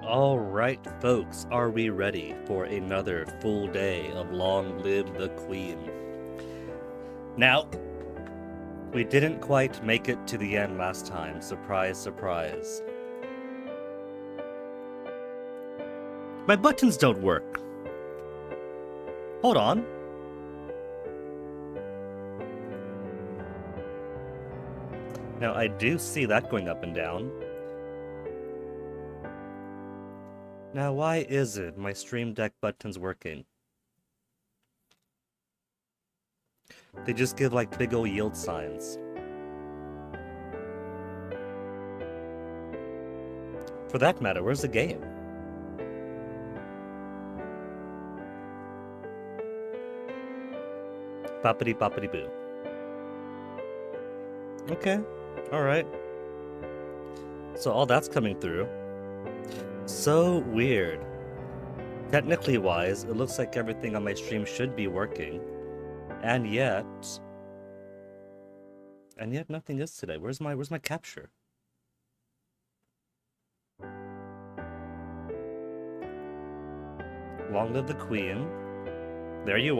All right, folks, are we ready for another full day of Long Live the Queen? Now, we didn't quite make it to the end last time. Surprise, surprise. My buttons don't work. Hold on. Now, I do see that going up and down. Now, why isn't my Stream Deck buttons working? They just give like big ol' yield signs. For that matter, where's the game? Boppity boppity boo. Okay, alright. So all that's coming through. So weird. Technically wise, it looks like everything on my stream should be working. And yet nothing is today. Where's my capture? Long live the Queen. There you.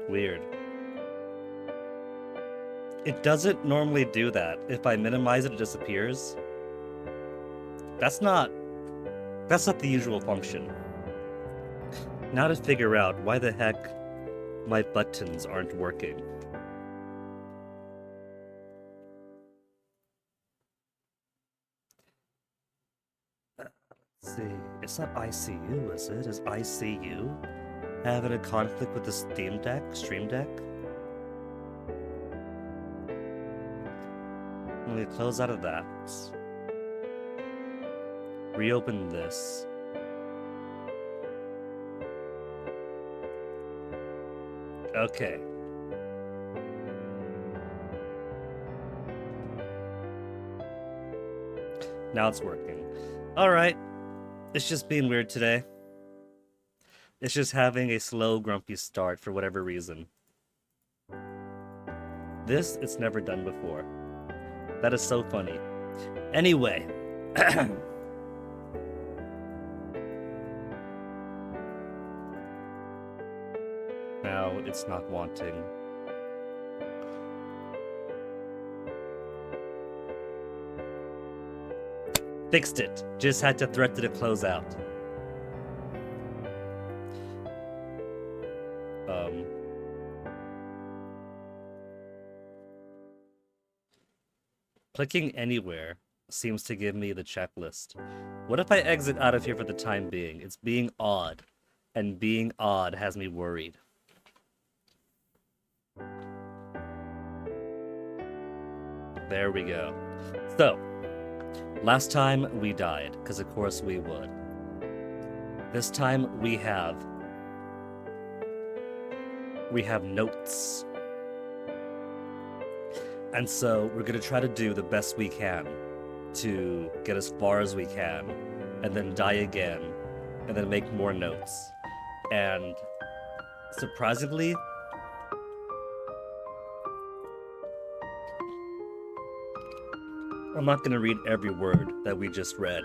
Weird. It doesn't normally do that. If I minimize it, it disappears. That's not the usual function. Now to figure out why the heck my buttons aren't working. Let's see. It's not ICU, is it? Is ICU having a conflict with the Stream Deck? Let me close out of that. Reopen this. Okay. Now it's working. Alright. It's just being weird today. It's just having a slow, grumpy start for whatever reason. This, it's never done before. That is so funny. Anyway. Now it's not wanting. Fixed it. Just had to threaten to close out. Clicking anywhere seems to give me the checklist. What if I exit out of here for the time being? It's being odd. And being odd has me worried. There we go. So, last time we died, because of course we would. This time we have notes. And so we're gonna try to do the best we can to get as far as we can, and then die again, and then make more notes. And surprisingly, I'm not gonna read every word that we just read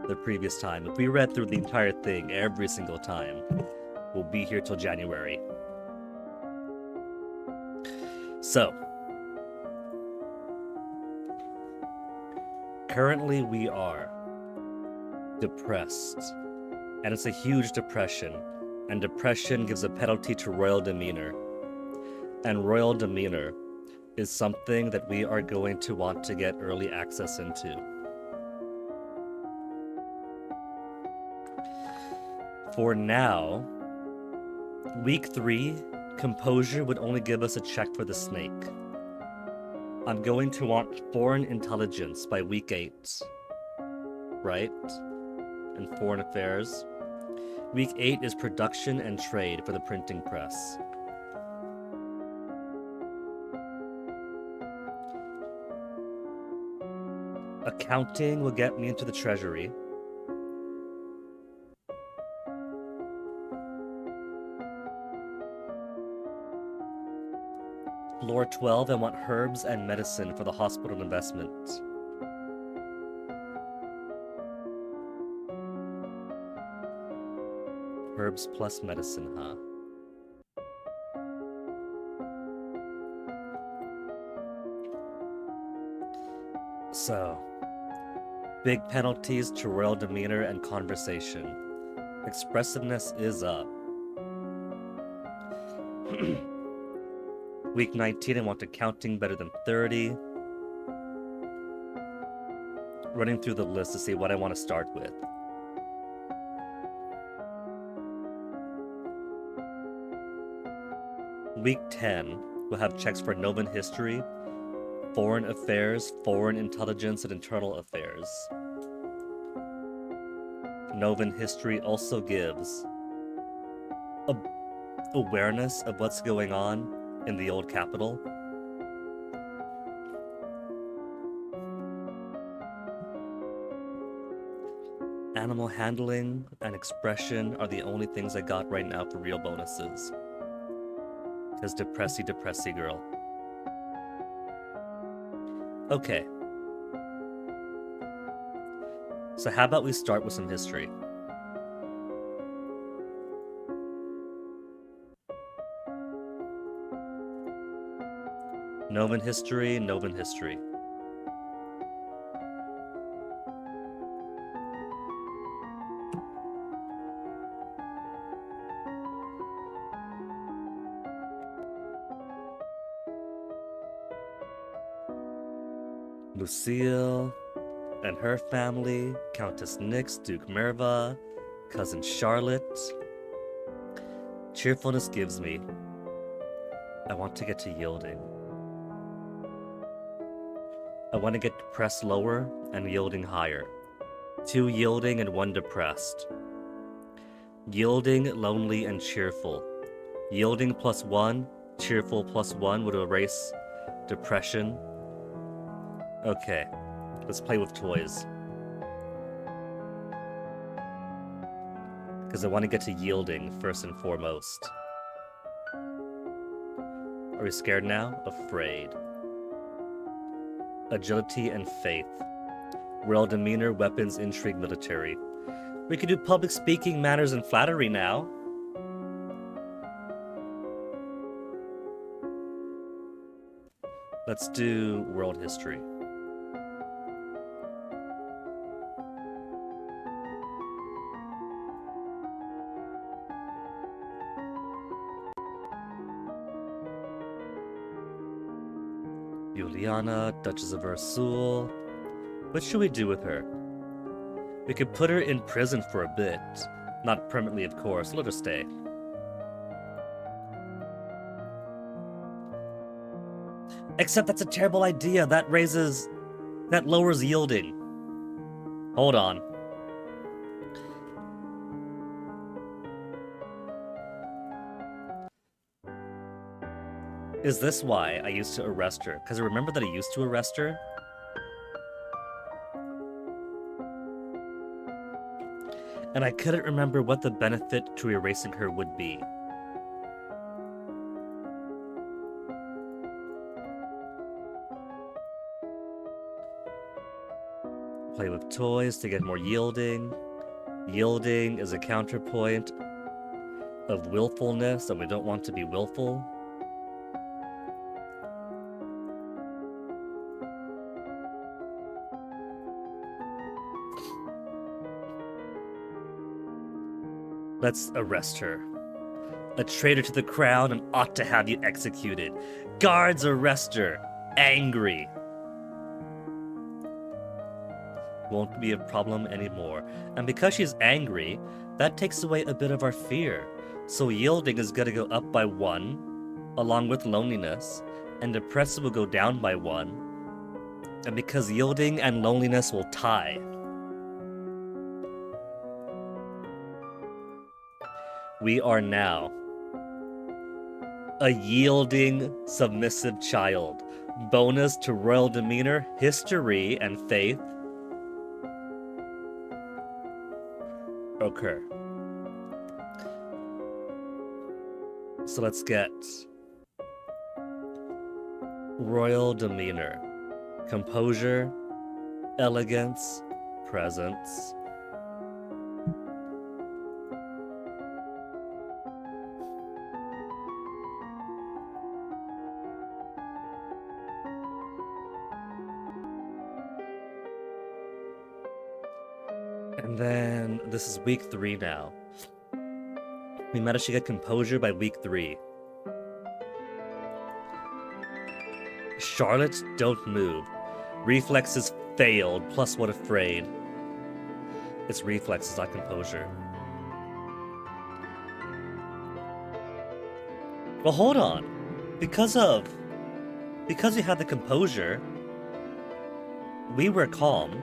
the previous time. If we read through the entire thing every single time, we'll be here till January. So, currently we are depressed, and it's a huge depression, and depression gives a penalty to royal demeanor, and royal demeanor is something that we are going to want to get early access into. For now, week 3, composure would only give us a check for the snake. I'm going to want foreign intelligence by week 8, right? And foreign affairs. Week 8 is production and trade for the printing press. Accounting will get me into the treasury. Lore 12, I want herbs and medicine for the hospital investment. Herbs plus medicine, huh? So, big penalties to royal demeanor and conversation. Expressiveness is up. Week 19, I want accounting better than 30. Running through the list to see what I want to start with. Week 10, we'll have checks for Novan history, foreign affairs, foreign intelligence, and internal affairs. Novan history also gives awareness of what's going on in the old capital. Animal handling and expression are the only things I got right now for real bonuses. Because depressy girl. Okay. So how about we start with some history? Novan history, Novan history. Lucille and her family, Countess Nyx, Duke Merva, Cousin Charlotte. Cheerfulness gives me. I want to get to yielding. I want to get depressed lower and yielding higher. 2 yielding and 1 depressed. Yielding, lonely, and cheerful. Yielding plus 1, cheerful plus 1 would erase depression. Okay, let's play with toys. Because I want to get to yielding first and foremost. Are we scared now? Afraid. Agility and faith. Royal demeanor, weapons, intrigue, military. We could do public speaking, manners, and flattery now. Let's do world history. Juliana, Duchess of Ersul. What should we do with her? We could put her in prison for a bit. Not permanently, of course. Let her stay. Except that's a terrible idea. That lowers yielding. Hold on. Is this why I used to arrest her? Because I remember that I used to arrest her. And I couldn't remember what the benefit to erasing her would be. Play with toys to get more yielding. Yielding is a counterpoint of willfulness, and we don't want to be willful. Let's arrest her. A traitor to the crown and ought to have you executed. Guards arrest her. Angry. Won't be a problem anymore. And because she's angry, that takes away a bit of our fear. So yielding is gonna go up by 1, along with loneliness, and depressive will go down by 1. And because yielding and loneliness will tie. We are now a yielding, submissive child. Bonus to royal demeanor, history, and faith. Okay. So let's get Royal demeanor. Composure. Elegance. Presence. And then this is week 3 now. We managed to get composure by week 3. Charlotte, don't move. Reflexes failed, plus what afraid. It's reflexes, not composure. Well, hold on. Because we had the composure, we were calm.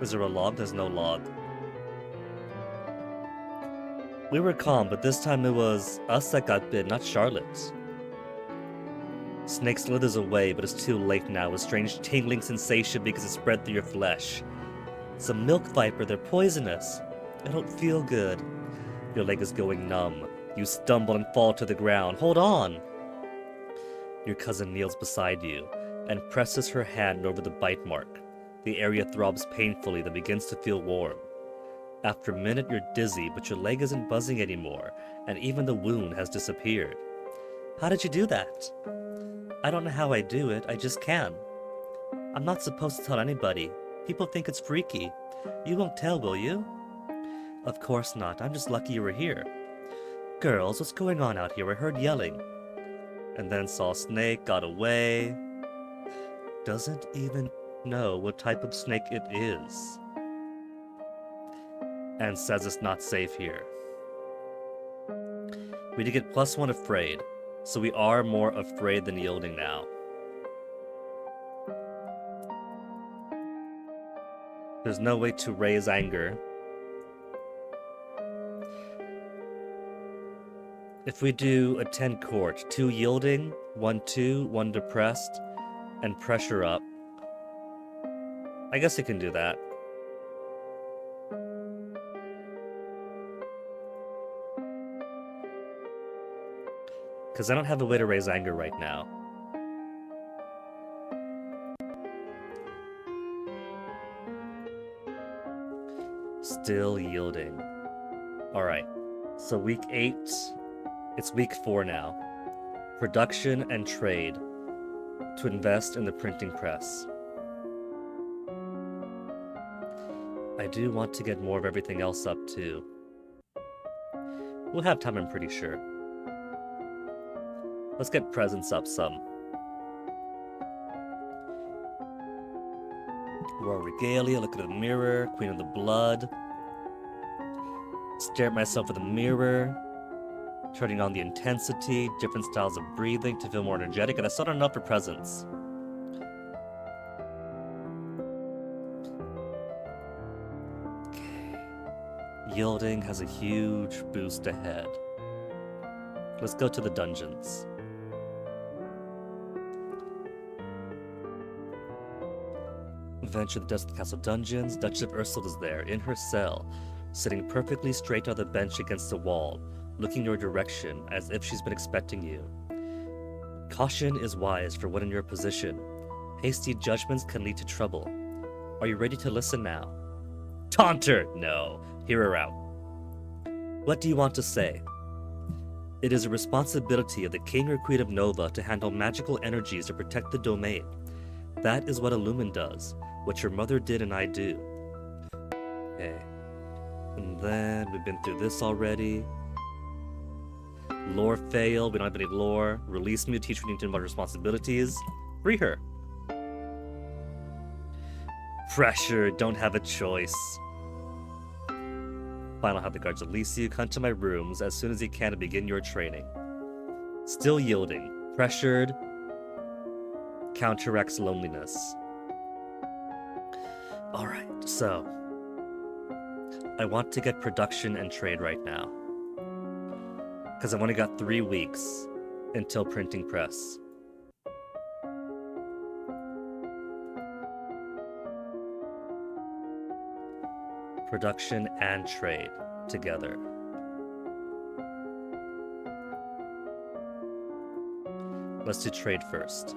Is there a log? There's no log. We were calm, but this time it was us that got bit, not Charlotte. Snake slithers away, but it's too late now. A strange tingling sensation because it spread through your flesh. It's a milk viper, they're poisonous. I don't feel good. Your leg is going numb. You stumble and fall to the ground. Hold on! Your cousin kneels beside you and presses her hand over the bite mark. The area throbs painfully, then begins to feel warm. After a minute, you're dizzy, but your leg isn't buzzing anymore, and even the wound has disappeared. How did you do that? I don't know how I do it, I just can. I'm not supposed to tell anybody. People think it's freaky. You won't tell, will you? Of course not, I'm just lucky you were here. Girls, what's going on out here? I heard yelling. And then saw Snake, got away. Doesn't even know what type of snake it is. And says it's not safe here. We did get +1 afraid, so we are more afraid than yielding now. There's no way to raise anger. If we do a 10 court, 2 yielding, 1 2, 1 depressed, and pressure up, I guess you can do that. Because I don't have a way to raise anger right now. Still yielding. Alright, so week 8, it's week 4 now. Production and trade to invest in the printing press. I do want to get more of everything else up too. We'll have time, I'm pretty sure. Let's get presents up some. Royal regalia, look at the mirror, Queen of the Blood. Stare at myself in the mirror. Turning on the intensity, different styles of breathing to feel more energetic, and I still don't enough for presents. Okay. Yielding has a huge boost ahead. Let's go to the dungeons. Venture the depths of the castle dungeons. Duchess of Ursul is there, in her cell, sitting perfectly straight on the bench against the wall, looking your direction as if she's been expecting you. Caution is wise for one in your position. Hasty judgments can lead to trouble. Are you ready to listen now? Taunt her! No. Hear her out. What do you want to say? It is a responsibility of the King or Queen of Nova to handle magical energies to protect the domain. That is what a Lumen does, what your mother did and I do. Okay. And then we've been through this already. Lore failed, we don't have any lore. Release me, teach me about responsibilities. Free her. Pressure, don't have a choice. Fine, I'll have the guards release you. Come to my rooms as soon as you can to begin your training. Still yielding. Pressured. Counteracts loneliness. Alright, so I want to get production and trade right now. Because I've only got 3 weeks until printing press. Production and trade together. Let's do trade first.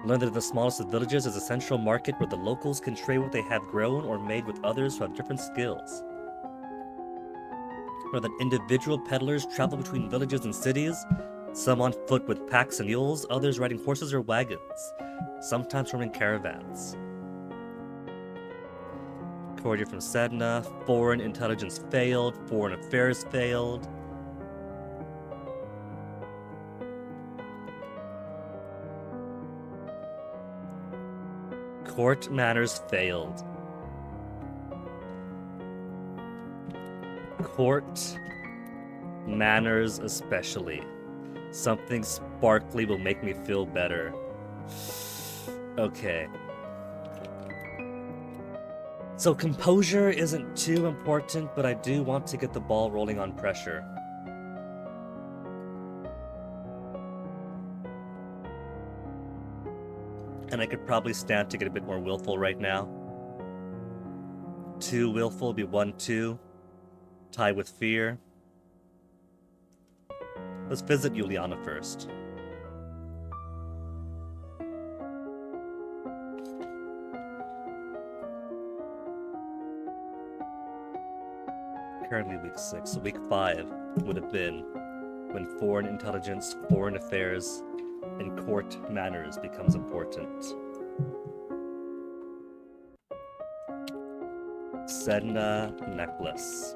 Learn that in the smallest of villages is a central market where the locals can trade what they have grown or made with others who have different skills. Learn that individual peddlers travel between villages and cities, some on foot with packs and mules, others riding horses or wagons, sometimes forming caravans. Courtier from Sedna, foreign intelligence failed, foreign affairs failed. Court manners failed. Court manners especially. Something sparkly will make me feel better. Okay. So composure isn't too important, but I do want to get the ball rolling on pressure. And I could probably stand to get a bit more willful right now. 2 willful would be 1-2. Tie with fear. Let's visit Juliana first. Currently week 6, so week 5 would have been when foreign intelligence, foreign affairs, and court manners becomes important. Sedna necklace.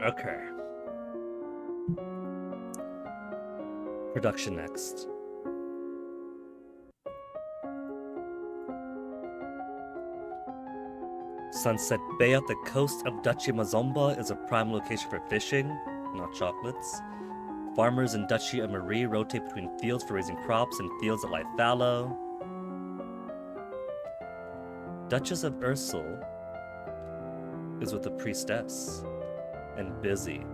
Okay. Production next. Sunset Bay at the coast of Duchy Mazomba is a prime location for fishing, not chocolates. Farmers in Duchy of Marie rotate between fields for raising crops and fields that lie fallow. Duchess of Ursul is with the priestess and busy.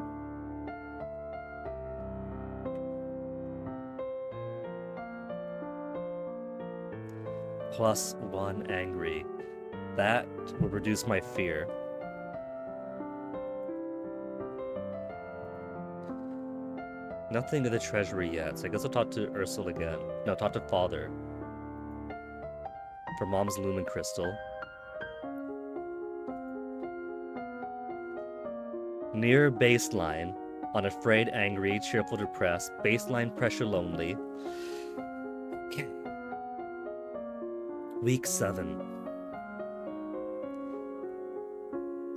+1 angry. That will reduce my fear. Nothing to the treasury yet, so I guess I'll talk to Ursul again. No, talk to Father. For Mom's Lumen Crystal. Near baseline, unafraid, angry, cheerful, depressed, baseline pressure, lonely. Okay. Week 7.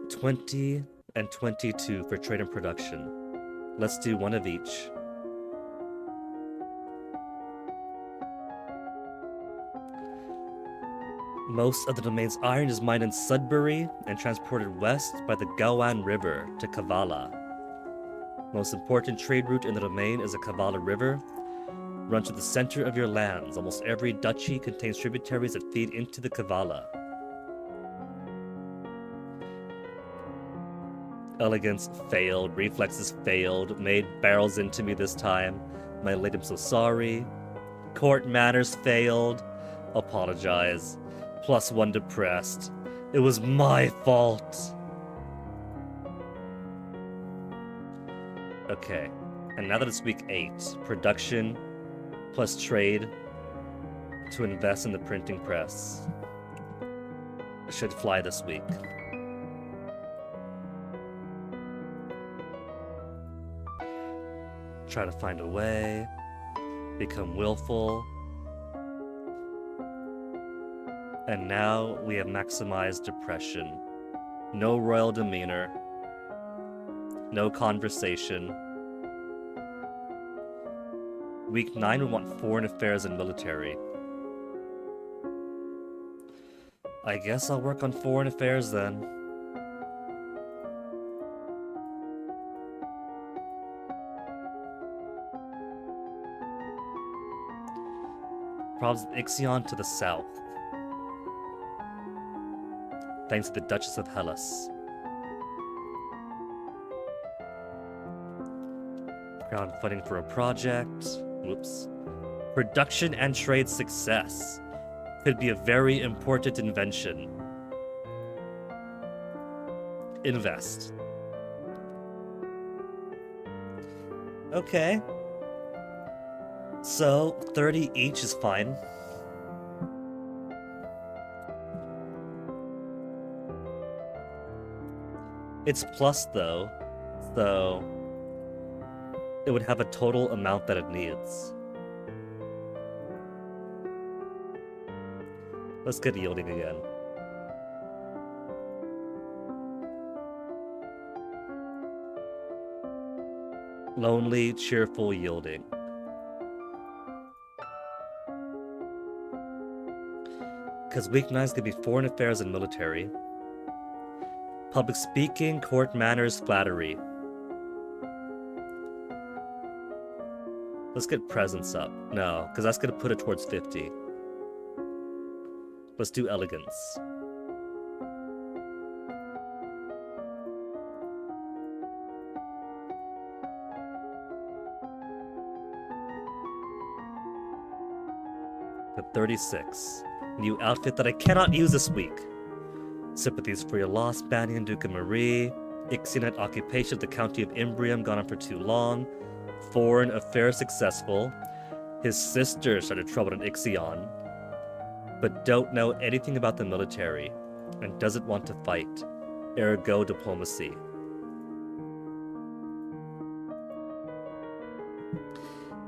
20 and 22 for trade and production. Let's do one of each. Most of the domain's iron is mined in Sudbury and transported west by the Gowan River to Kavala. Most important trade route in the domain is the Kavala River. Run to the center of your lands. Almost every duchy contains tributaries that feed into the Kavala. Elegance failed, reflexes failed, made barrels into me this time. My lady, I'm so sorry. Court manners failed. Apologize. +1 depressed. It was my fault. Okay, and now that it's week 8, production plus trade to invest in the printing press. Should fly this week. Try to find a way, become willful. And now we have maximized depression. No royal demeanor. No conversation. Week 9 we want foreign affairs and military. I guess I'll work on foreign affairs then. Problems with Ixion to the south. Thanks to the Duchess of Hellas. Crowdfunding for a project. Whoops. Production and trade success. Could be a very important invention. invest. Okay. So, 30 each is fine. It's plus, though, so it would have a total amount that it needs. Let's get yielding again. Lonely, cheerful, yielding. Because week 9 is going to be foreign affairs and military. Public speaking, court manners, flattery. Let's get presence up. No, because that's going to put it towards 50. Let's do elegance. The 36. New outfit that I cannot use this week. Sympathies for your loss, Banyan, Duke and Marie. Ixionite occupation of the county of Imbrium, gone on for too long. Foreign affairs successful. His sister started trouble in Ixion, but don't know anything about the military, and doesn't want to fight. Ergo diplomacy.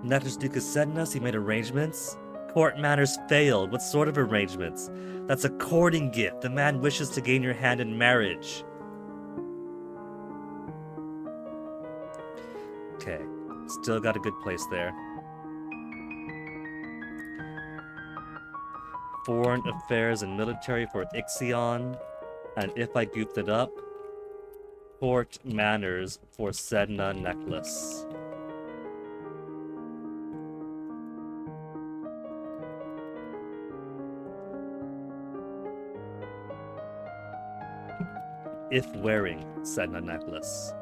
Natus Ducas Sednas, he made arrangements. Court matters failed. What sort of arrangements? That's a courting gift. The man wishes to gain your hand in marriage. Okay, still got a good place there. Foreign affairs and military for Ixion. And if I goofed it up, court manners for Sedna necklace. If wearing Sedna necklace.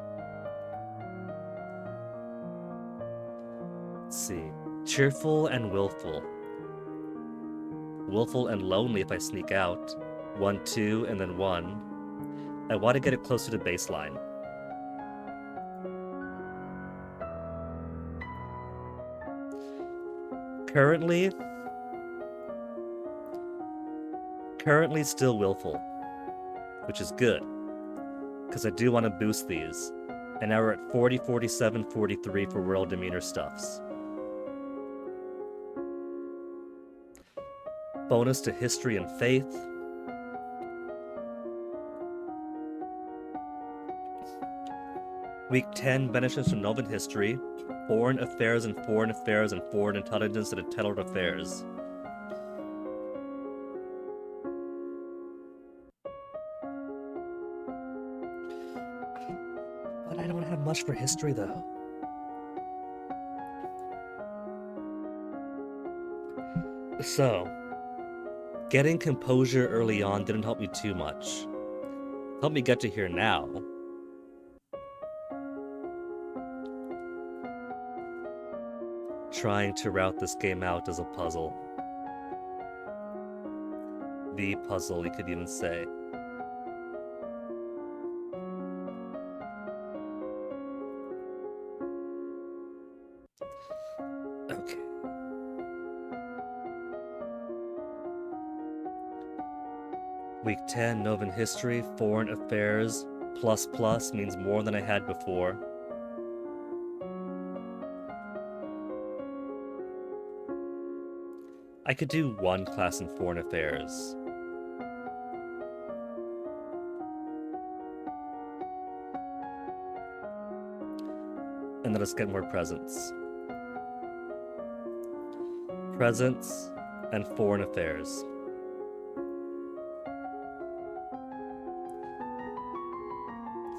Let's see. Cheerful and willful. Willful and lonely if I sneak out. 1, 2, and then 1. I want to get it closer to baseline. Currently still willful, which is good, because I do want to boost these. And now we're at 40, 47, 43 for world demeanor stuffs. Bonus to history and faith. Week 10, benefits from Novan history. Foreign affairs and foreign affairs and foreign intelligence and intelligent affairs. But I don't have much for history, though. So, getting composure early on didn't help me too much. Helped me get to here now. Trying to route this game out as a puzzle. The puzzle, you could even say. Okay. Week 10, Novan history, foreign affairs, ++ means more than I had before. I could do 1 class in foreign affairs. And then let's get more presents. Presents and foreign affairs.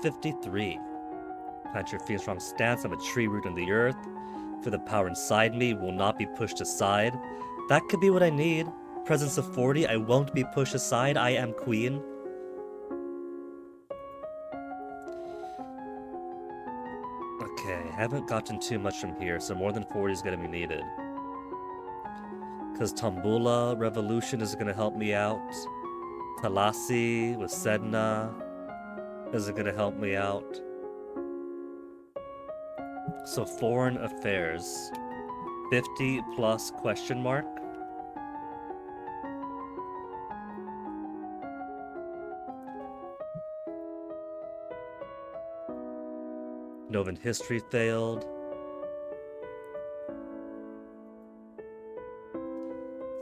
'53. Plant your feet in strong stance. I'm a tree root in the earth. For the power inside me will not be pushed aside. That could be what I need. Presence of 40, I won't be pushed aside. I am queen. Okay, haven't gotten too much from here, so more than 40 is gonna be needed. Because Tombula Revolution is gonna help me out. Talasi with Sedna. Is it gonna help me out? So foreign affairs. 50 plus question mark. Novan history failed.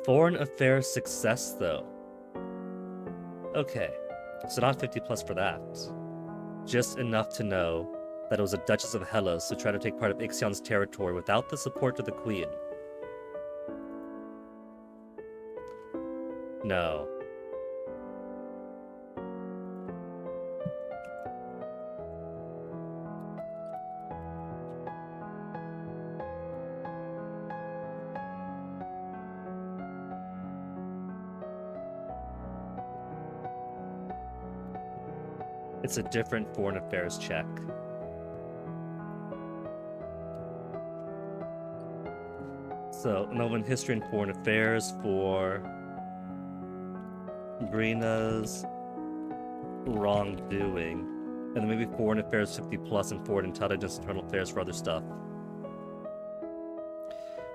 Foreign affairs success though. Okay, so not 50 plus for that. Just enough to know that it was a Duchess of Hellas who tried to take part of Ixion's territory without the support of the Queen. No. It's a different foreign affairs check. So, Novan history and foreign affairs for Brina's wrongdoing. And then maybe foreign affairs 50 plus and foreign intelligence, internal affairs for other stuff.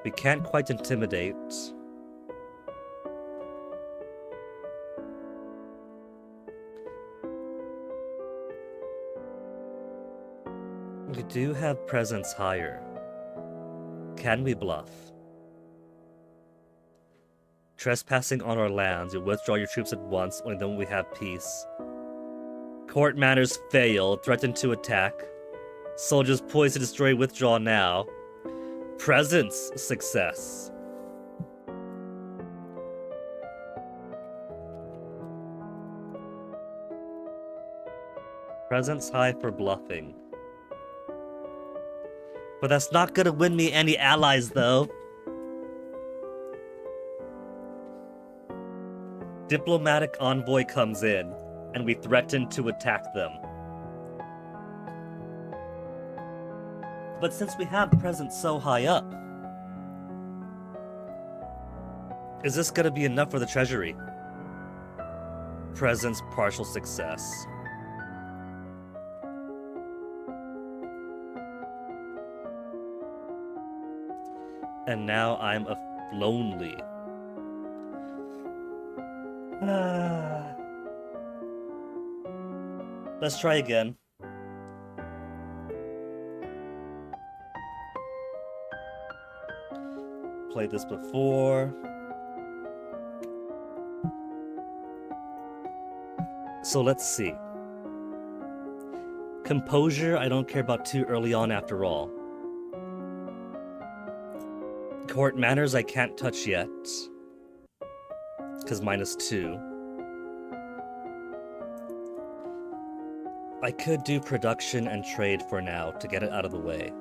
We can't quite intimidate. We do have presence higher. Can we bluff? Trespassing on our lands, you withdraw your troops at once, only then we have peace. Court manners fail, threaten to attack. Soldiers poised to destroy, withdraw now. Presence success. Presence high for bluffing. But that's not gonna win me any allies though. Diplomatic envoy comes in, and we threaten to attack them. But since we have presence so high up, is this gonna be enough for the treasury? Presence partial success. And now I'm lonely. Let's try again. Played this before. So let's see. Composure, I don't care about too early on after all. Court manners, I can't touch yet. Because -2. I could do production and trade for now to get it out of the way.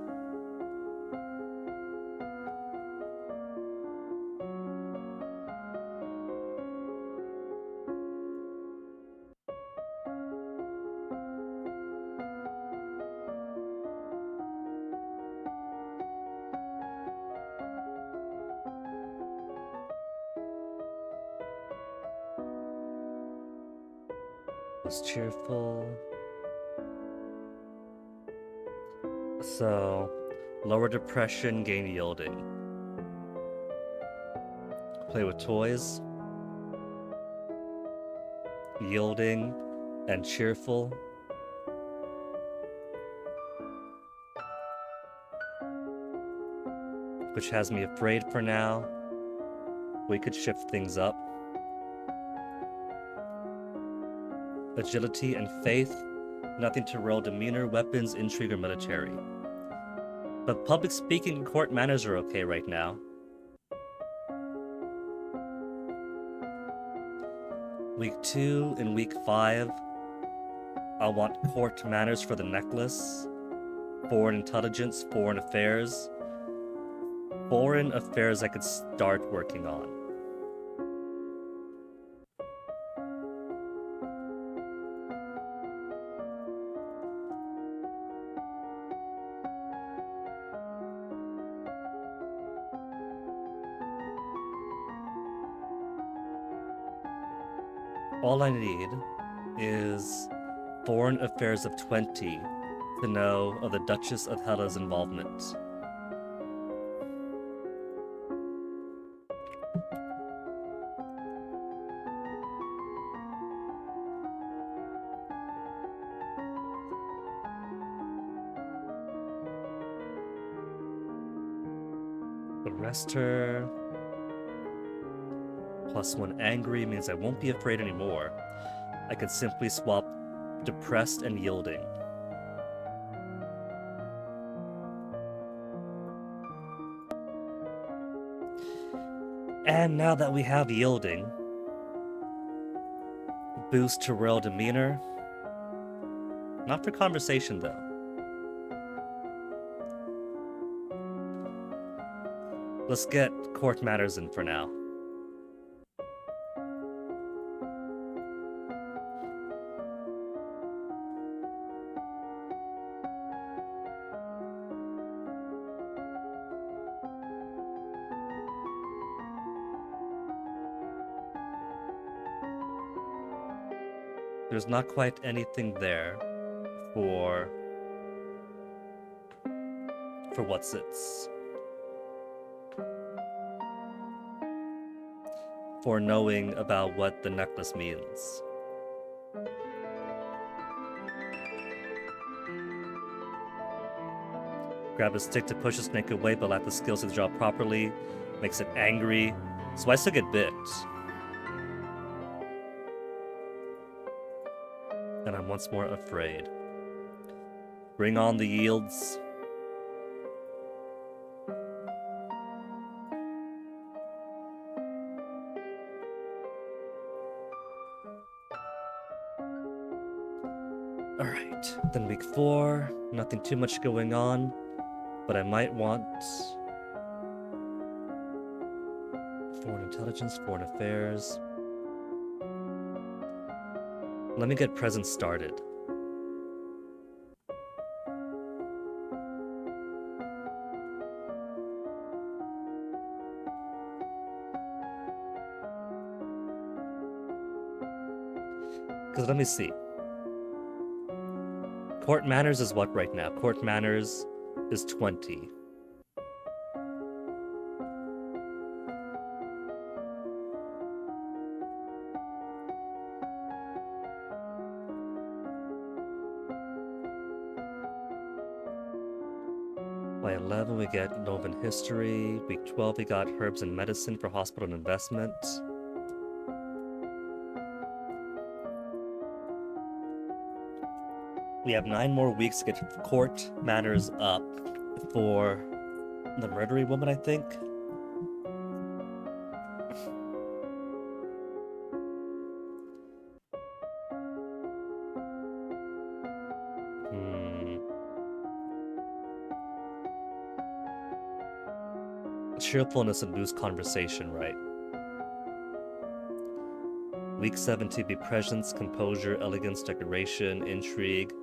Was cheerful. So, lower depression, gain yielding. Play with toys. Yielding and cheerful. Which has me afraid for now. We could shift things up. Agility and faith. Nothing to roll demeanor, weapons, intrigue, or military. But public speaking and court manners are okay right now. Week 2 and week 5, I want court manners for the necklace, foreign intelligence, foreign affairs. Foreign affairs I could start working on. All I need is Foreign Affairs of 20 to know of the Duchess of Hella's involvement. Arrest her. +1 angry means I won't be afraid anymore. I could simply swap depressed and yielding. And now that we have yielding, boost to royal demeanor. Not for conversation though. Let's get court matters in for now. There's not quite anything there for what's its. For knowing about what the necklace means. Grab a stick to push the snake away, but lack the skills to draw properly. Makes it angry. So I still get bit. And I'm once more afraid. Bring on the yields. Alright, then week 4, nothing too much going on, but I might want foreign intelligence, foreign affairs. Let me get presents started. Because let me see. Court manners is what right now? Court manners is 20. By 11 we get Novan History. Week 12 we got Herbs and Medicine for Hospital and Investment. We have 9 more weeks to get court manners up for the murdery woman, I think. Cheerfulness and boost conversation, right? Week 7 to be presence, composure, elegance, decoration, intrigue,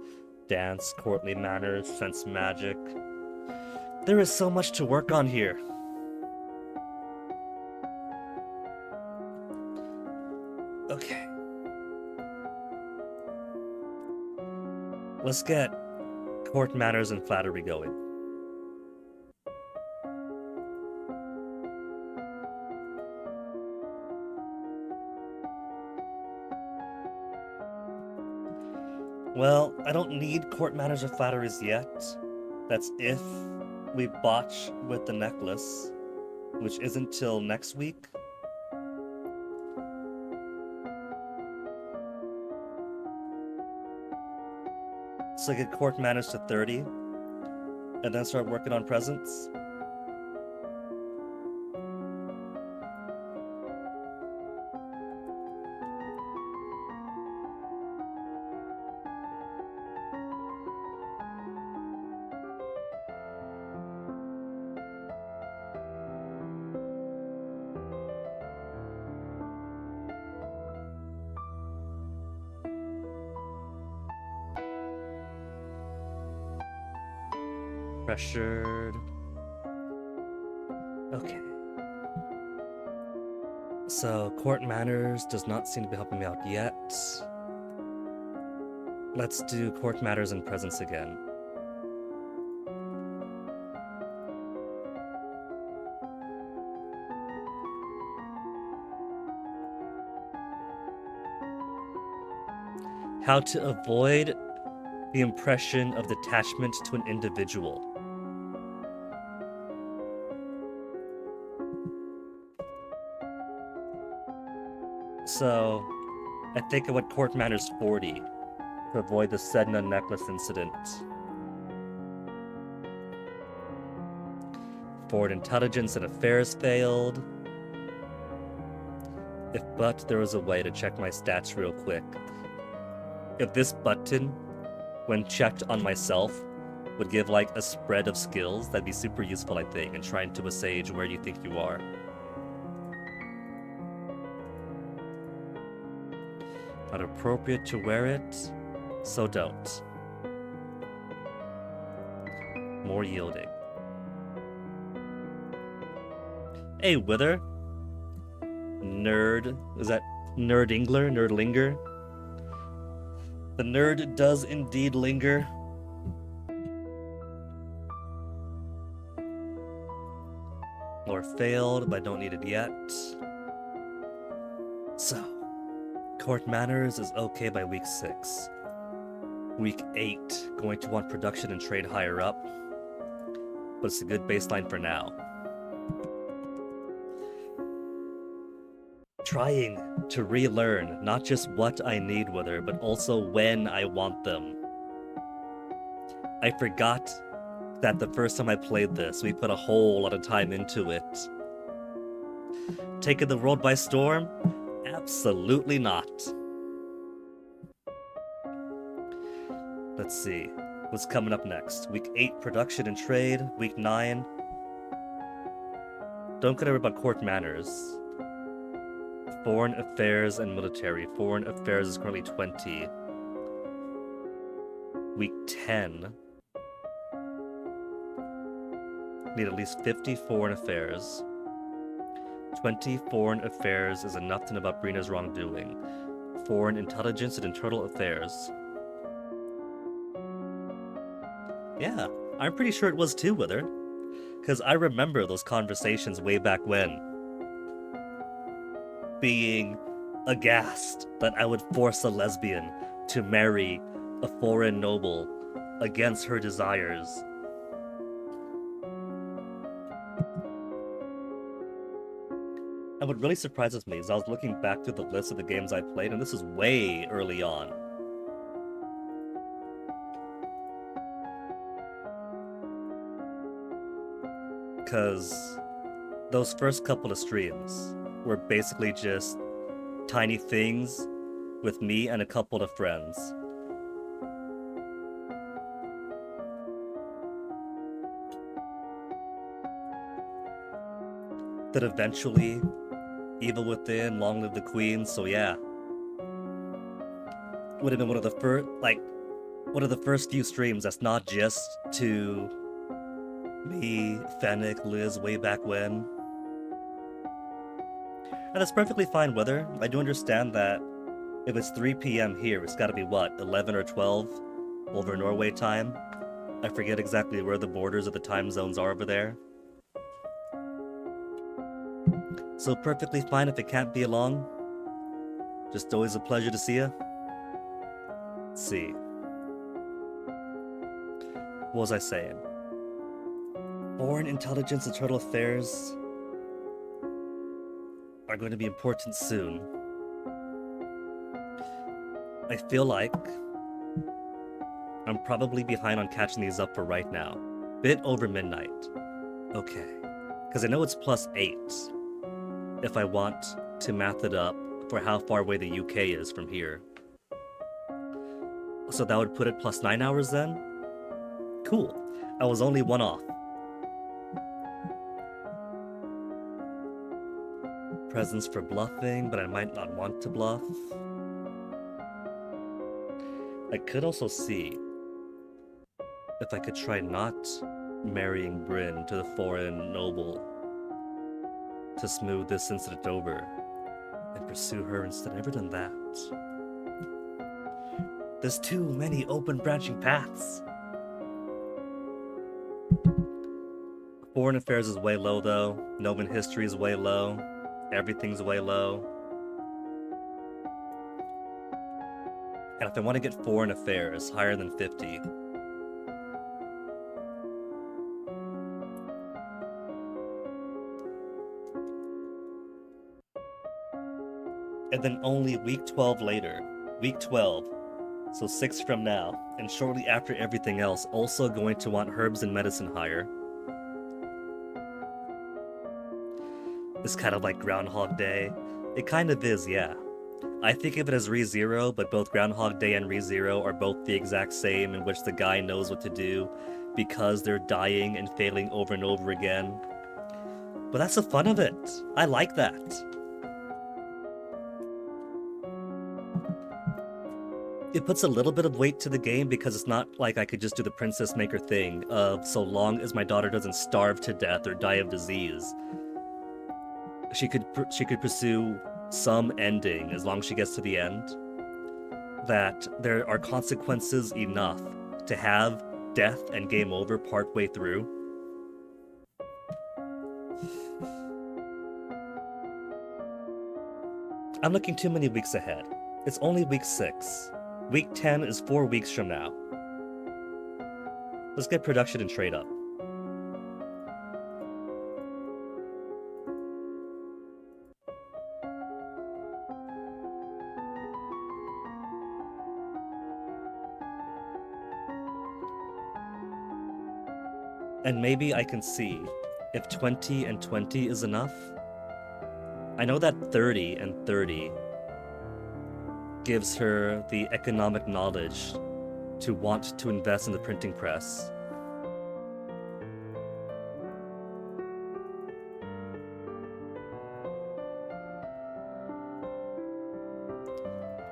dance, courtly manners, sense magic. There is so much to work on here. Okay. Let's get court manners and flattery going. Well, I don't need court manners or flatteries yet. That's if we botch with the necklace, which isn't till next week. So I get court manners to 30, and then start working on presents. Pressured. Okay. So, court manners does not seem to be helping me out yet. Let's do court matters and presence again. How to avoid the impression of detachment to an individual. So, I think I would court matters 40 to avoid the Sedna necklace incident. Foreign intelligence and affairs failed. If but there was a way to check my stats real quick. If this button, when checked on myself, would give like a spread of skills, that'd be super useful, I think, in trying to assuage where you think you are. Not appropriate to wear it, so don't. More yielding. Hey, Wither. Nerd. Is that Nerdingler? Nerdlinger? The nerd does indeed linger. Lore failed, but I don't need it yet. So, court manners is okay by week 6. Week 8, going to want production and trade higher up, but it's a good baseline for now. Trying to relearn not just what I need with her, but also when I want them. I forgot that the first time I played this, we put a whole lot of time into it. Taking the world by storm? Absolutely not. Let's see. What's coming up next? Week 8, production and trade. Week 9. Don't get worried about court manners. Foreign affairs and military. Foreign affairs is currently 20. Week 10. Need at least 50 foreign affairs. 20 foreign affairs is enough to know about Brina's wrongdoing. Foreign intelligence and internal affairs. Yeah, I'm pretty sure it was too with her. Because I remember those conversations way back when. Being aghast that I would force a lesbian to marry a foreign noble against her desires. And what really surprises me is I was looking back through the list of the games I played, and this is way early on. Because those first couple of streams were basically just tiny things with me and a couple of friends. That eventually, Evil Within, Long Live the Queen, so yeah. Would have been one of the first few streams that's not just to me, Fennec, Liz, way back when. And that's perfectly fine weather. I do understand that if it's 3 p.m. here, it's gotta be what, 11 or 12 over Norway time? I forget exactly where the borders of the time zones are over there. So perfectly fine if it can't be along. Just always a pleasure to see you. Let's see. What was I saying? Foreign intelligence and internal affairs are going to be important soon. I feel like I'm probably behind on catching these up for right now. Bit over midnight. Okay. Because I know it's +8 if I want to math it up for how far away the UK is from here. So that would put it +9 hours then? Cool. I was only one off. Presence for bluffing, but I might not want to bluff. I could also see if I could try not marrying Bryn to the foreign noble to smooth this incident over and pursue her instead. I've never done that. There's too many open branching paths. Foreign affairs is way low though. Nomen history is way low. Everything's way low. And if I want to get foreign affairs higher than 50, and then only week 12 later, week 12, so 6 from now, and shortly after everything else, also going to want herbs and medicine higher. It's kind of like Groundhog Day. It kind of is, yeah. I think of it as ReZero, but both Groundhog Day and ReZero are both the exact same, in which the guy knows what to do because they're dying and failing over and over again. But that's the fun of it. I like that. It puts a little bit of weight to the game because it's not like I could just do the Princess Maker thing of so long as my daughter doesn't starve to death or die of disease. She could pursue some ending as long as she gets to the end. That there are consequences enough to have death and game over partway through. I'm looking too many weeks ahead. It's only week 6. Week 10 is 4 weeks from now. Let's get production and trade up. And maybe I can see if 20 and 20 is enough. I know that 30 and 30 gives her the economic knowledge to want to invest in the printing press.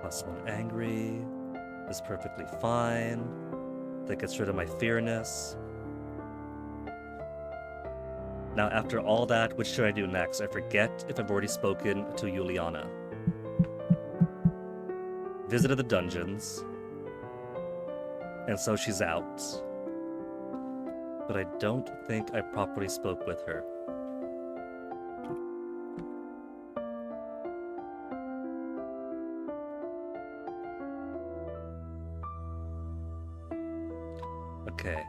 +1 angry is perfectly fine. That gets rid of my fearness. Now, after all that, what should I do next? I forget if I've already spoken to Juliana. Visited the dungeons. And so she's out. But I don't think I properly spoke with her. Okay.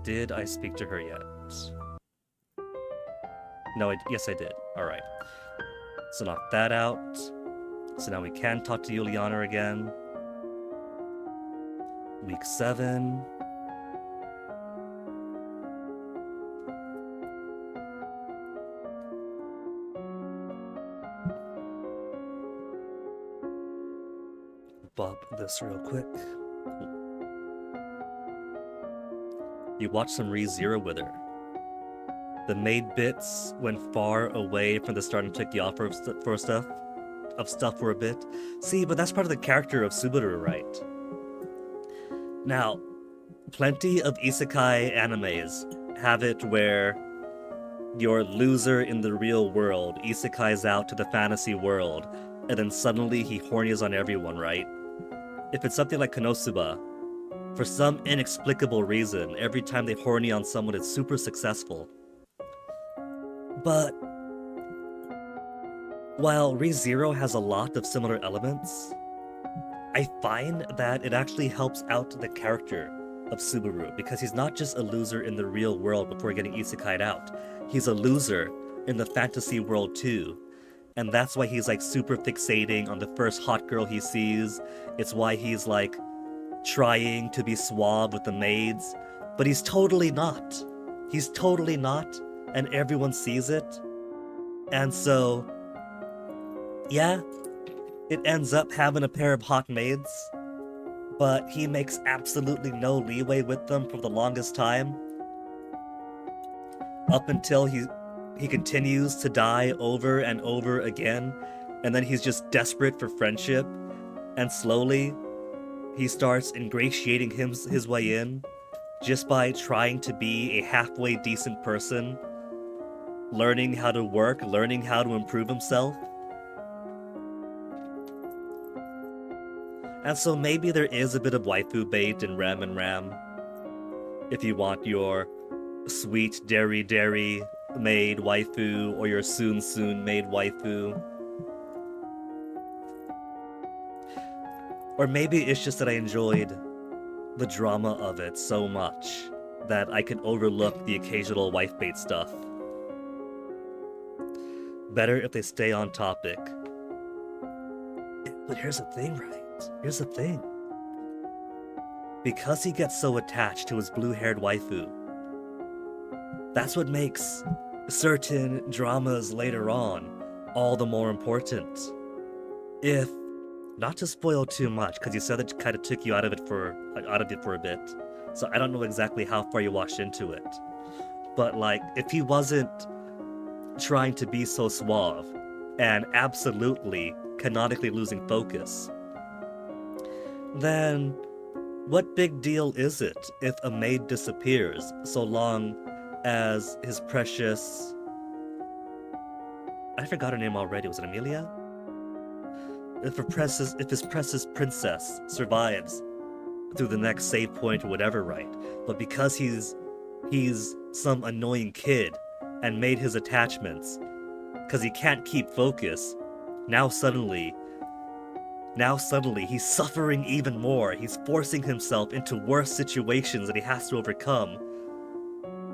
Did I speak to her yet? No, yes I did. Alright. So knock that out. So now we can talk to Juliana again. Week 7. Bop this real quick. You watch some ReZero with her. The maid bits went far away from the start and took the offer of stuff for a bit. See, but that's part of the character of Subaru, right? Now, plenty of isekai animes have it where your loser in the real world isekais out to the fantasy world, and then suddenly he hornies on everyone, right? If it's something like Konosuba, for some inexplicable reason, every time they horny on someone, it's super successful. But while ReZero has a lot of similar elements, I find that it actually helps out the character of Subaru, because he's not just a loser in the real world before getting isekai'd out. He's a loser in the fantasy world too. And that's why he's like super fixating on the first hot girl he sees. It's why he's like trying to be suave with the maids, but he's totally not. He's totally not. And everyone sees it. And so, yeah, it ends up having a pair of hot maids, but he makes absolutely no leeway with them for the longest time. Up until he continues to die over and over again, and then he's just desperate for friendship, and slowly he starts ingratiating his way in just by trying to be a halfway decent person, learning how to work, learning how to improve himself. And so maybe there is a bit of waifu bait in Rem and Ram. If you want your sweet dairy made waifu or your soon made waifu. Or maybe it's just that I enjoyed the drama of it so much that I can overlook the occasional wife bait stuff. Better if they stay on topic. But here's the thing, right? Here's the thing. Because he gets so attached to his blue-haired waifu, that's what makes certain dramas later on all the more important. If, not to spoil too much, because you said it kind of took you out of it for a bit, so I don't know exactly how far you watched into it. But like, if he wasn't trying to be so suave and absolutely canonically losing focus, then what big deal is it if a maid disappears so long as his precious... I forgot her name already, was it Amelia? If his precious princess survives through the next save point or whatever, right? But because he's some annoying kid and made his attachments, because he can't keep focus, now suddenly he's suffering even more. He's forcing himself into worse situations that he has to overcome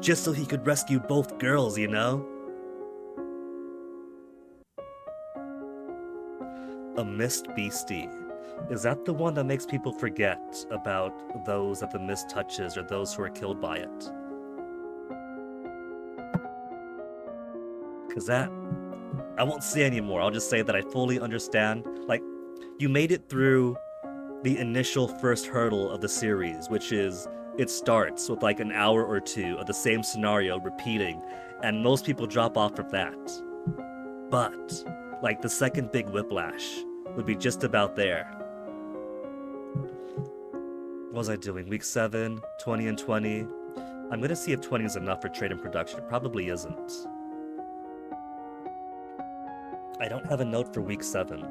just so he could rescue both girls, you know? A mist beastie. Is that the one that makes people forget about those that the mist touches or those who are killed by it? Because that... I won't say anymore. I'll just say that I fully understand. Like, you made it through the initial first hurdle of the series, which is it starts with like an hour or two of the same scenario repeating, and most people drop off from that. But, like, the second big whiplash would be just about there. What was I doing? Week 7, 20 and 20. I'm gonna see if 20 is enough for trade and production. It probably isn't. I don't have a note for week 7.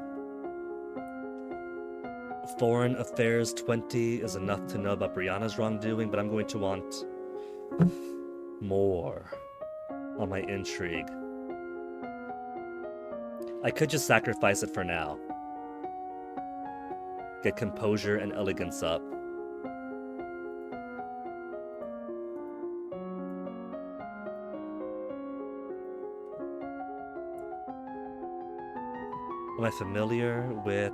Foreign Affairs 20 is enough to know about Brianna's wrongdoing, but I'm going to want more on my intrigue. I could just sacrifice it for now. Get composure and elegance up. Am I familiar with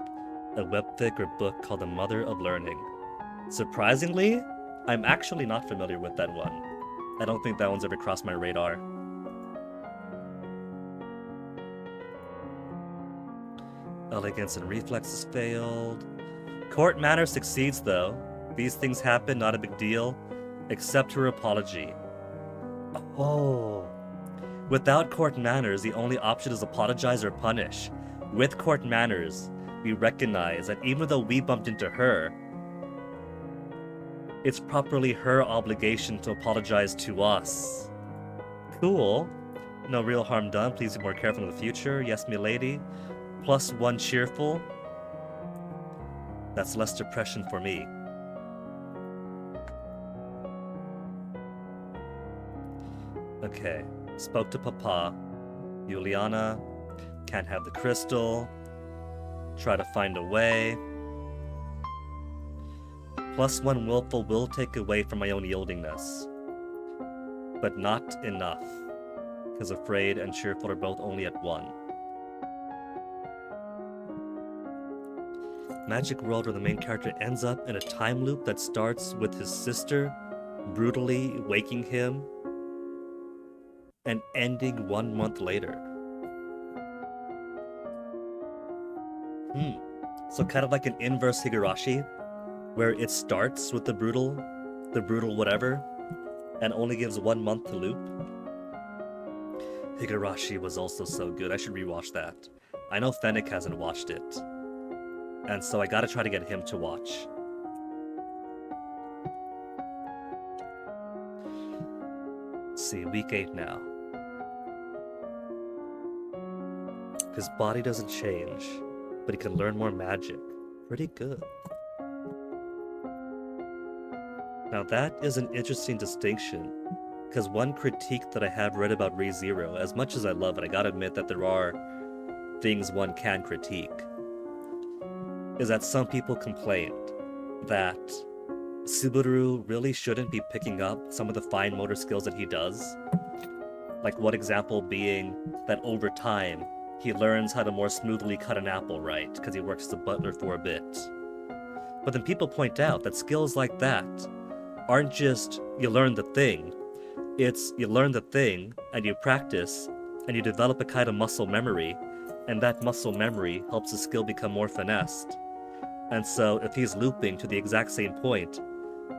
a webfic or book called The Mother of Learning? Surprisingly, I'm actually not familiar with that one. I don't think that one's ever crossed my radar. Elegance and reflexes failed. Court manners succeeds though. These things happen, not a big deal. Accept her apology. Oh. Without court manners, the only option is apologize or punish. With court manners, we recognize that even though we bumped into her, it's properly her obligation to apologize to us. Cool. No real harm done. Please be more careful in the future. Yes, milady. +1 cheerful. That's less depression for me. Okay. Spoke to Papa. Juliana. Can't have the crystal. Try to find a way. +1 willful will take away from my own yieldingness. But not enough. Because afraid and cheerful are both only at 1. Magic world where the main character ends up in a time loop that starts with his sister brutally waking him and ending 1 month later. So kind of like an inverse Higurashi, where it starts with the brutal whatever, and only gives 1 month to loop. Higurashi was also so good. I should rewatch that. I know Fennec hasn't watched it, and so I gotta try to get him to watch. Let's see, week 8 now. His body doesn't change, but he can learn more magic. Pretty good. Now that is an interesting distinction, because one critique that I have read about Re:Zero, as much as I love it, I gotta admit that there are things one can critique, is that some people complained that Subaru really shouldn't be picking up some of the fine motor skills that he does. Like one example being that over time, he learns how to more smoothly cut an apple right, because he works as a butler for a bit. But then people point out that skills like that aren't just you learn the thing, it's you learn the thing and you practice and you develop a kind of muscle memory, and that muscle memory helps the skill become more finessed. And so if he's looping to the exact same point,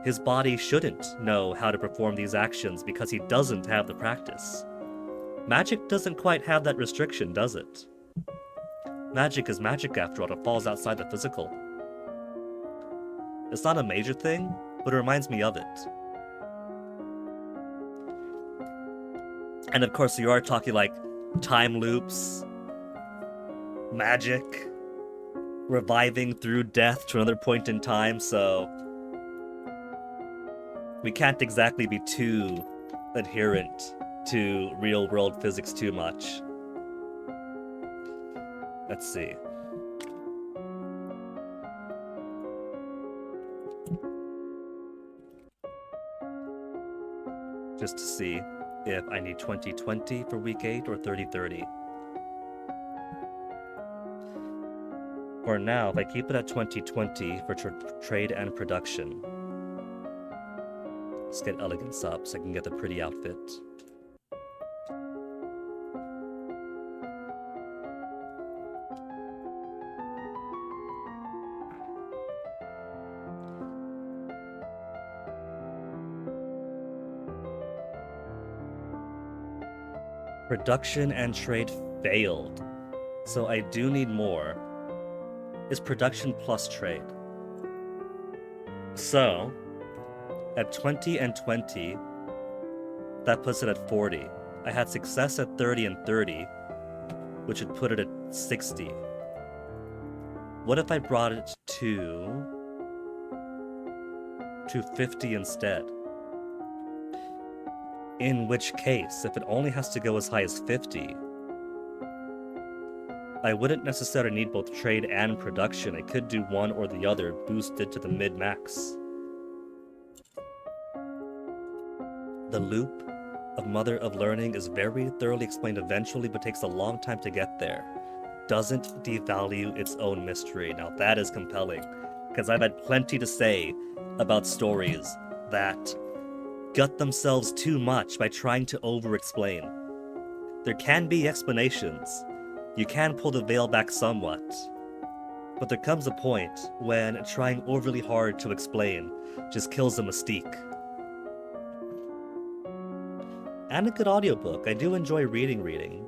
his body shouldn't know how to perform these actions because he doesn't have the practice. Magic doesn't quite have that restriction, does it? Magic is magic after all, it falls outside the physical. It's not a major thing, but it reminds me of it. And of course, you are talking like time loops, magic, reviving through death to another point in time, so we can't exactly be too adherent to real-world physics too much. Let's see. Just to see if I need 2020 for week 8 or 3030. For now, if I keep it at 2020 for trade and production, let's get elegance up so I can get the pretty outfit. Production and trade failed, so I do need more. Is production plus trade. So, at 20 and 20, that puts it at 40. I had success at 30 and 30, which would put it at 60. What if I brought it to 50 instead? In which case, if it only has to go as high as 50, I wouldn't necessarily need both trade and production. I could do one or the other, boosted to the mid-max. The loop of Mother of Learning is very thoroughly explained eventually, but takes a long time to get there. Doesn't devalue its own mystery. Now that is compelling, because I've had plenty to say about stories that gut themselves too much by trying to over-explain. There can be explanations. You can pull the veil back somewhat. But there comes a point when trying overly hard to explain just kills the mystique. And a good audiobook. I do enjoy reading.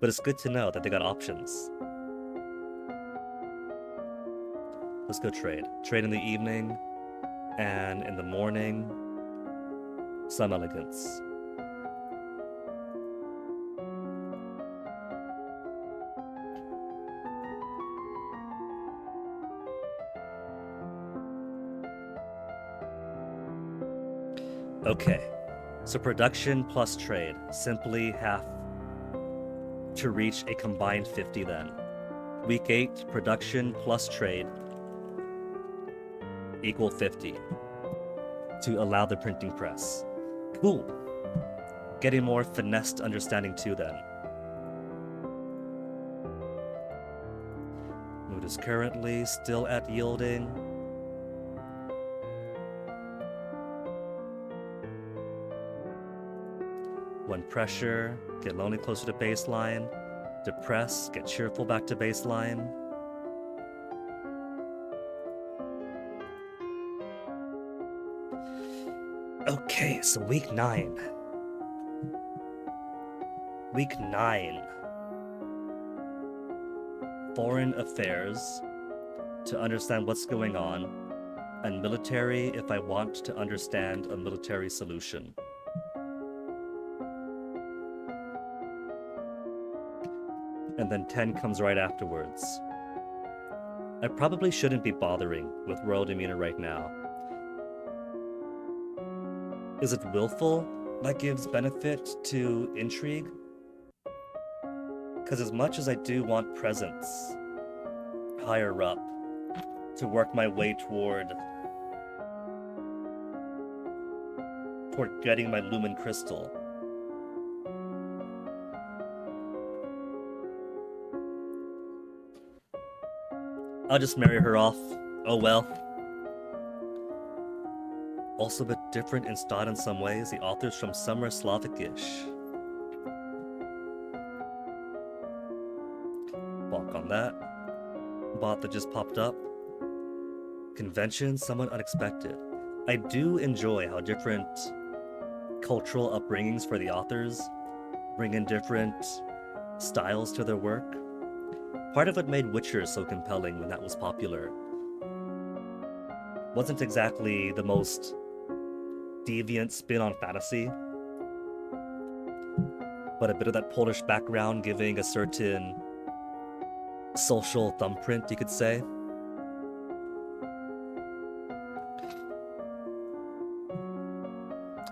But it's good to know that they got options. Let's go trade. Trade in the evening, and in the morning, some elegance. Okay, so production plus trade. Simply have to reach a combined 50 then. Week 8, production plus trade equal 50 to allow the printing press. Cool. Getting more finessed understanding too then. Mood is currently still at yielding. When pressure, get lonely closer to baseline. Depress, get cheerful back to baseline. Okay, so week 9. Week 9. Foreign affairs, to understand what's going on, and military if I want to understand a military solution. And then 10 comes right afterwards. I probably shouldn't be bothering with Royal Demeanor right now. Is it willful that gives benefit to intrigue? Because as much as I do want presence higher up to work my way toward getting my lumen crystal, I'll just marry her off. Oh well. Also a bit different in style in some ways. The author's from somewhere Slavic-ish. Balk on that. Bot that just popped up. Convention, somewhat unexpected. I do enjoy how different cultural upbringings for the authors bring in different styles to their work. Part of what made Witcher so compelling when that was popular wasn't exactly the most deviant spin on fantasy, but a bit of that Polish background giving a certain social thumbprint, you could say.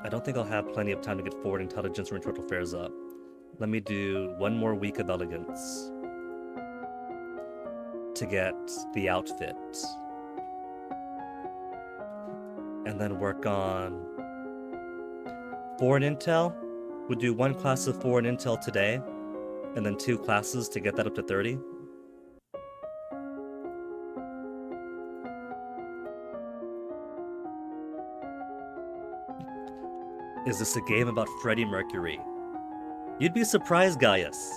I don't think I'll have plenty of time to get Forward Intelligence or Total Fares up. Let me do one more week of Elegance to get the outfit. And then work on Foreign Intel. We'll do one class of Foreign Intel today, and then 2 classes to get that up to 30. Is this a game about Freddie Mercury? You'd be surprised, Gaius.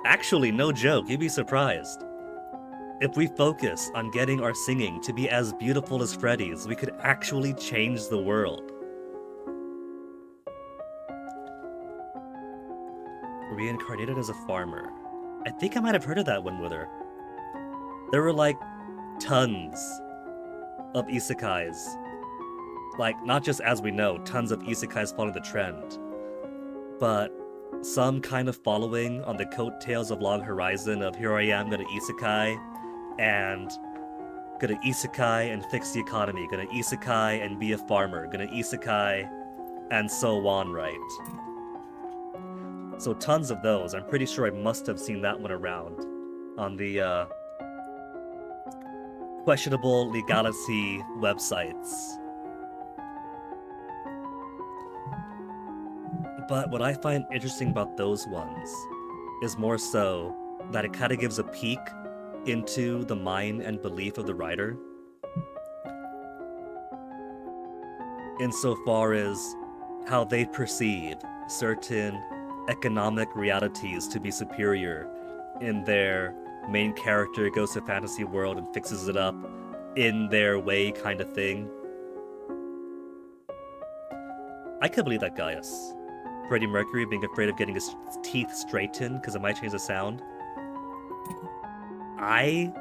Actually, no joke, you'd be surprised. If we focus on getting our singing to be as beautiful as Freddie's, we could actually change the world. Reincarnated as a farmer. I think I might have heard of that one with her. There were like tons of isekais. Like, not just as we know, tons of isekais following the trend, but some kind of following on the coattails of Log Horizon of here I am, gonna isekai and fix the economy, gonna isekai and be a farmer, gonna isekai and so on, right? So tons of those. I'm pretty sure I must have seen that one around on the questionable legality websites. But what I find interesting about those ones is more so that it kind of gives a peek into the mind and belief of the writer, insofar as how they perceive certain economic realities to be superior in their main character goes to fantasy world and fixes it up in their way kind of thing. I could believe that, Gaius. Freddie Mercury being afraid of getting his teeth straightened because it might change the sound. I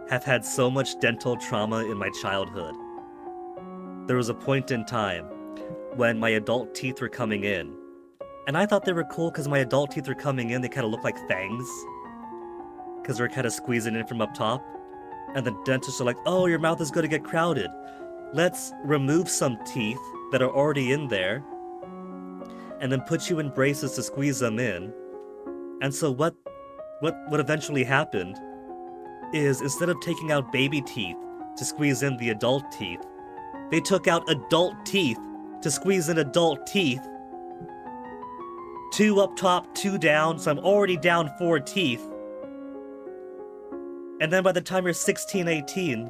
have had so much dental trauma in my childhood. There was a point in time when my adult teeth were coming in, and I thought they were cool because my adult teeth were coming in, they kind of look like fangs, because they're kind of squeezing in from up top, and the dentists are like, oh, your mouth is going to get crowded. Let's remove some teeth that are already in there, and then put you in braces to squeeze them in. And so what eventually happened is, instead of taking out baby teeth to squeeze in the adult teeth, they took out adult teeth to squeeze in adult teeth. 2 up top, 2 down, so I'm already down 4 teeth. And then by the time you're 16, 18,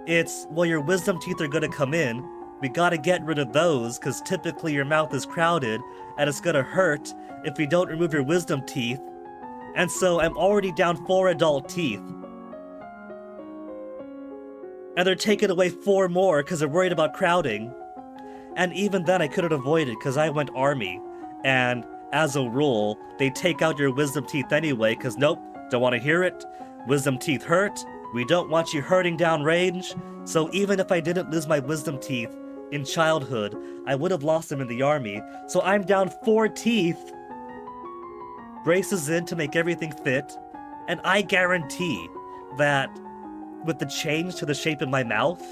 it's, well, your wisdom teeth are gonna come in, we gotta get rid of those, because typically your mouth is crowded, and it's gonna hurt if we don't remove your wisdom teeth. And so I'm already down 4 adult teeth. And they're taking away 4 more because they're worried about crowding. And even then I couldn't avoid it because I went army. And as a rule, they take out your wisdom teeth anyway because nope, don't want to hear it. Wisdom teeth hurt. We don't want you hurting down range. So even if I didn't lose my wisdom teeth in childhood, I would have lost them in the army. So I'm down 4 teeth. Braces in to make everything fit. And I guarantee that with the change to the shape of my mouth,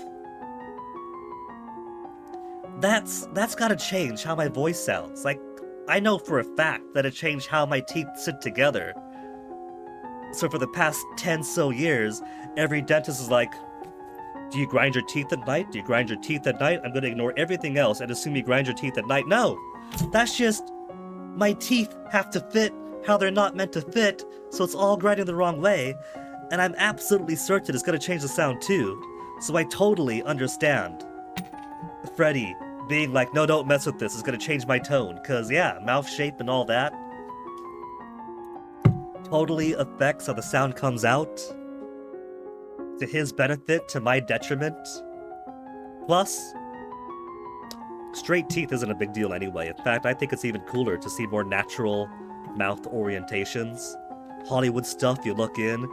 That's gotta change how my voice sounds. Like, I know for a fact that it changed how my teeth sit together. So for the past 10 so years, every dentist is like, do you grind your teeth at night? Do you grind your teeth at night? I'm gonna ignore everything else and assume you grind your teeth at night. No! That's just, my teeth have to fit how they're not meant to fit, so it's all grinding the wrong way, and I'm absolutely certain it's gonna change the sound too. So I totally understand Freddy being like, no, don't mess with this, it's gonna change my tone, cause yeah, mouth shape and all that totally affects how the sound comes out. To his benefit, to my detriment. Plus, straight teeth isn't a big deal anyway. In fact, I think it's even cooler to see more natural mouth orientations. Hollywood stuff, you look in,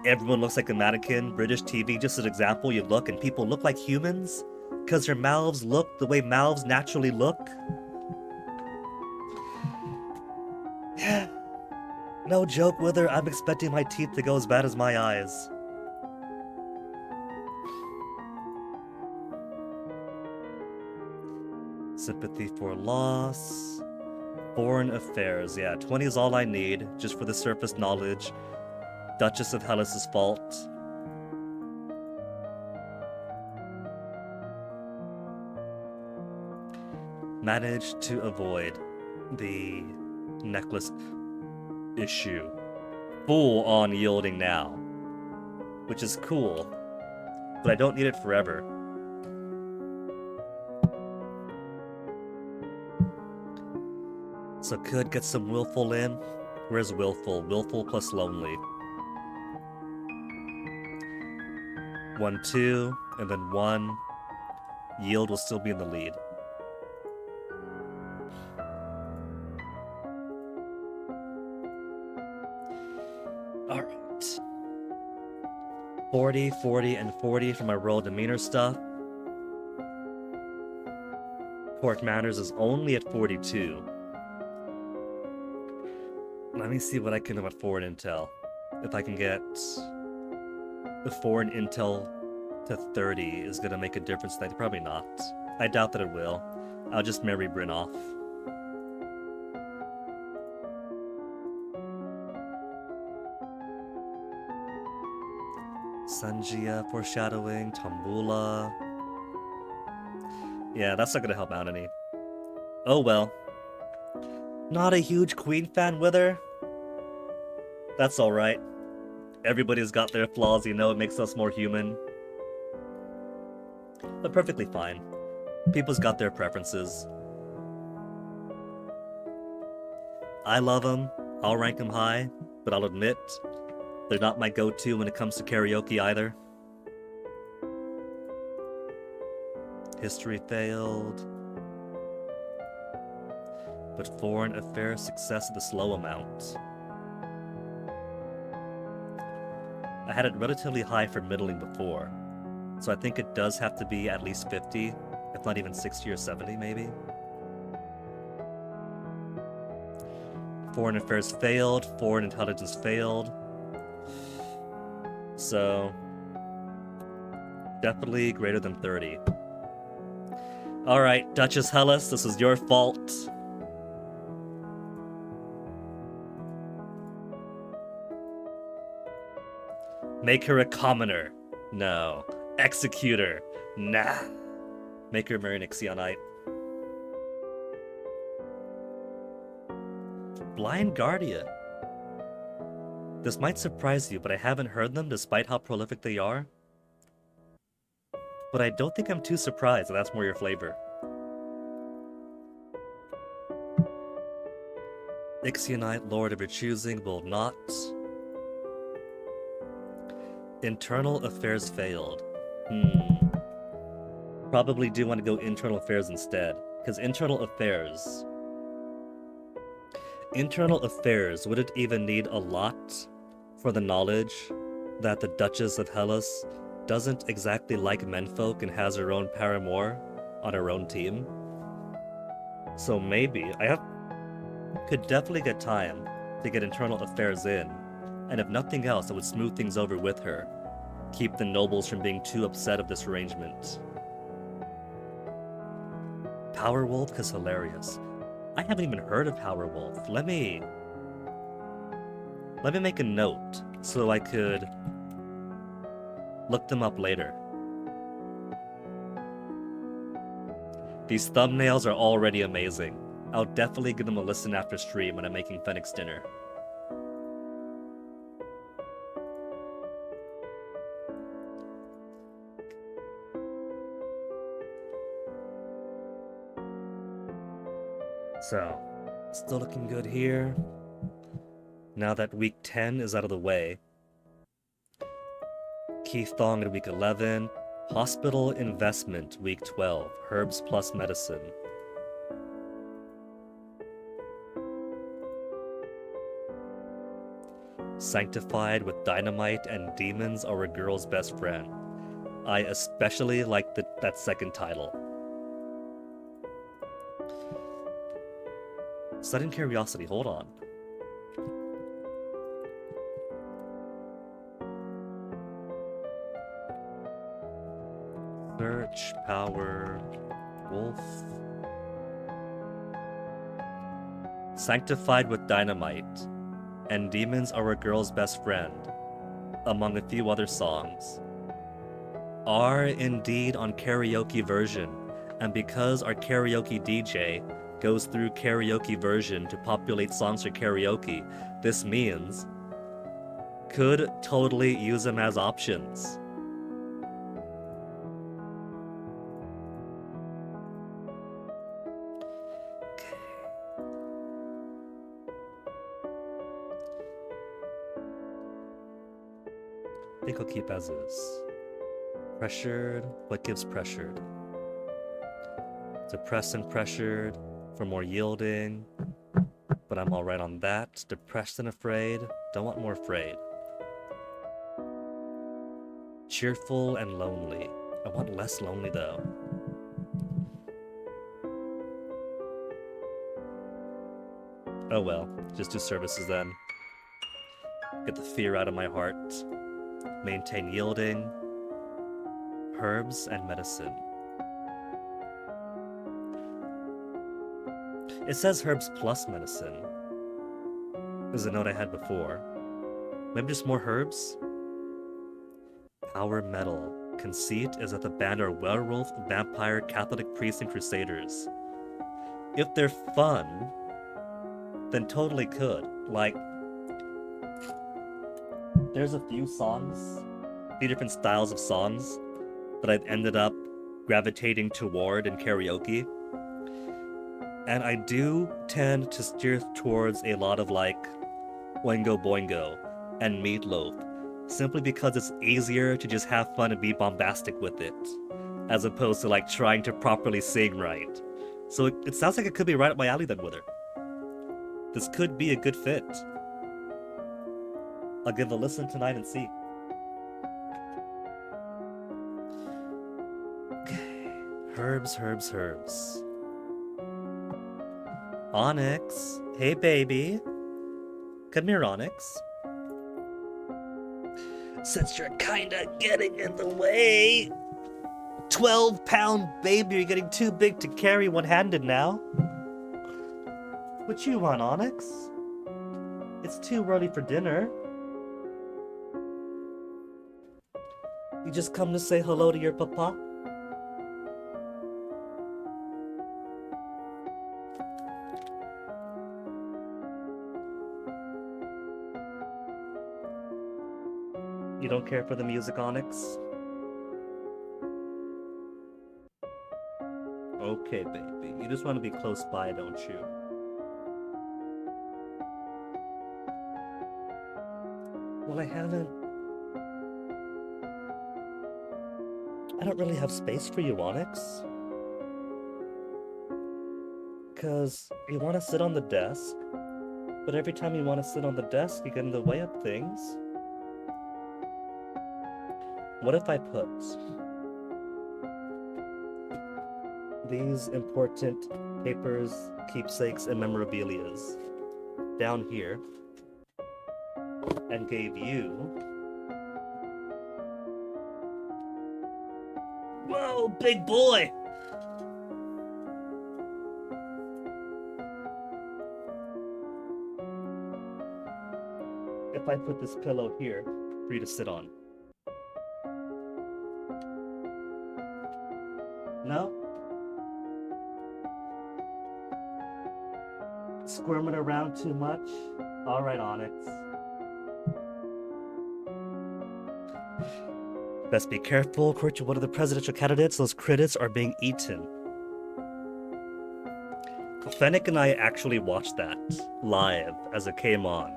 everyone looks like a mannequin. British TV, just an example, you look and people look like humans because their mouths look the way mouths naturally look. No joke, Wither, I'm expecting my teeth to go as bad as my eyes. Sympathy for loss. Foreign affairs, yeah, 20 is all I need, just for the surface knowledge. Duchess of Hellas' fault. Managed to avoid the necklace issue. Full on yielding now. Which is cool, but I don't need it forever. So could get some willful in. Where's willful? Willful plus lonely. 1, 2, and then 1. Yield will still be in the lead. Alright. 40, 40, and 40 for my royal demeanor stuff. Court manners is only at 42. Let me see what I can do with foreign intel. If I can get the foreign intel to 30 is gonna make a difference. Probably not. I doubt that it will. I'll just marry Bryn off. Sanjia foreshadowing, Tambula. Yeah, that's not gonna help out any. Oh well. Not a huge Queen fan with her. That's alright. Everybody's got their flaws, you know, it makes us more human. But perfectly fine. People's got their preferences. I love them, I'll rank them high, but I'll admit, they're not my go-to when it comes to karaoke either. History failed. But foreign affairs success at the slow amount. I had it relatively high for middling before, so I think it does have to be at least 50, if not even 60 or 70 maybe. Foreign affairs failed, foreign intelligence failed. So, definitely greater than 30. Alright, Duchess Hellas, this is your fault. Make her a commoner. No. Executor. Nah. Make her marry an Ixionite. Blind Guardian. This might surprise you, but I haven't heard them despite how prolific they are. But I don't think I'm too surprised that that's more your flavor. Ixionite, Lord of your choosing, will not. Internal affairs failed. Probably do want to go internal affairs instead, because internal affairs wouldn't even need a lot for the knowledge that the Duchess of Hellas doesn't exactly like menfolk and has her own paramour on her own team. So maybe could definitely get time to get internal affairs in, and if nothing else, it would smooth things over with her. Keep the nobles from being too upset of this arrangement. Powerwolf is hilarious. I haven't even heard of Powerwolf. Let me make a note so I could look them up later. These thumbnails are already amazing. I'll definitely give them a listen after stream when I'm making Fennec's dinner. So, still looking good here. Now that week 10 is out of the way. Keith Thong in week 11. Hospital Investment week 12. Herbs plus Medicine. Sanctified with Dynamite and Demons Are a Girl's Best Friend. I especially like that second title. Sudden curiosity, hold on. Search, Power, Wolf. Sanctified with Dynamite and Demons Are a Girl's Best Friend, among a few other songs, are indeed on karaoke version, and because our karaoke DJ goes through karaoke version to populate songs for karaoke, this means could totally use them as options. I think I'll keep as is. Pressured, what gives pressured? Depressed and pressured for more yielding, but I'm alright on that. Depressed and afraid, don't want more afraid. Cheerful and lonely, I want less lonely though. Oh well, just do services then. Get the fear out of my heart. Maintain yielding, herbs, and medicine. It says herbs plus medicine. Is a note I had before. Maybe just more herbs? Power metal. Conceit is that the band are werewolf, vampire, Catholic priests, and crusaders. If they're fun, then totally could. Like, there's a few songs, few different styles of songs that I've ended up gravitating toward in karaoke. And I do tend to steer towards a lot of like Oingo Boingo and Meatloaf, simply because it's easier to just have fun and be bombastic with it, as opposed to like trying to properly sing right. So it sounds like it could be right up my alley then with her. This could be a good fit. I'll give a listen tonight and see. Okay. Herbs, herbs, herbs. Onyx. Hey, baby. Come here, Onyx. Since you're kinda getting in the way. 12-pound baby, you're getting too big to carry one-handed now. What you want, Onyx? It's too early for dinner. You just come to say hello to your papa? You don't care for the music, Onyx? Okay, baby. You just want to be close by, don't you? Well, I don't really have space for you, Onyx. Because you want to sit on the desk, but every time you want to sit on the desk, you get in the way of things. What if I put these important papers, keepsakes, and memorabilias down here and gave you... Whoa, big boy! if I put this pillow here for you to sit on? No? Squirming around too much? Alright, Onyx. Best be careful. According to one of the presidential candidates, those critics are being eaten. Fennec and I actually watched that live as it came on.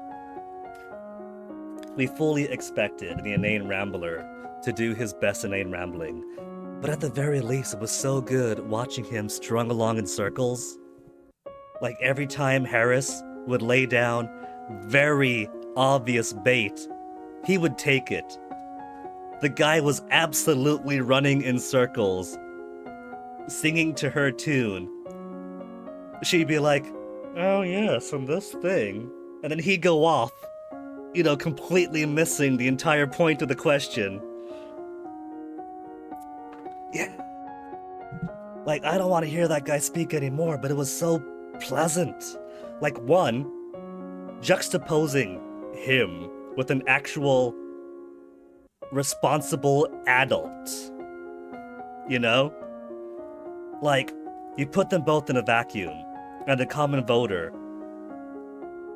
We fully expected the inane rambler to do his best inane rambling, but at the very least, it was so good watching him strung along in circles. Like every time Harris would lay down very obvious bait, he would take it. The guy was absolutely running in circles, singing to her tune. She'd be like, oh yes, and this thing. And then he'd go off, completely missing the entire point of the question. Yeah. Like, I don't want to hear that guy speak anymore, but it was so pleasant. Like, one, juxtaposing him with an actual responsible adult. Like, you put them both in a vacuum, and the common voter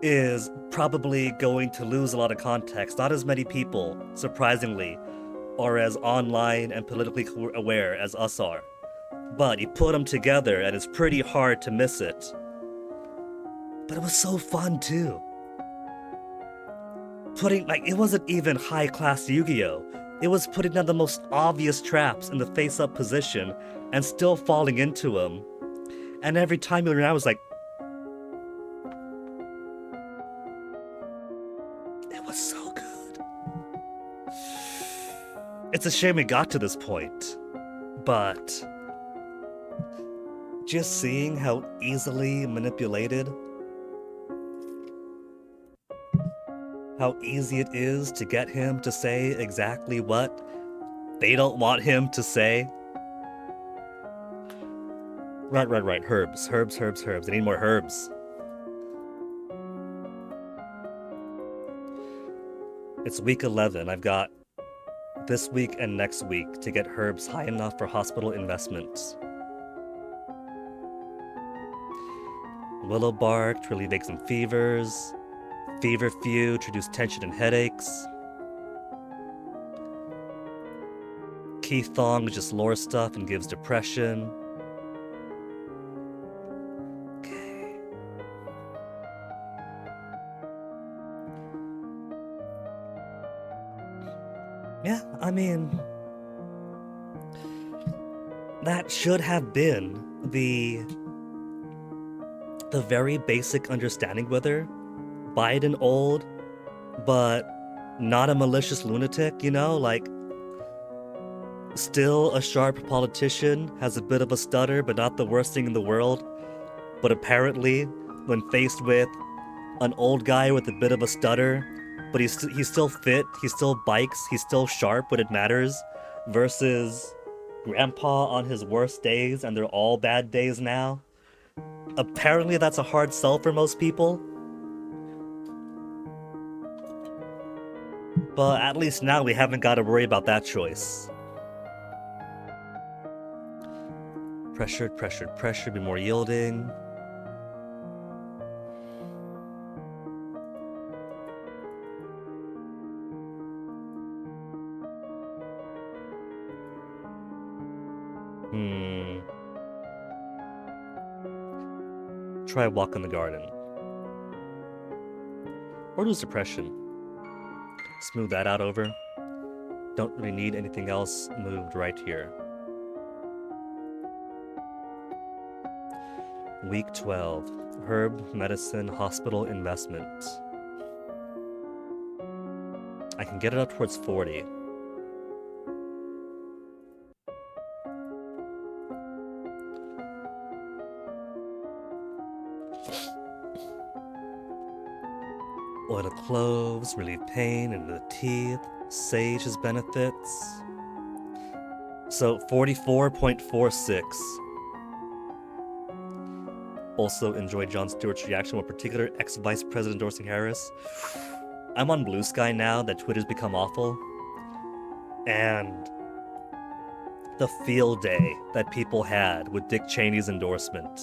is probably going to lose a lot of context. Not as many people, surprisingly, are as online and politically aware as us are. But you put them together, and it's pretty hard to miss it. But it was so fun, too. It wasn't even high-class Yu-Gi-Oh! It was putting down the most obvious traps in the face-up position and still falling into them. And every time you were around, I was like, it was so good. It's a shame we got to this point, but just seeing how easily manipulated, how easy it is to get him to say exactly what they don't want him to say. Right. Herbs. I need more herbs. It's week 11. I've got this week and next week to get herbs high enough for hospital investments. Willow bark to relieve aches and fevers. Feverfew to reduce tension and headaches. Keith Thong is just lore stuff and gives depression. Okay. Yeah, I mean, that should have been the very basic understanding whether Biden old, but not a malicious lunatic, like still a sharp politician, has a bit of a stutter, but not the worst thing in the world. But apparently, when faced with an old guy with a bit of a stutter, but he's still fit, he still bikes, he's still sharp when it matters, versus grandpa on his worst days, and they're all bad days now. Apparently that's a hard sell for most people. But at least now we haven't got to worry about that choice. Pressured, be more yielding. Try a walk in the garden. Or lose depression. Smooth that out over. Don't really need anything else moved right here. Week 12. Herb, medicine, hospital, investment. I can get it up towards 40. Oil of cloves, relieve pain in the teeth. Sage has benefits. So 44.46. Also enjoyed Jon Stewart's reaction, with particular ex-vice president endorsing Harris. I'm on Blue Sky now that Twitter's become awful. And the field day that people had with Dick Cheney's endorsement.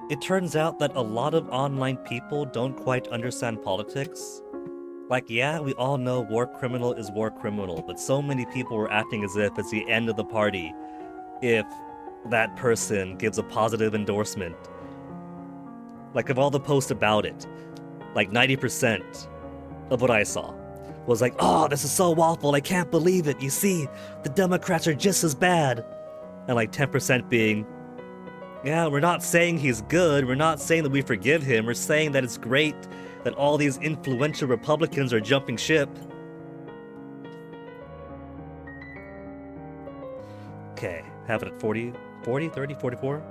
It turns out that a lot of online people don't quite understand politics. Like, yeah, we all know war criminal is war criminal, but so many people were acting as if it's the end of the party if that person gives a positive endorsement. Like, of all the posts about it, like 90% of what I saw was like, oh, this is so awful, I can't believe it, you see, the Democrats are just as bad. And like 10% being, yeah, we're not saying he's good, we're not saying that we forgive him, we're saying that it's great that all these influential Republicans are jumping ship. Okay, have it at 40, 30, 44?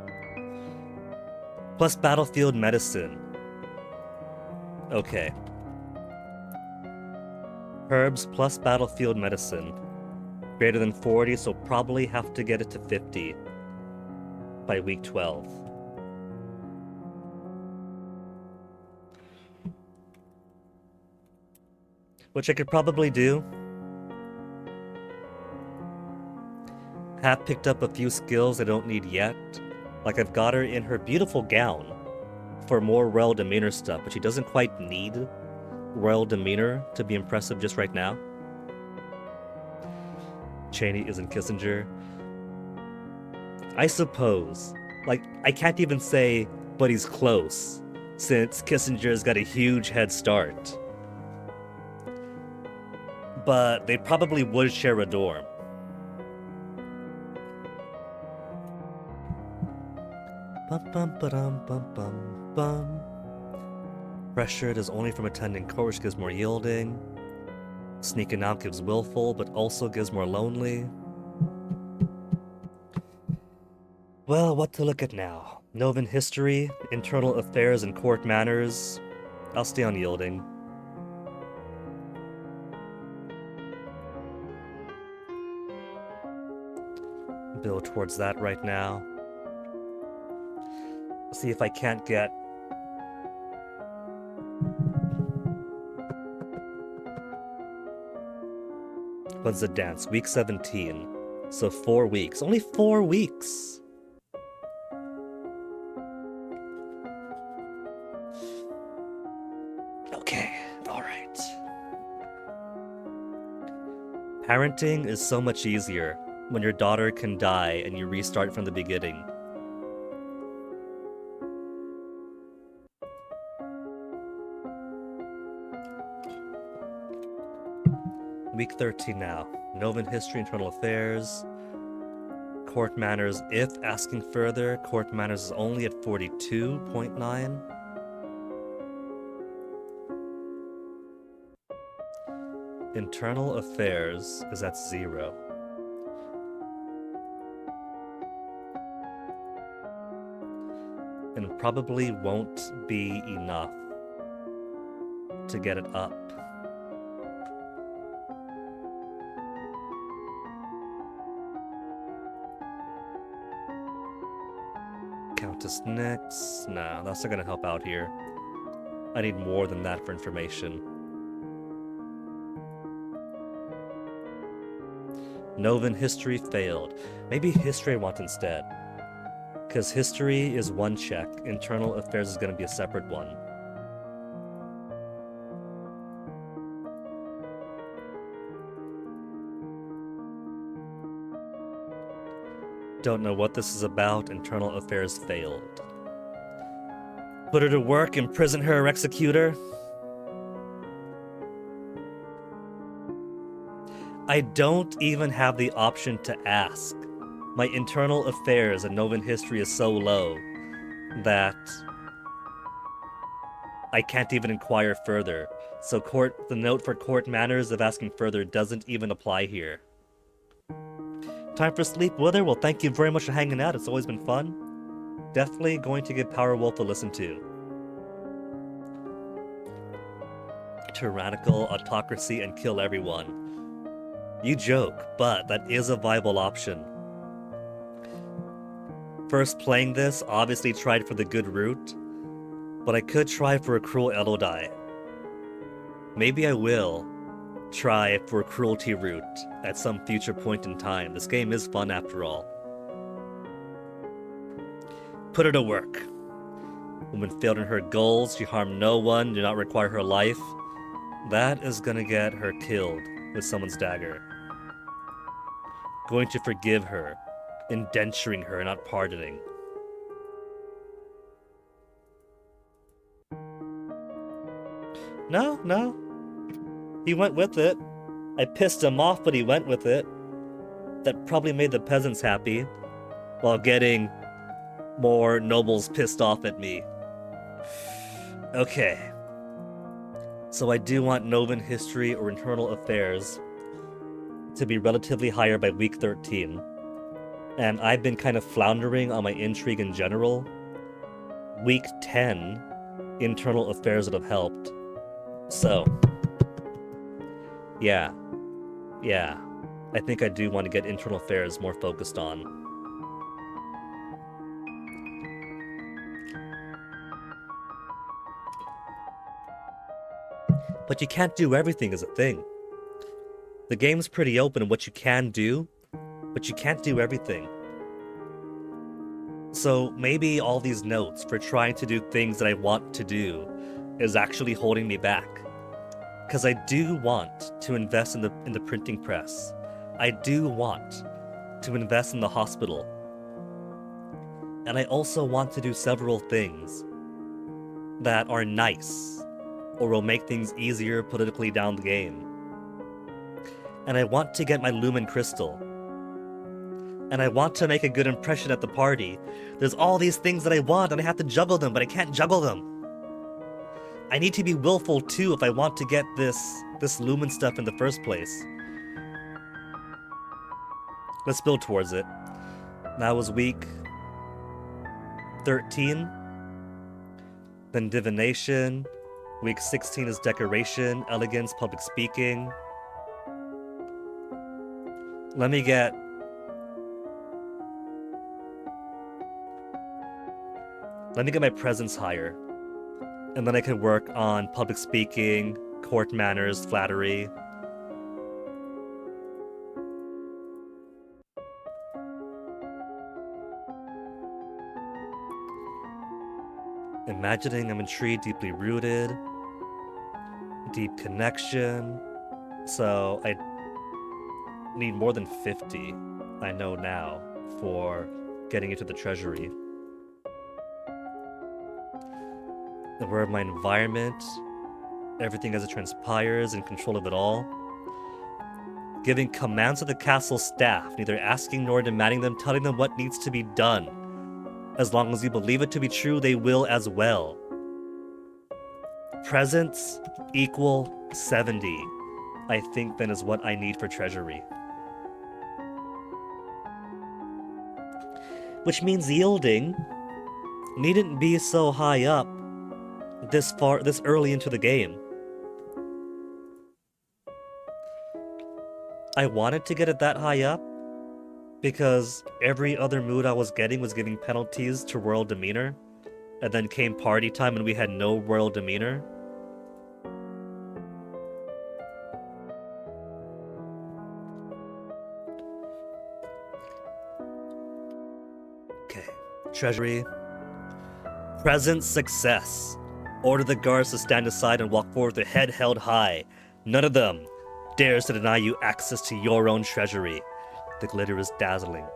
Plus battlefield medicine. Okay. Herbs plus battlefield medicine. Greater than 40, so probably have to get it to 50 by week 12. Which I could probably do. Have picked up a few skills I don't need yet. Like I've got her in her beautiful gown for more royal demeanor stuff, but she doesn't quite need royal demeanor to be impressive just right now. Cheney isn't Kissinger. I suppose. Like, I can't even say, but he's close, since Kissinger's got a huge head start. But they probably would share a dorm. Bum bum ba-dum bum bum bum. Pressured is only from attending court, which gives more yielding. Sneaking out gives willful, but also gives more lonely. Well, what to look at now? Novan history, internal affairs, and court manners. I'll stay on yielding. Build towards that right now. See if I can't get what's the dance? Week 17. So 4 weeks. Only 4 weeks. Okay, alright. Parenting is so much easier when your daughter can die and you restart from the beginning. Week 13 now. Novan history, internal affairs. Court manners, if asking further. Court manners is only at 42.9. Internal affairs is at 0. And probably won't be enough to get it up. Countess Nix. Nah, that's not gonna help out here. I need more than that for information. Novan history failed. Maybe history I want instead. Because history is one check, internal affairs is gonna be a separate one. Don't know what this is about, internal affairs failed. Put her to work, imprison her or execute her? I don't even have the option to ask. My internal affairs and Novan history is so low that I can't even inquire further. So the note for court manners of asking further doesn't even apply here. Time for sleep, Wither? Well, thank you very much for hanging out. It's always been fun. Definitely going to give Powerwolf a listen to. Tyrannical, autocracy, and kill everyone. You joke, but that is a viable option. First playing this, obviously tried for the good route, but I could try for a cruel Elodie. Maybe I will try for cruelty route at some future point in time. This game is fun after all. Put her to work. Woman failed in her goals, she harmed no one, did not require her life. That is gonna get her killed with someone's dagger. Going to forgive her, indenturing her, not pardoning. No. He went with it. I pissed him off, but he went with it. That probably made the peasants happy, while getting more nobles pissed off at me. Okay. So I do want Novan history or internal affairs to be relatively higher by week 13. And I've been kind of floundering on my intrigue in general. Week 10, internal affairs would have helped. So, yeah. I think I do want to get internal affairs more focused on. But you can't do everything is a thing. The game's pretty open in what you can do, but you can't do everything. So maybe all these notes for trying to do things that I want to do is actually holding me back. Because I do want to invest in the printing press. I do want to invest in the hospital. And I also want to do several things that are nice or will make things easier politically down the game. And I want to get my Lumen Crystal. And I want to make a good impression at the party. There's all these things that I want and I have to juggle them, but I can't juggle them. I need to be willful too if I want to get this Lumen stuff in the first place. Let's build towards it. That was week 13. Then Divination. Week 16 is Decoration, Elegance, Public Speaking. Let me get my presence higher. And then I can work on public speaking, court manners, flattery. Imagining I'm intrigued, deeply rooted. Deep connection. So I need more than 50, I know now, for getting into the treasury. Aware of my environment, everything as it transpires, in control of it all. Giving commands to the castle staff, neither asking nor demanding them, telling them what needs to be done. As long as you believe it to be true, they will as well. Presence equal 70, I think then is what I need for treasury. Which means yielding needn't be so high up this early into the game. I wanted to get it that high up because every other mood I was getting was giving penalties to royal demeanor, and then came party time and we had no royal demeanor. Okay, treasury. Present success. Order the guards to stand aside and walk forward with their head held high. None of them dares to deny you access to your own treasury. The glitter is dazzling,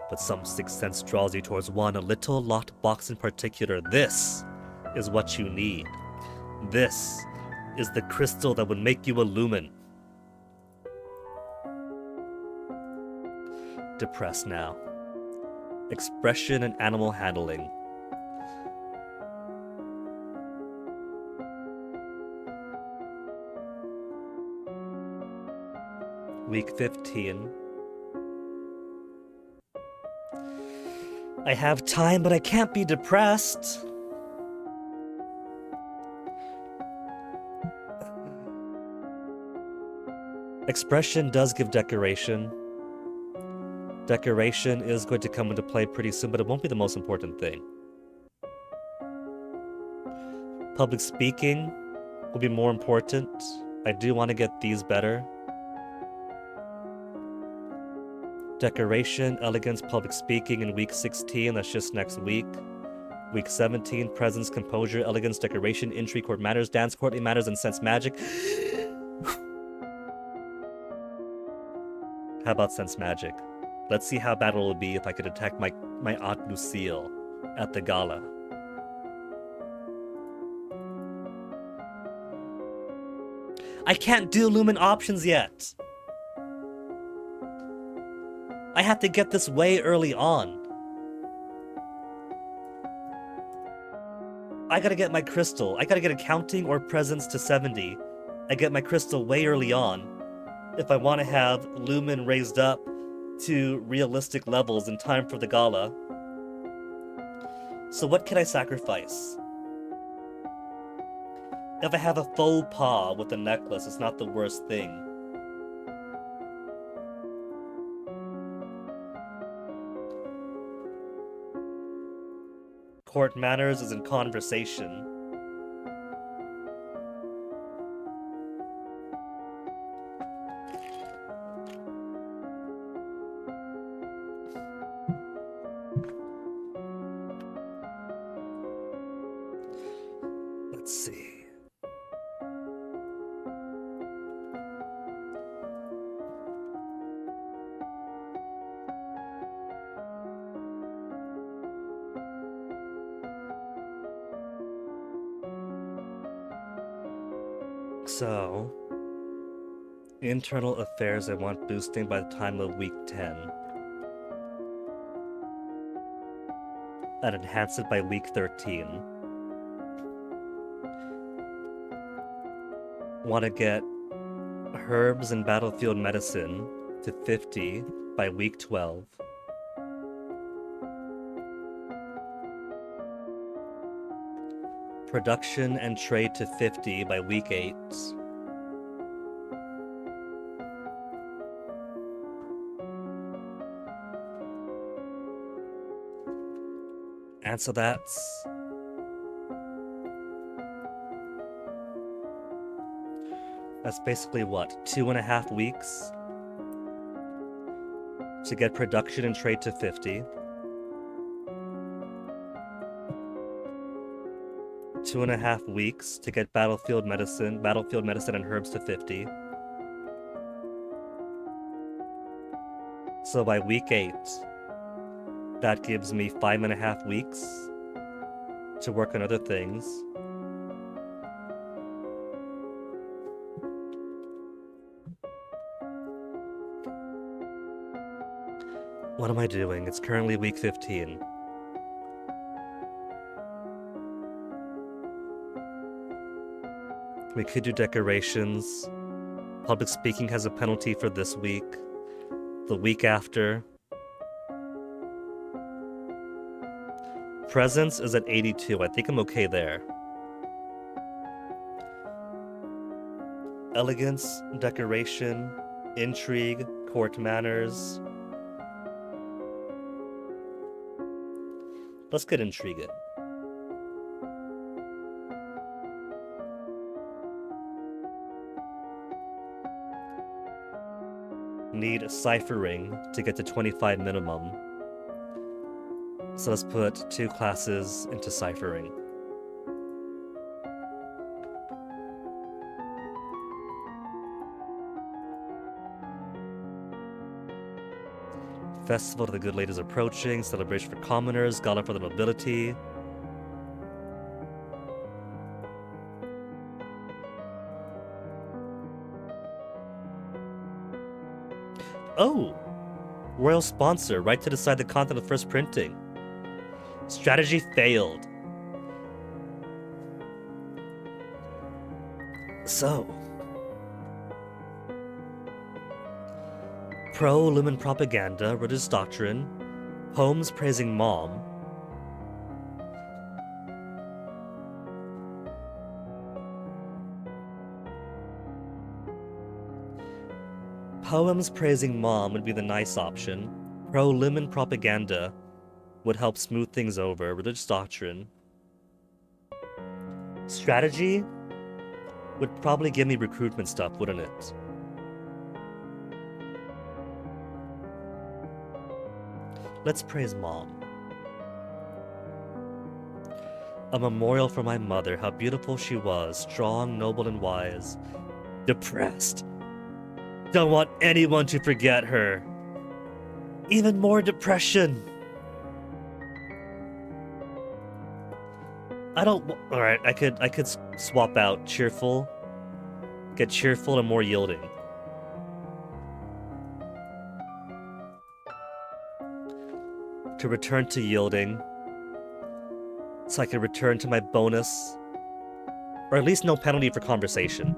but some sixth sense draws you towards one, a little locked box in particular. This is what you need. This is the crystal that would make you a lumen. Depressed now. Expression and animal handling. Week 15. I have time, but I can't be depressed. Expression does give decoration. Decoration is going to come into play pretty soon, but it won't be the most important thing. Public speaking will be more important I do want to get these better. Decoration, elegance, public speaking in week 16. That's just next week. Week 17, presence, composure, elegance, decoration, intrigue, court matters, dance, courtly matters, and sense magic. How about sense magic? Let's see how bad it will be if I could attack my Aunt Lucille at the gala. I can't do Lumen options yet. I have to get this way early on. I gotta get my crystal. I gotta get accounting or presence to 70. I get my crystal way early on if I want to have Lumen raised up to realistic levels in time for the gala. So what can I sacrifice? If I have a faux pas with a necklace, it's not the worst thing. Court manners is in conversation. Let's see. So, internal affairs I want boosting by the time of week 10. And enhance it by week 13. Want to get herbs and battlefield medicine to 50 by week 12. Production and trade to 50 by week 8. And so that's basically what, 2.5 weeks to get production and trade to 50. 2.5 weeks to get battlefield medicine and herbs to 50. So by week 8, that gives me 5.5 weeks to work on other things. What am I doing? It's currently week 15. We could do decorations. Public speaking has a penalty for this week. The week after. Presence is at 82. I think I'm okay there. Elegance, decoration, intrigue, court manners. Let's get intrigue in. Need ciphering to get to 25 minimum. So let's put 2 classes into ciphering. Festival of the Good Ladies approaching, celebration for commoners, gala for the nobility. Oh! Royal sponsor, right to decide the content of first printing. Strategy failed. So. Pro-Lumen propaganda, religious doctrine, poems praising mom. Poems praising mom would be the nice option. Pro-Lumen propaganda would help smooth things over. Religious doctrine. Strategy? would probably give me recruitment stuff, wouldn't it? Let's praise Mom. A memorial for my mother, how beautiful she was, strong, noble, and wise. Depressed. Don't want anyone to forget her. Even more depression. Alright, I could swap out cheerful. Get cheerful and more yielding. To return to yielding. So I can return to my bonus. Or at least no penalty for conversation.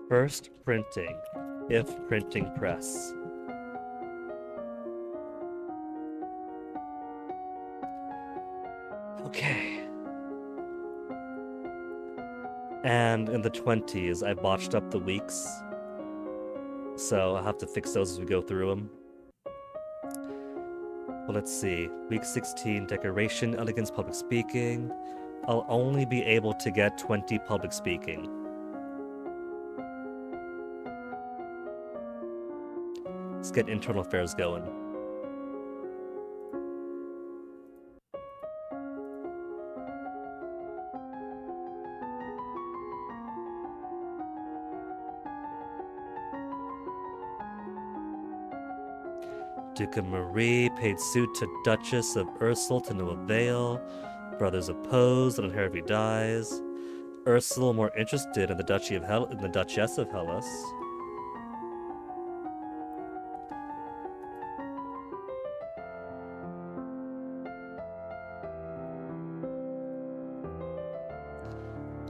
First printing, if printing press. Okay. And in the 20s, I botched up the weeks. So I'll have to fix those as we go through them. Well, let's see. Week 16, decoration, elegance, public speaking. I'll only be able to get 20 public speaking. Let's get internal affairs going. Duke of Marie paid suit to Duchess of Ursel to no avail. Brothers opposed, and Harvey dies. Ursel more interested in the Duchy of in the Duchess of Hellas.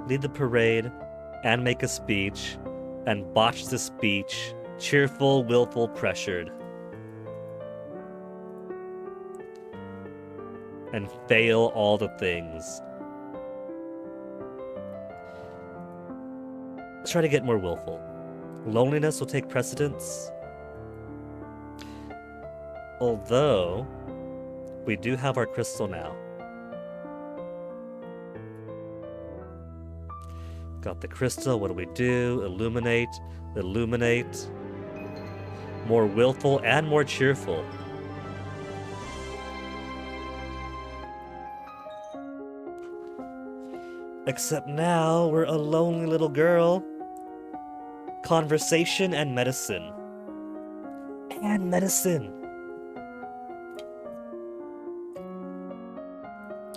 Lead the parade and make a speech, and botch the speech. Cheerful, willful, pressured. And fail all the things. Let's try to get more willful. Loneliness will take precedence. Although, we do have our crystal now. Got the crystal, what do? Illuminate, illuminate. More willful and more cheerful. Except now, we're a lonely little girl. Conversation and medicine. And medicine.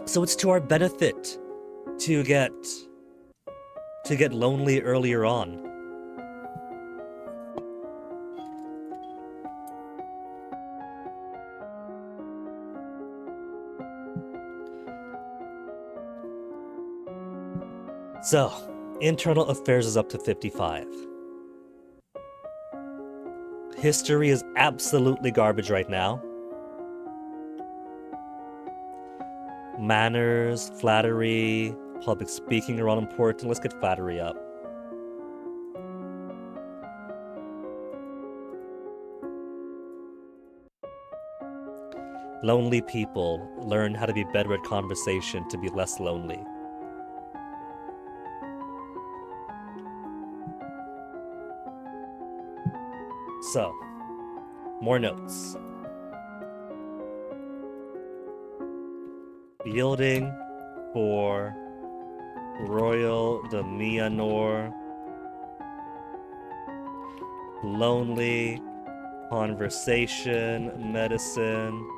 So it's to our benefit to get lonely earlier on. So, internal affairs is up to 55. History is absolutely garbage right now. Manners, flattery, public speaking are all important. Let's get flattery up. Lonely people learn how to be better at conversation to be less lonely. So, more notes. Yielding for Royal de Mianor. Lonely, conversation, medicine.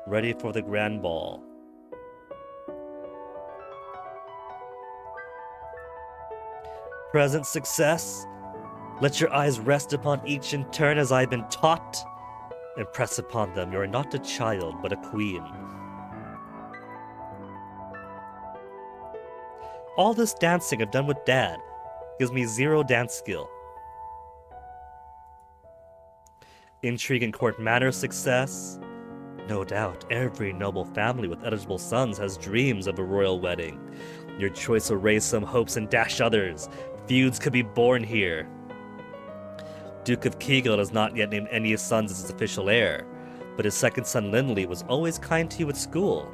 Ready for the grand ball. Present success. Let your eyes rest upon each in turn as I've been taught. Impress upon them you are not a child, but a queen. All this dancing I've done with Dad gives me 0 dance skill. Intrigue and court manner success. No doubt, every noble family with eligible sons has dreams of a royal wedding. Your choice will raise some hopes and dash others. Feuds could be born here. Duke of Kegel has not yet named any of his sons as his official heir, but his second son Linley was always kind to you at school.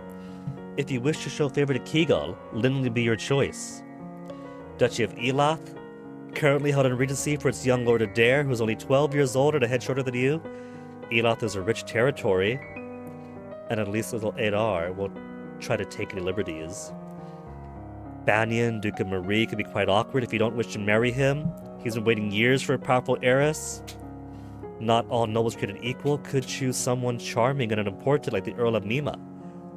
If you wish to show favor to Kegel, Linley be your choice. Duchy of Elath, currently held in regency for its young Lord Adair, who is only 12 years old and a head shorter than you. Elath is a rich territory, and at least little Adar won't try to take any liberties. Banyan, Duke of Marie, can be quite awkward if you don't wish to marry him. He's been waiting years for a powerful heiress. Not all nobles created equal could choose someone charming and unimportant like the Earl of Nema,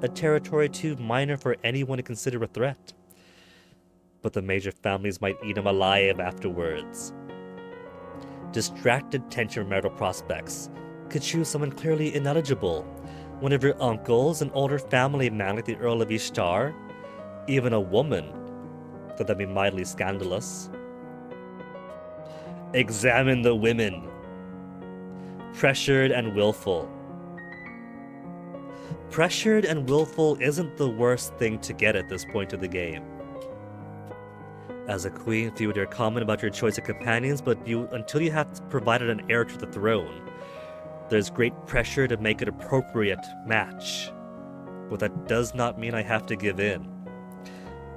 a territory too minor for anyone to consider a threat. But the major families might eat him alive afterwards. Distracted tension from marital prospects could choose someone clearly ineligible. One of your uncles, an older family man like the Earl of Ishtar, even a woman, though that'd be mildly scandalous. Examine the women. Pressured and willful. Pressured and willful isn't the worst thing to get at this point of the game. As a queen, few dare comment about your choice of companions, but until you have provided an heir to the throne, there's great pressure to make an appropriate match. But that does not mean I have to give in.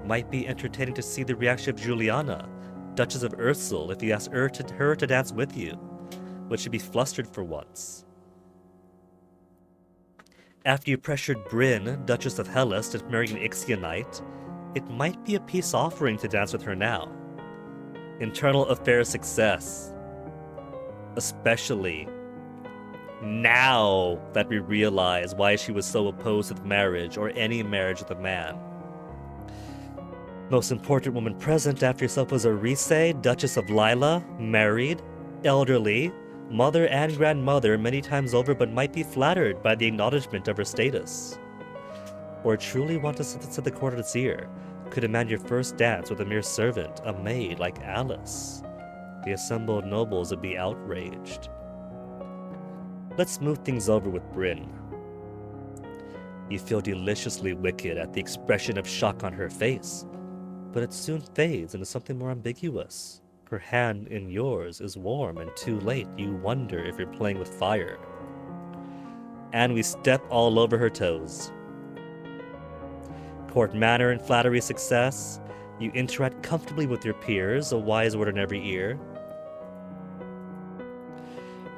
Might be entertaining to see the reaction of Juliana, Duchess of Ursul, if you ask her to dance with you, but she'd be flustered for once. After you pressured Bryn, Duchess of Hellas, to marry an Ixionite, it might be a peace offering to dance with her now. Internal affair success. Especially now that we realize why she was so opposed to marriage or any marriage with a man. Most important woman present after yourself was Arise, Duchess of Lila, married, elderly, mother and grandmother many times over, but might be flattered by the acknowledgement of her status. Or truly want to set the court at its ear, could demand your first dance with a mere servant, a maid like Alice. The assembled nobles would be outraged. Let's smooth things over with Bryn. You feel deliciously wicked at the expression of shock on her face, but it soon fades into something more ambiguous. Her hand in yours is warm, and too late you wonder if you're playing with fire. And we step all over her toes. Court manner and flattery success. You interact comfortably with your peers, a wise word in every ear.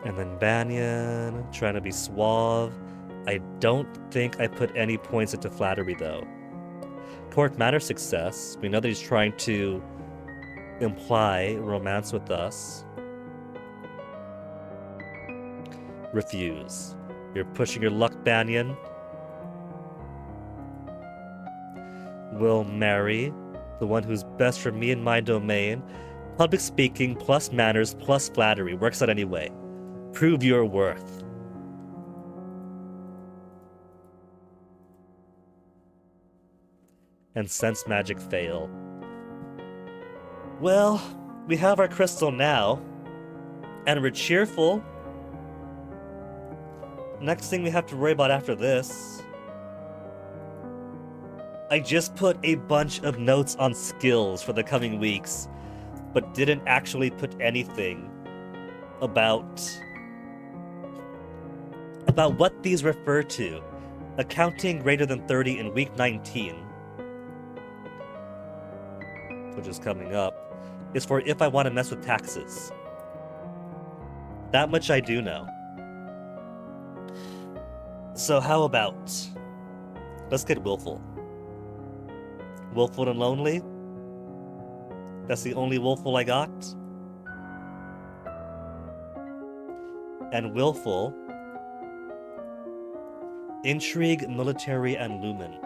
And then Banyan, trying to be suave. I don't think I put any points into flattery, though. Court manner success. We know that he's trying to imply romance with us. Refuse. You're pushing your luck, Banyan. Will marry the one who's best for me and my domain. Public speaking plus manners plus flattery. Works out anyway. Prove your worth. And sense magic fail. Well, we have our crystal now. And we're cheerful. Next thing we have to worry about after this. I just put a bunch of notes on skills for the coming weeks, but didn't actually put anything about what these refer to. Accounting greater than 30 in week 19, which is coming up, is for if I want to mess with taxes. That much I do know. So how about, let's get willful. Willful and lonely? That's the only willful I got? And willful, intrigue, military, and lumen.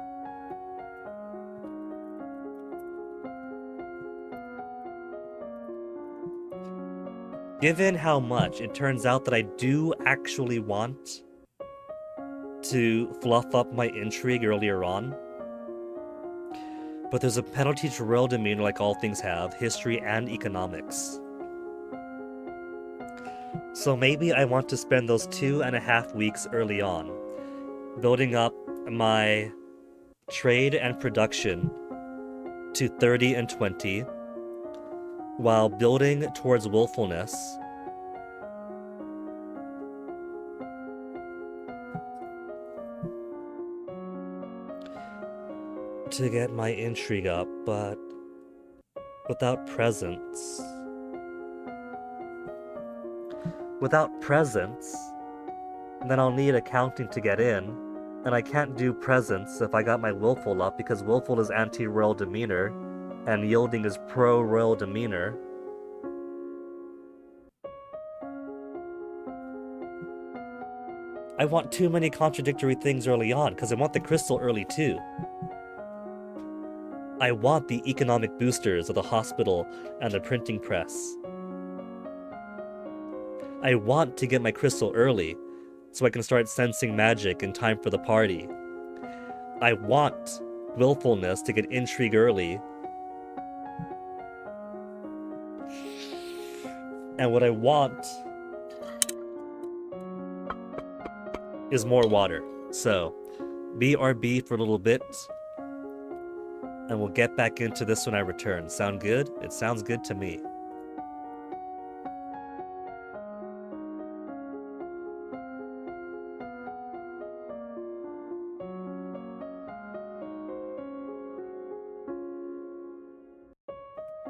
Given how much it turns out that I do actually want to fluff up my intrigue earlier on, but there's a penalty to royal demeanor like all things have, history and economics. So maybe I want to spend those 2.5 weeks early on building up my trade and production to 30 and 20 while building towards willfulness to get my intrigue up, but without presence. Without presence, then I'll need accounting to get in, and I can't do presence if I got my willful up because willful is anti-royal demeanor, and yielding is pro-royal demeanor. I want too many contradictory things early on because I want the crystal early too. I want the economic boosters of the hospital and the printing press. I want to get my crystal early so I can start sensing magic in time for the party. I want willfulness to get intrigue early. And what I want is more water. So, BRB for a little bit. And we'll get back into this when I return. Sound good? It sounds good to me.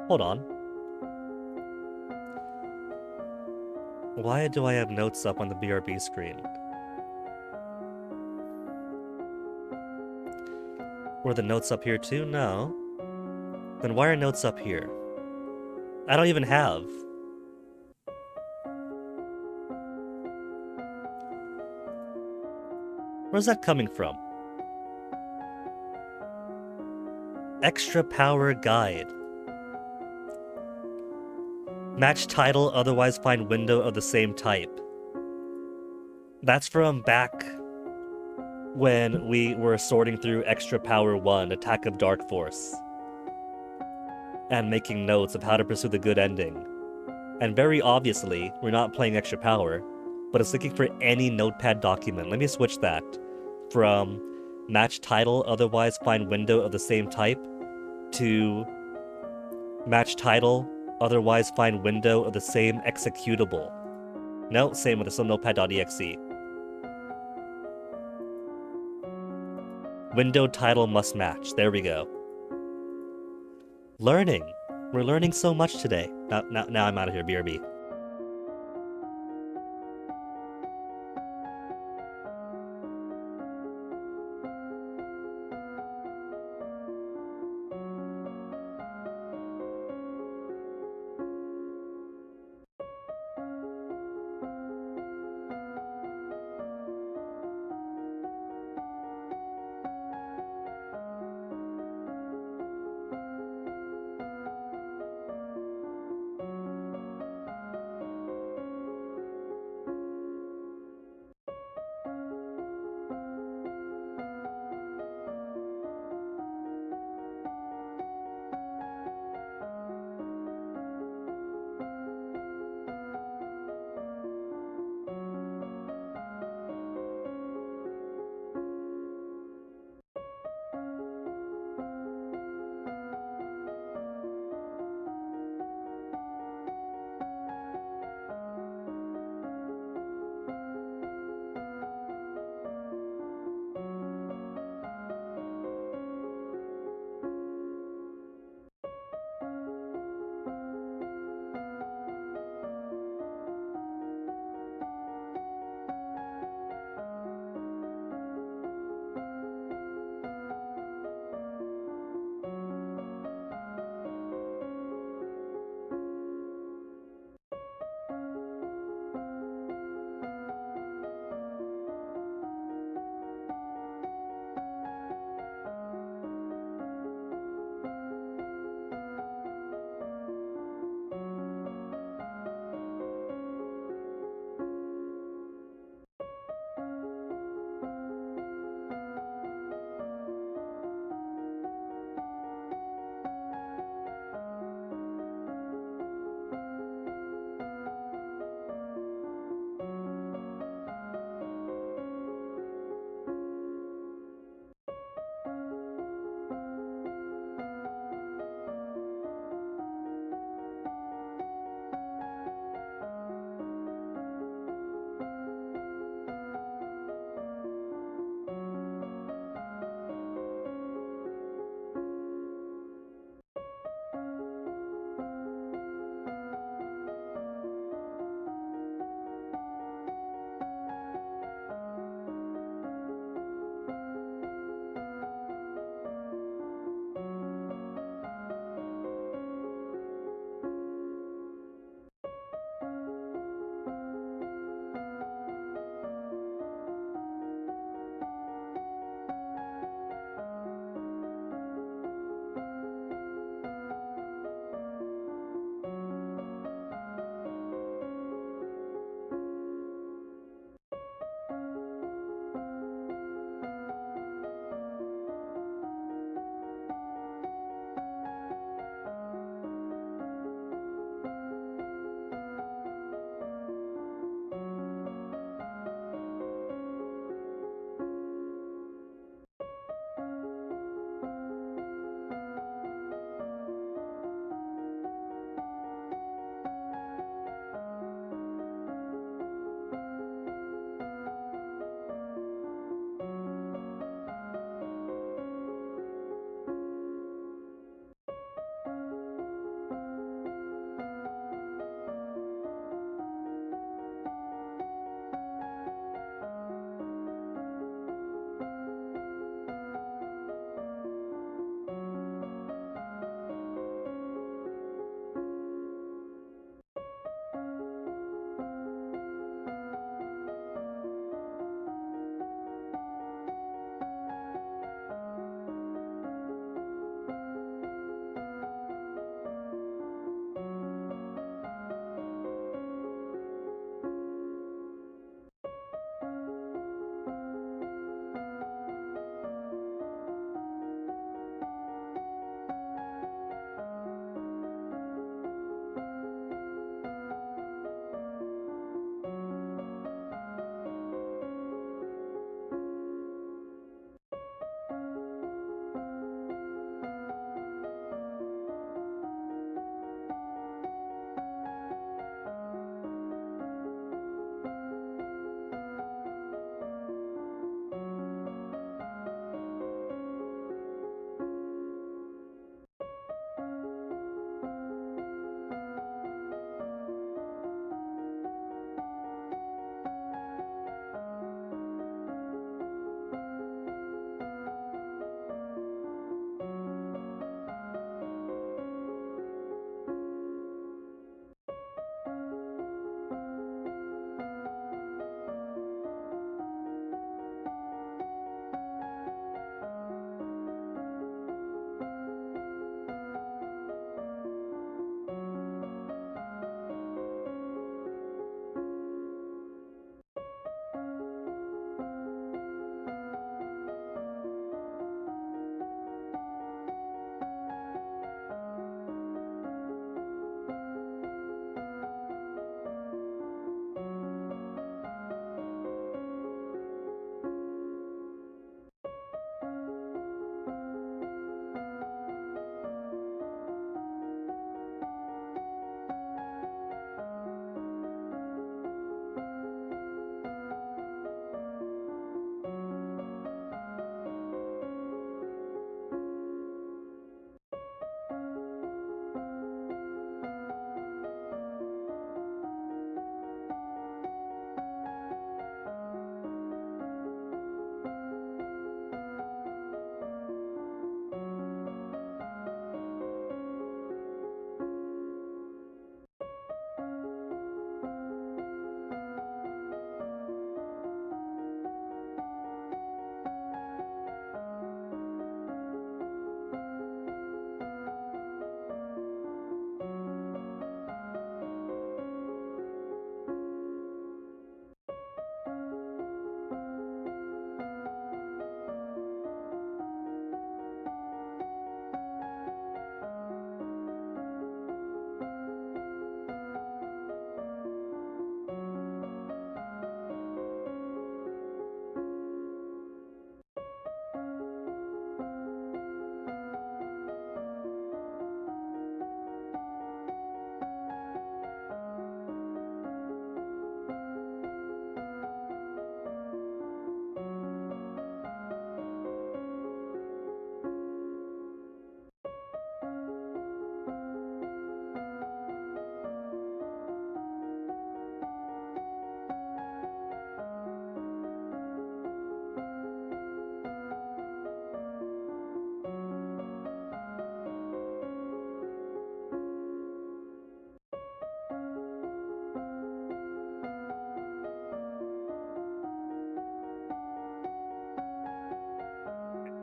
Hold on. Why do I have notes up on the BRB screen? Were the notes up here too? No. Then why are notes up here? I don't even have. Where's that coming from? Extra Power Guide. Match title, otherwise find window of the same type. That's from back when we were sorting through Extra Power 1, Attack of Dark Force, and making notes of how to pursue the good ending. And very obviously, we're not playing Extra Power, but it's looking for any notepad document. Let me switch that from match title, otherwise find window of the same type, to match title, otherwise find window of the same executable. No, same with some notepad.exe. Window title must match. There we go. Learning. We're learning so much today. Now I'm out of here, BRB.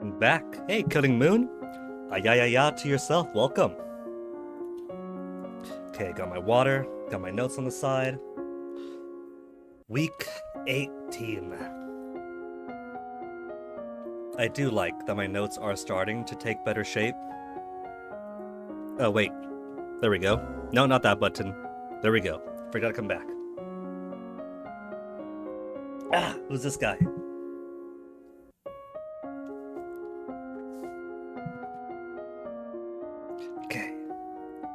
I'm back. Hey, Cutting Moon. Ya to yourself. Welcome. Okay, got my water. Got my notes on the side. Week 18. I do like that my notes are starting to take better shape. Oh, wait. There we go. No, not that button. There we go. Forgot to come back. Ah, who's this guy? Okay.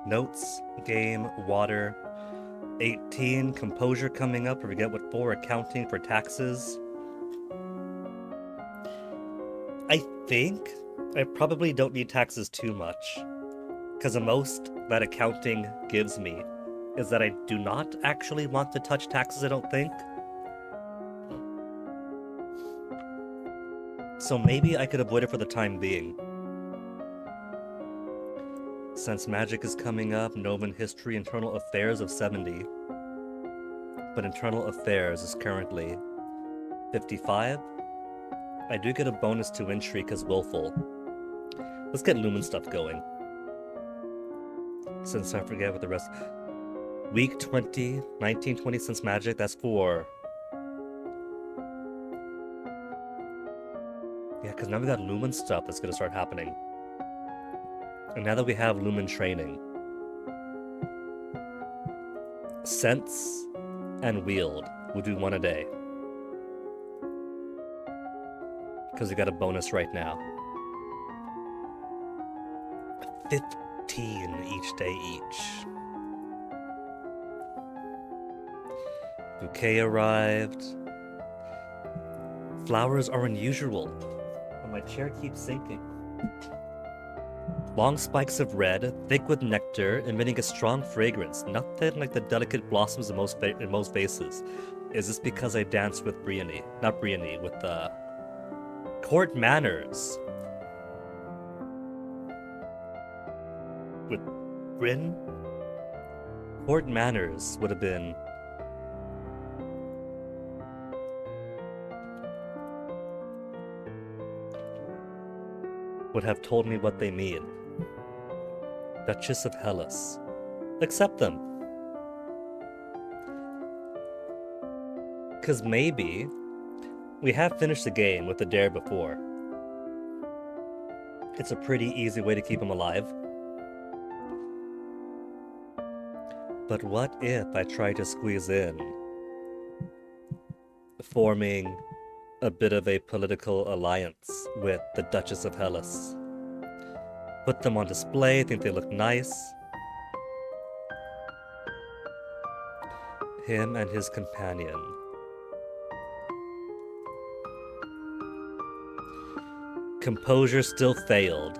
Notes, game, water. 18, composure coming up. I forget what for. Accounting for taxes. I think I probably don't need taxes too much. Because the most that accounting gives me is that I do not actually want to touch taxes, I don't think. So maybe I could avoid it for the time being. Since magic is coming up, Novan history, internal affairs of 70. But internal affairs is currently 55. I do get a bonus to intrigue as willful. Let's get Lumen stuff going. Since I forget what the rest... Week 20, 1920 since magic, that's for... Yeah, because now we got Lumen stuff that's going to start happening. And now that we have Lumen training, Sense and Wield, we'll do one a day. Because we got a bonus right now. 15 each day each. Bouquet arrived. Flowers are unusual. And my chair keeps sinking. Long spikes of red, thick with nectar, emitting a strong fragrance, nothing like the delicate blossoms in most vases. Is this because I danced with Briony? Not Briony, with Court Manners. With Bryn? Court Manners would have been... would have told me what they mean. Duchess of Hellas. Accept them. Because maybe we have finished the game with the dare before. It's a pretty easy way to keep him alive. But what if I try to squeeze in, forming a bit of a political alliance with the Duchess of Hellas? Put them on display, think they look nice. Him and his companion. Composure still failed.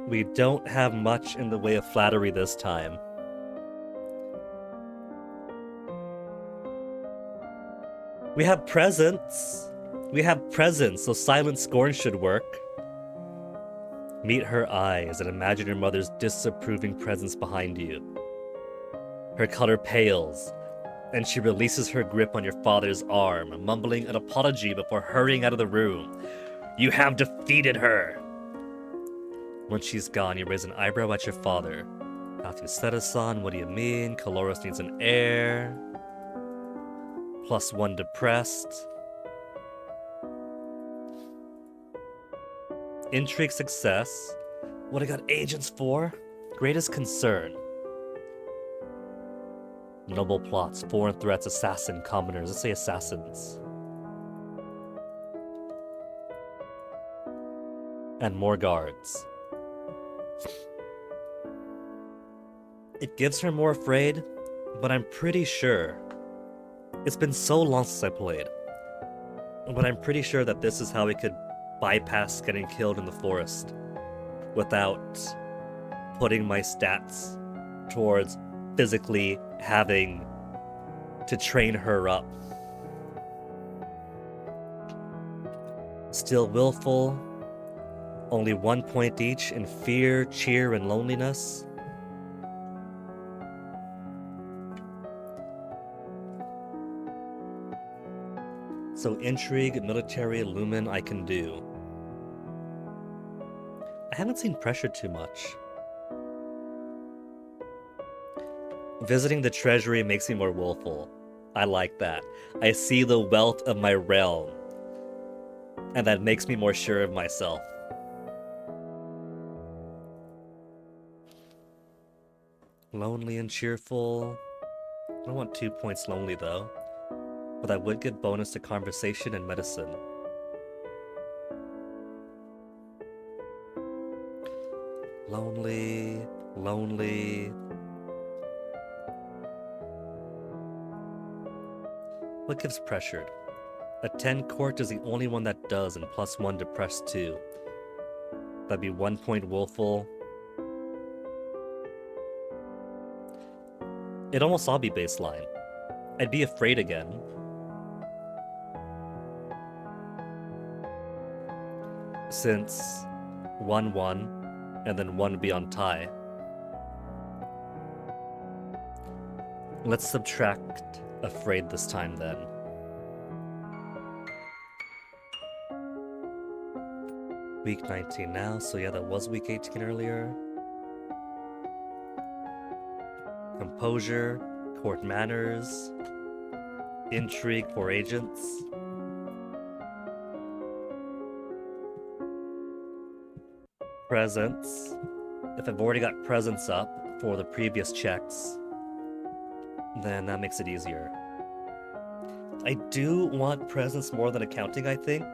We don't have much in the way of flattery this time. We have presents. We have presents, so silent scorn should work. Meet her eyes and imagine your mother's disapproving presence behind you. Her color pales, and she releases her grip on your father's arm, mumbling an apology before hurrying out of the room. You have defeated her! When she's gone, you raise an eyebrow at your father. Althusetason, what do you mean? Caloris needs an heir. +1 depressed. Intrigue success. What I got agents for? Greatest concern. Noble plots, foreign threats, assassin, commoners. Let's say assassins. And more guards. It gives her more afraid, but I'm pretty sure. It's been so long since I played. But I'm pretty sure that this is how we could bypass getting killed in the forest without putting my stats towards physically having to train her up. Still willful, only 1 point each in fear, cheer, and loneliness. So intrigue, military, lumen I can do. I haven't seen pressure too much. Visiting the treasury makes me more willful. I like that. I see the wealth of my realm, and that makes me more sure of myself. Lonely and cheerful. I don't want 2 points lonely though, but I would get bonus to conversation and medicine. Lonely, lonely. What gives pressured? Attend court is the only one that does, and +1 depressed 2. That'd be 1 point willful. It'd almost all be baseline. I'd be afraid again. Since 1-1, and then 1 be on tie. Let's subtract afraid this time then. Week 19 now, so yeah, that was week 18 earlier. Composure, court manners, intrigue for agents. Presence. If I've already got presence up for the previous checks, then that makes it easier. I do want presence more than accounting, I think.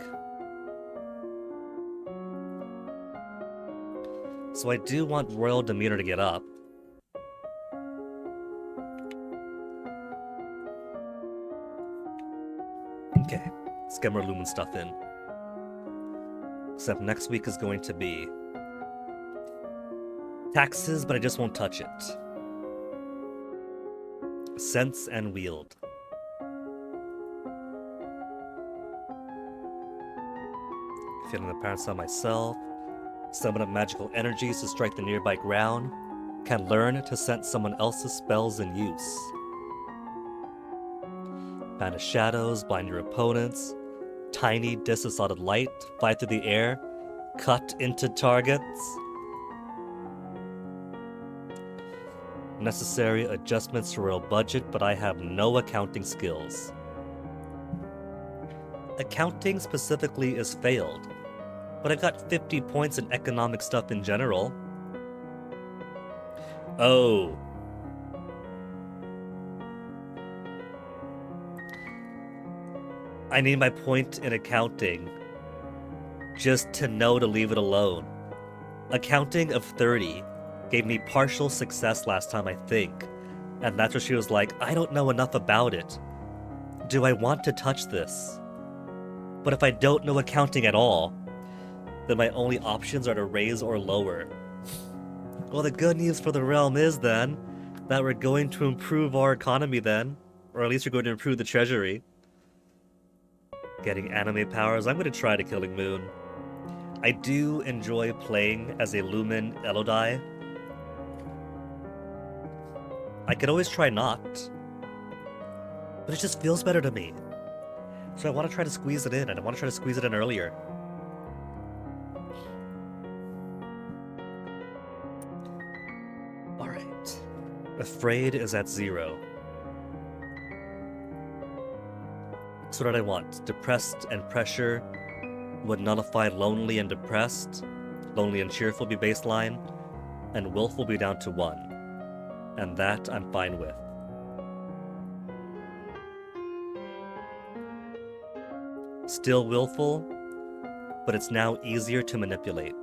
So I do want royal demeanor to get up. Okay, let's get more Lumen stuff in. Except next week is going to be taxes, but I just won't touch it. Sense and wield. Feeling the parents on myself. Summon up magical energies to strike the nearby ground. Can learn to sense someone else's spells in use. Banish shadows, blind your opponents. Tiny disassorted light, fly through the air, cut into targets. Necessary adjustments to royal budget, but I have no accounting skills. Accounting specifically is failed, but I've got 50 points in economic stuff in general. Oh. I need my point in accounting just to know to leave it alone. Accounting of 30 gave me partial success last time, I think. And that's where she was like, I don't know enough about it. Do I want to touch this? But if I don't know accounting at all, then my only options are to raise or lower. Well, the good news for the realm is then that we're going to improve our economy then. Or at least we're going to improve the treasury. Getting anime powers. I'm going to try to Killing Moon. I do enjoy playing as a Lumen Elodie. I could always try not, but it just feels better to me. So I want to try to squeeze it in, and I want to try to squeeze it in earlier. Alright. Afraid is at 0. So what did I want? Depressed and pressure would nullify lonely and depressed. Lonely and cheerful be baseline, and willful be down to 1. And that I'm fine with. Still willful, but it's now easier to manipulate.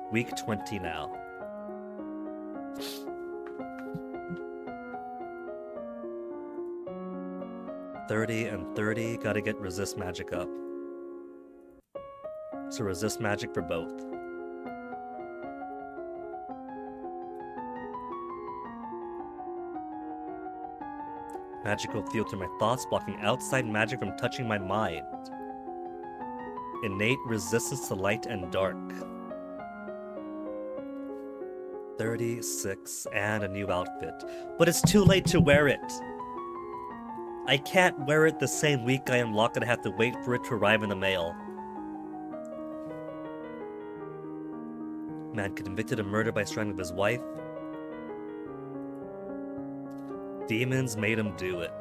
Week 20 now. $30 and $30, gotta get resist magic up. So resist magic for both. Magical field through my thoughts, blocking outside magic from touching my mind. Innate resistance to light and dark. 36 and a new outfit. But it's too late to wear it. I can't wear it the same week I unlock it. I have to wait for it to arrive in the mail. Man convicted of murder by strangling his wife. Demons made him do it.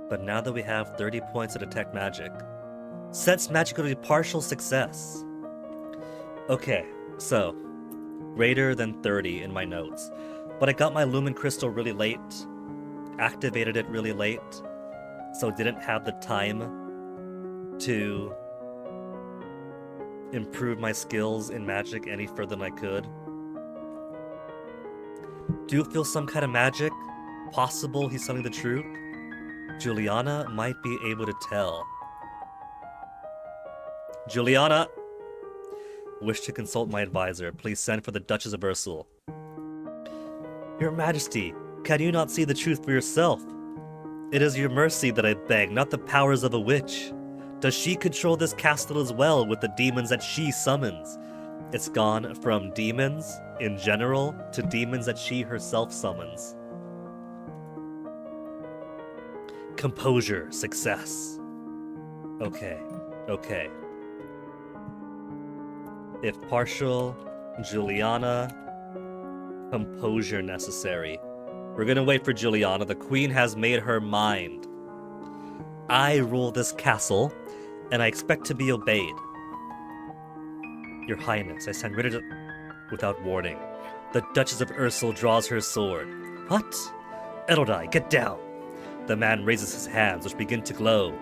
But now that we have 30 points to detect magic, sense magic will be partial success. Okay, so greater than 30 in my notes. But I got my Lumen Crystal really late, activated it really late, so didn't have the time to improve my skills in magic any further than I could. Do you feel some kind of magic? Possible he's telling the truth? Juliana might be able to tell. Juliana! Wish to consult my advisor. Please send for the Duchess of Ursul. Your Majesty, can you not see the truth for yourself? It is your mercy that I beg, not the powers of a witch. Does she control this castle as well with the demons that she summons? It's gone from demons in general to demons that she herself summons. Composure, success. Okay. If partial, Juliana, composure necessary. We're gonna wait for Juliana. The queen has made her mind. I rule this castle, and I expect to be obeyed. Your Highness, I send rid without warning. The Duchess of Ursul draws her sword. What? Elodie, get down! The man raises his hands, which begin to glow.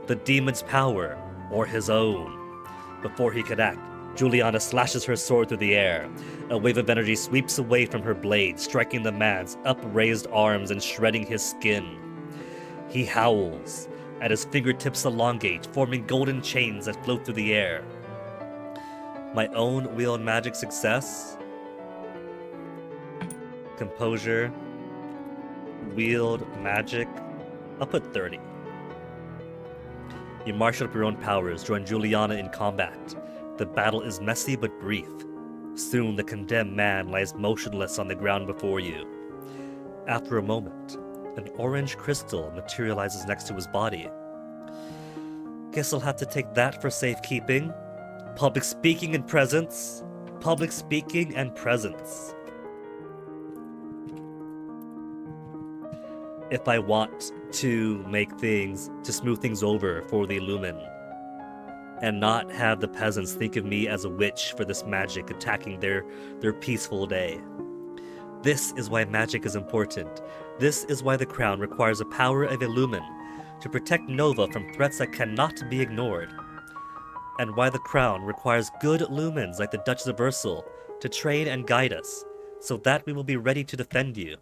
The demon's power, or his own. Before he could act, Juliana slashes her sword through the air. A wave of energy sweeps away from her blade, striking the man's upraised arms and shredding his skin. He howls, and his fingertips elongate, forming golden chains that float through the air. My own wield magic success. Composure. Wield magic. I'll put 30. You marshal up your own powers, join Juliana in combat. The battle is messy but brief. Soon the condemned man lies motionless on the ground before you. After a moment, an orange crystal materializes next to his body. Guess I'll have to take that for safekeeping. Public speaking and presence. Public speaking and presence. If I want to smooth things over for the Lumen, and not have the peasants think of me as a witch for this magic attacking their peaceful day. This is why magic is important. This is why the crown requires the power of a Lumen to protect Nova from threats that cannot be ignored. And why the crown requires good lumens like the Duchess of Ursul to train and guide us, so that we will be ready to defend you.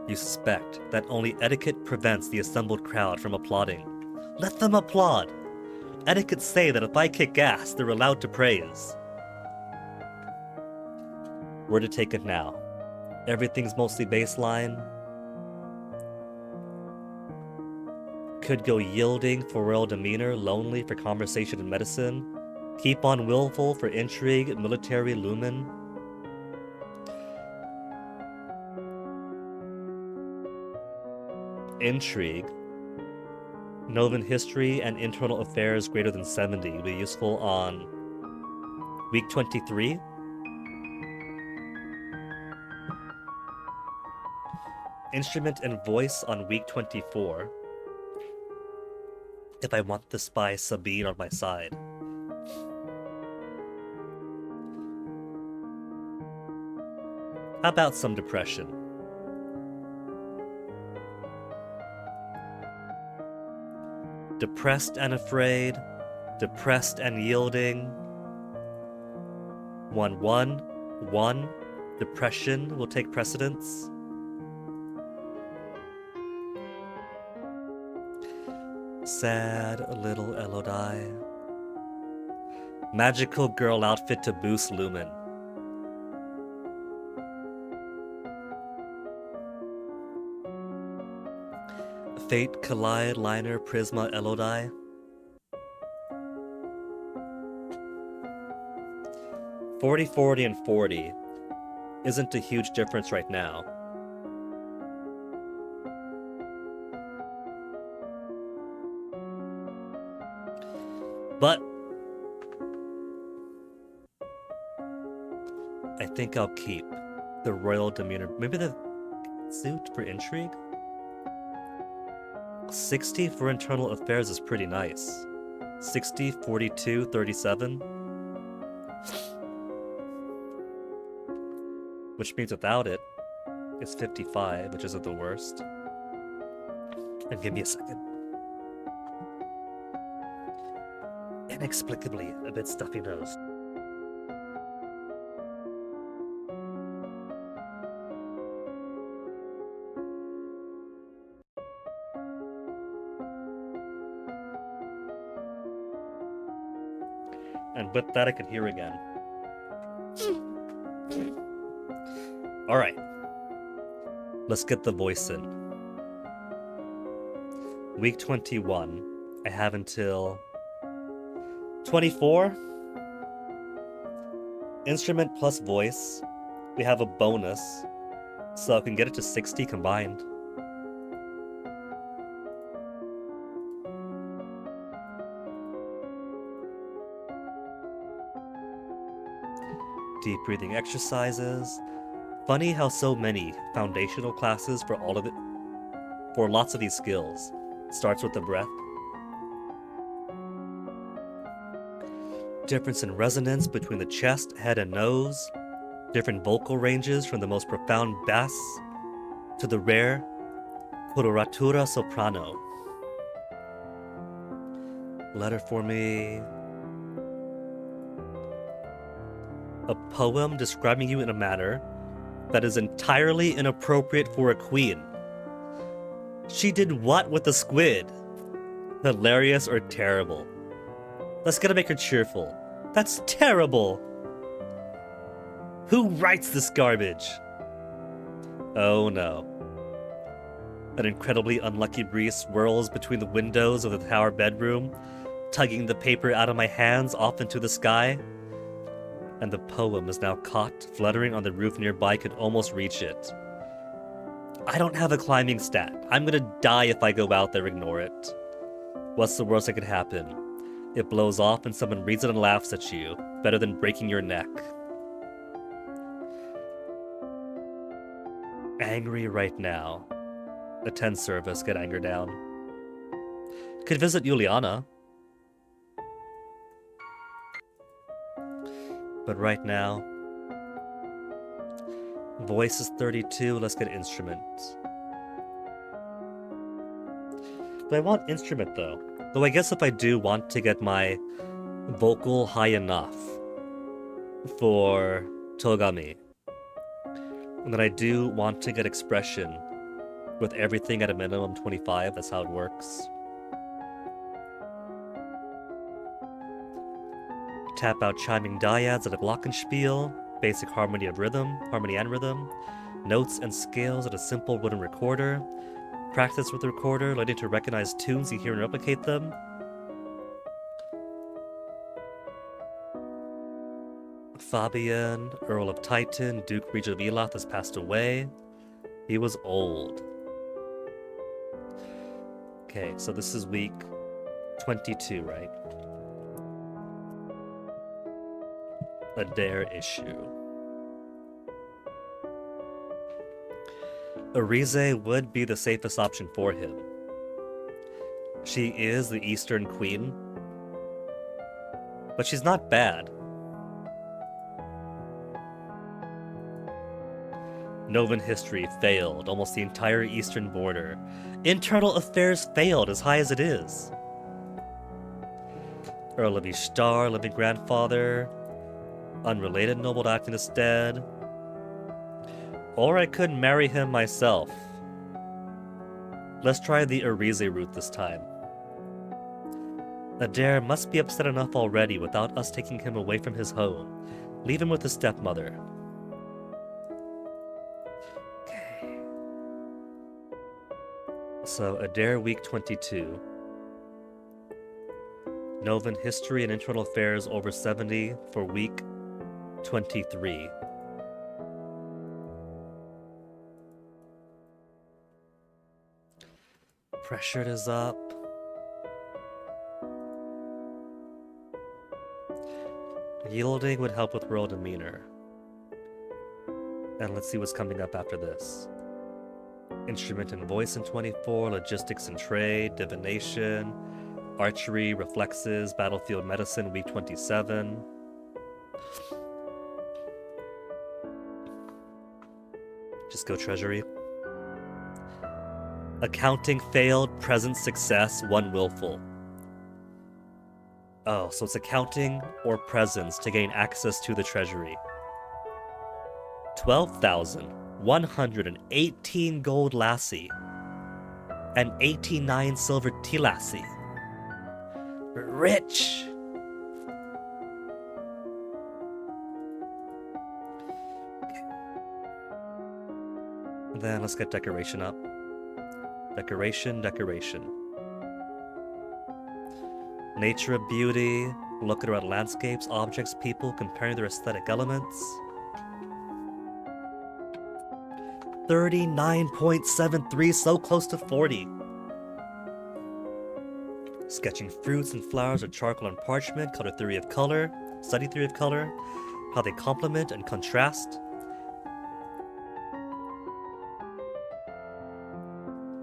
You suspect that only etiquette prevents the assembled crowd from applauding. Let them applaud! Etiquette say that if I kick ass, they're allowed to praise. Where to take it now? Everything's mostly baseline. Could go yielding for royal demeanor, lonely for conversation and medicine. Keep on willful for intrigue, military lumen. Intrigue. Novan history and internal affairs greater than 70 will be useful on week 23. Instrument and voice on week 24. If I want the spy Sabine on my side. How about some depression? Depressed and afraid, depressed and yielding. 1-1-1. Depression will take precedence. Sad little Elodie. Magical girl outfit to boost lumen. Fate, Collide, Liner, Prisma, Elodie. $40, $40, and $40 isn't a huge difference right now. But think I'll keep the royal demeanor. Maybe the suit for intrigue? 60 for internal affairs is pretty nice. 60, 42, 37. Which means without it, it's 55, which isn't the worst. And give me a second. Inexplicably, a bit stuffy nose. And with that, I can hear again. Alright. Let's get the voice in. Week 21. I have until 24. Instrument plus voice. We have a bonus, so I can get it to 60 combined. Deep breathing exercises. Funny how so many foundational classes for all of it, for lots of these skills, starts with the breath. Difference in resonance between the chest, head, and nose. Different vocal ranges from the most profound bass to the rare coloratura soprano. Letter for me. A poem describing you in a manner that is entirely inappropriate for a queen. She did what with the squid? Hilarious or terrible? Let's gotta make her cheerful. That's terrible! Who writes this garbage? Oh no. An incredibly unlucky breeze swirls between the windows of the tower bedroom, tugging the paper out of my hands off into the sky. And the poem is now caught, fluttering on the roof nearby, could almost reach it. I don't have a climbing stat. I'm gonna die if I go out there, ignore it. What's the worst that could happen? It blows off and someone reads it and laughs at you. Better than breaking your neck. Angry right now. Attend service, get anger down. Could visit Juliana. But right now, voice is 32, let's get instrument. But I want instrument though. Though I guess if I do want to get my vocal high enough for Togami, then I do want to get expression with everything at a minimum 25, that's how it works. Tap out chiming dyads at a glockenspiel, basic harmony and rhythm, notes and scales at a simple wooden recorder, practice with the recorder, learning to recognize tunes you hear and replicate them. Fabian, Earl of Titan, Duke Regent of Eloth has passed away. He was old. Okay, so this is week 22, right? A dare issue. Arize would be the safest option for him. She is the Eastern Queen, but she's not bad. Novan history failed, almost the entire eastern border. Internal affairs failed, as high as it is. Earl of Ishtar, living grandfather. Unrelated noble to act instead. Or I could marry him myself. Let's try the Arize route this time. Adair must be upset enough already without us taking him away from his home. Leave him with his stepmother. Okay. So, Adair week 22. Novan history and internal affairs over 70 for week 23. Pressured is up. Yielding would help with royal demeanor. And let's see what's coming up after this. Instrument and voice in 24, logistics and trade, divination, archery, reflexes, battlefield medicine, week 27. Just go treasury. Accounting failed, present success, 1 willful. Oh, so it's accounting or presence to gain access to the treasury. 12,118 gold lassie and 89 silver tea lassie. Rich! Then let's get decoration up. Decoration. Nature of beauty, looking around landscapes, objects, people, comparing their aesthetic elements. 39.73, so close to 40. Sketching fruits and flowers with charcoal and parchment, color theory of color, study theory of color, how they complement and contrast.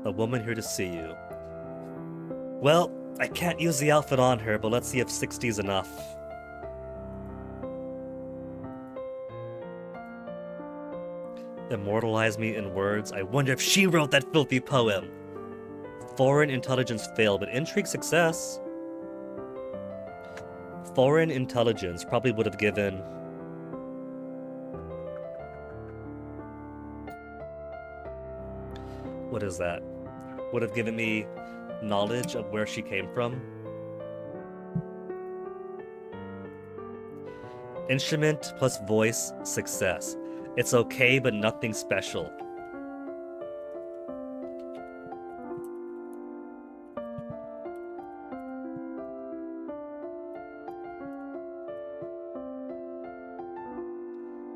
A woman here to see you. Well, I can't use the outfit on her, but let's see if 60 is enough. Immortalize me in words. I wonder if she wrote that filthy poem. Foreign intelligence failed, but intrigue success. Foreign intelligence probably would have given... What is that? Would have given me knowledge of where she came from. Instrument plus voice, success. It's okay, but nothing special.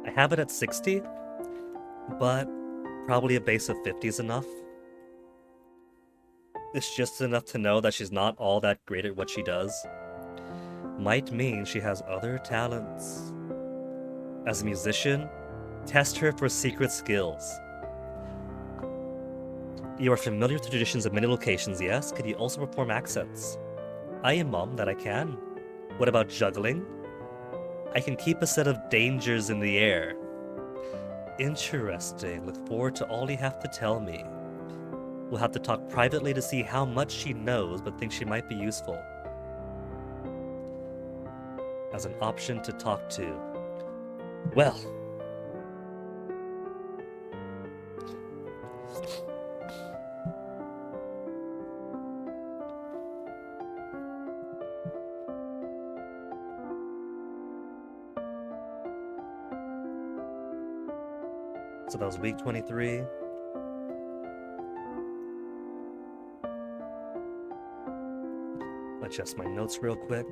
I have it at 60, but probably a base of 50 is enough. It's just enough to know that she's not all that great at what she does. Might mean she has other talents. As a musician, test her for secret skills. You are familiar with the traditions of many locations, yes? Could you also perform accents? I am mom, that I can. What about juggling? I can keep a set of dangers in the air. Interesting. Look forward to all you have to tell me. We'll have to talk privately to see how much she knows, but think she might be useful. As an option to talk to. Well. So that was week 23. Adjust my notes real quick.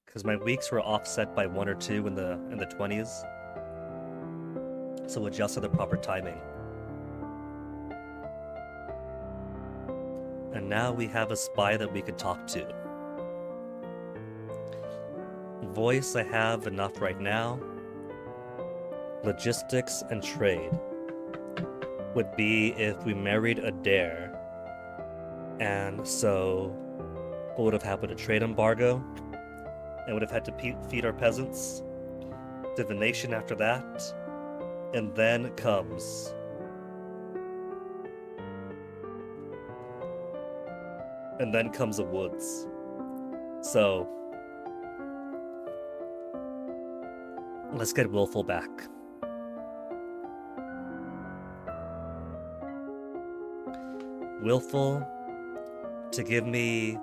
Because my weeks were offset by 1 or 2 in the 20s. So adjust to the proper timing. And now we have a spy that we could talk to. Voice, I have enough right now. Logistics and trade would be if we married a dare. And so what would have happened? A trade embargo? And would have had to feed our peasants. Divination after that. And then comes the woods. So let's get willful back. Willful to give me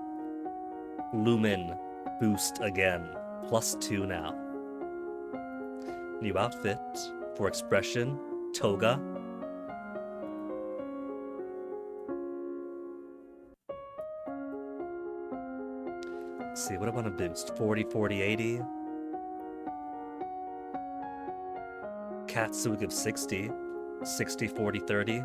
lumen boost again. +2 now. New outfit for expression, toga. Let's see, what do I want to boost? 40, 40, 80. Katsu gives 60. 60, 40, 30.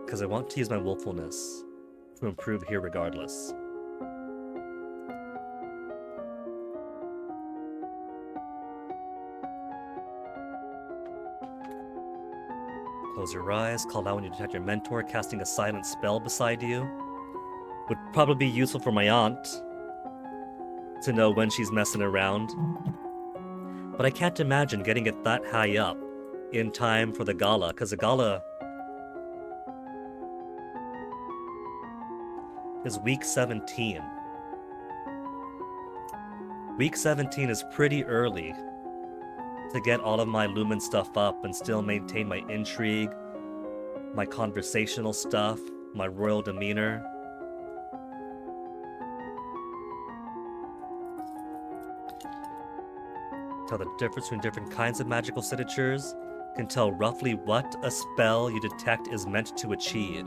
Because I want to use my willfulness to improve here regardless. Close your eyes, call out when you detect your mentor casting a silent spell beside you. Would probably be useful for my aunt to know when she's messing around. But I can't imagine getting it that high up in time for the gala, because the gala is week 17. Week 17 is pretty early to get all of my Lumen stuff up and still maintain my intrigue, my conversational stuff, my royal demeanor. Tell the difference between different kinds of magical signatures, can tell roughly what a spell you detect is meant to achieve.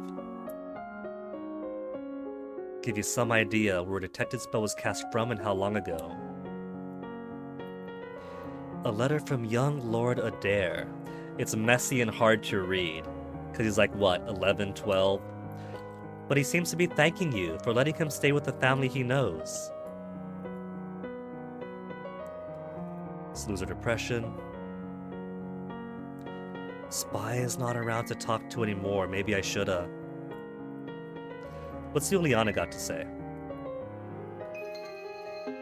Give you some idea where a detected spell was cast from and how long ago. A letter from young Lord Adair. It's messy and hard to read, because he's like, what, 11, 12? But he seems to be thanking you for letting him stay with the family he knows. Loser depression. Spy is not around to talk to anymore. Maybe I shoulda. What's Juliana got to say?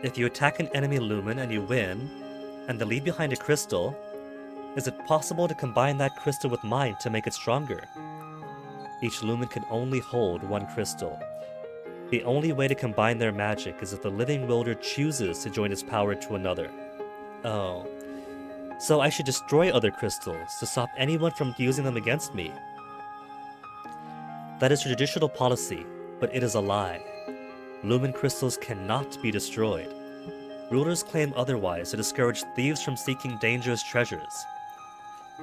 If you attack an enemy Lumen and you win, and they leave behind a crystal, is it possible to combine that crystal with mine to make it stronger? Each Lumen can only hold one crystal. The only way to combine their magic is if the living wielder chooses to join his power to another. Oh. So I should destroy other crystals to stop anyone from using them against me. That is traditional policy, but it is a lie. Lumen crystals cannot be destroyed. Rulers claim otherwise to discourage thieves from seeking dangerous treasures.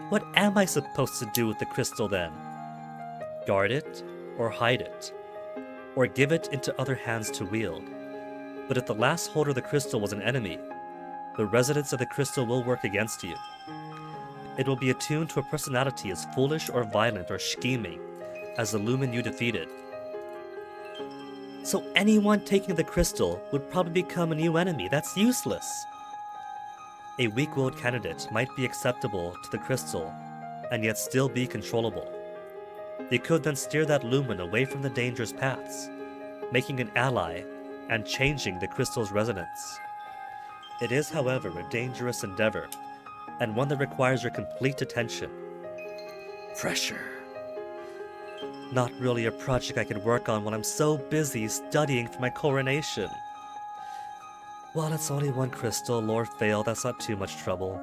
What am I supposed to do with the crystal then? Guard it, or hide it, or give it into other hands to wield. But if the last holder of the crystal was an enemy, the resonance of the crystal will work against you. It will be attuned to a personality as foolish or violent or scheming as the Lumen you defeated. So anyone taking the crystal would probably become a new enemy. That's useless. A weak-willed candidate might be acceptable to the crystal and yet still be controllable. They could then steer that Lumen away from the dangerous paths, making an ally and changing the crystal's resonance. It is, however, a dangerous endeavor, and one that requires your complete attention. Pressure. Not really a project I can work on when I'm so busy studying for my coronation. Well, it's only one crystal, lore fail, that's not too much trouble.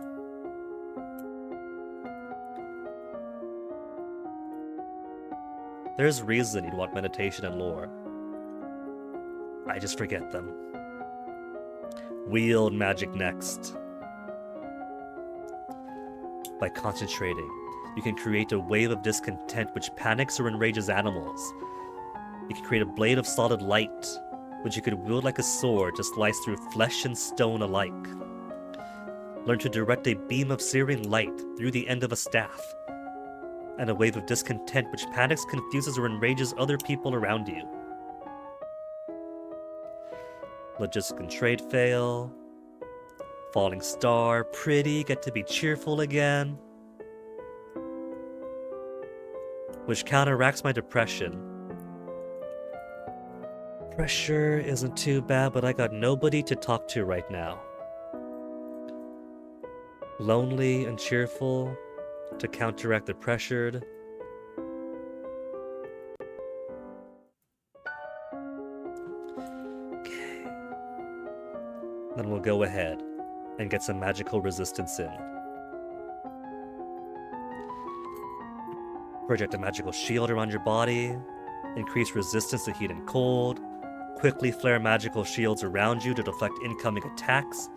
There's reason you'd want meditation and lore. I just forget them. Wield magic next. By concentrating, you can create a wave of discontent which panics or enrages animals. You can create a blade of solid light, which you could wield like a sword to slice through flesh and stone alike. Learn to direct a beam of searing light through the end of a staff, and a wave of discontent which panics, confuses, or enrages other people around you. Logistic and trade fail. Falling star, pretty, get to be cheerful again. Which counteracts my depression. Pressure isn't too bad, but I got nobody to talk to right now. Lonely and cheerful to counteract the pressured. Okay. Then we'll go ahead and get some magical resistance in. Project a magical shield around your body. Increase resistance to heat and cold. Quickly flare magical shields around you to deflect incoming attacks,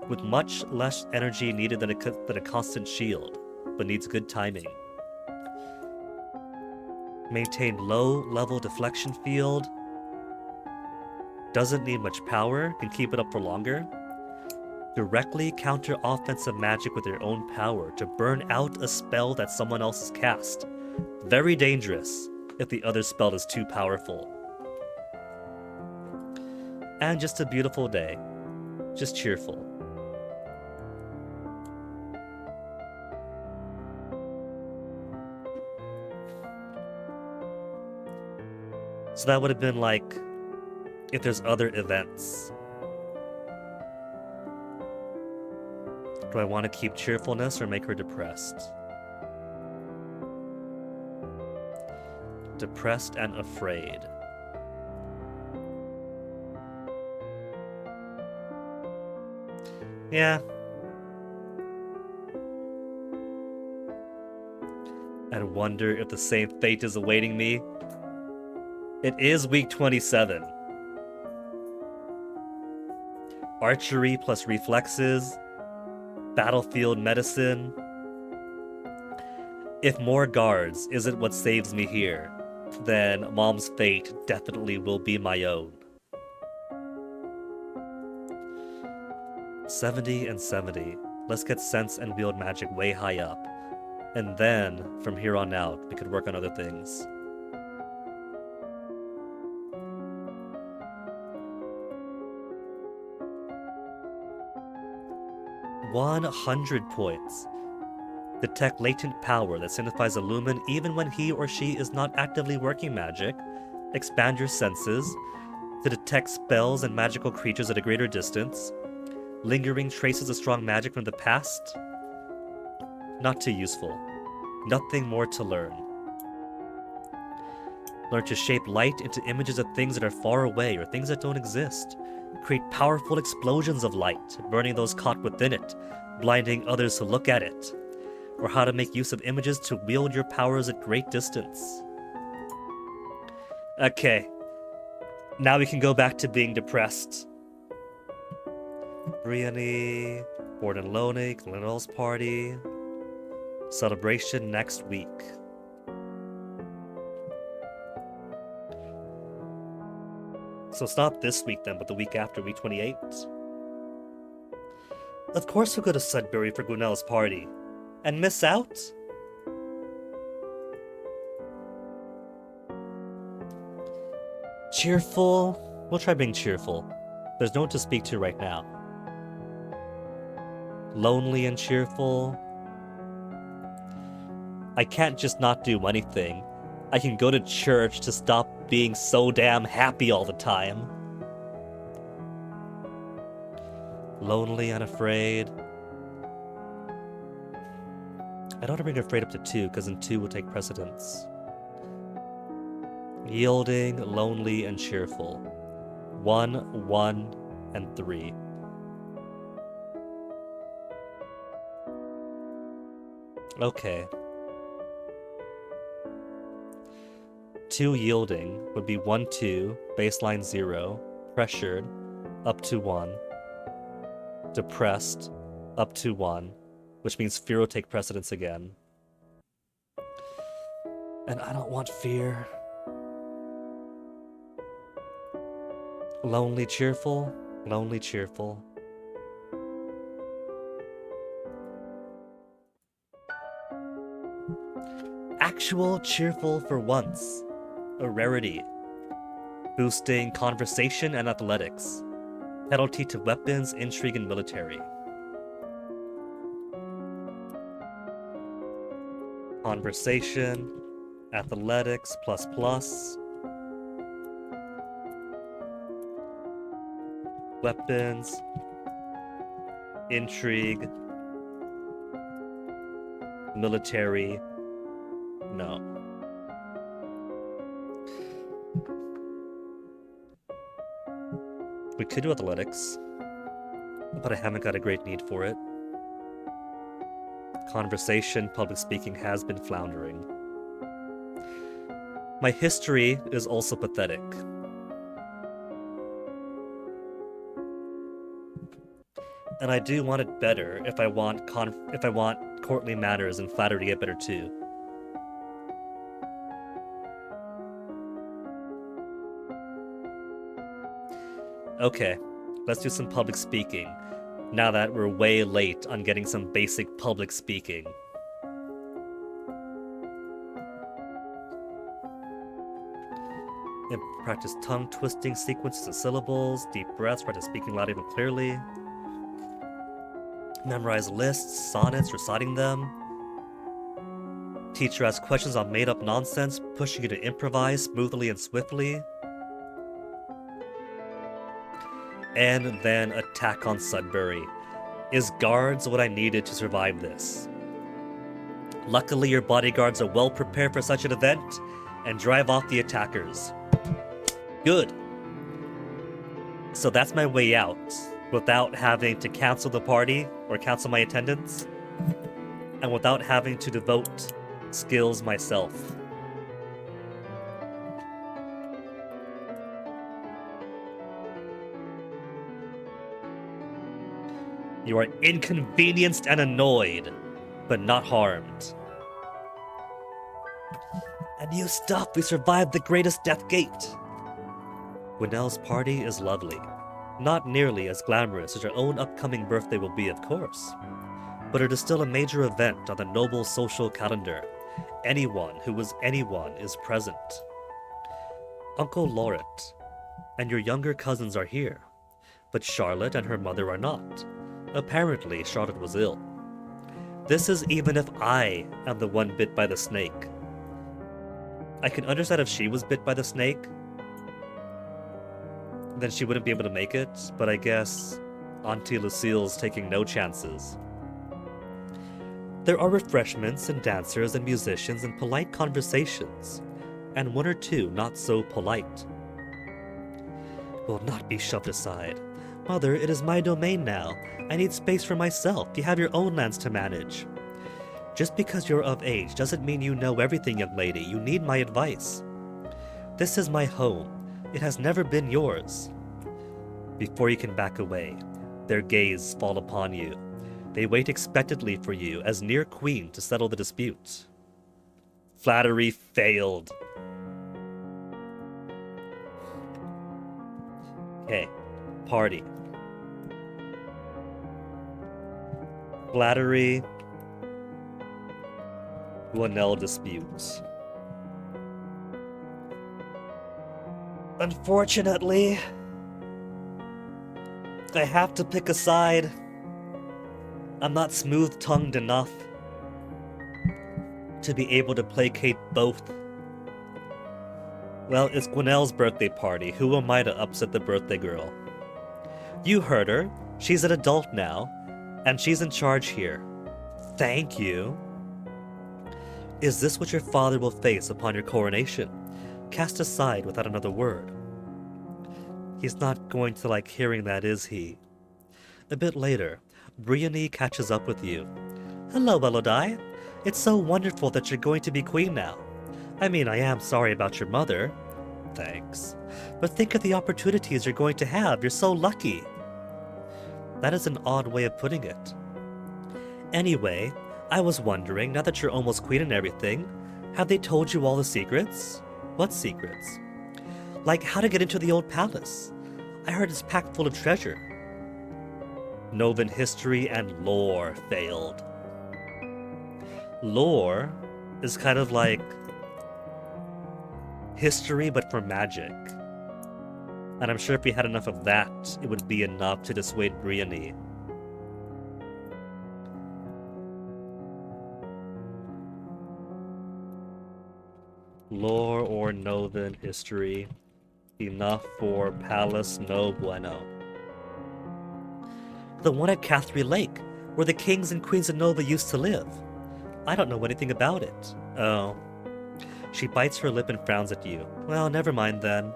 with much less energy needed than a constant shield, but needs good timing. Maintain low-level deflection field. Doesn't need much power, can keep it up for longer. Directly counter offensive magic with your own power to burn out a spell that someone else has cast. Very dangerous if the other spell is too powerful. And just a beautiful day. Just cheerful. So that would have been like if there's other events. Do I want to keep cheerfulness or make her depressed? Depressed and afraid. Yeah. And wonder if the same fate is awaiting me. It is week 27. Archery plus reflexes. Battlefield medicine. If more guards isn't what saves me here, then Mom's fate definitely will be my own. 70 and 70. Let's get sense and wield magic way high up. And then, from here on out, we could work on other things. $100 points. Detect latent power that signifies a lumen even when he or she is not actively working magic. Expand your senses to detect spells and magical creatures at a greater distance. Lingering traces of strong magic from the past. Not too useful. Nothing more to learn. Learn to shape light into images of things that are far away or things that don't exist. Create powerful explosions of light, burning those caught within it, blinding others to look at it. Or how to make use of images to wield your powers at great distance. Okay. Now we can go back to being depressed. Brienne, Born and Lonely, Glenel's party. Celebration next week. So it's not this week then, but the week after, week 28. Of course we'll go to Sudbury for Gwenelle's party. And miss out? Cheerful? We'll try being cheerful. There's no one to speak to right now. Lonely and cheerful? I can't just not do anything. I can go to church to stop being so damn happy all the time. Lonely and afraid. I don't want to bring afraid up to 2, because then 2 will take precedence. Yielding, lonely, and cheerful. 1, 1, and 3. Okay. 2 yielding would be 1, 2, baseline 0, pressured, up to 1, depressed, up to 1, which means fear will take precedence again. And I don't want fear. Lonely, cheerful, lonely, cheerful. Actual cheerful for once. A rarity. Boosting conversation and athletics. Penalty to weapons, intrigue, and military. Conversation, athletics, ++. Weapons, intrigue, military, no. We could do athletics, but I haven't got a great need for it. Conversation, public speaking has been floundering. My history is also pathetic. And I do want it better if I want courtly manners and flattery to get better too. Okay, let's do some public speaking, now that we're way late on getting some basic public speaking. And practice tongue-twisting sequences of syllables, deep breaths, practice speaking loudly and clearly. Memorize lists, sonnets, reciting them. Teacher asks questions on made-up nonsense, pushing you to improvise smoothly and swiftly. And then attack on Sudbury. Is guards what I needed to survive this? Luckily, your bodyguards are well prepared for such an event and drive off the attackers. Good. So that's my way out, without having to cancel the party or cancel my attendance, and without having to devote skills myself. You are inconvenienced and annoyed, but not harmed. And you stop, we survived the greatest death gate. Gwinnell's party is lovely. Not nearly as glamorous as her own upcoming birthday will be, of course. But it is still a major event on the noble social calendar. Anyone who is anyone is present. Uncle Lauret and your younger cousins are here, but Charlotte and her mother are not. Apparently, Charlotte was ill. This is even if I am the one bit by the snake. I can understand if she was bit by the snake, then she wouldn't be able to make it, but I guess Auntie Lucille's taking no chances. There are refreshments and dancers and musicians and polite conversations, and one or two not so polite. Will not be shoved aside. Mother, it is my domain now. I need space for myself. You have your own lands to manage. Just because you're of age doesn't mean you know everything, young lady. You need my advice. This is my home. It has never been yours. Before you can back away, their gaze fall upon you. They wait expectantly for you as near queen to settle the dispute. Flattery failed. Okay, party. Flattery. Gwinnell disputes. Unfortunately, I have to pick a side. I'm not smooth-tongued enough to be able to placate both. Well, it's Gwinnell's birthday party. Who am I to upset the birthday girl? You heard her. She's an adult now, and she's in charge here. Thank you. Is this what your father will face upon your coronation? Cast aside without another word. He's not going to like hearing that, is he? A bit later, Briony catches up with you. Hello, Elodie. It's so wonderful that you're going to be queen now. I mean, I am sorry about your mother. Thanks. But think of the opportunities you're going to have. You're so lucky. That is an odd way of putting it. Anyway, I was wondering, now that you're almost queen and everything, have they told you all the secrets? What secrets? Like how to get into the old palace. I heard it's packed full of treasure. Novan history and lore failed. Lore is kind of like history but for magic. And I'm sure if we had enough of that, it would be enough to dissuade Briony. Lore or Novan history. Enough for Palace no bueno. The one at Cathri Lake, where the kings and queens of Nova used to live. I don't know anything about it. Oh. She bites her lip and frowns at you. Well, never mind then.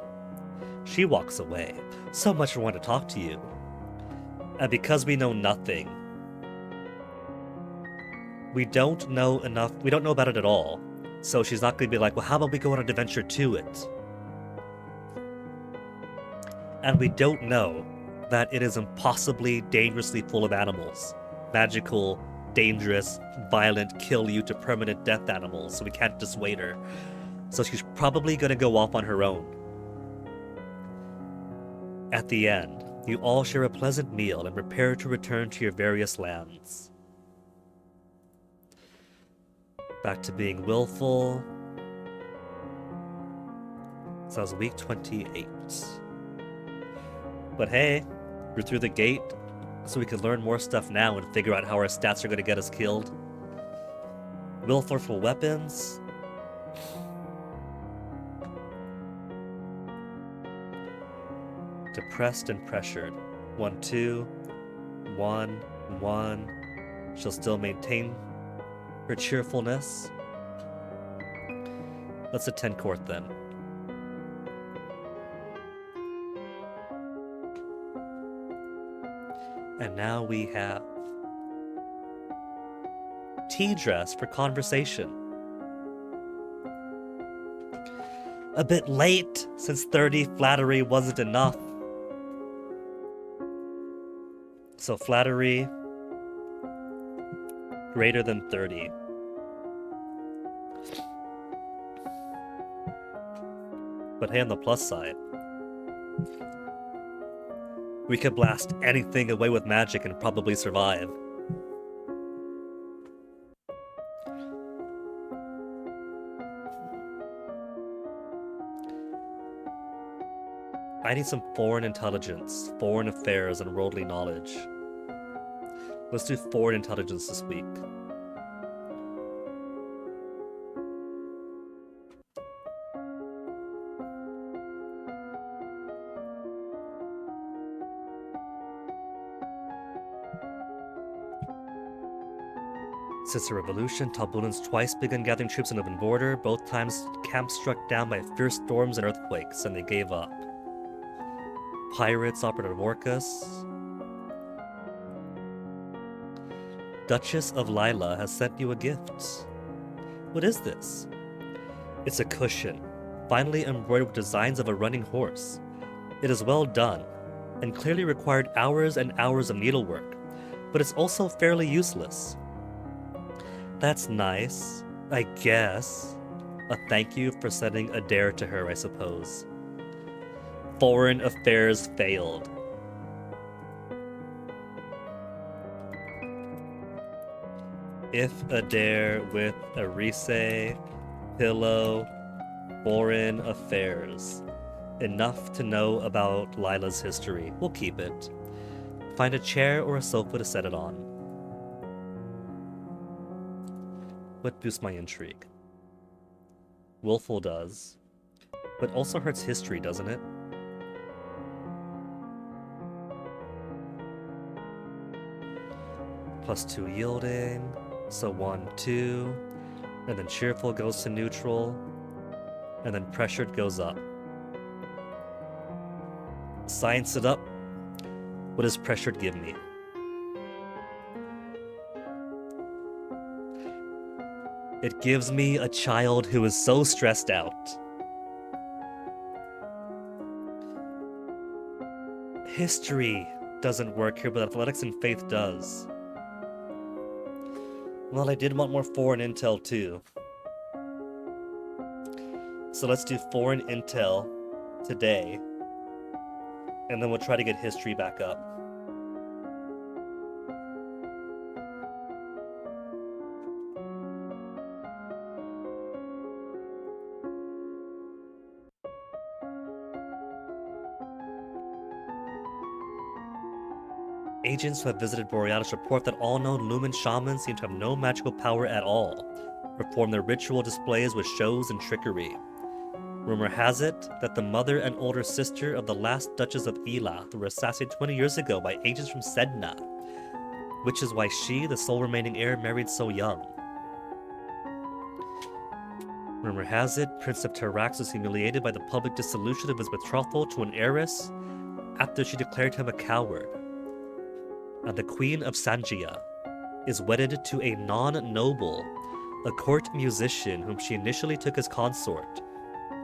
She walks away. So much for wanting to talk to you. And because we know nothing, we don't know about it at all. So she's not going to be like, well, how about we go on an adventure to it? And we don't know that it is impossibly dangerously full of animals. Magical, dangerous, violent, kill you to permanent death animals, so we can't dissuade her. So she's probably going to go off on her own. At the end, you all share a pleasant meal and prepare to return to your various lands. Back to being willful. So that was week 28. But hey, we're through the gate, so we can learn more stuff now and figure out how our stats are going to get us killed. Willful weapons. Depressed and pressured. 1, 2, 1, 1. She'll still maintain her cheerfulness. Let's attend court then. And now we have tea dress for conversation. A bit late, since 30 flattery wasn't enough. So flattery greater than 30. But hey, on the plus side, we could blast anything away with magic and probably survive. I need some foreign intelligence, foreign affairs, and worldly knowledge. Let's do foreign intelligence this week. Since the revolution, Talbunans twice begun gathering troops on the open border. Both times, camps struck down by fierce storms and earthquakes, and they gave up. Pirates operated at Orcus. Duchess of Lila has sent you a gift. What is this? It's a cushion, finely embroidered with designs of a running horse. It is well done, and clearly required hours and hours of needlework, but it's also fairly useless. That's nice, I guess. A thank you for sending a dare to her, I suppose. Foreign affairs failed. If a dare with a rise, pillow, foreign affairs. Enough to know about Lila's history. We'll keep it. Find a chair or a sofa to set it on. What boosts my intrigue? Willful does, but also hurts history, doesn't it? +2 yielding, so 1, 2, and then cheerful goes to neutral, and then pressured goes up. Science it up. What does pressured give me? It gives me a child who is so stressed out. History doesn't work here, but athletics and faith does. Well, I did want more foreign intel too. So let's do foreign intel today, and then we'll try to get history back up. Agents who have visited Borealis report that all known Lumen shamans seem to have no magical power at all, perform their ritual displays with shows and trickery. Rumor has it that the mother and older sister of the last Duchess of Elath were assassinated 20 years ago by agents from Sedna, which is why she, the sole remaining heir, married so young. Rumor has it Prince of Terrax was humiliated by the public dissolution of his betrothal to an heiress after she declared him a coward. And the Queen of Sangia is wedded to a non-noble, a court musician whom she initially took as consort,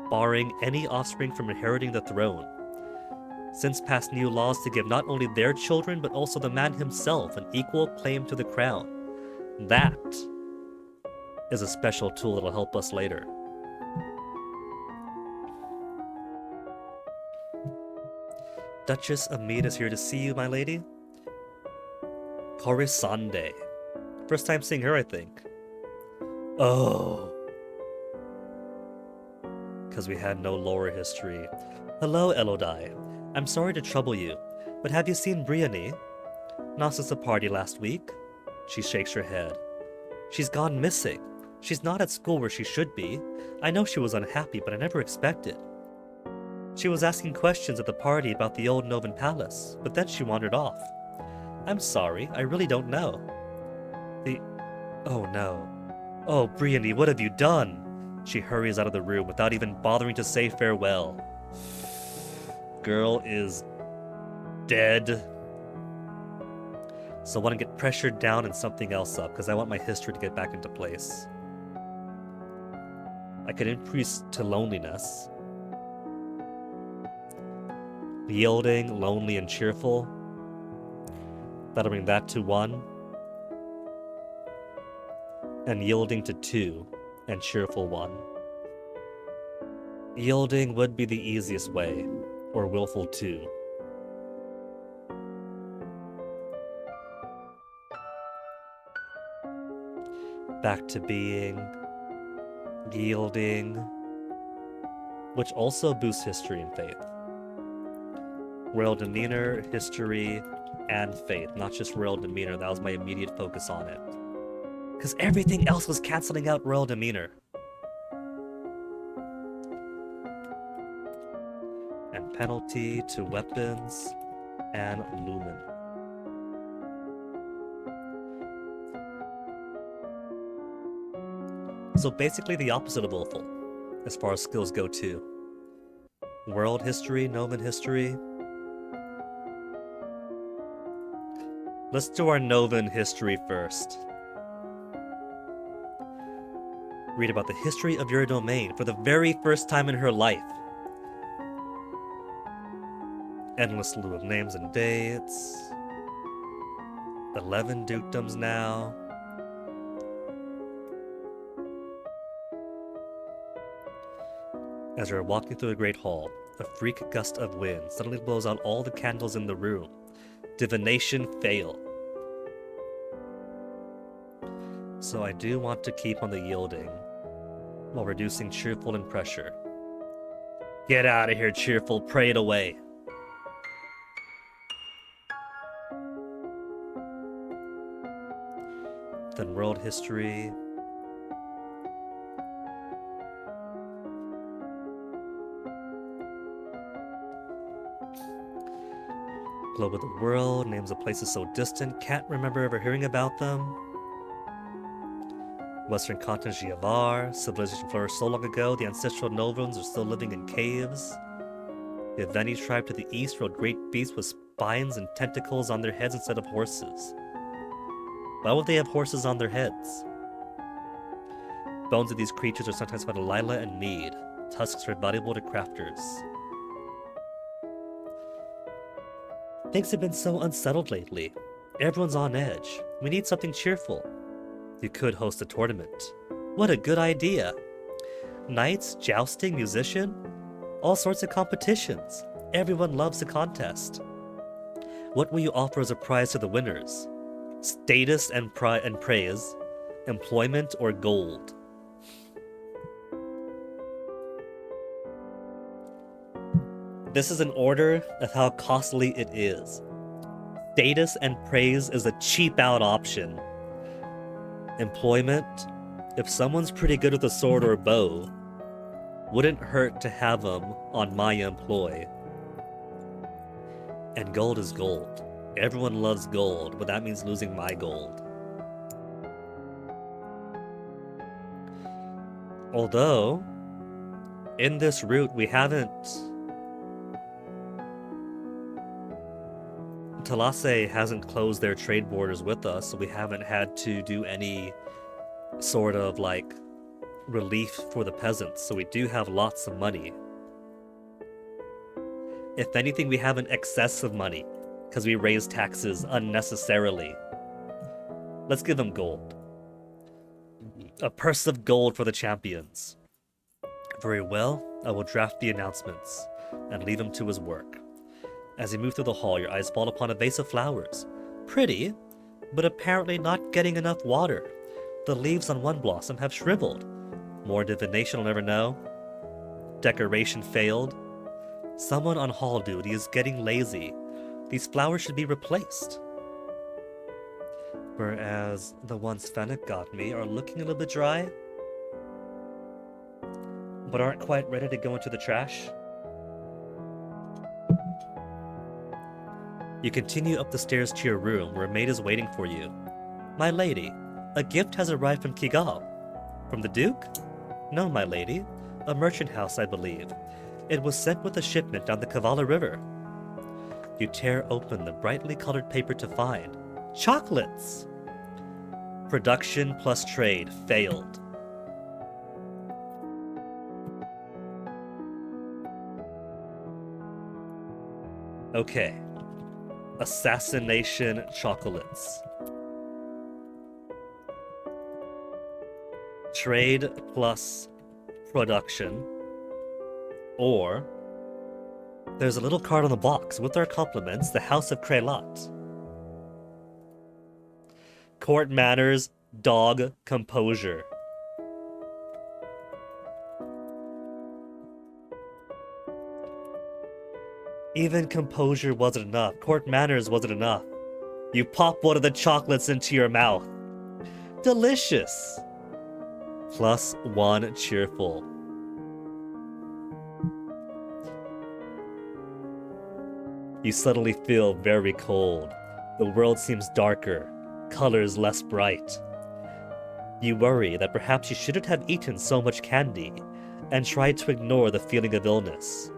barring any offspring from inheriting the throne. Since passed new laws to give not only their children but also the man himself an equal claim to the crown. That is a special tool that'll help us later. Duchess of Mead is here to see you, my lady. Corisande. First time seeing her, I think. Oh. Because we had no lore history. Hello, Elodie. I'm sorry to trouble you, but have you seen Briony? Not since the party last week. She shakes her head. She's gone missing. She's not at school where she should be. I know she was unhappy, but I never expected. She was asking questions at the party about the old Novan Palace, but then she wandered off. I'm sorry, I really don't know. Oh no. Oh, Briony, what have you done? She hurries out of the room without even bothering to say farewell. Girl is dead. So I want to get pressured down and something else up, because I want my history to get back into place. I could increase to loneliness. Yielding, lonely, and cheerful. That'll bring that to 1. And yielding to 2, and cheerful 1. Yielding would be the easiest way, or willful 2. Back to being, yielding, which also boosts history and faith. Royal demeanor, history, and faith, not just royal demeanor. That was my immediate focus on it. Because everything else was canceling out royal demeanor. And penalty to weapons and lumen. So basically the opposite of willful, as far as skills go too. World history, Novan history. Let's do our Novan history first. Read about the history of your domain for the very first time in her life. Endless slew of names and dates. 11 dukedoms now. As you're walking through the Great Hall, a freak gust of wind suddenly blows out all the candles in the room. Divination fail. So I do want to keep on the yielding, while reducing cheerful and pressure. Get out of here, cheerful, pray it away. Then world history. Globe of the world, names of places so distant, can't remember ever hearing about them. Western continent Giavar, civilization flourished so long ago, the ancestral Novans are still living in caves. The Aveni tribe to the east rode great beasts with spines and tentacles on their heads instead of horses. Why would they have horses on their heads? Bones of these creatures are sometimes found in Lila and Mead. Tusks are valuable to crafters. Things have been so unsettled lately. Everyone's on edge. We need something cheerful. You could host a tournament. What a good idea. Knights, jousting, musician, all sorts of competitions. Everyone loves a contest. What will you offer as a prize to the winners? Status and praise, employment, or gold? This is an order of how costly it is. Status and praise is a cheap out option. Employment, if someone's pretty good with a sword or a bow, wouldn't hurt to have them on my employ. And gold is gold. Everyone loves gold, but that means losing my gold. Although, in this route we haven't... Talase hasn't closed their trade borders with us, so we haven't had to do any sort of, like, relief for the peasants, so we do have lots of money. If anything, we have an excess of money, because we raise taxes unnecessarily. Let's give them gold. A purse of gold for the champions. Very well, I will draft the announcements, and leave him to his work. As you move through the hall, your eyes fall upon a vase of flowers. Pretty, but apparently not getting enough water. The leaves on one blossom have shriveled. More divination I'll never know. Decoration failed. Someone on hall duty is getting lazy. These flowers should be replaced. Whereas the ones Fennec got me are looking a little bit dry. but aren't quite ready to go into the trash? You continue up the stairs to your room, where a maid is waiting for you. My lady, a gift has arrived from Kigal. From the Duke? No, my lady. A merchant house, I believe. It was sent with a shipment down the Kavala River. You tear open the brightly colored paper to find chocolates! Production plus trade failed. Okay. Assassination chocolates. Trade plus production. Or there's a little card on the box with our compliments, the House of Krelat. Court manners, dog composure. Even composure wasn't enough. Court manners wasn't enough. You pop one of the chocolates into your mouth. Delicious. +1 cheerful. You suddenly feel very cold. The world seems darker, colors less bright. You worry that perhaps you shouldn't have eaten so much candy, and try to ignore the feeling of illness.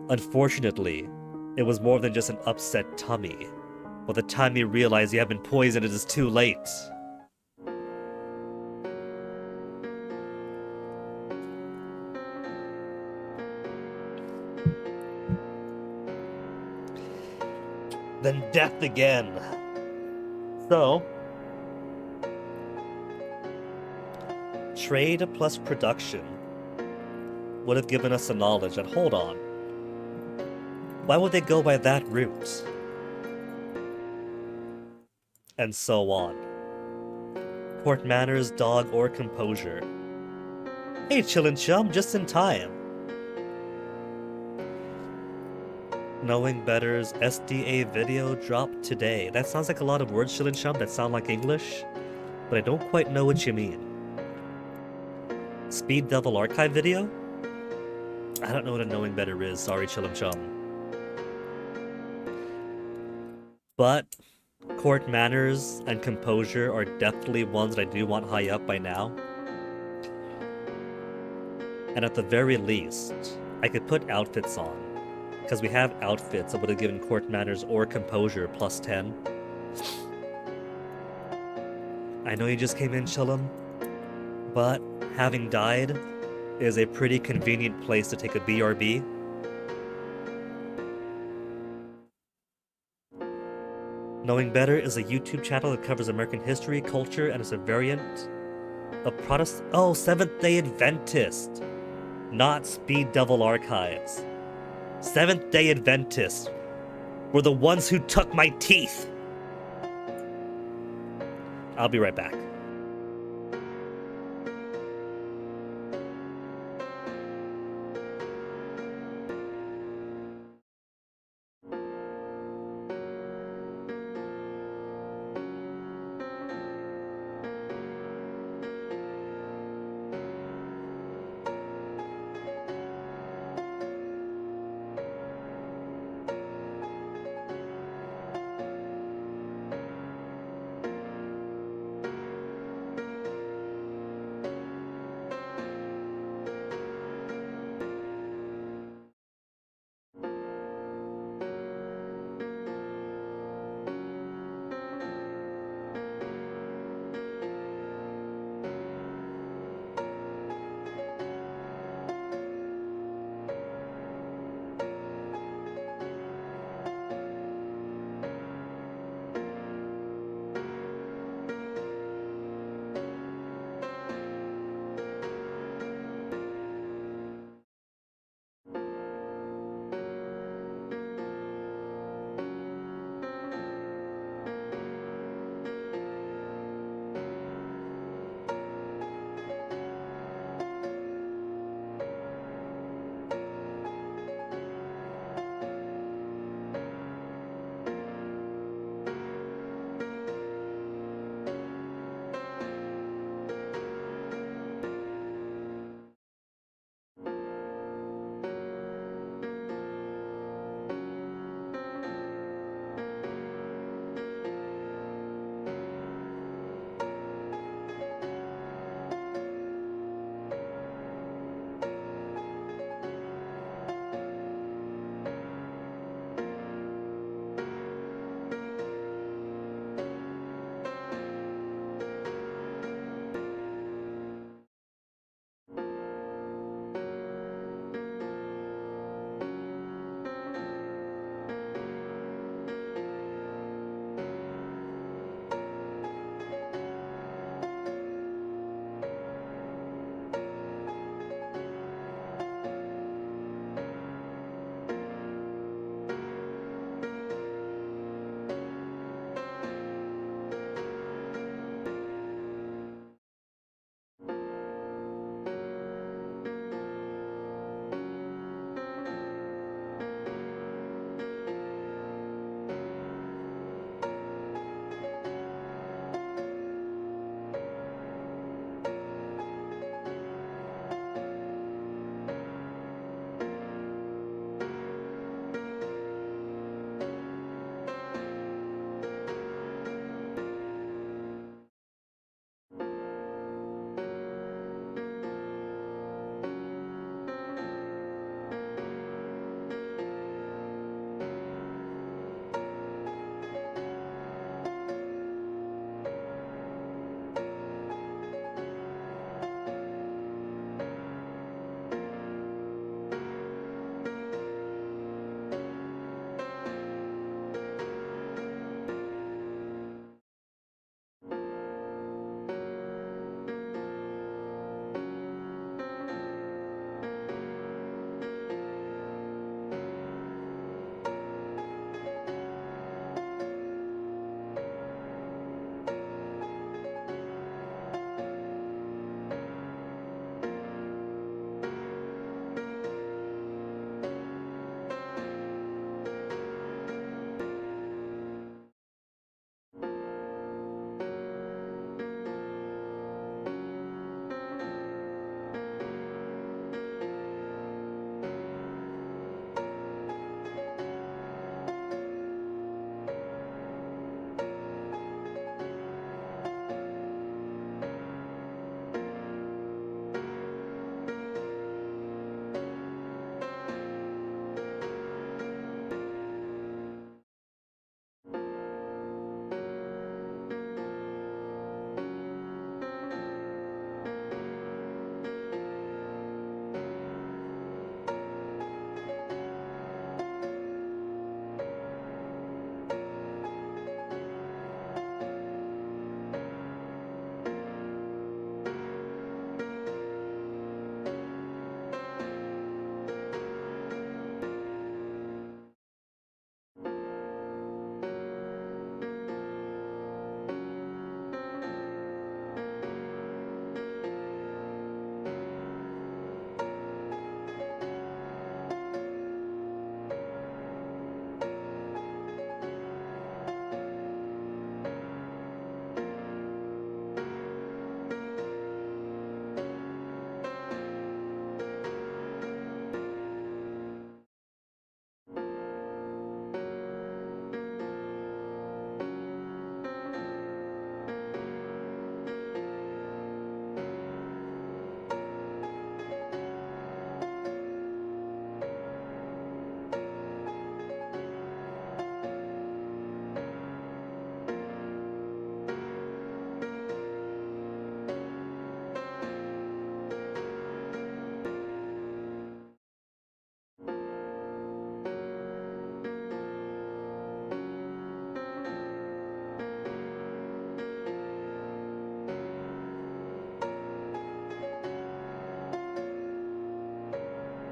Unfortunately, it was more than just an upset tummy. By the time you realize you have been poisoned, it is too late. Then death again. So, trade plus production would have given us the knowledge that, hold on, why would they go by that route? And so on. Court manners, dog, or composure. Hey, Chillin' Chum, just in time. Knowing Better's SDA video dropped today. That sounds like a lot of words, Chillin' Chum, that sound like English, but I don't quite know what you mean. Speed Devil Archive video? I don't know what a Knowing Better is, sorry, Chillin' Chum. But court manners and composure are definitely ones that I do want high up by now. And at the very least, I could put outfits on. Because we have outfits that would have given court manners or composure +10. I know you just came in, Chillum, but having died is a pretty convenient place to take a BRB. Knowing Better is a YouTube channel that covers American history, culture, and is a variant of Protestant. Oh, Seventh-day Adventist, not Speed Devil Archives. Seventh-day Adventists were the ones who took my teeth. I'll be right back.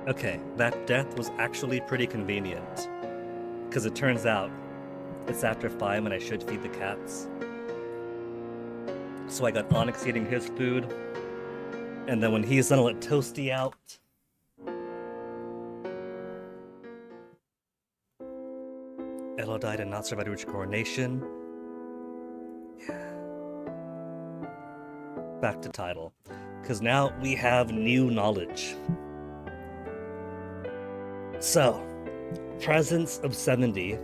Okay, that death was actually pretty convenient. Because it turns out it's after 5 and I should feed the cats. So I got Onyx eating his food. And then when he's done, I'll let Toasty out. Elo died and not survived Rich coronation. Yeah. Back to title. Because now we have new knowledge. So, presence of 70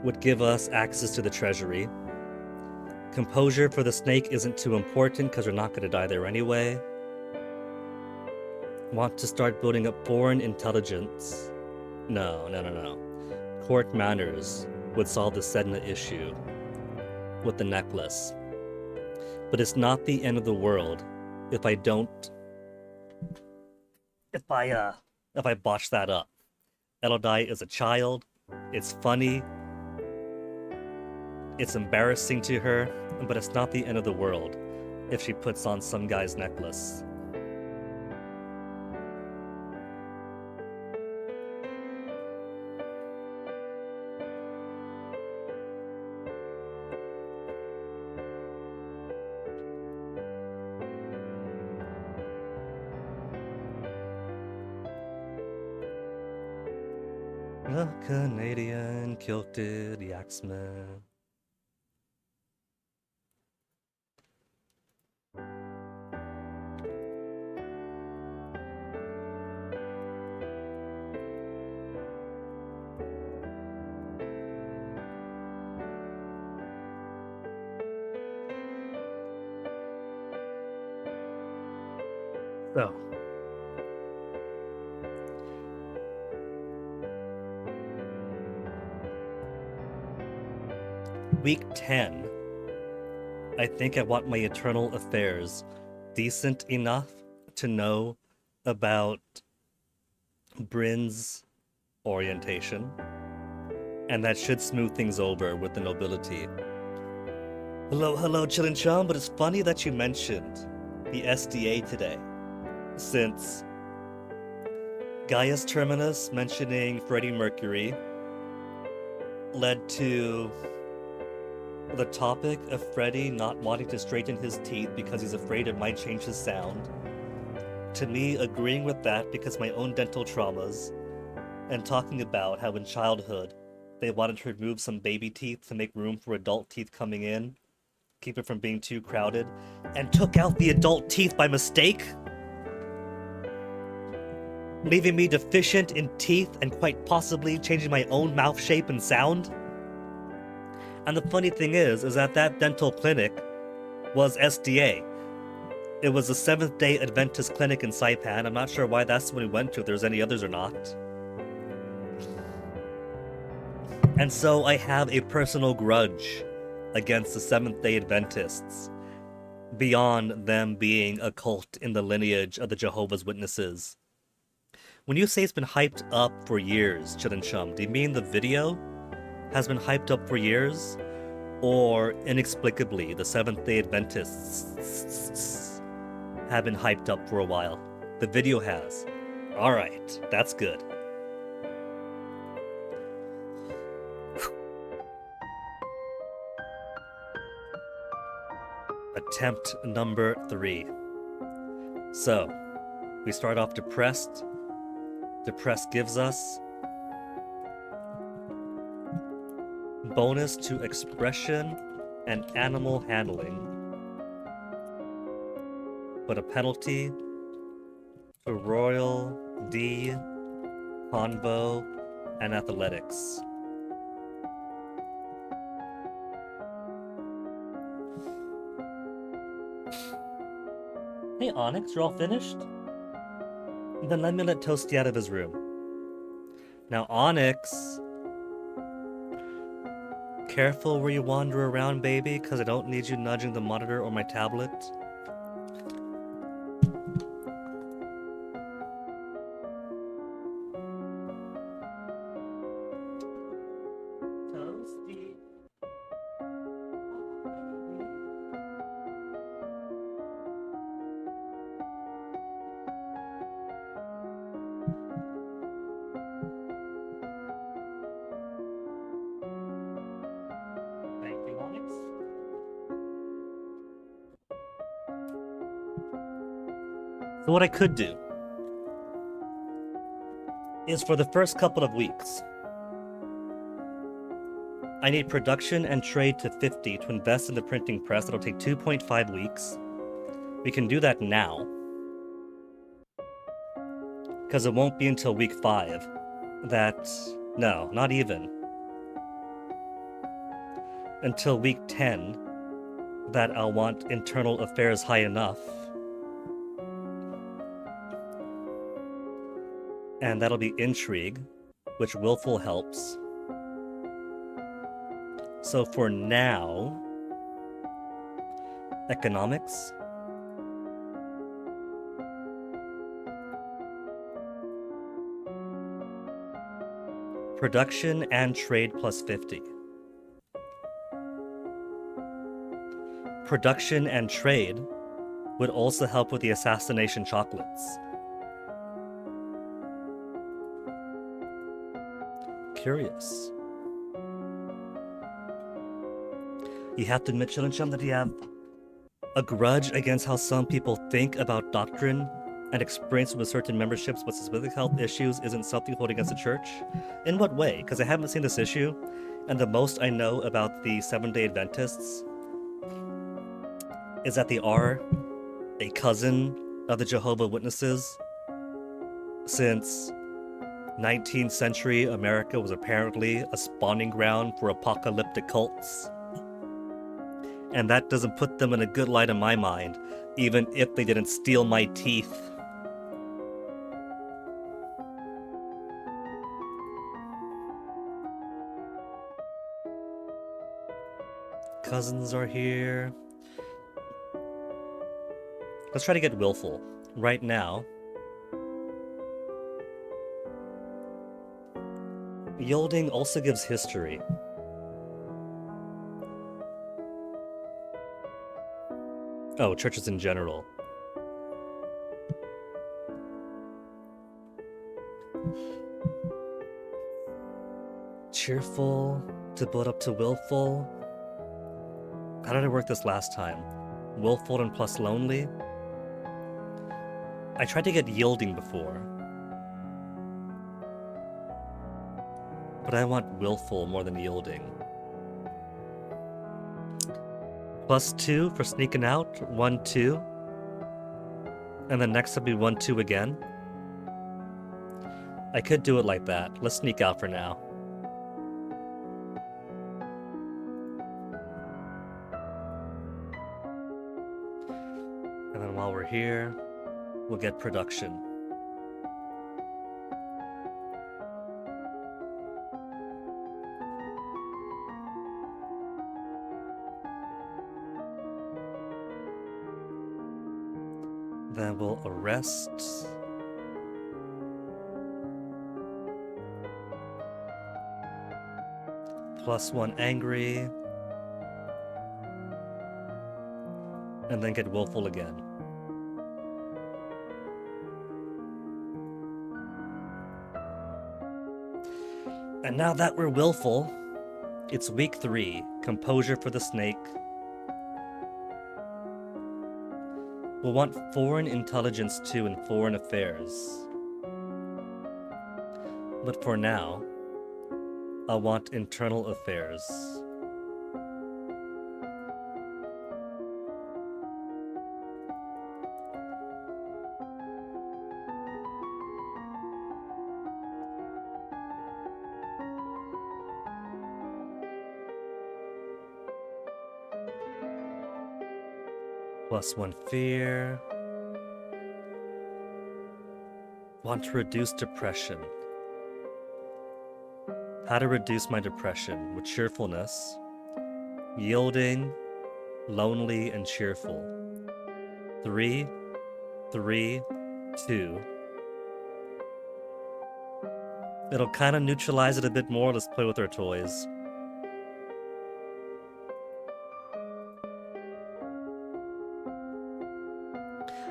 would give us access to the treasury. Composure for the snake isn't too important because we're not going to die there anyway. Want to start building up foreign intelligence? No. Court manners would solve the Sedna issue with the necklace. But it's not the end of the world if I botch that up. Elodie is a child. It's funny. It's embarrassing to her, but it's not the end of the world if she puts on some guy's necklace. A Canadian kilted yaxman. So, week 10, I think I want my eternal affairs decent enough to know about Bryn's orientation, and that should smooth things over with the nobility. Hello, Chillin' Chum, but it's funny that you mentioned the SDA today, since Gaius Terminus mentioning Freddie Mercury led to the topic of Freddie not wanting to straighten his teeth because he's afraid it might change his sound, to me agreeing with that because my own dental traumas, and talking about how in childhood they wanted to remove some baby teeth to make room for adult teeth coming in, keep it from being too crowded, and took out the adult teeth by mistake, leaving me deficient in teeth and quite possibly changing my own mouth shape and sound. And the funny thing is that that dental clinic was SDA. It was the Seventh-day Adventist clinic in Saipan. I'm not sure why that's what we went to, if there's any others or not. And so I have a personal grudge against the Seventh-day Adventists, beyond them being a cult in the lineage of the Jehovah's Witnesses. When you say it's been hyped up for years, Chillin' Chum, do you mean the video has been hyped up for years? Or, inexplicably, the Seventh-day Adventists have been hyped up for a while? The video has. Alright, that's good. Attempt number 3. So, we start off depressed. Depressed gives us bonus to expression and animal handling, but a penalty to Royal, D, Convo, and Athletics. Hey Onyx, you're all finished? Then let me let Toasty out of his room. Now Onyx, careful where you wander around, baby, because I don't need you nudging the monitor or my tablet. Toasty. So what I could do is for the first couple of weeks, I need production and trade to 50 to invest in the printing press. It'll take 2.5 weeks. We can do that now, because it won't be until week 5 that, no, not even, until week 10 that I'll want internal affairs high enough. And that'll be intrigue, which willful helps. So for now, economics. Production and trade plus 50. Production and trade would also help with the assassination chocolates. Curious. You have to admit, Chilinchum, that you have a grudge against how some people think about doctrine and experience with certain memberships with specific health issues isn't something holding against the church? In what way? Because I haven't seen this issue, and the most I know about the Seventh-day Adventists is that they are a cousin of the Jehovah's Witnesses, since 19th century America was apparently a spawning ground for apocalyptic cults. And that doesn't put them in a good light in my mind, even if they didn't steal my teeth. Cousins are here. Let's try to get willful right now. Yielding also gives history. Oh, churches in general. Cheerful to build up to willful. How did I work this last time? Willful and plus lonely? I tried to get yielding before, but I want willful more than yielding. +2 for sneaking out, 1, 2. And then next will be 1, 2 again. I could do it like that. Let's sneak out for now. And then while we're here, we'll get production. Then we'll arrest. +1 angry. And then get willful again. And now that we're willful, it's week 3, composure for the snake. We'll want foreign intelligence too in foreign affairs. But for now, I want internal affairs. +1 fear. Want to reduce depression. How to reduce my depression? With cheerfulness, yielding, lonely, and cheerful. 3, 3, 2. It'll kind of neutralize it a bit more. Let's play with our toys.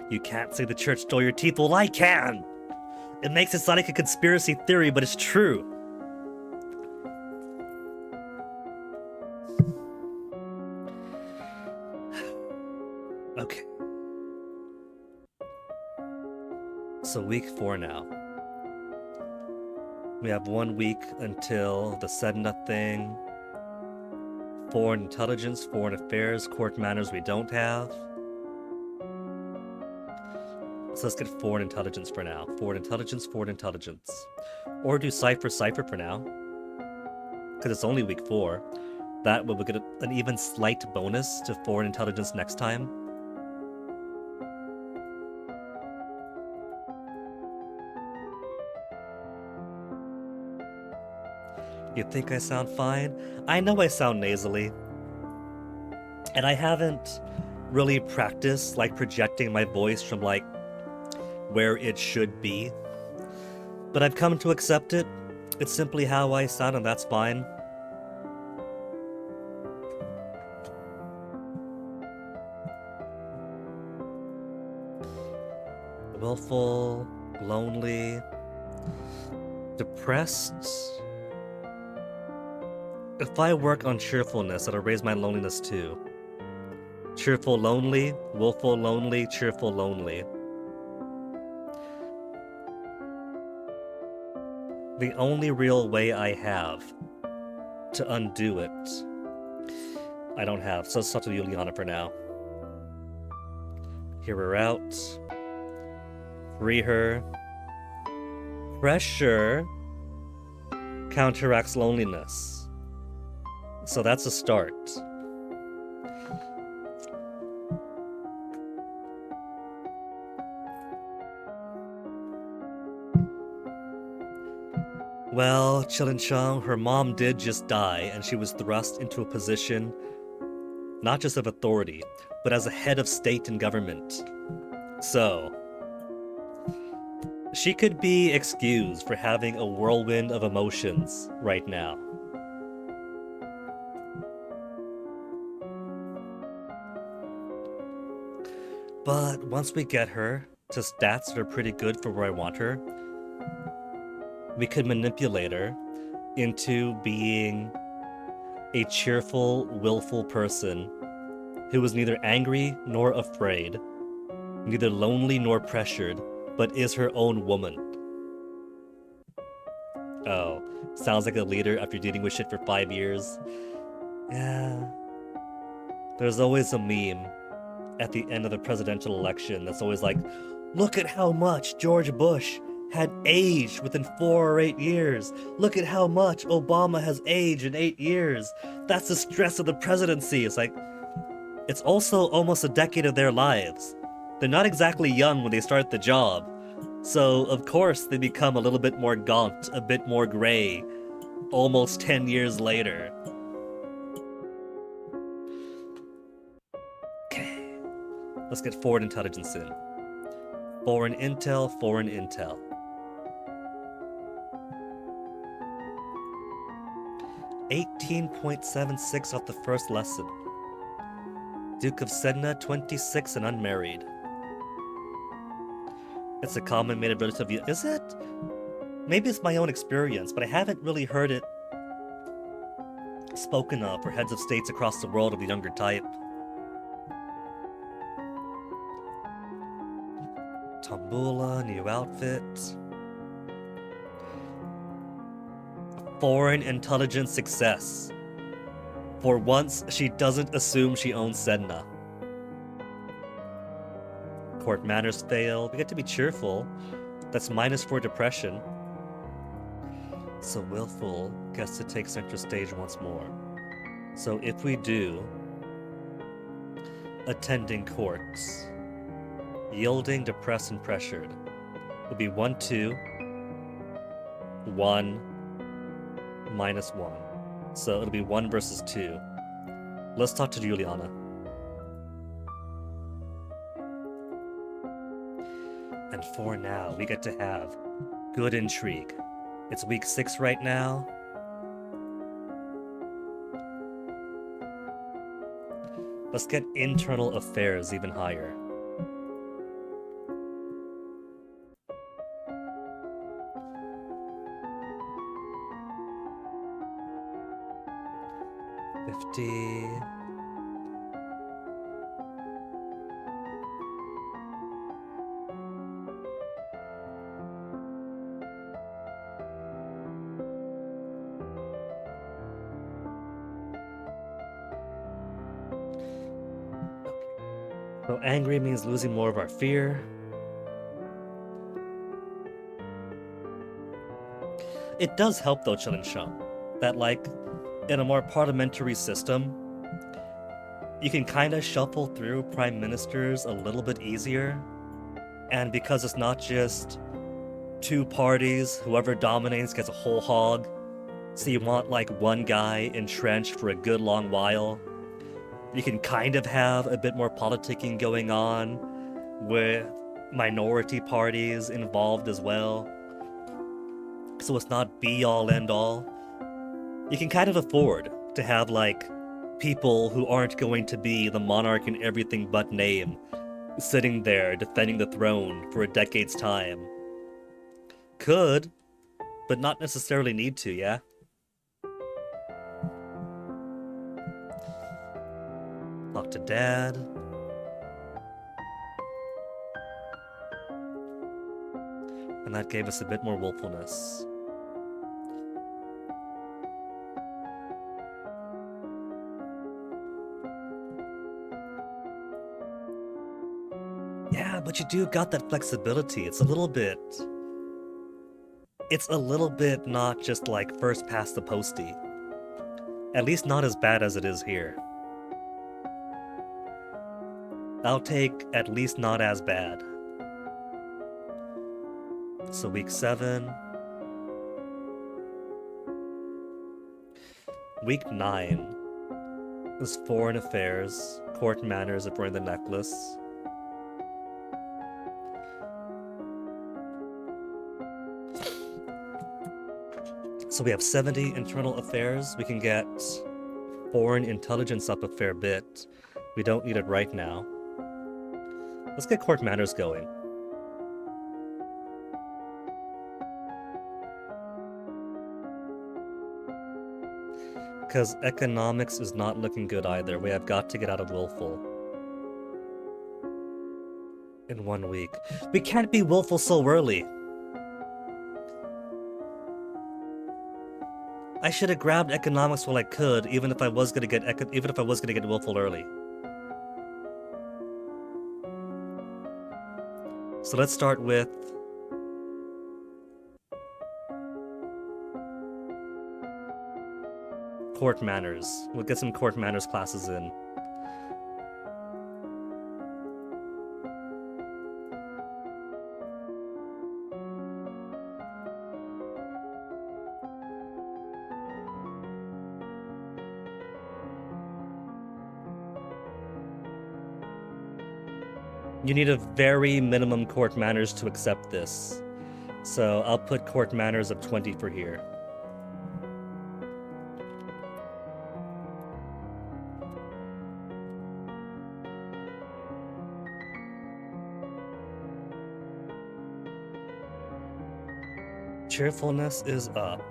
You can't say the church stole your teeth. Well, I can! It makes it sound like a conspiracy theory, but it's true. Okay. So week 4 now. We have 1 week until the Sedna thing. Foreign intelligence, foreign affairs, court manners we don't have. So let's get foreign intelligence for now. Foreign intelligence, foreign intelligence. Or do cipher for now. Because it's only week 4. That way we'll get an even slight bonus to foreign intelligence next time. You think I sound fine? I know I sound nasally. And I haven't really practiced like projecting my voice from like where it should be. But I've come to accept it. It's simply how I sound, and that's fine. Willful, lonely, depressed. If I work on cheerfulness, it'll raise my loneliness too. Cheerful, lonely, willful, lonely, cheerful, lonely. The only real way I have to undo it, I don't have. So let's talk to Juliana for now. Hear her out. Free her. Pressure counteracts loneliness. So that's a start. Well, Chilinchang, her mom did just die, and she was thrust into a position not just of authority, but as a head of state and government. So, she could be excused for having a whirlwind of emotions right now. But once we get her to stats that are pretty good for where I want her, we could manipulate her into being a cheerful, willful person who is neither angry nor afraid, neither lonely nor pressured, but is her own woman. Oh, sounds like a leader after dealing with shit for 5 years. Yeah. There's always a meme at the end of the presidential election that's always like, look at how much George Bush had aged within 4 or 8 years. Look at how much Obama has aged in 8 years. That's the stress of the presidency. It's like, it's also almost a decade of their lives. They're not exactly young when they start the job. So, of course, they become a little bit more gaunt, a bit more gray, almost 10 years later. Okay. Let's get foreign intelligence in. Foreign intel, foreign intel. 18.76 off the first lesson. Duke of Sedna, 26 and unmarried. It's a common made of relative. Is it? Maybe it's my own experience, but I haven't really heard it spoken of for heads of states across the world of the younger type. Tambula, new outfit. Foreign intelligence success. For once, she doesn't assume she owns Sedna. Court manners fail. We get to be cheerful. That's -4 depression. So willful gets to take center stage once more. So if we do attending courts, yielding, depressed, and pressured, would be 1, 2, 1, -1. So it'll be 1 versus 2. Let's talk to Juliana. And for now, we get to have good intrigue. It's week 6 right now. Let's get internal affairs even higher. So angry means losing more of our fear. It does help though, Chilin Shum, that like in a more parliamentary system, you can kind of shuffle through prime ministers a little bit easier. And because it's not just two parties, whoever dominates gets a whole hog. So you want like one guy entrenched for a good long while. You can kind of have a bit more politicking going on with minority parties involved as well. So it's not be all end all. You can kind of afford to have like people who aren't going to be the monarch in everything but name sitting there defending the throne for a decade's time. Could, but not necessarily need to, yeah? Talk to Dad. And that gave us a bit more willfulness. Yeah, but you do got that flexibility. It's a little bit not just like first past the postie. At least not as bad as it is here. I'll take at least not as bad. So week 7. Week 9 is foreign affairs, court manners of wearing the necklace. So we have 70 internal affairs. We can get foreign intelligence up a fair bit. We don't need it right now. Let's get court manners going. Because economics is not looking good either. We have got to get out of willful. In 1 week. We can't be willful so early. I should have grabbed economics while I could, even if I was gonna get willful early. So let's start with court manners. We'll get some court manners classes in. You need a very minimum court manners to accept this. So I'll put court manners of 20 for here. Cheerfulness is up.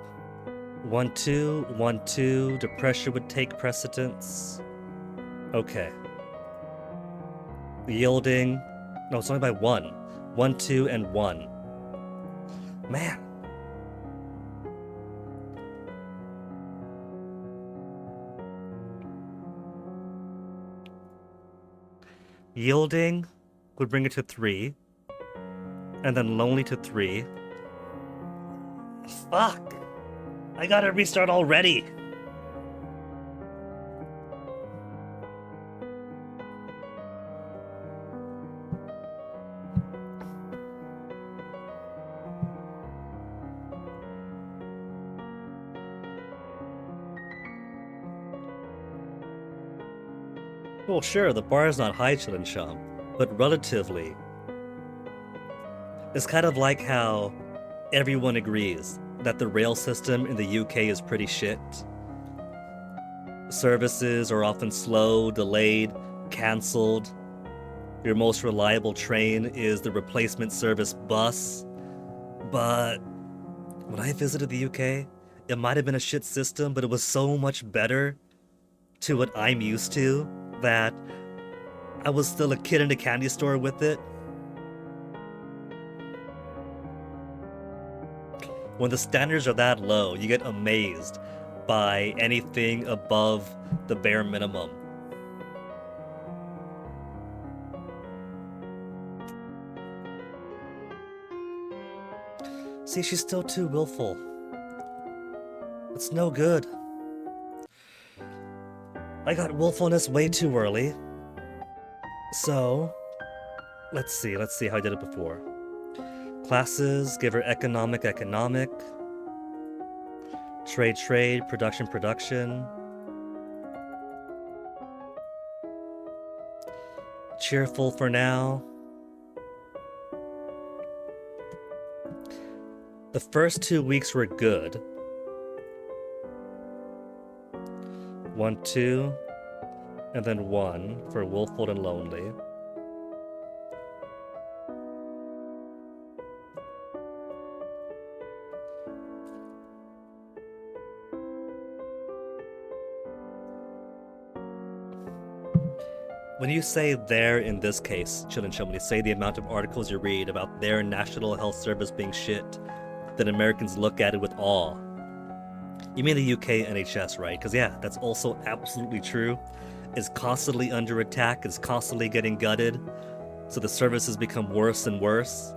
1-2, 1-2, depression would take precedence. Okay. Yielding. No, it's only by 1. 1, 2, and 1. Man. Yielding would bring it to 3. And then lonely to 3. Fuck. I gotta restart already. Well, sure, the bar is not high, Chilin Shum, but relatively. It's kind of like how everyone agrees that the rail system in the UK is pretty shit. Services are often slow, delayed, cancelled. Your most reliable train is the replacement service bus. But when I visited the UK, it might have been a shit system, but it was so much better to what I'm used to that I was still a kid in a candy store with it. When the standards are that low, you get amazed by anything above the bare minimum. See, she's still too willful. It's no good. I got willfulness way too early. So, let's see how I did it before. Classes, give her economic. Trade, production. Cheerful for now. The first 2 weeks were good. 1, 2, and then 1 for willful and lonely. When you say there in this case, Chillin' Chum, when you say the amount of articles you read about their National Health Service being shit, that Americans look at it with awe, you mean the UK NHS, right? Because yeah, that's also absolutely true. It's constantly under attack, it's constantly getting gutted, so the services become worse and worse.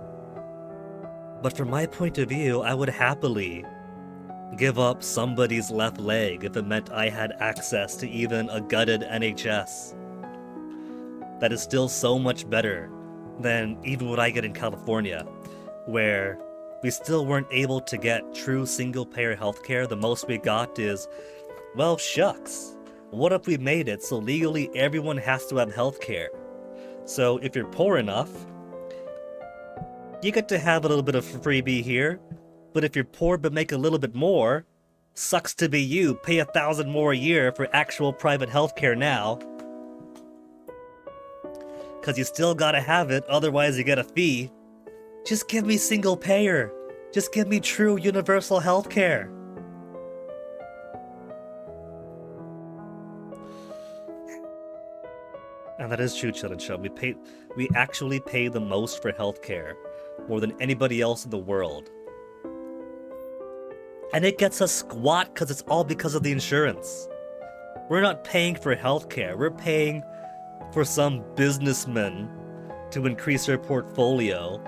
But from my point of view, I would happily give up somebody's left leg if it meant I had access to even a gutted NHS. That is still so much better than even what I get in California, where we still weren't able to get true single-payer healthcare. The most we got is, well, shucks. What if we made it so legally everyone has to have healthcare? So if you're poor enough, you get to have a little bit of freebie here. But if you're poor but make a little bit more, sucks to be you. Pay $1,000 more a year for actual private healthcare now. Because you still gotta have it, otherwise you get a fee. Just give me single payer. Just give me true universal healthcare. And that is true, Chillin' Chum. We actually pay the most for healthcare, more than anybody else in the world. And it gets us squat because it's all because of the insurance. We're not paying for healthcare, we're paying for some businessmen to increase their portfolio,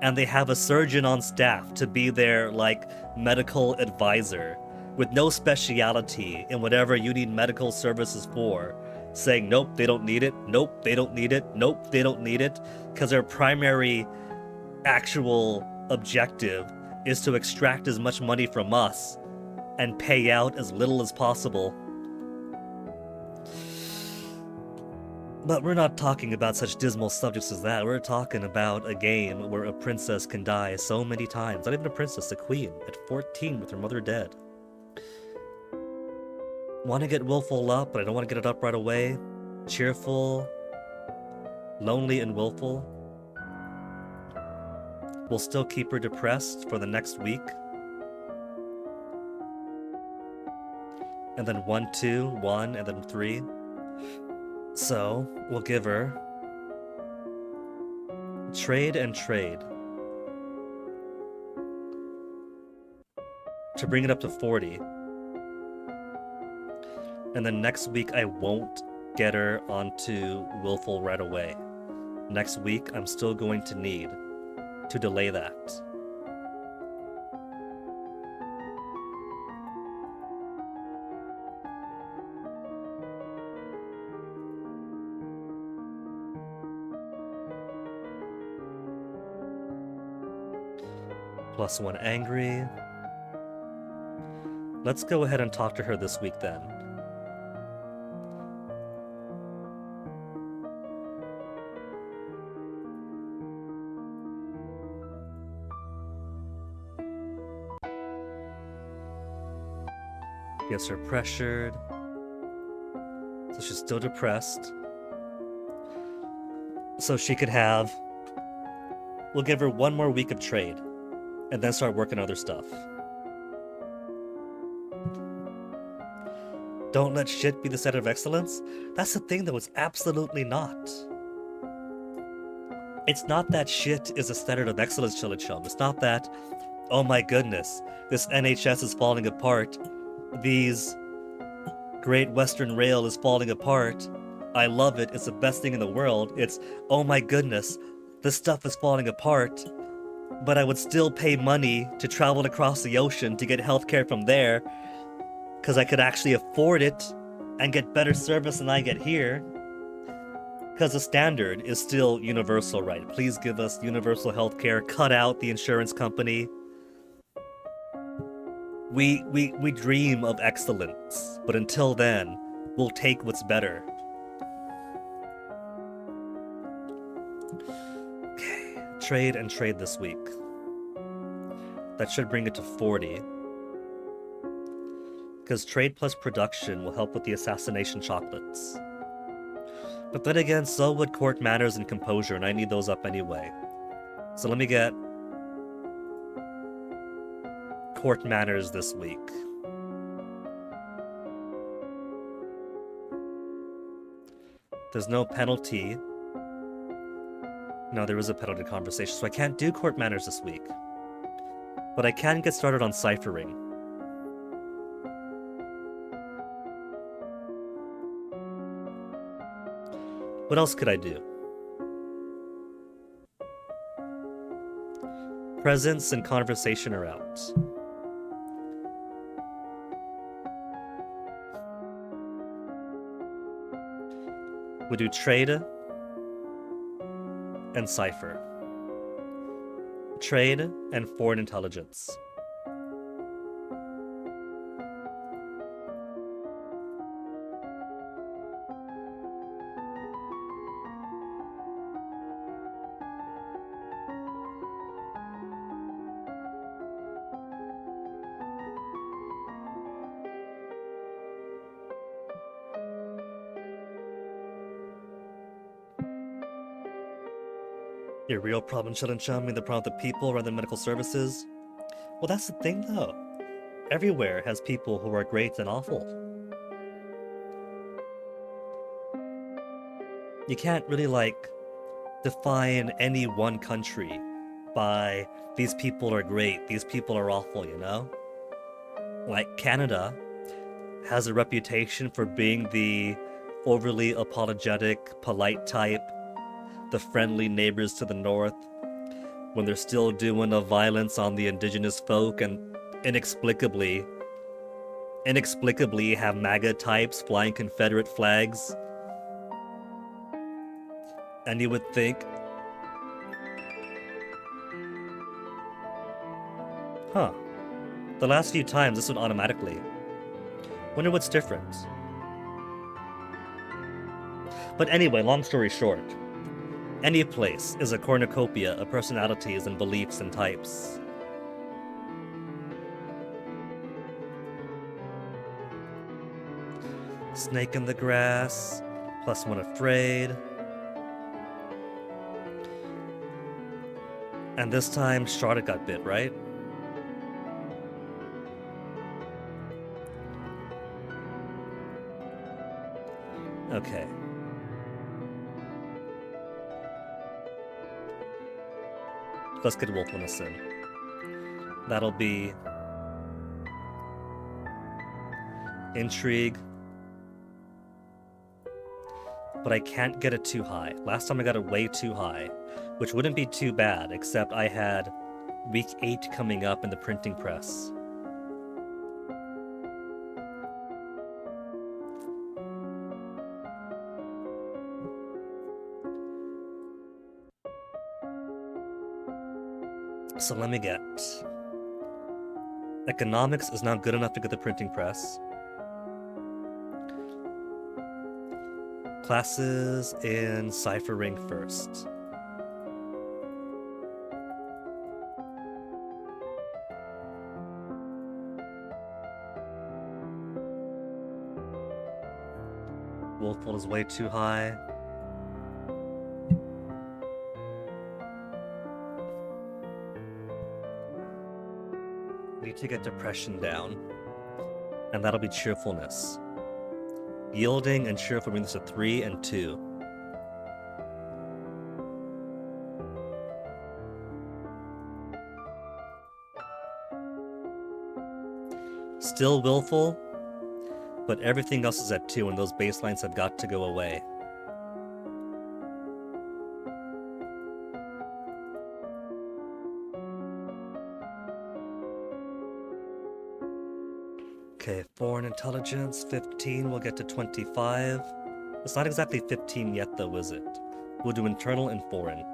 and they have a surgeon on staff to be their, like, medical advisor with no speciality in whatever you need medical services for, saying, nope, they don't need it, nope, they don't need it, nope, they don't need it, because their primary actual objective is to extract as much money from us and pay out as little as possible. But we're not talking about such dismal subjects as that. We're talking about a game where a princess can die so many times. Not even a princess, a queen, at 14 with her mother dead. Want to get willful up, but I don't want to get it up right away. Cheerful, lonely, and willful. We'll still keep her depressed for the next week. And then 1, 2, 1, and then 3. So, we'll give her trade to bring it up to 40. And then next week I won't get her onto willful right away. Next week I'm still going to need to delay that. +1 angry. Let's go ahead and talk to her this week then. Gets her pressured. So she's still depressed. So she could have... We'll give her 1 more week of trade. And then start working other stuff. Don't let shit be the center of excellence? That's the thing though, it's absolutely not. It's not that shit is a standard of excellence, Chillin' Chum. It's not that, oh my goodness, this NHS is falling apart. These Great Western Rail is falling apart. I love it, it's the best thing in the world. It's, oh my goodness, this stuff is falling apart. but I would still pay money to travel across the ocean to get healthcare from there, because I could actually afford it and get better service than I get here. Because the standard is still universal, right? Please give us universal healthcare, cut out the insurance company. We dream of excellence, but until then, we'll take what's better. Okay, trade and trade this week. That should bring it to 40. Because trade plus production will help with the assassination chocolates. But then again, so would court manners and composure, and I need those up anyway. So let me get court manners this week. There's no penalty. No, there is a penalty conversation, so I can't do court manners this week. But I can get started on ciphering. What else could I do? Presence and conversation are out. We do trade and cipher. Trade and foreign intelligence. Your real problem, Chillin' Chum, the problem with the people rather than medical services? Well, that's the thing, though. Everywhere has people who are great and awful. You can't really, define any one country by these people are great, these people are awful, you know? Like, Canada has a reputation for being the overly apologetic, polite type, the friendly neighbors to the north, when they're still doing a violence on the indigenous folk and inexplicably have MAGA types flying Confederate flags. And you would think, the last few times this went automatically. Wonder what's different. But anyway, long story short, any place is a cornucopia of personalities and beliefs and types. Snake in the grass, +1 afraid. And this time, Charlotte got bit, right? Okay. Let's get Wolfwiness in. That'll be intrigue. But I can't get it too high. Last time I got it way too high, which wouldn't be too bad, except I had week 8 coming up in the printing press. So let me get... Economics is not good enough to get the printing press. Classes in ciphering first. Wolffold is way too high. Need to get depression down, and that'll be cheerfulness. Yielding and cheerful brings us to 3 and 2. Still willful, but everything else is at 2, and those baselines have got to go away. Okay, foreign intelligence, 15, we'll get to 25. It's not exactly 15 yet though, is it? We'll do internal and foreign.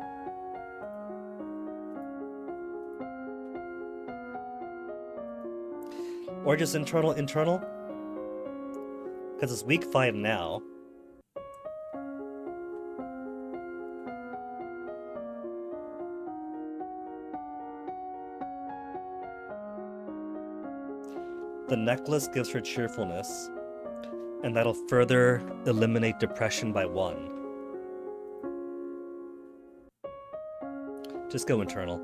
Or just internal? Because it's week 5 now. The necklace gives her cheerfulness, and that'll further eliminate depression by 1. Just go internal.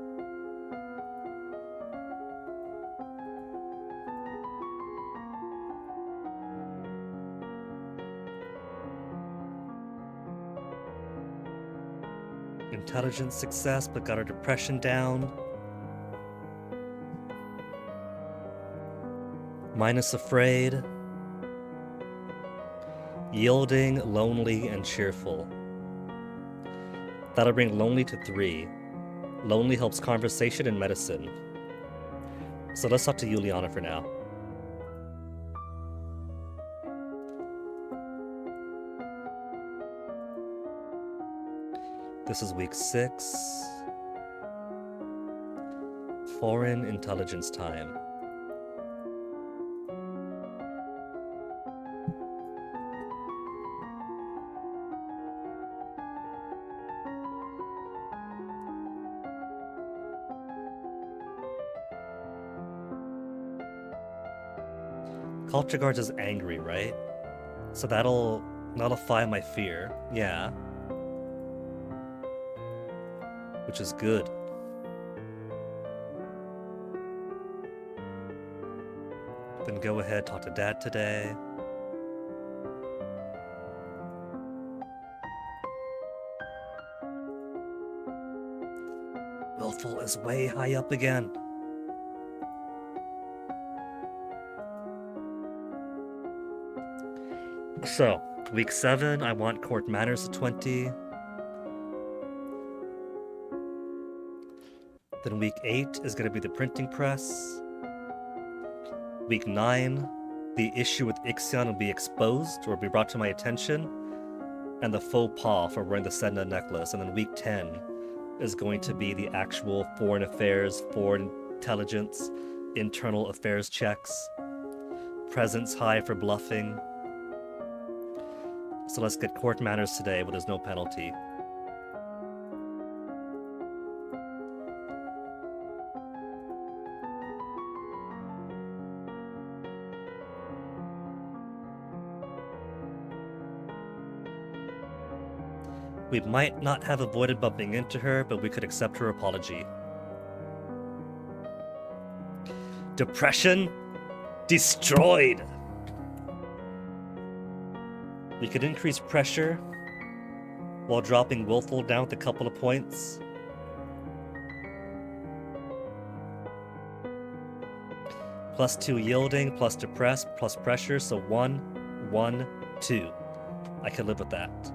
Intelligence success, but got her depression down. Minus afraid. Yielding, lonely, and cheerful. That'll bring lonely to 3. Lonely helps conversation and medicine. So let's talk to Juliana for now. This is week 6. Foreign intelligence time. Culture Guards is angry, right? So that'll nullify my fear. Yeah. Which is good. Then go ahead, talk to Dad today. Willful is way high up again. So, week 7, I want court manners to 20. Then week 8 is going to be the printing press. Week 9, the issue with Ixion will be exposed or be brought to my attention. And the faux pas for wearing the Sedna necklace. And then week 10 is going to be the actual foreign affairs, foreign intelligence, internal affairs checks. Presence high for bluffing. So let's get court manners today, but there's no penalty. We might not have avoided bumping into her, but we could accept her apology. Depression? Destroyed! We could increase pressure while dropping Willful down with a couple of points. +2 yielding, plus depressed, plus pressure, so 1, 1, 2. I can live with that.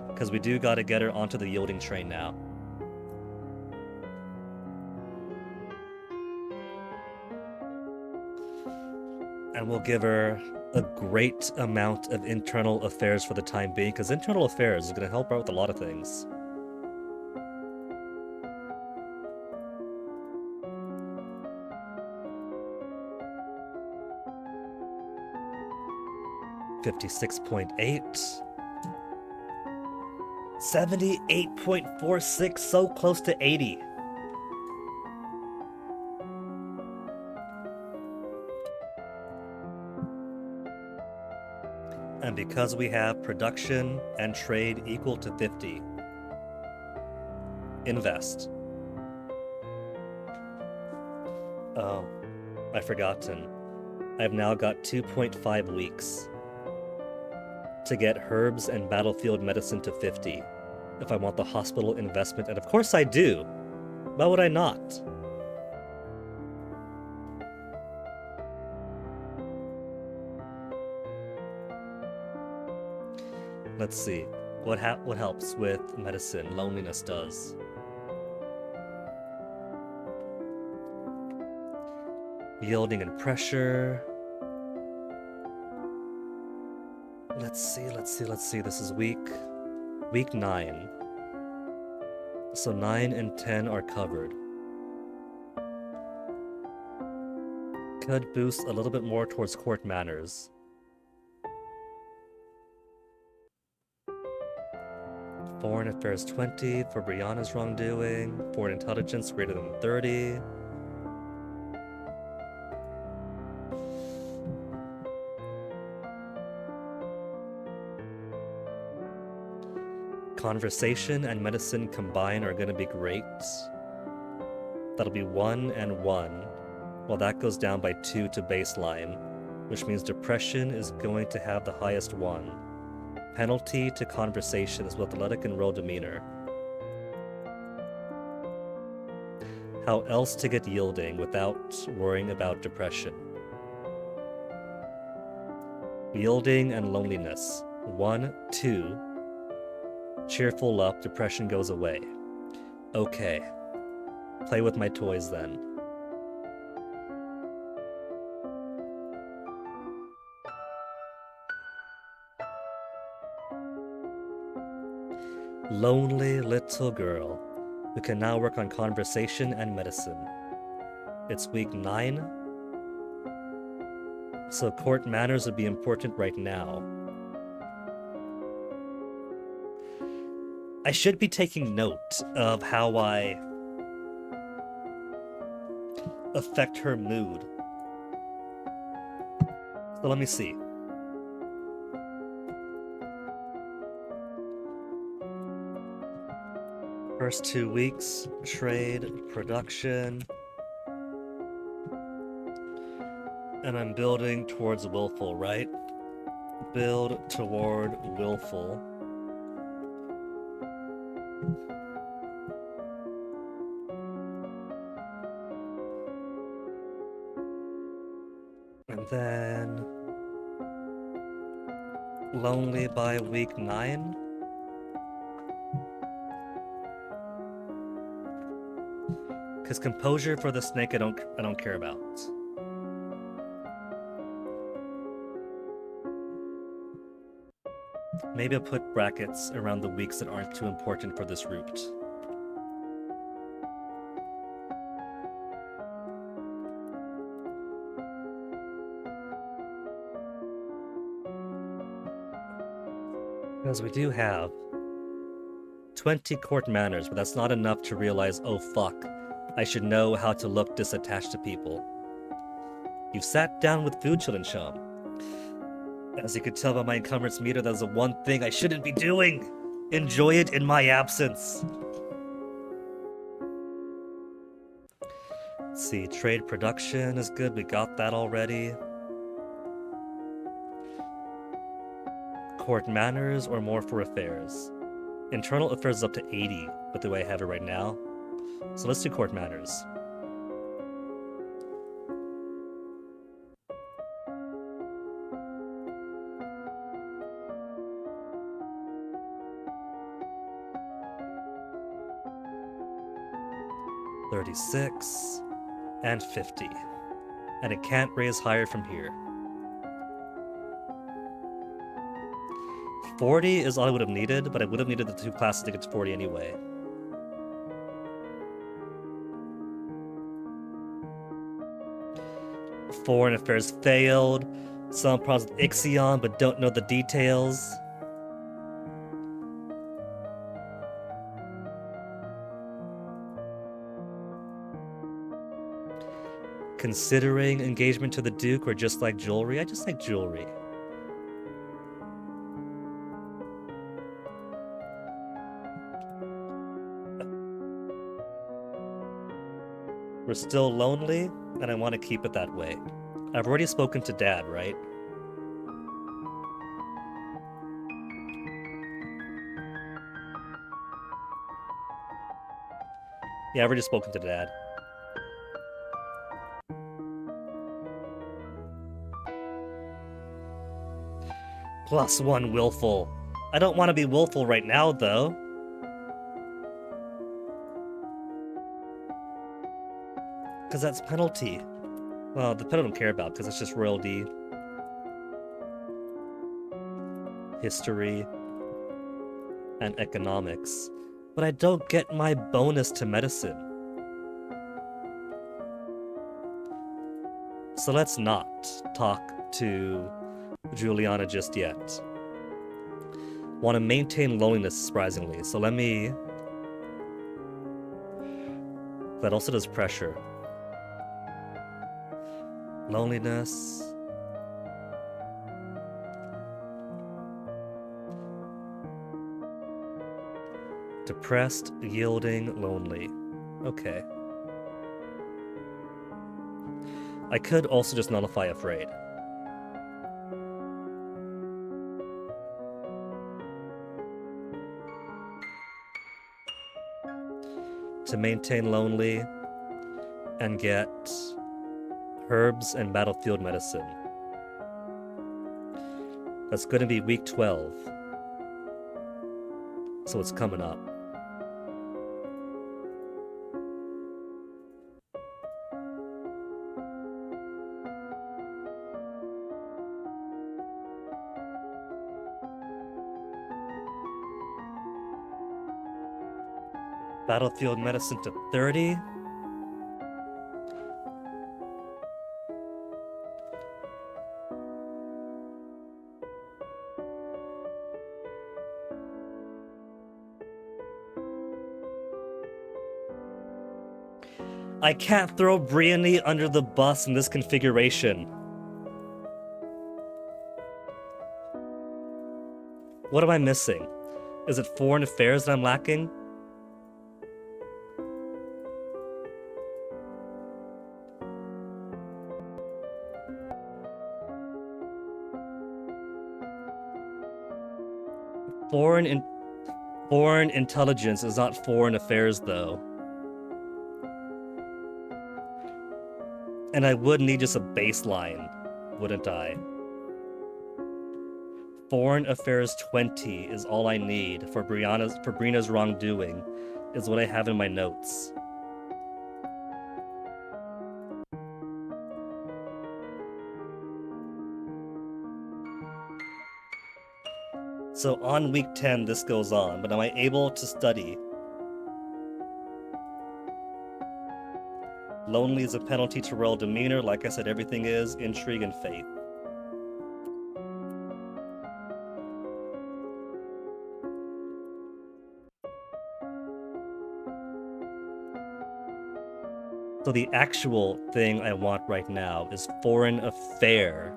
Because we do gotta get her onto the yielding train now. And we'll give her a great amount of internal affairs for the time being, because internal affairs is going to help her out with a lot of things. $56.8. 78.46, so close to 80. And because we have production and trade equal to 50, invest. Oh, I've forgotten. I've now got 2.5 weeks to get herbs and battlefield medicine to 50 if I want the hospital investment, and of course I do. Why would I not? Let's see. What helps with medicine? Loneliness does. Yielding and pressure. Let's see. This is week 9. So 9 and 10 are covered. Could boost a little bit more towards court manners. Foreign affairs 20 for Brianna's wrongdoing. Foreign intelligence greater than 30. Conversation and medicine combined are going to be great. That'll be 1 and 1. Well, that goes down by 2 to baseline, which means depression is going to have the highest one. Penalty to conversation is with athletic and roll demeanor. How else to get yielding without worrying about depression? Yielding and loneliness. 1, 2. Cheerful up, depression goes away. Okay. Play with my toys then. Lonely little girl who can now work on conversation and medicine. It's week 9, so court manners would be important right now. I should be taking note of how I affect her mood. So let me see. First 2 weeks, trade, production. And I'm building towards willful, right? Build toward willful. And then lonely by week 9. Because composure for the snake I don't care about. Maybe I'll put brackets around the weeks that aren't too important for this route. Because we do have 20 court manners, but that's not enough to realize, oh fuck, I should know how to look disattached to people. You've sat down with food, Chillinchum. As you could tell by my encumbrance meter, that's the one thing I shouldn't be doing! Enjoy it in my absence! Let's see, trade production is good, we got that already. Court manners or more for affairs? Internal affairs is up to 80, but the way I have it right now. So let's do court manners. $36 and $50. And it can't raise higher from here. $40 is all I would have needed, but I would have needed the 2 classes to get to 40 anyway. Foreign affairs failed. Some problems with Ixion, but don't know the details. Considering engagement to the Duke or just like jewelry? I just like jewelry. We're still lonely, and I want to keep it that way. I've already spoken to Dad, right? Yeah, I've already spoken to Dad. +1 willful. I don't want to be willful right now, though. Because that's penalty. Well, the pen I don't care about because it's just royalty, history, and economics. But I don't get my bonus to medicine. So let's not talk to Juliana just yet. Want to maintain loneliness, surprisingly. So let me... That also does pressure. Loneliness. Depressed, yielding, lonely. Okay. I could also just nullify afraid. To maintain lonely and get herbs and battlefield medicine. That's going to be week 12. So it's coming up. Battlefield medicine to 30. I can't throw Brienne under the bus in this configuration. What am I missing? Is it foreign affairs that I'm lacking? Foreign intelligence is not foreign affairs, though. And I would need just a baseline, wouldn't I? Foreign affairs 20 is all I need for Brina's wrongdoing, is what I have in my notes. So on week 10, this goes on, but am I able to study? Lonely is a penalty to royal demeanor. Like I said, everything is intrigue and faith. So the actual thing I want right now is foreign affair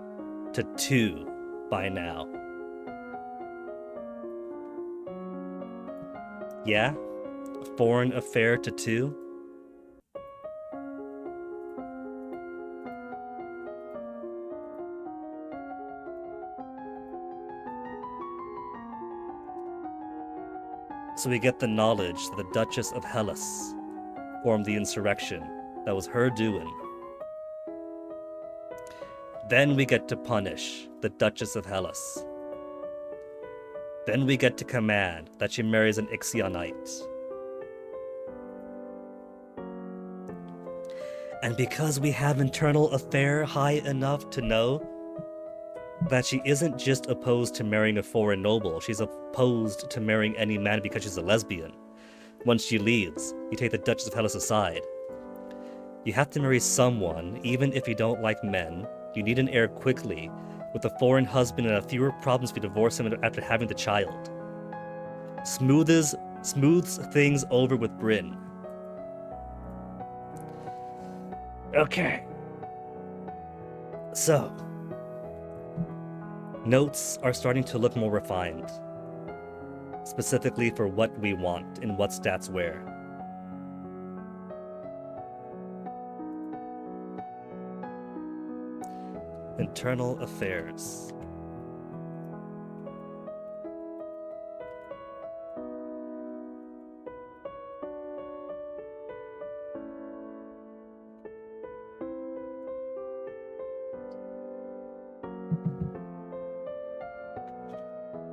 to 2 by now. Yeah? Foreign affair to 2? So we get the knowledge that the Duchess of Hellas formed the insurrection. That was her doing. Then we get to punish the Duchess of Hellas. Then we get to command that she marries an Ixionite. And because we have internal affair high enough to know that she isn't just opposed to marrying a foreign noble, she's opposed to marrying any man because she's a lesbian. Once she leaves, you take the Duchess of Hellas aside. You have to marry someone, even if you don't like men. You need an heir quickly, with a foreign husband and have fewer problems if you divorce him after having the child. Smooths things over with Bryn. Okay. So, notes are starting to look more refined, specifically for what we want and what stats where. Internal affairs.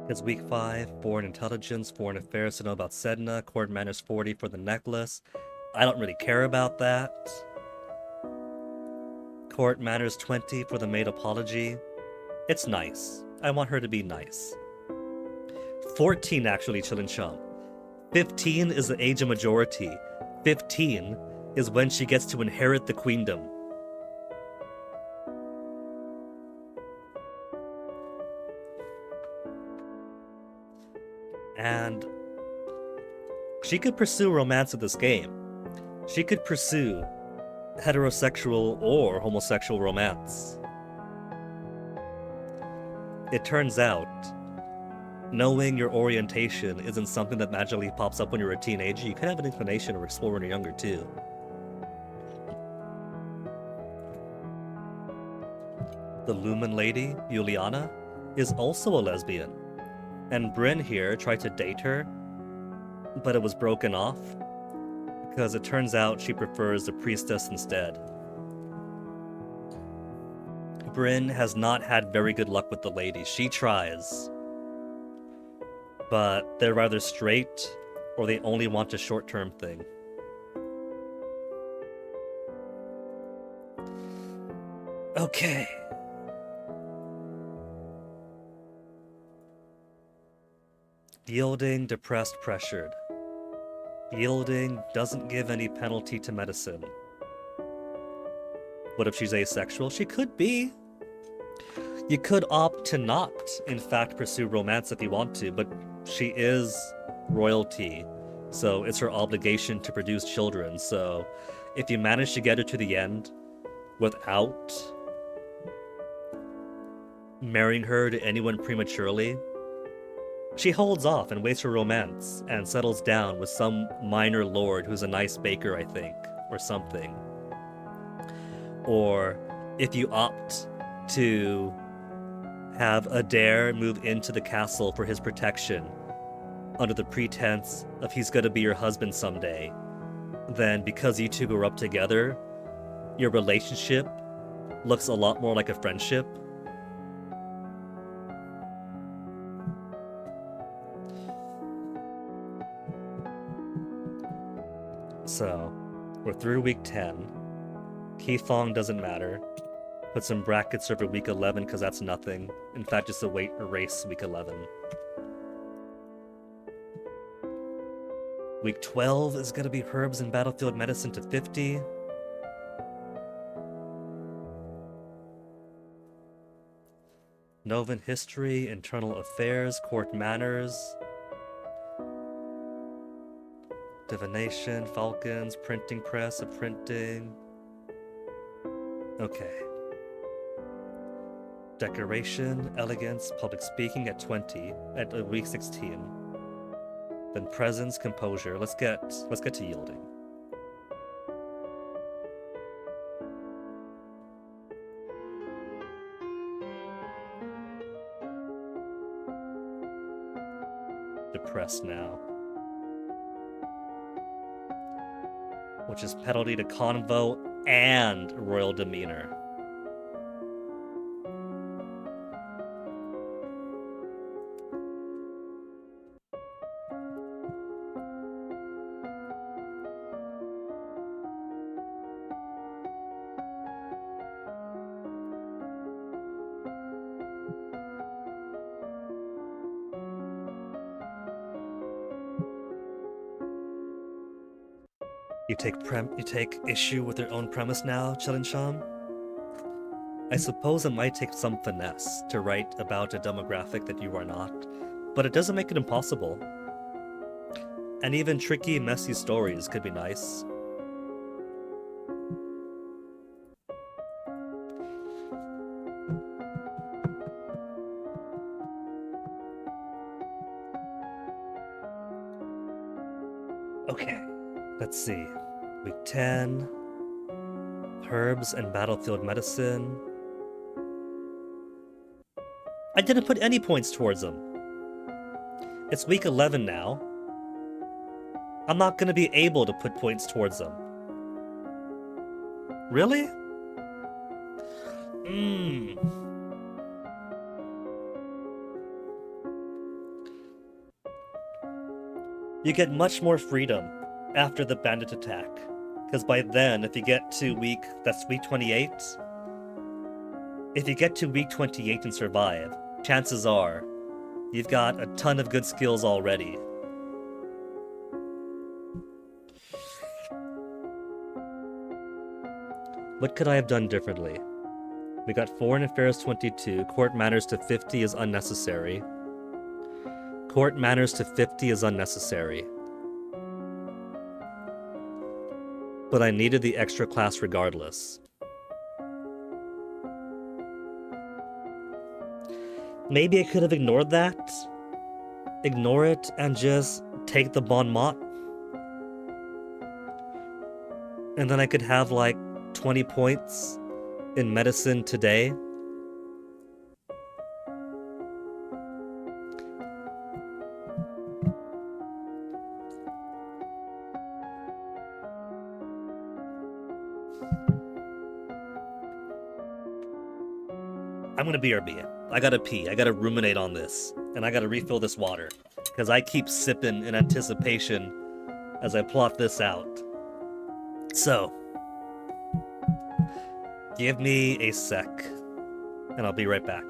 It's week 5, foreign intelligence, foreign affairs to know about Sedna, court manners 40 for the necklace. I don't really care about that. Court Manners 20 for the maid apology. It's nice. I want her to be nice. 14 actually, Chillin' Chump. 15 is the age of majority. 15 is when she gets to inherit the queendom. And she could pursue romance with this game. She could pursue heterosexual or homosexual romance. It turns out, knowing your orientation isn't something that magically pops up when you're a teenager. You could have an inclination or explore when you're younger too. The Lumen lady, Juliana, is also a lesbian. And Bryn here tried to date her, but it was broken off because it turns out she prefers the priestess instead. Bryn has not had very good luck with the ladies. She tries, but they're rather straight or they only want a short-term thing. Okay. Yielding, depressed, pressured. Yielding doesn't give any penalty to medicine. What if she's asexual? She could be. You could opt to not, in fact, pursue romance if you want to, but she is royalty, so it's her obligation to produce children. So if you manage to get her to the end without marrying her to anyone prematurely, she holds off and waits for romance and settles down with some minor lord who's a nice baker, I think, or something. Or if you opt to have Adair move into the castle for his protection under the pretense of he's gonna be your husband someday, then because you two grew up together, your relationship looks a lot more like a friendship. So, we're through week 10. Keithong doesn't matter. Put some brackets over week 11 because that's nothing. In fact, just erase week 11. Week 12 is going to be Herbs and Battlefield Medicine to 50. Novan History, Internal Affairs, Court Manners, Divination, Falcons, Printing Press, of Printing. Okay. Decoration, Elegance, Public Speaking at 20, at week 16. Then Presence, Composure. Let's get to Yielding. Depressed now. Which is penalty to convo and royal demeanor. You take issue with your own premise now, Chillin' Chum? I suppose it might take some finesse to write about a demographic that you are not, but it doesn't make it impossible. And even tricky, messy stories could be nice. Okay, let's see. Week 10, Herbs and Battlefield Medicine. I didn't put any points towards them. It's week 11 now. I'm not gonna be able to put points towards them. Really? You get much more freedom after the bandit attack. Because by then, if you get to week 28, If you get to week 28 and survive, chances are you've got a ton of good skills already. What could I have done differently? We got Foreign Affairs 22. Court Manners to 50 is unnecessary. Court Manners to 50 is unnecessary. But I needed the extra class regardless. Maybe I could have ignored that. Ignore it and just take the Bon Mot. And then I could have like 20 points in medicine today. I'm gonna BRB. I gotta pee. I gotta ruminate on this. And I gotta refill this water. Because I keep sipping in anticipation as I plot this out. So, give me a sec. And I'll be right back.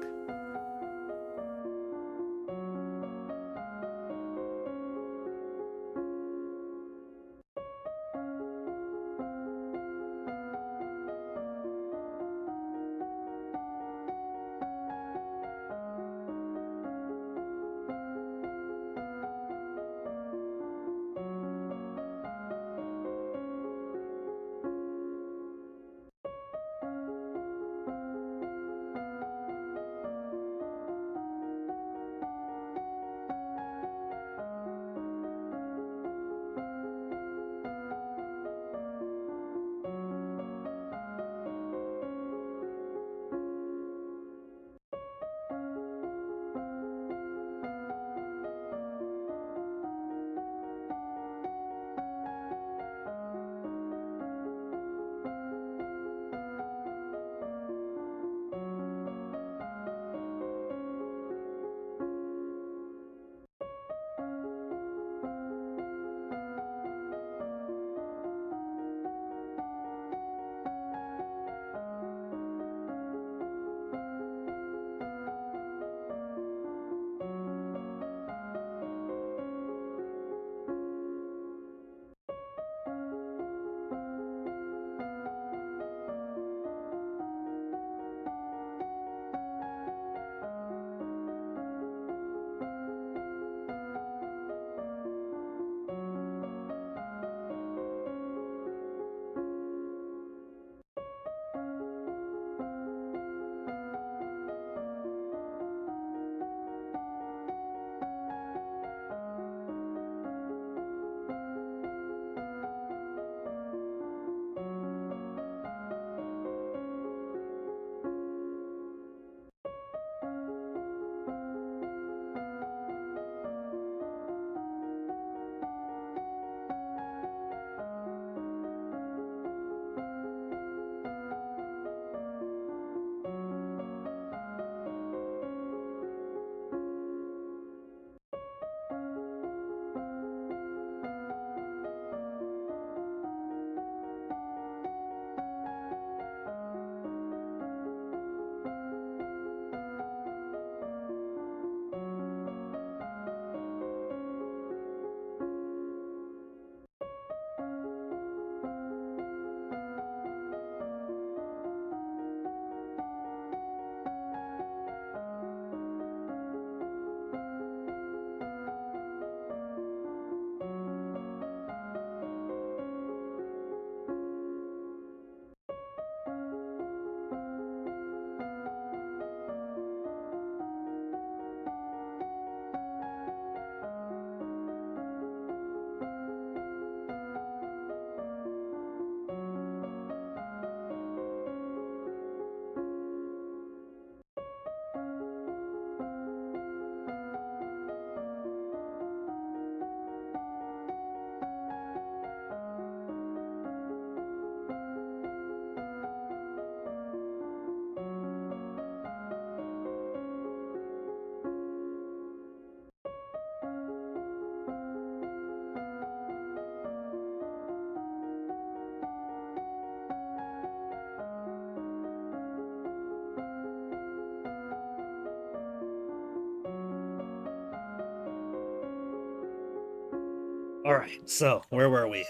Alright, so where were we?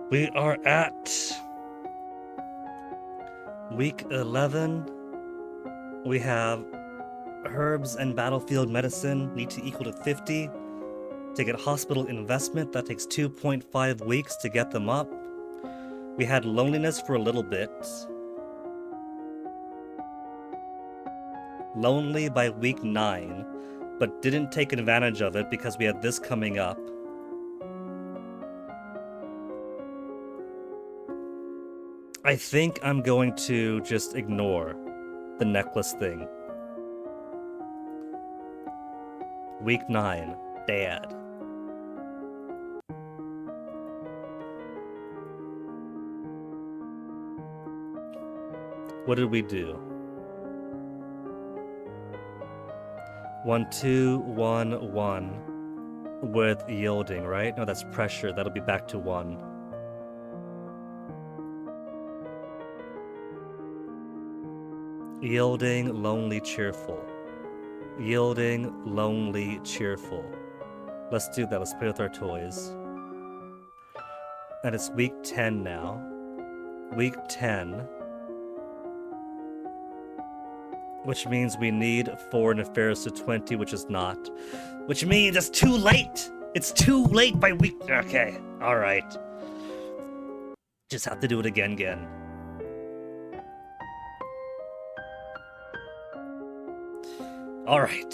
We are at week 11. We have herbs and battlefield medicine need to equal to 50. To get hospital investment, that takes 2.5 weeks to get them up. We had loneliness for a little bit. Lonely by week 9, but didn't take advantage of it because we had this coming up. I think I'm going to just ignore the necklace thing. Week 9, Dad. What did we do? 1, 2, 1, 1 with yielding, right? No, that's pressure. That'll be back to 1. Yielding, lonely, cheerful. Yielding, lonely, cheerful. Let's do that. Let's play with our toys. And it's week 10 now. Week 10. Which means we need foreign affairs to 20, which is not. Which means it's too late! It's too late by week... Okay, alright. Just have to do it again. Alright.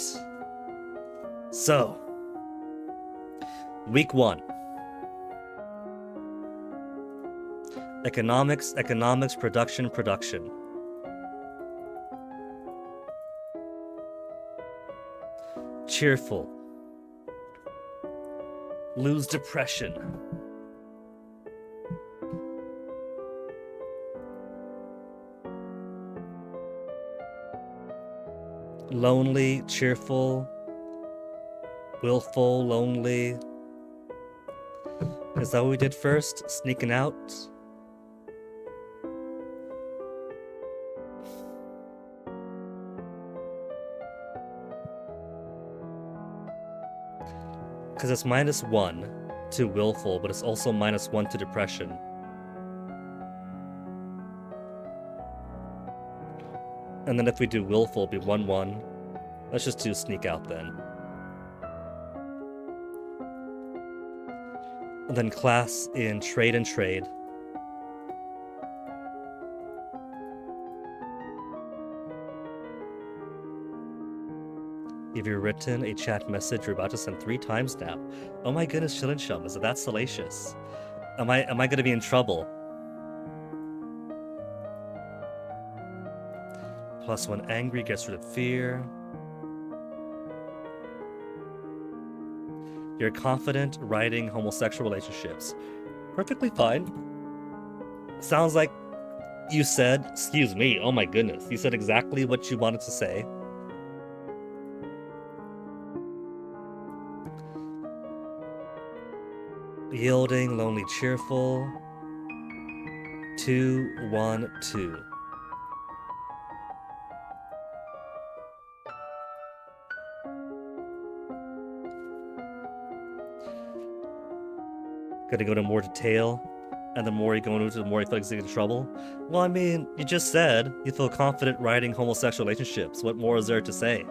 So. Week 1. Economics, production. Cheerful. Lose depression. Lonely, cheerful. Willful, lonely. Is that what we did first? Sneaking out? Because it's -1 to willful, but it's also -1 to depression. And then if we do willful, it'll be 1-1. Let's just do sneak out then. And then class in trade and trade. If you've written a chat message you're about to send 3 times now. Oh my goodness, Chillin' Chum, is it that salacious? Am I gonna be in trouble? +1 angry, gets rid of fear. You're confident writing homosexual relationships. Perfectly fine. Sounds like you said, excuse me, oh my goodness, you said exactly what you wanted to say. Yielding, lonely, cheerful. 2, 1, 2. Gotta go into more detail, and the more you go into it, the more you feel like you're in trouble. Well, I mean, you just said you feel confident writing homosexual relationships. What more is there to say?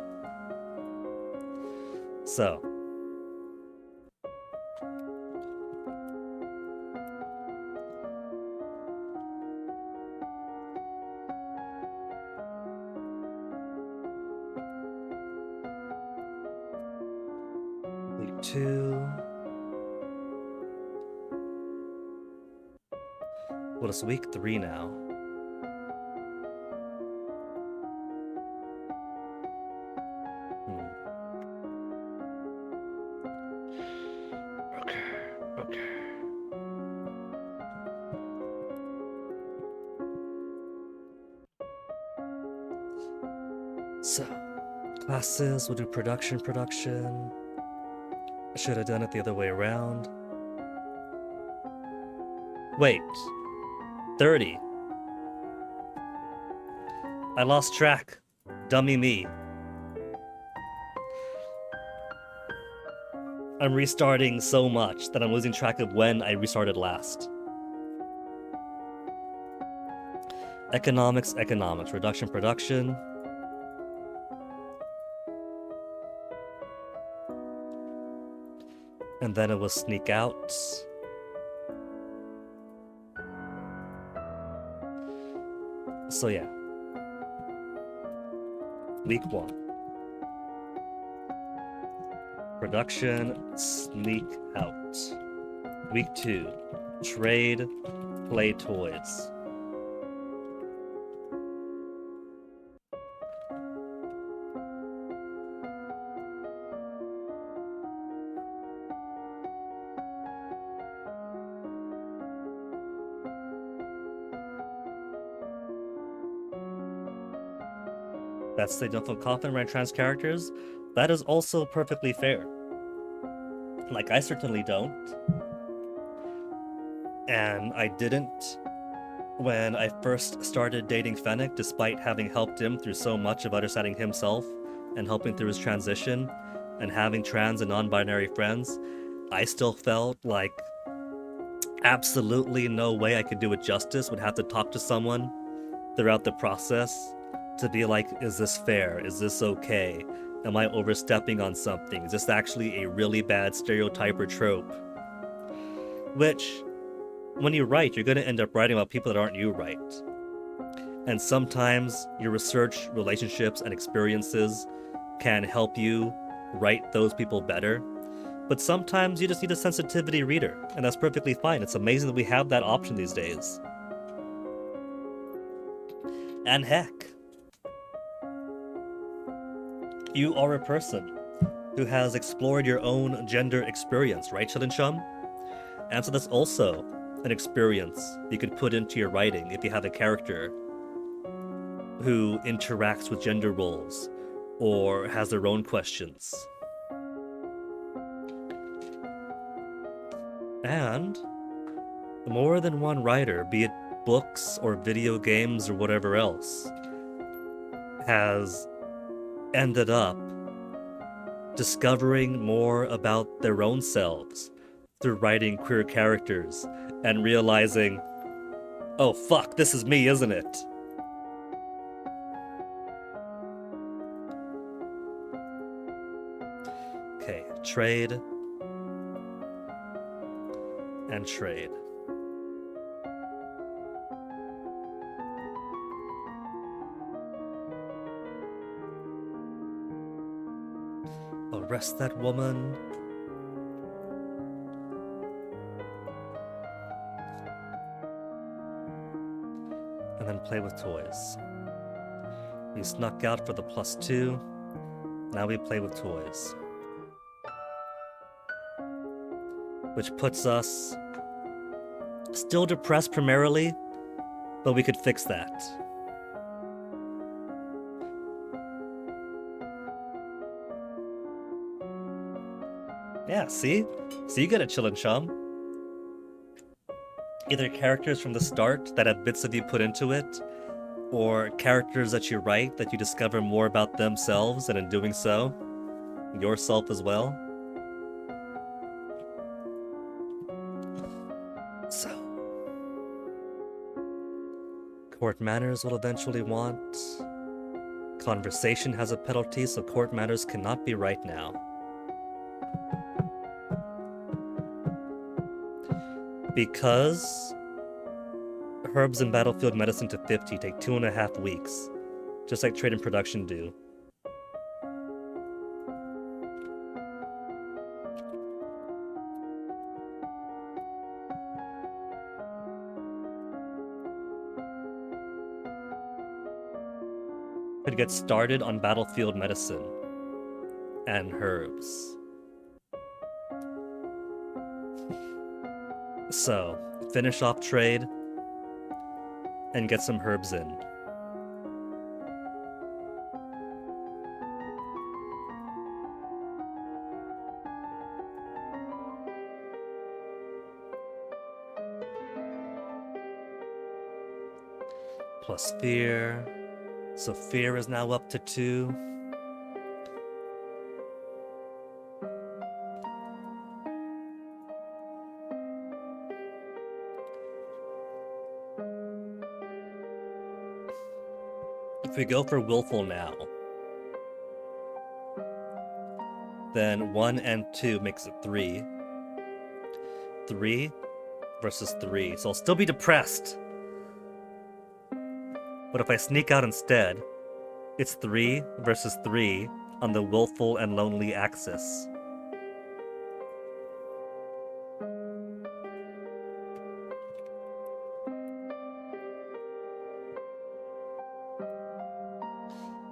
So. Week 2. Well, it's week 3 now. Okay. So, classes, we'll do production. I should have done it the other way around. Wait. 30. I lost track. Dummy me. I'm restarting so much that I'm losing track of when I restarted last. Economics, reduction, production. And then it was sneak out. So yeah. Week 1. Production, sneak out. Week 2. Trade, play toys. That's the Duffel Coffin ran trans characters. That is also perfectly fair. Like, I certainly don't. And I didn't when I first started dating Fennec, despite having helped him through so much of understanding himself and helping through his transition and having trans and non-binary friends. I still felt like absolutely no way I could do it justice, would have to talk to someone throughout the process to be like, is this fair? Is this okay? Am I overstepping on something? Is this actually a really bad stereotype or trope? Which, when you write, you're going to end up writing about people that aren't you, right? And sometimes your research, relationships, and experiences can help you write those people better. But sometimes you just need a sensitivity reader, and that's perfectly fine. It's amazing that we have that option these days. And heck, you are a person who has explored your own gender experience, right, Chillin' Chum? And so that's also an experience you could put into your writing if you have a character who interacts with gender roles or has their own questions. And more than one writer, be it books or video games or whatever else, has ended up discovering more about their own selves through writing queer characters and realizing, oh fuck, this is me, isn't it? Okay, trade and trade. Arrest that woman. And then play with toys. We snuck out for the +2. Now we play with toys. Which puts us still depressed primarily, but we could fix that. Yeah, see? So you get it, Chillin' Chum. Either characters from the start that have bits of you put into it, or characters that you write that you discover more about themselves, and in doing so, yourself as well. So, court manners will eventually want. Conversation has a penalty, so court manners cannot be right now. Because herbs and battlefield medicine to 50 take 2.5 weeks, just like trade and production do. Could get started on battlefield medicine and herbs. So, finish off trade and get some herbs in. Plus fear. So fear is now up to 2. If we go for willful now, then 1 and 2 makes it 3. 3 versus 3, so I'll still be depressed. But if I sneak out instead, it's 3 versus 3 on the willful and lonely axis.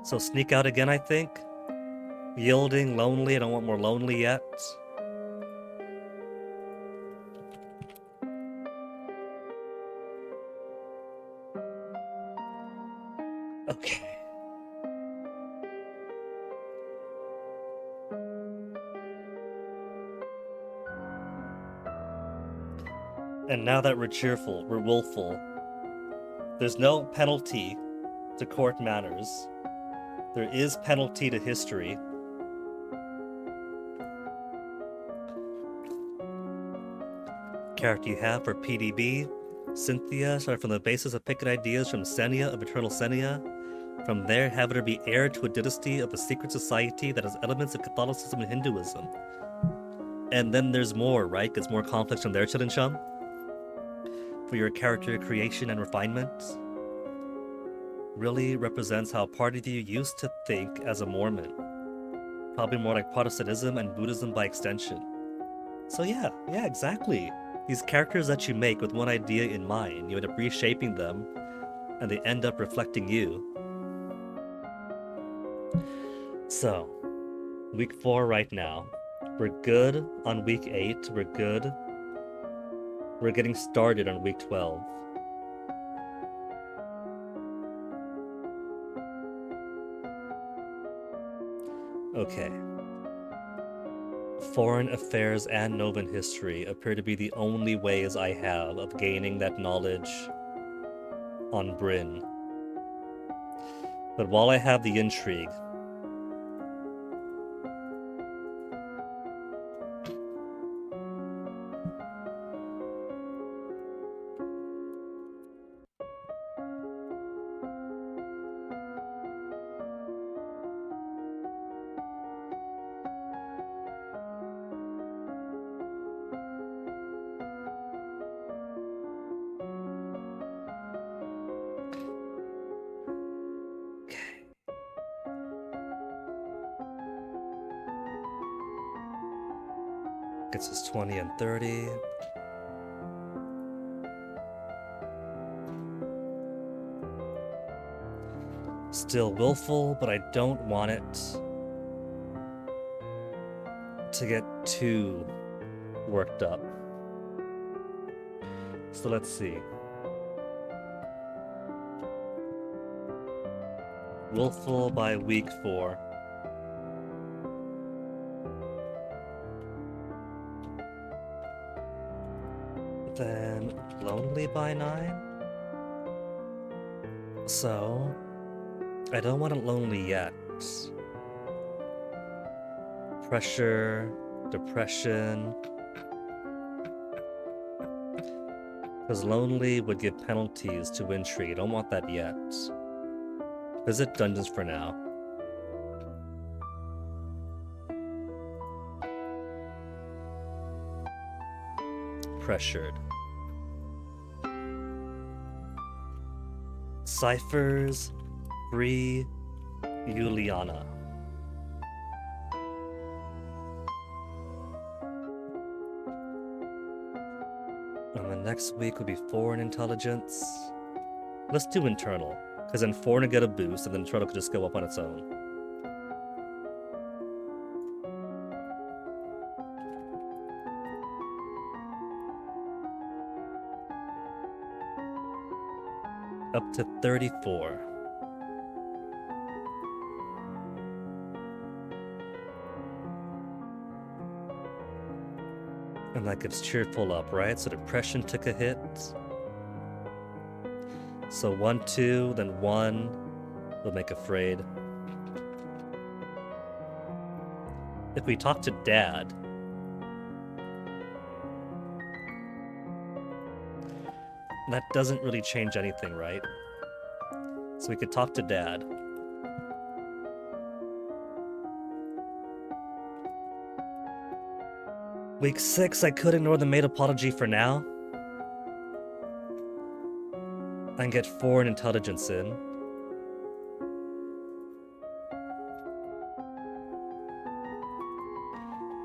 So sneak out again, I think. Yielding, lonely, I don't want more lonely yet. Okay. And now that we're cheerful, we're willful, there's no penalty to court manners. There is penalty to history. Character you have for PDB, Cynthia, started from the basis of picket ideas from Senia of Eternal Senia. From there, have her be heir to a dynasty of a secret society that has elements of Catholicism and Hinduism. And then there's more, right? There's more conflicts from there, Chidincham. For your character creation and refinement. Really represents how part of you used to think as a Mormon. Probably more like Protestantism and Buddhism by extension. So yeah, exactly. These characters that you make with one idea in mind, you end up reshaping them, and they end up reflecting you. So, week 4 right now. We're good on week 8, we're good. We're getting started on week 12. Okay. Foreign affairs and Novan history appear to be the only ways I have of gaining that knowledge on Bryn. But while I have the intrigue, gets us 20 and 30. Still willful, but I don't want it to get too worked up. So let's see. Willful by week 4. Then lonely by 9. So I don't want it lonely yet. Pressure, depression. Because lonely would give penalties to intrigue. I don't want that yet. Visit dungeons for now. Pressured. Ciphers, free Juliana. And the next week will be foreign intelligence. Let's do internal, because then foreign will get a boost, and then internal could just go up on its own. Up to 34. And that gives cheerful up, right? So depression took a hit. So 1, 2, then 1 will make afraid. If we talk to Dad, that doesn't really change anything, right? So we could talk to Dad. Week 6, I could ignore the maid apology for now. And get foreign intelligence in.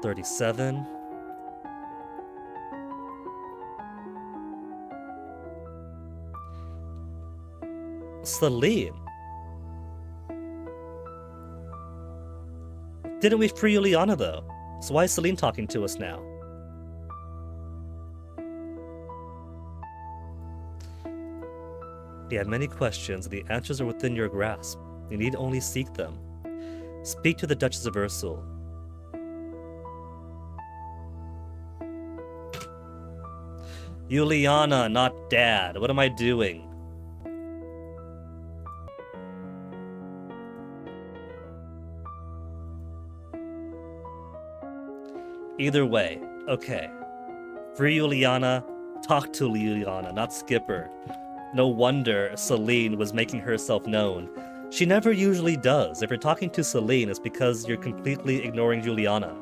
$37. Celine. Didn't we free Juliana though? So why is Celine talking to us now? You have many questions, and the answers are within your grasp. You need only seek them. Speak to the Duchess of Ursul. Juliana, not Dad. What am I doing? Either way, okay. Free Juliana, talk to Juliana, not Skipper. No wonder Celine was making herself known. She never usually does. If you're talking to Celine, it's because you're completely ignoring Juliana.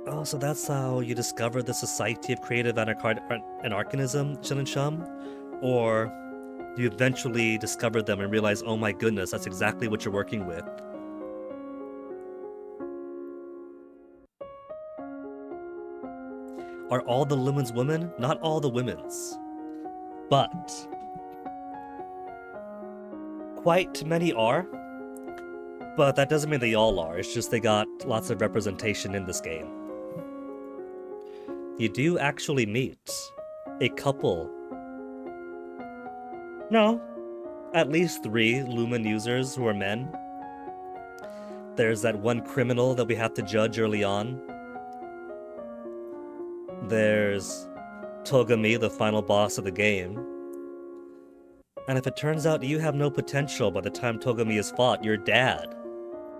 Oh, so that's how you discover the Society of Creative Anarchism, Shin and Chum? Or you eventually discover them and realize, oh my goodness, that's exactly what you're working with. Are all the Lumens women? Not all the women's. But quite many are. But that doesn't mean they all are. It's just they got lots of representation in this game. You do actually meet a couple. No, at least 3 Lumen users who are men. There's that one criminal that we have to judge early on. There's Togami, the final boss of the game. And if it turns out you have no potential by the time Togami is fought, your dad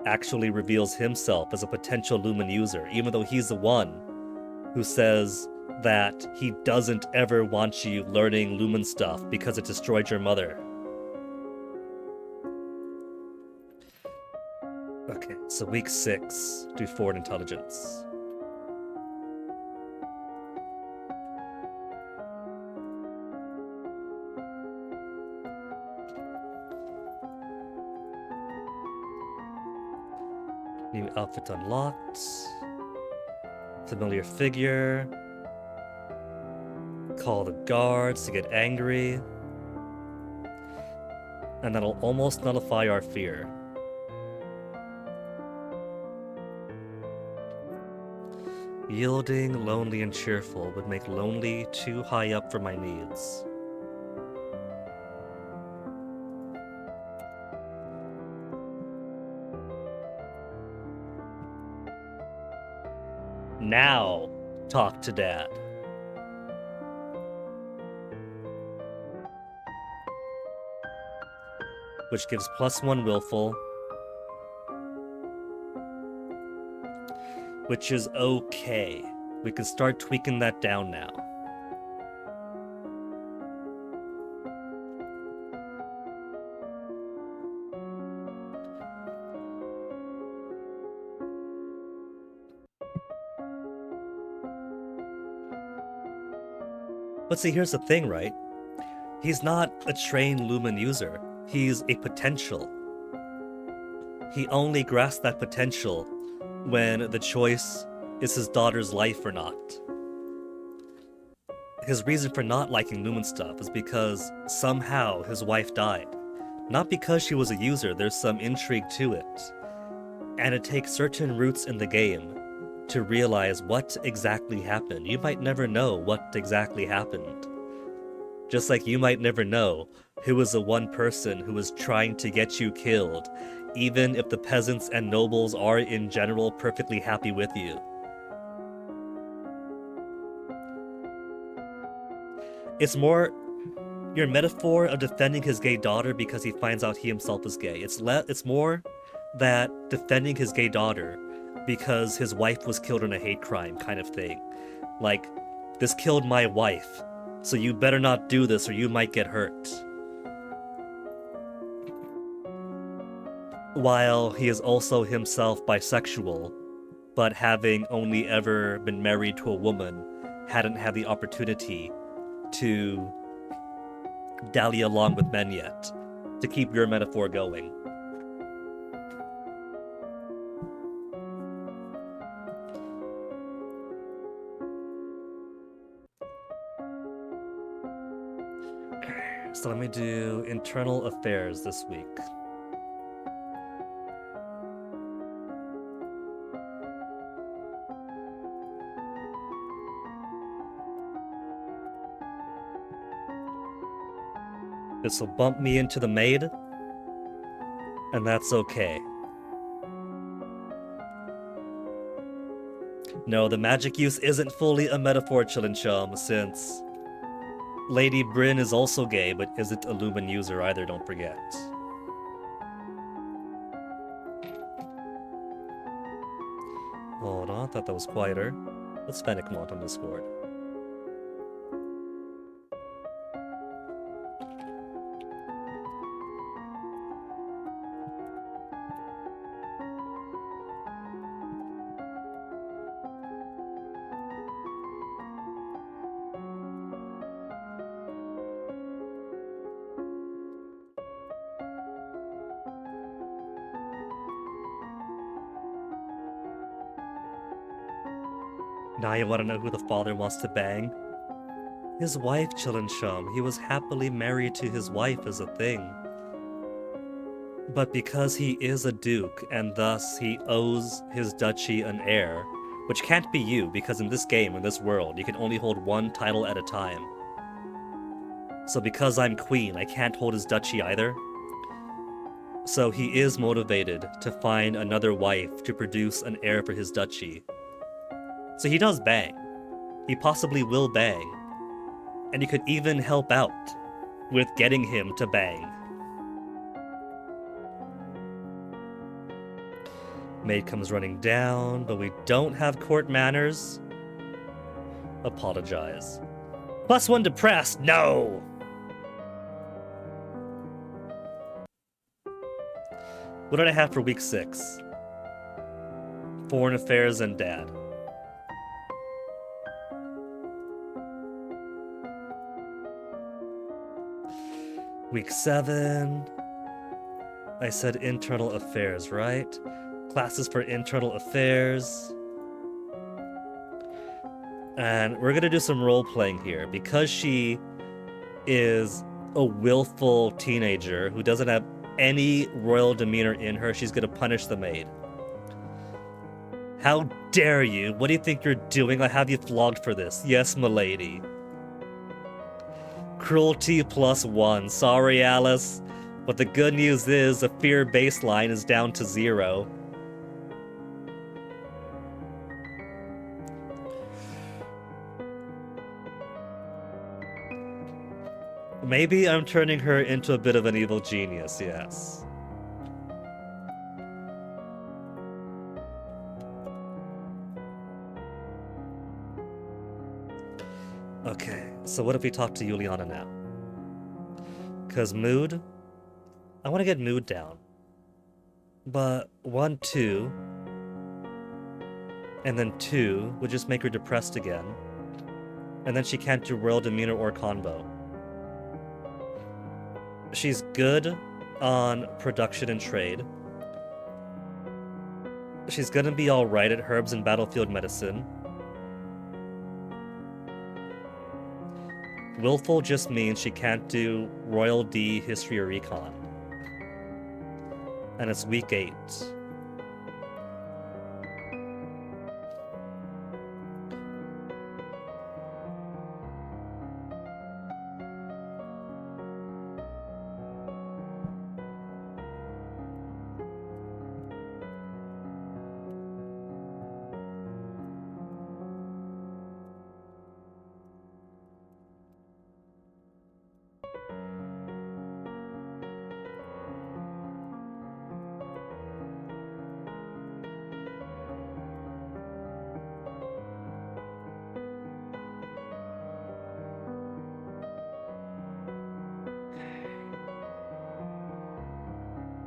actually reveals himself as a potential Lumen user, even though he's the one who says that he doesn't ever want you learning Lumen stuff because it destroyed your mother. Okay, so week 6, do forward intelligence. New outfit unlocked. Familiar figure. Call the guards to get angry. And that'll almost nullify our fear. Yielding, lonely, and cheerful would make lonely too high up for my needs. Now, talk to Dad. Which gives +1 willful. Which is okay. We can start tweaking that down now. But see, here's the thing, right? He's not a trained Lumen user. He's a potential. He only grasps that potential when the choice is his daughter's life or not. His reason for not liking Lumen stuff is because somehow his wife died. Not because she was a user, there's some intrigue to it. And it takes certain routes in the game to realize what exactly happened. You might never know what exactly happened. Just like you might never know who was the one person who was trying to get you killed, even if the peasants and nobles are in general perfectly happy with you. It's more your metaphor of defending his gay daughter because he finds out he himself is gay. It's more that defending his gay daughter because his wife was killed in a hate crime kind of thing. Like, this killed my wife, so you better not do this or you might get hurt. while he is also himself bisexual, but having only ever been married to a woman, hadn't had the opportunity to dally along with men yet, to keep your metaphor going. So let me do internal affairs this week. This will bump me into the maid, and that's okay. No, the magic use isn't fully a metaphor, Chillinchum, since Lady Bryn is also gay, but isn't a Lumen user either, don't forget. Hold on, I thought that was quieter. Let's Fennec Mont on Discord. Now you want to know who the father wants to bang? His wife, Chillinchum. He was happily married to his wife as a thing. But because he is a duke, and thus he owes his duchy an heir, which can't be you, because in this game, in this world, you can only hold one title at a time. So because I'm queen, I can't hold his duchy either. So he is motivated to find another wife to produce an heir for his duchy. So he does bang. He possibly will bang. And you could even help out with getting him to bang. Maid comes running down, but we don't have court manners. Apologize. +1 depressed, no! What did I have for week 6? Foreign affairs and dad. Week 7, I said internal affairs, right? Classes for internal affairs. And we're gonna do some role-playing here. Because she is a willful teenager who doesn't have any royal demeanor in her, she's gonna punish the maid. How dare you? What do you think you're doing? I'll have you flogged for this. Yes, milady. Cruelty +1. Sorry, Alice. But the good news is the fear baseline is down to 0. Maybe I'm turning her into a bit of an evil genius, yes. Okay, so what if we talk to Juliana now? Because mood? I want to get mood down. But 1, 2, and then 2 would just make her depressed again. And then she can't do royal demeanor or convo. She's good on production and trade. She's gonna be alright at herbs and battlefield medicine. Willful just means she can't do Royal D, History, or Recon. And it's week 8.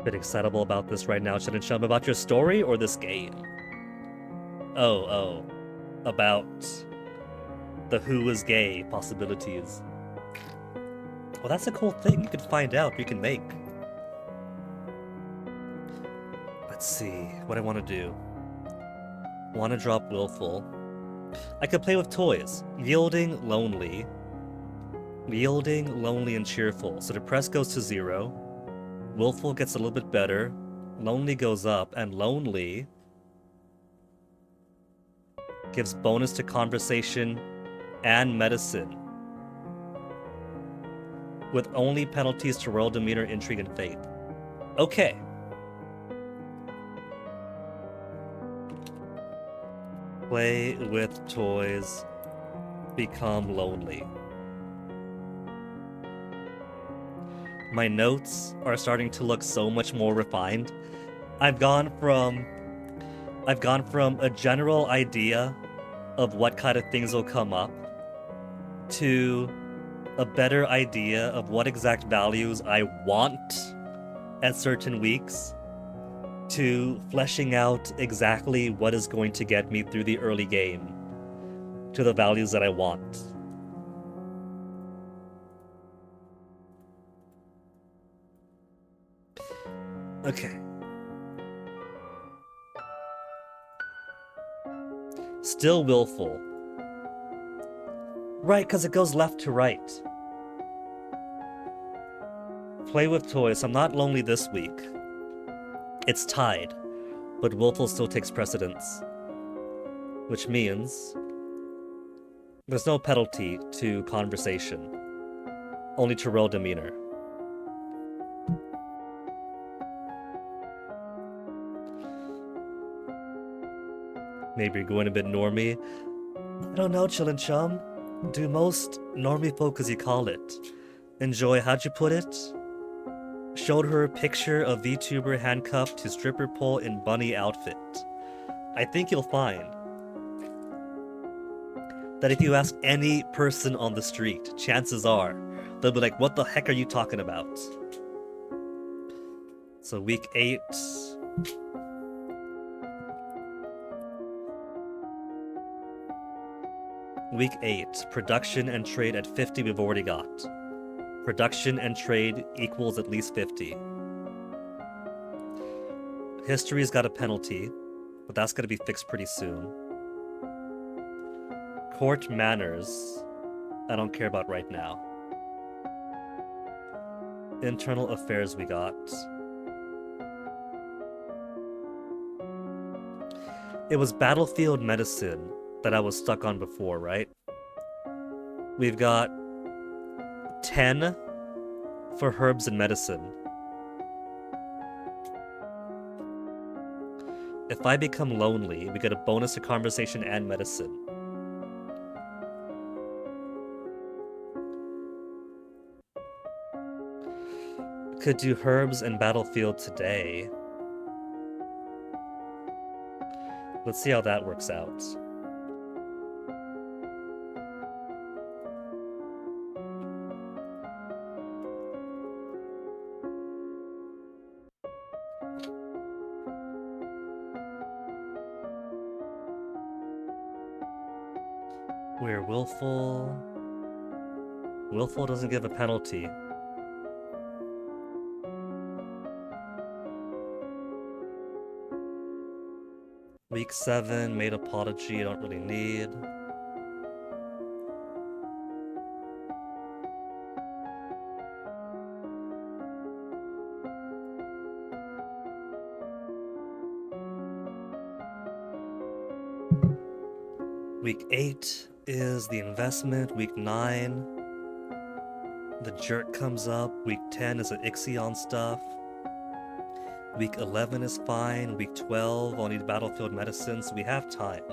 Bit excitable about this right now, Shin and Chum. About your story or this game? Oh. About the who is gay possibilities. Well, that's a cool thing. You can find out, you can make. Let's see what I want to do. Want to drop Willful. I could play with toys. Yielding, lonely. Yielding, lonely, and cheerful. So depress goes to 0. Willful gets a little bit better. Lonely goes up, and lonely gives bonus to conversation and medicine, with only penalties to royal demeanor, intrigue, and faith. Okay. Play with toys. Become lonely. My notes are starting to look so much more refined. I've gone from a general idea of what kind of things will come up to a better idea of what exact values I want at certain weeks, to fleshing out exactly what is going to get me through the early game to the values that I want. Okay. Still willful. Right, because it goes left to right. Play with toys. I'm not lonely this week. It's tied, but willful still takes precedence. Which means there's no penalty to conversation, only to royal demeanor. Maybe you're going a bit normie. I don't know, Chill and Chum. Do most normie folk, as you call it. Enjoy, how'd you put it? Showed her a picture of VTuber handcuffed to stripper pole in bunny outfit. I think you'll find that if you ask any person on the street, chances are they'll be like, what the heck are you talking about? So week 8. Week 8, production and trade at 50 we've already got. Production and trade equals at least 50. History's got a penalty, but that's gonna be fixed pretty soon. Court manners, I don't care about right now. Internal affairs we got. It was battlefield medicine that I was stuck on before, right? We've got 10 for herbs and medicine. If I become lonely, we get a bonus to conversation and medicine. Could do herbs and battlefield today. Let's see how that works out. We're willful. Willful doesn't give a penalty. Week 7, made apology, I don't really need. Week 8 is the investment. Week 9, the jerk comes up. Week 10 is the Ixion stuff. Week 11 is fine. Week 12, I'll need battlefield medicine, so we have time.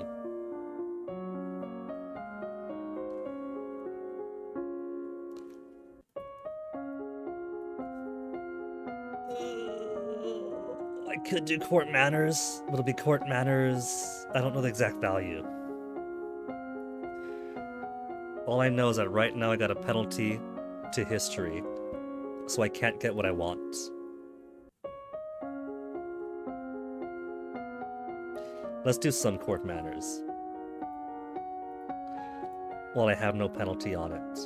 I could do court manners. It'll be court manners. I don't know the exact value. All I know is that right now I got a penalty to history, so I can't get what I want. Let's do some court manners. While I have no penalty on it.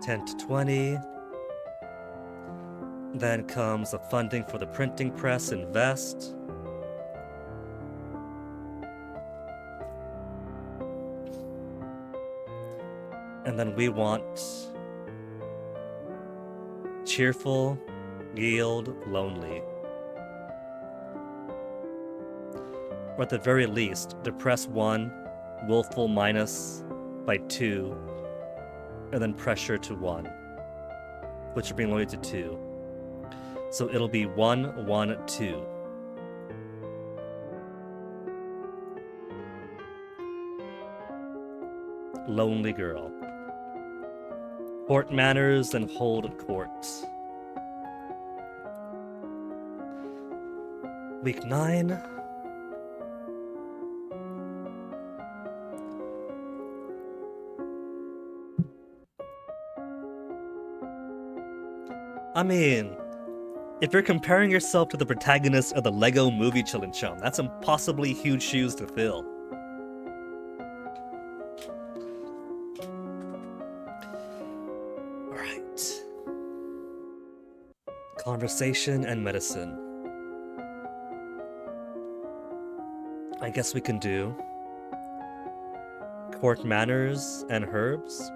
$10 to $20. Then comes the funding for the printing press. Invest. And then we want cheerful, yield, lonely. Or at the very least, depress 1, willful minus by 2, and then pressure to 1, which will bring lonely to 2. So it'll be 1, 1, 2. Lonely girl. Court manners and hold court. Week 9. I mean, if you're comparing yourself to the protagonist of the Lego Movie Chillin' Chum, that's impossibly huge shoes to fill. Alright. Conversation and medicine. I guess we can do court manners and herbs.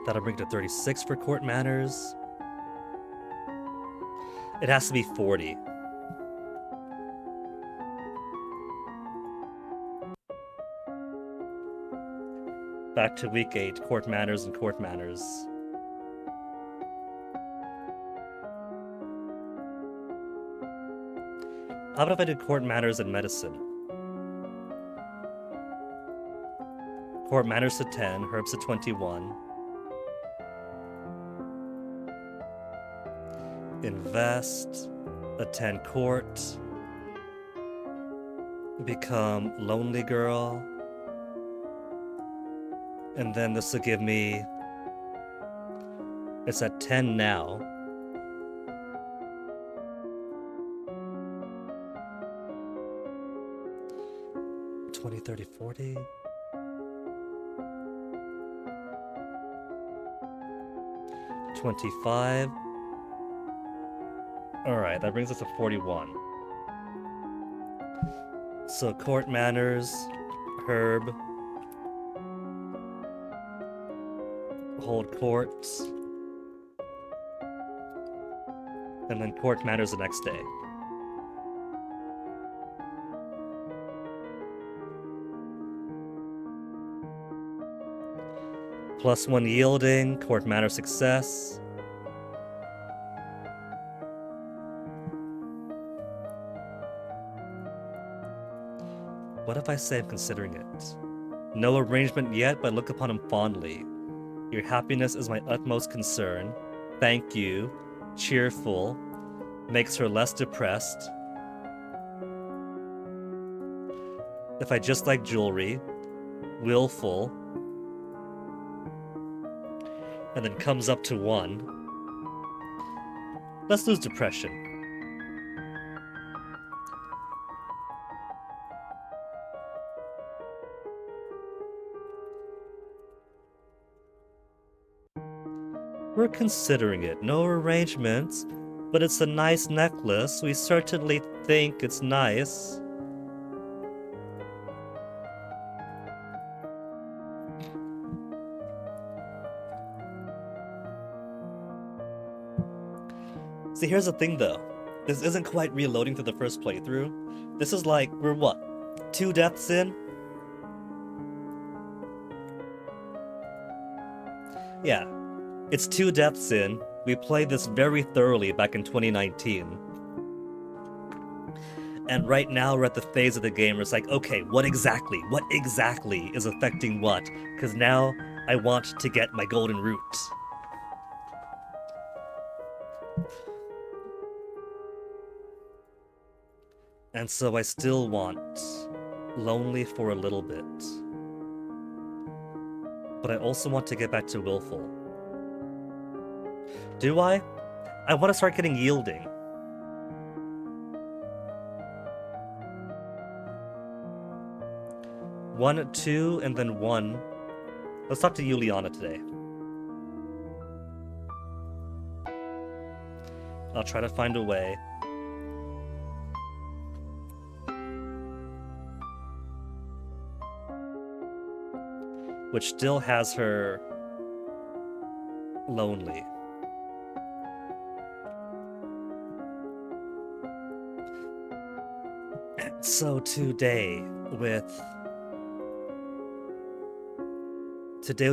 That'll bring to 36 for court manners. It has to be 40. Back to week 8, court manners and court manners. How about if I do court manners and medicine? Court manners to 10, herbs to 21. Invest, attend court, become lonely girl, and then this will give me, it's at 10 now. $20, $30, $40. $25. Alright, that brings us to 41. So court manners, herb, hold court, and then court manners the next day. +1 yielding, court manner success. What if I say I'm considering it? No arrangement yet, but look upon him fondly. Your happiness is my utmost concern. Thank you. Cheerful. Makes her less depressed. If I just like jewelry. Willful. And then comes up to 1. Let's lose depression. We're considering it. No arrangements, but it's a nice necklace. We certainly think it's nice. See, here's the thing though. This isn't quite reloading to the first playthrough. This is like, we're what? 2 deaths in? Yeah. It's 2 deaths in. We played this very thoroughly back in 2019. And right now we're at the phase of the game where it's like, okay, what exactly is affecting what? Because now I want to get my golden root. And so I still want lonely for a little bit. But I also want to get back to willful. Do I? I want to start getting yielding. One, two, and then one. Let's talk to Juliana today. I'll try to find a way. Which still has her lonely. So today we'll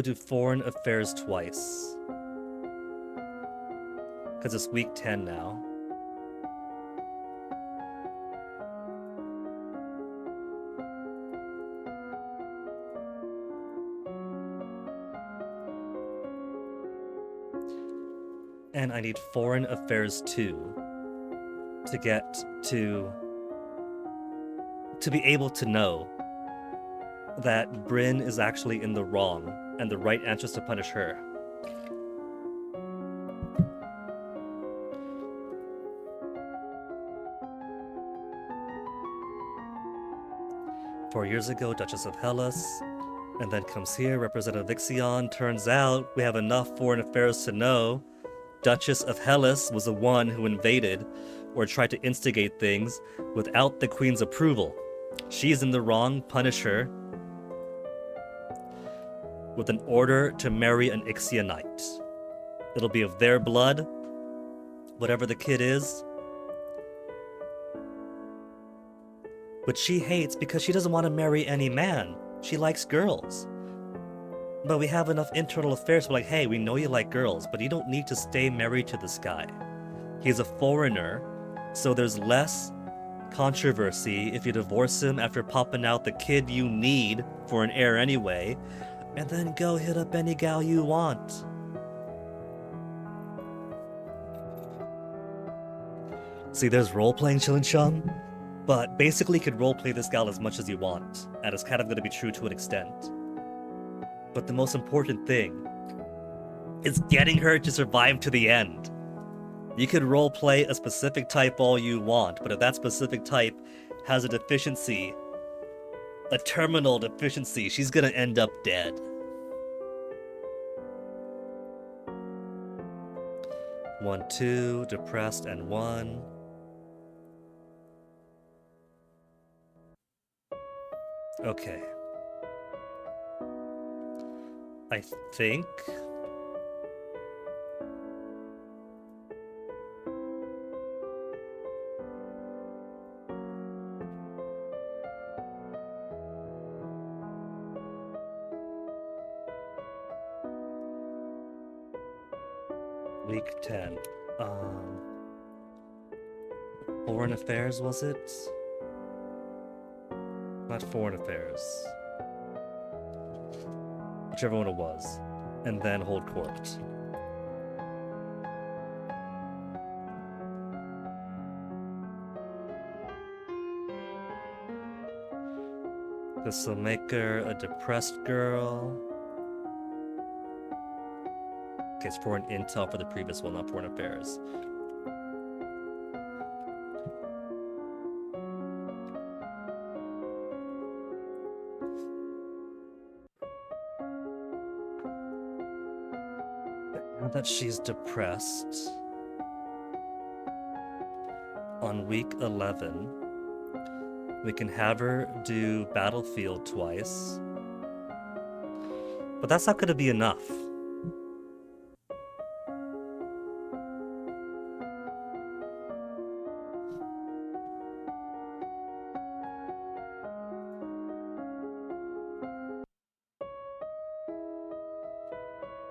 do foreign affairs twice. Because it's week 10 now. And I need foreign affairs 2 to get to be able to know that Bryn is actually in the wrong and the right answer is to punish her. Four years ago, Duchess of Hellas, and then comes here, Representative Ixion. Turns out we have enough foreign affairs to know Duchess of Hellas was the one who invaded or tried to instigate things without the Queen's approval. She's in the wrong, punish her with an order to marry an Ixionite. It'll be of their blood, whatever the kid is. But she hates because she doesn't want to marry any man. She likes girls. But we have enough internal affairs. We're like, hey, we know you like girls, but you don't need to stay married to this guy. He's a foreigner, so there's less controversy if you divorce him after popping out the kid you need for an heir anyway, and then go hit up any gal you want. See, there's role-playing Chillin' Chum, but basically you could role-play this gal as much as you want, and it's kind of going to be true to an extent. But the most important thing is getting her to survive to the end. You could roleplay a specific type all you want, but if that specific type has a deficiency, a terminal deficiency, she's gonna end up dead. One, two, depressed, and one. Okay. I think... Week 10. Foreign Affairs, was it? Not Foreign Affairs. Whichever one it was. And then hold court. This will make her a depressed girl. Okay, it's foreign intel for the previous one, not foreign affairs. Now that she's depressed, on week 11, we can have her do Battlefield twice. But that's not going to be enough.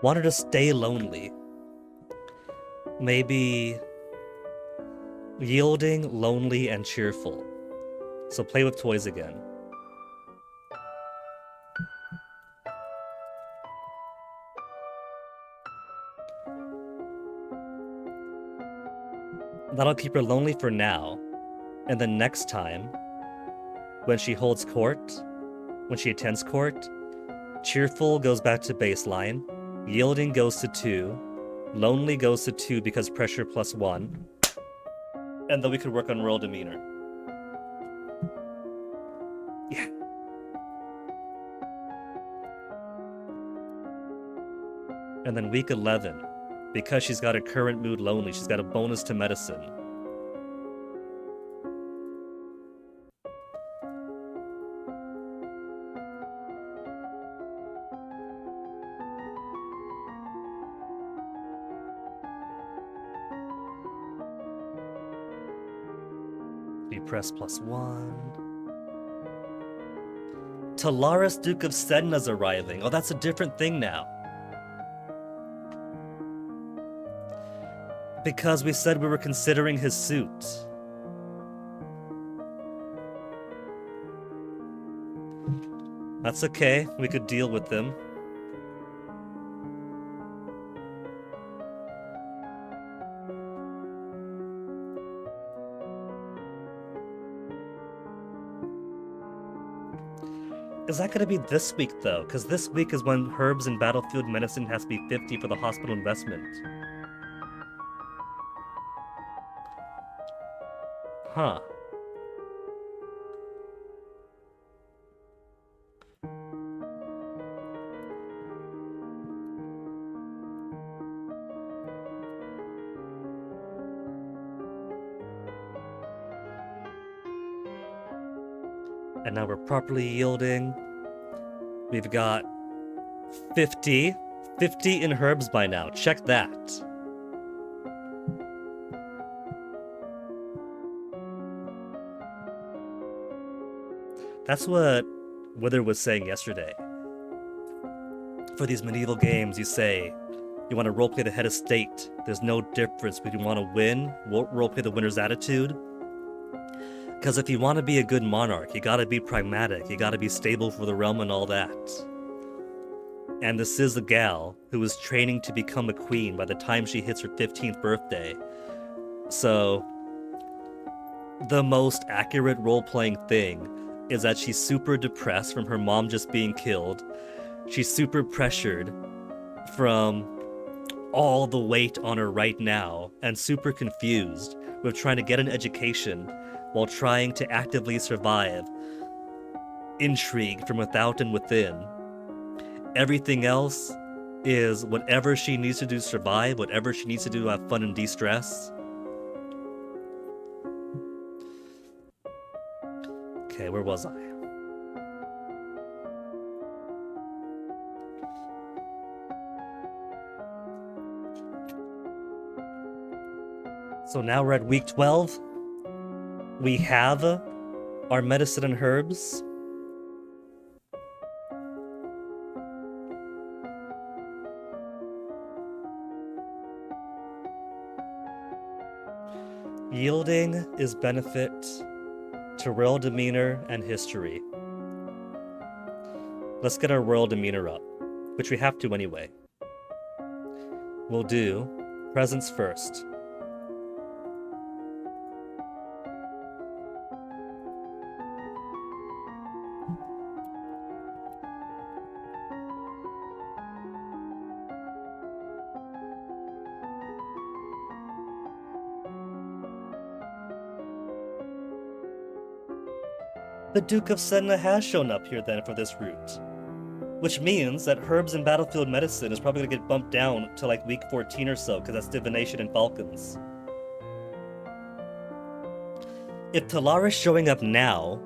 Want her to stay lonely. Maybe yielding, lonely, and cheerful. So play with toys again. That'll keep her lonely for now. And then next time, when she holds court, when she attends court, cheerful goes back to baseline, yielding goes to 2, lonely goes to 2 because pressure plus 1, and then we could work on royal demeanor. Yeah. And then week 11, because she's got a current mood lonely, she's got a bonus to medicine. Press plus 1. Talaris, Duke of Sedna's arriving. Oh, that's a different thing now. Because we said we were considering his suit. That's okay. We could deal with them. Is that going to be this week, though? Because this week is when herbs and battlefield medicine has to be 50 for the hospital investment. Huh. And now we're properly yielding. We've got 50 in herbs by now. Check that. That's what Wither was saying yesterday. For these medieval games, you say you want to roleplay the head of state. There's no difference between you want to win, roleplay the winner's attitude. Because if you want to be a good monarch, you gotta be pragmatic, you gotta be stable for the realm and all that. And this is a gal who is training to become a queen by the time she hits her 15th birthday. So, the most accurate role-playing thing is that she's super depressed from her mom just being killed. She's super pressured from all the weight on her right now, and super confused with trying to get an education while trying to actively survive intrigue from without and within. Everything else is whatever she needs to do to survive, whatever she needs to do to have fun and de-stress. Okay, where was I? So now we're at week 12. We have our medicine and herbs. Yielding is benefit to royal demeanor and history. Let's get our royal demeanor up, which we have to anyway. We'll do presence first. The Duke of Sedna has shown up here then for this route. Which means that herbs and battlefield medicine is probably going to get bumped down to like week 14 or so, because that's divination and falcons. If Talaris showing up now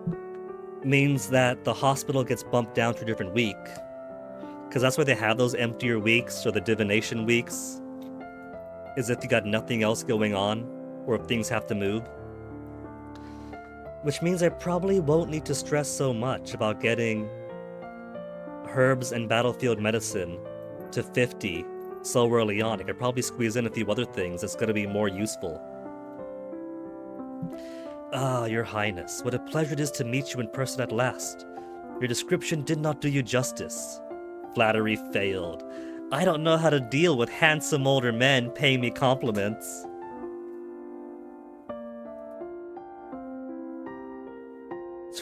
means that the hospital gets bumped down to a different week, because that's why they have those emptier weeks or the divination weeks, is if you got nothing else going on, or if things have to move. Which means I probably won't need to stress so much about getting herbs and battlefield medicine to 50 so early on. I could probably squeeze in a few other things that's going to be more useful. Ah, Your Highness, what a pleasure it is to meet you in person at last. Your description did not do you justice. Flattery failed. I don't know how to deal with handsome older men paying me compliments.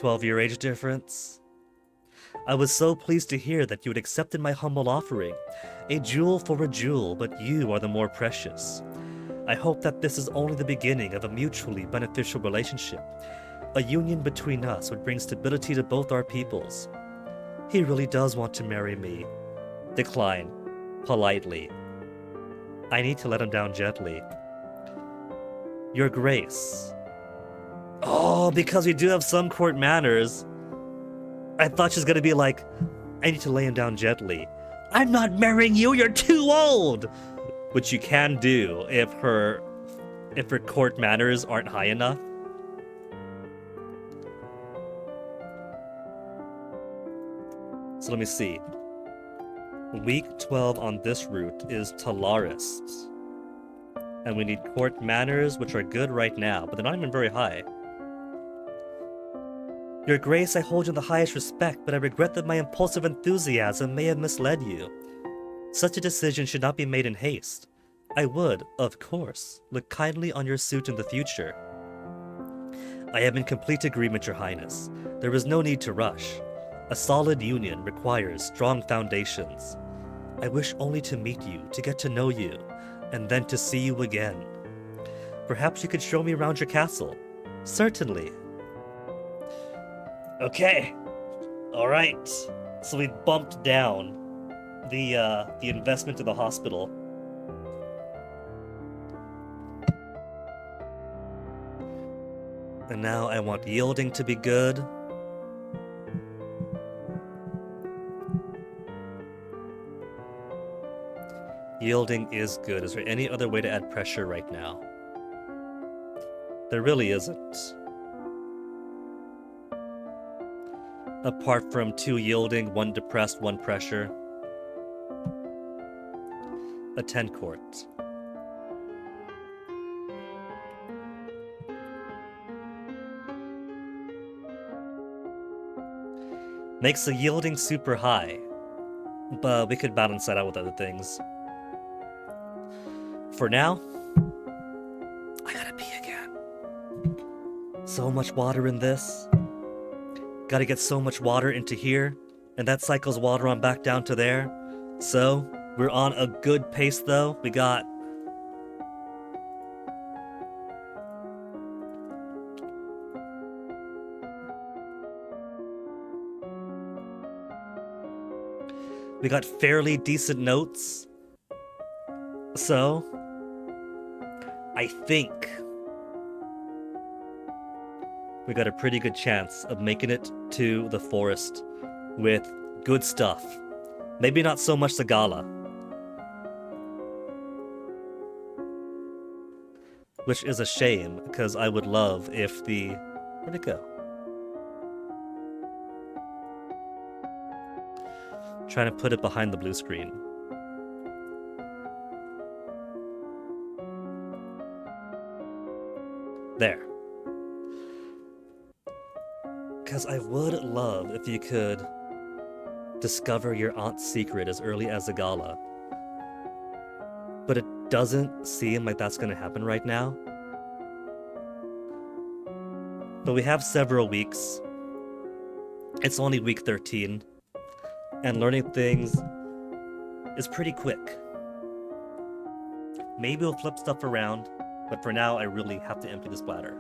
12-year age difference. I was so pleased to hear that you had accepted my humble offering. A jewel for a jewel, but you are the more precious. I hope that this is only the beginning of a mutually beneficial relationship, a union between us would bring stability to both our peoples. He really does want to marry me. Decline. Politely. I need to let him down gently. Your Grace. Oh, because we do have some court manners. I thought she's gonna be like, I need to lay him down gently. I'm not marrying you, you're too old! Which you can do if her court manners aren't high enough. So let me see. Week 12 on this route is Talarist. And we need court manners, which are good right now, but they're not even very high. Your Grace, I hold you in the highest respect, but I regret that my impulsive enthusiasm may have misled you. Such a decision should not be made in haste. I would, of course, look kindly on your suit in the future. I am in complete agreement, Your Highness. There is no need to rush. A solid union requires strong foundations. I wish only to meet you, to get to know you, and then to see you again. Perhaps you could show me around your castle. Certainly. Okay. Alright. So we bumped down the investment to the hospital. And now I want yielding to be good. Yielding is good. Is there any other way to add pressure right now? There really isn't. Apart from 2 yielding, 1 depressed, 1 pressure. A 10 court. Makes the yielding super high. But we could balance that out with other things. For now, I gotta pee again. So much water in this. Gotta get so much water into here, and that cycles water on back down to there. So, we're on a good pace though. We got... We got fairly decent notes. So, I think we got a pretty good chance of making it to the forest with good stuff. Maybe not so much the gala. Which is a shame, because I would love if the... Where'd it go? Trying to put it behind the blue screen. There. Because I would love if you could discover your aunt's secret as early as the gala. But it doesn't seem like that's going to happen right now. But we have several weeks. It's only week 13. And learning things is pretty quick. Maybe we'll flip stuff around, but for now I really have to empty this bladder.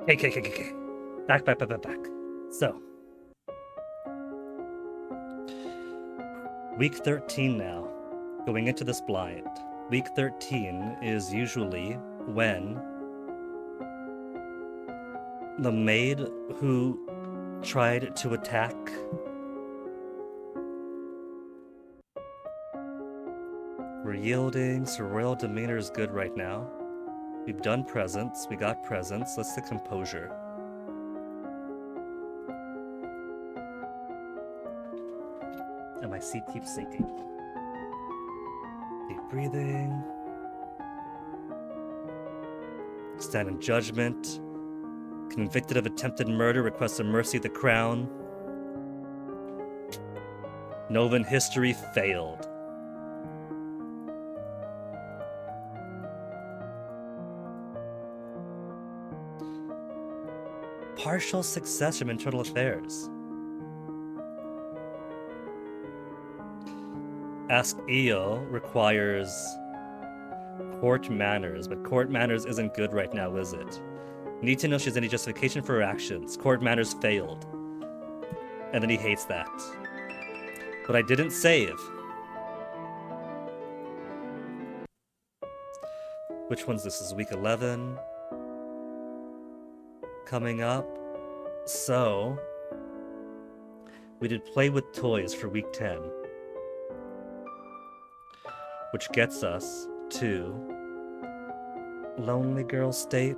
Okay. Back. So, week 13 now. Going into this blind. Week 13 is usually when the maid who tried to attack we're yielding, so royal demeanor is good right now. We've done presence, we got presence, let's the composure. And my seat keeps sinking. Deep breathing. Stand in judgment. Convicted of attempted murder, requests a mercy of the crown. Novan history failed. Partial success from internal affairs. Ask Io requires court manners, but court manners isn't good right now, is it? Need to know if she has any justification for her actions. Court manners failed. And then he hates that. But I didn't save. Which one's this? This is week 11. Coming up. So, we did play with toys for week 10. Which gets us to Lonely Girl State.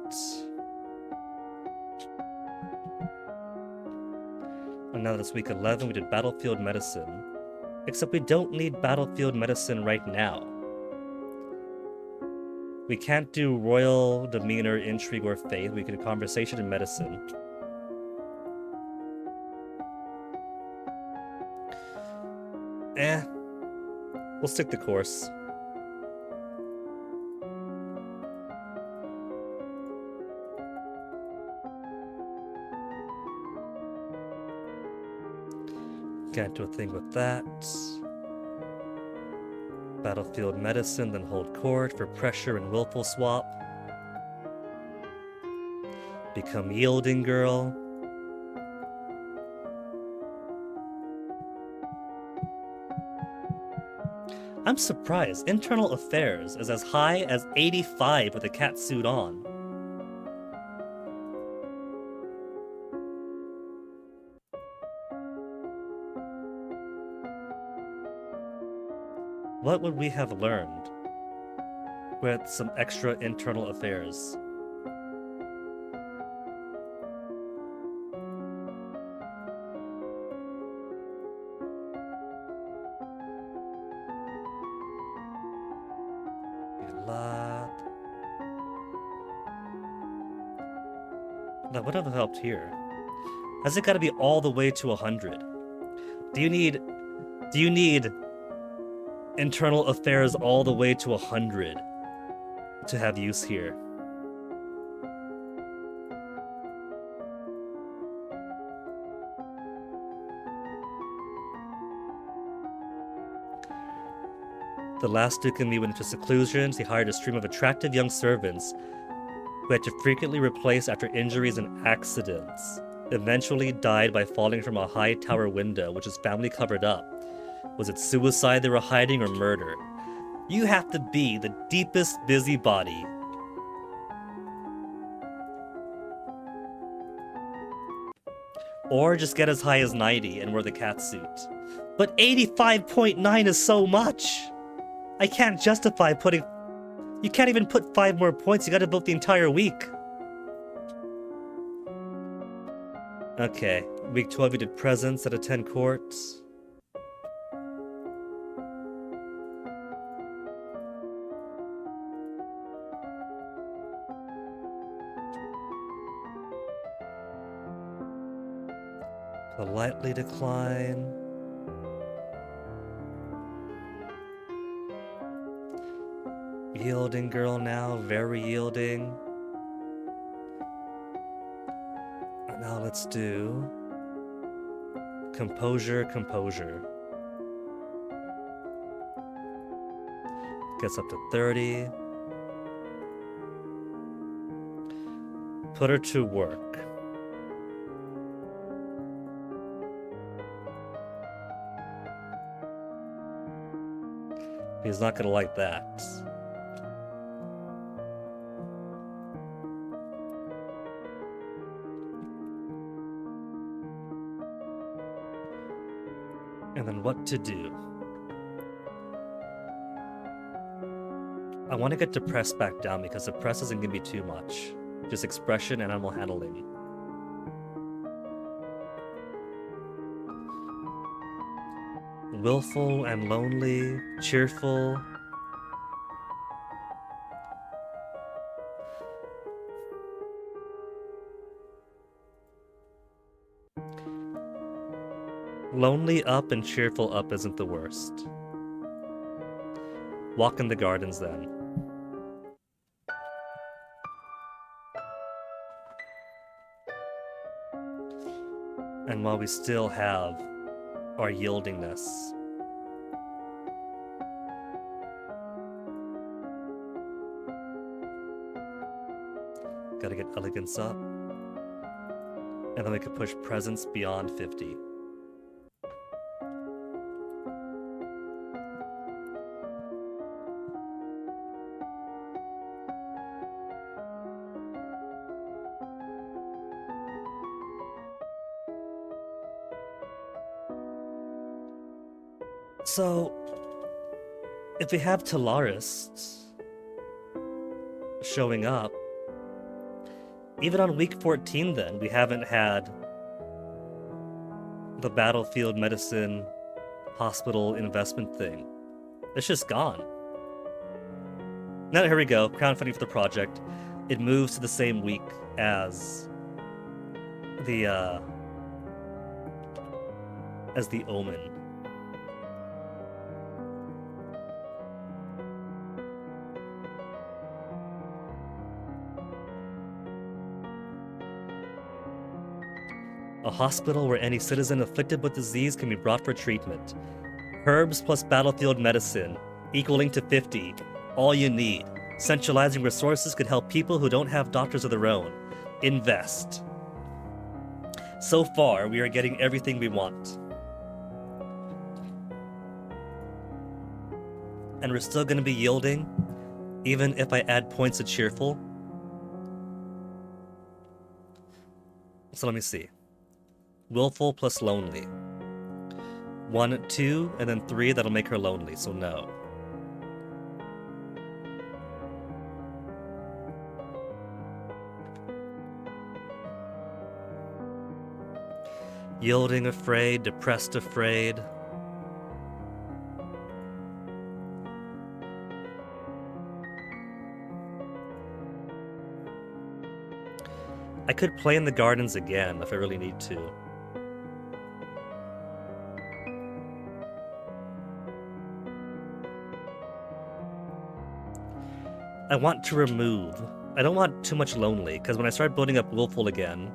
And now that's week 11, we did Battlefield Medicine. Except we don't need Battlefield Medicine right now. We can't do Royal Demeanor, Intrigue, or Faith. We could do Conversation and Medicine. We'll stick the course. Can't do a thing with that. Battlefield Medicine, then hold court for pressure and willful swap. Become Yielding Girl. I'm surprised. Internal Affairs is as high as 85 with a cat suit on. What would we have learned with some extra internal affairs? A lot. That would have helped here. Has it got to be all the way to 100? Do you need internal affairs all the way to 100 to have use here? The last Duke and me went into seclusion. He hired a stream of attractive young servants who had to frequently replace after injuries and accidents. Eventually died by falling from a high tower window, which his family covered up. Was it suicide they were hiding or murder? You have to be the deepest busybody. Or just get as high as 90 and wear the cat suit. But 85.9 is so much! I can't justify putting... You can't even put 5 more points, you gotta vote the entire week. Okay, week 12 we did presence at a 10 courts. Politely decline. Yielding girl now, very yielding. Now let's do composure. Gets up to 30. Put her to work. He's not gonna like that. And then what to do? I want to get depress back down because depress isn't gonna be too much. Just expression and animal handling. Willful and lonely, cheerful. Lonely up and cheerful up isn't the worst. Walk in the gardens then. And while we still have our yieldingness, gotta get elegance up. And then we could push presence beyond 50. So, if we have Talaris showing up, even on week 14 then, we haven't had the battlefield medicine hospital investment thing. It's just gone. Now, here we go, crowdfunding for the project. It moves to the same week as the Omen. A hospital where any citizen afflicted with disease can be brought for treatment. Herbs plus battlefield medicine, equaling to 50. All you need. Centralizing resources could help people who don't have doctors of their own. Invest. So far, we are getting everything we want. And we're still going to be yielding, even if I add points of cheerful. So let me see. Willful plus lonely. 1, 2, and then 3, that'll make her lonely, so no. Yielding afraid, depressed afraid. I could play in the gardens again if I really need to. I want to remove. I don't want too much lonely, because when I start building up willful again,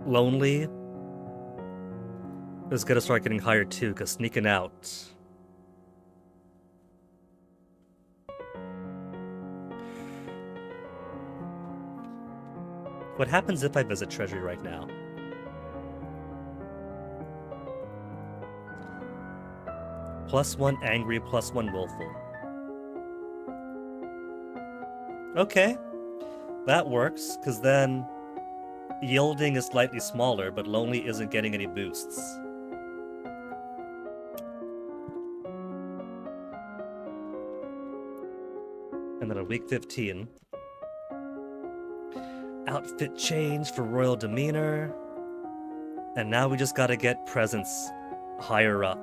lonely is gonna start getting higher too, because sneaking out. What happens if I visit Treasury right now? +1 angry, +1 willful. Okay, that works, because then yielding is slightly smaller, but lonely isn't getting any boosts. And then on week 15, outfit change for royal demeanor, and now we just gotta get presence higher up.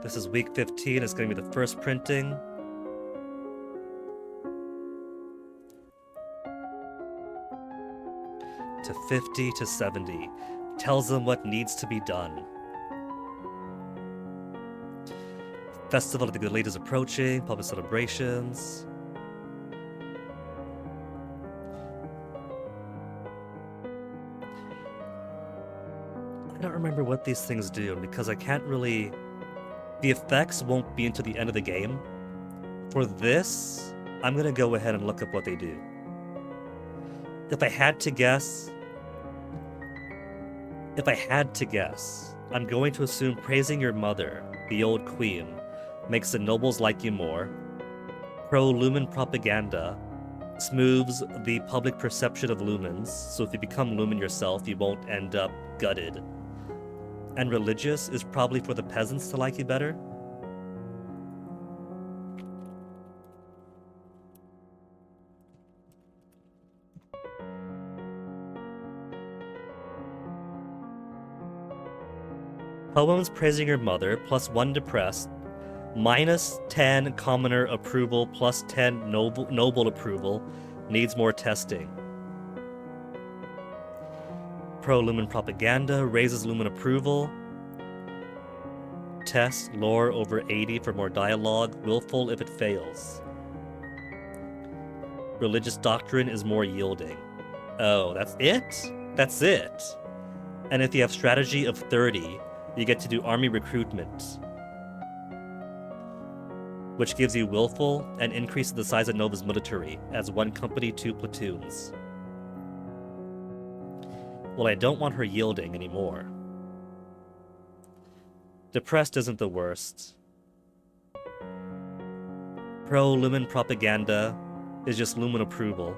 This is week 15, it's going to be the first printing. To 50 to 70. Tells them what needs to be done. Festival of the Good Lady is approaching, public celebrations. I don't remember what these things do because I can't really... The effects won't be until the end of the game, For this, I'm gonna go ahead and look up what they do. If I had to guess, I'm going to assume praising your mother, the old queen, makes the nobles like you more. Pro-lumen propaganda smooths the public perception of lumens, so if you become lumen yourself, you won't end up gutted. And religious is probably for the peasants to like you better. Poems praising your mother, +1 depressed, -10 commoner approval, +10 noble approval, needs more testing. Pro-lumen propaganda raises lumen approval. Test lore over 80 for more dialogue, willful if it fails. Religious doctrine is more yielding. Oh, that's it? That's it. And if you have strategy of 30, you get to do army recruitment, which gives you willful and increases the size of Nova's military as 1 company, 2 platoons. Well, I don't want her yielding anymore. Depressed isn't the worst. Pro-lumen propaganda is just lumen approval.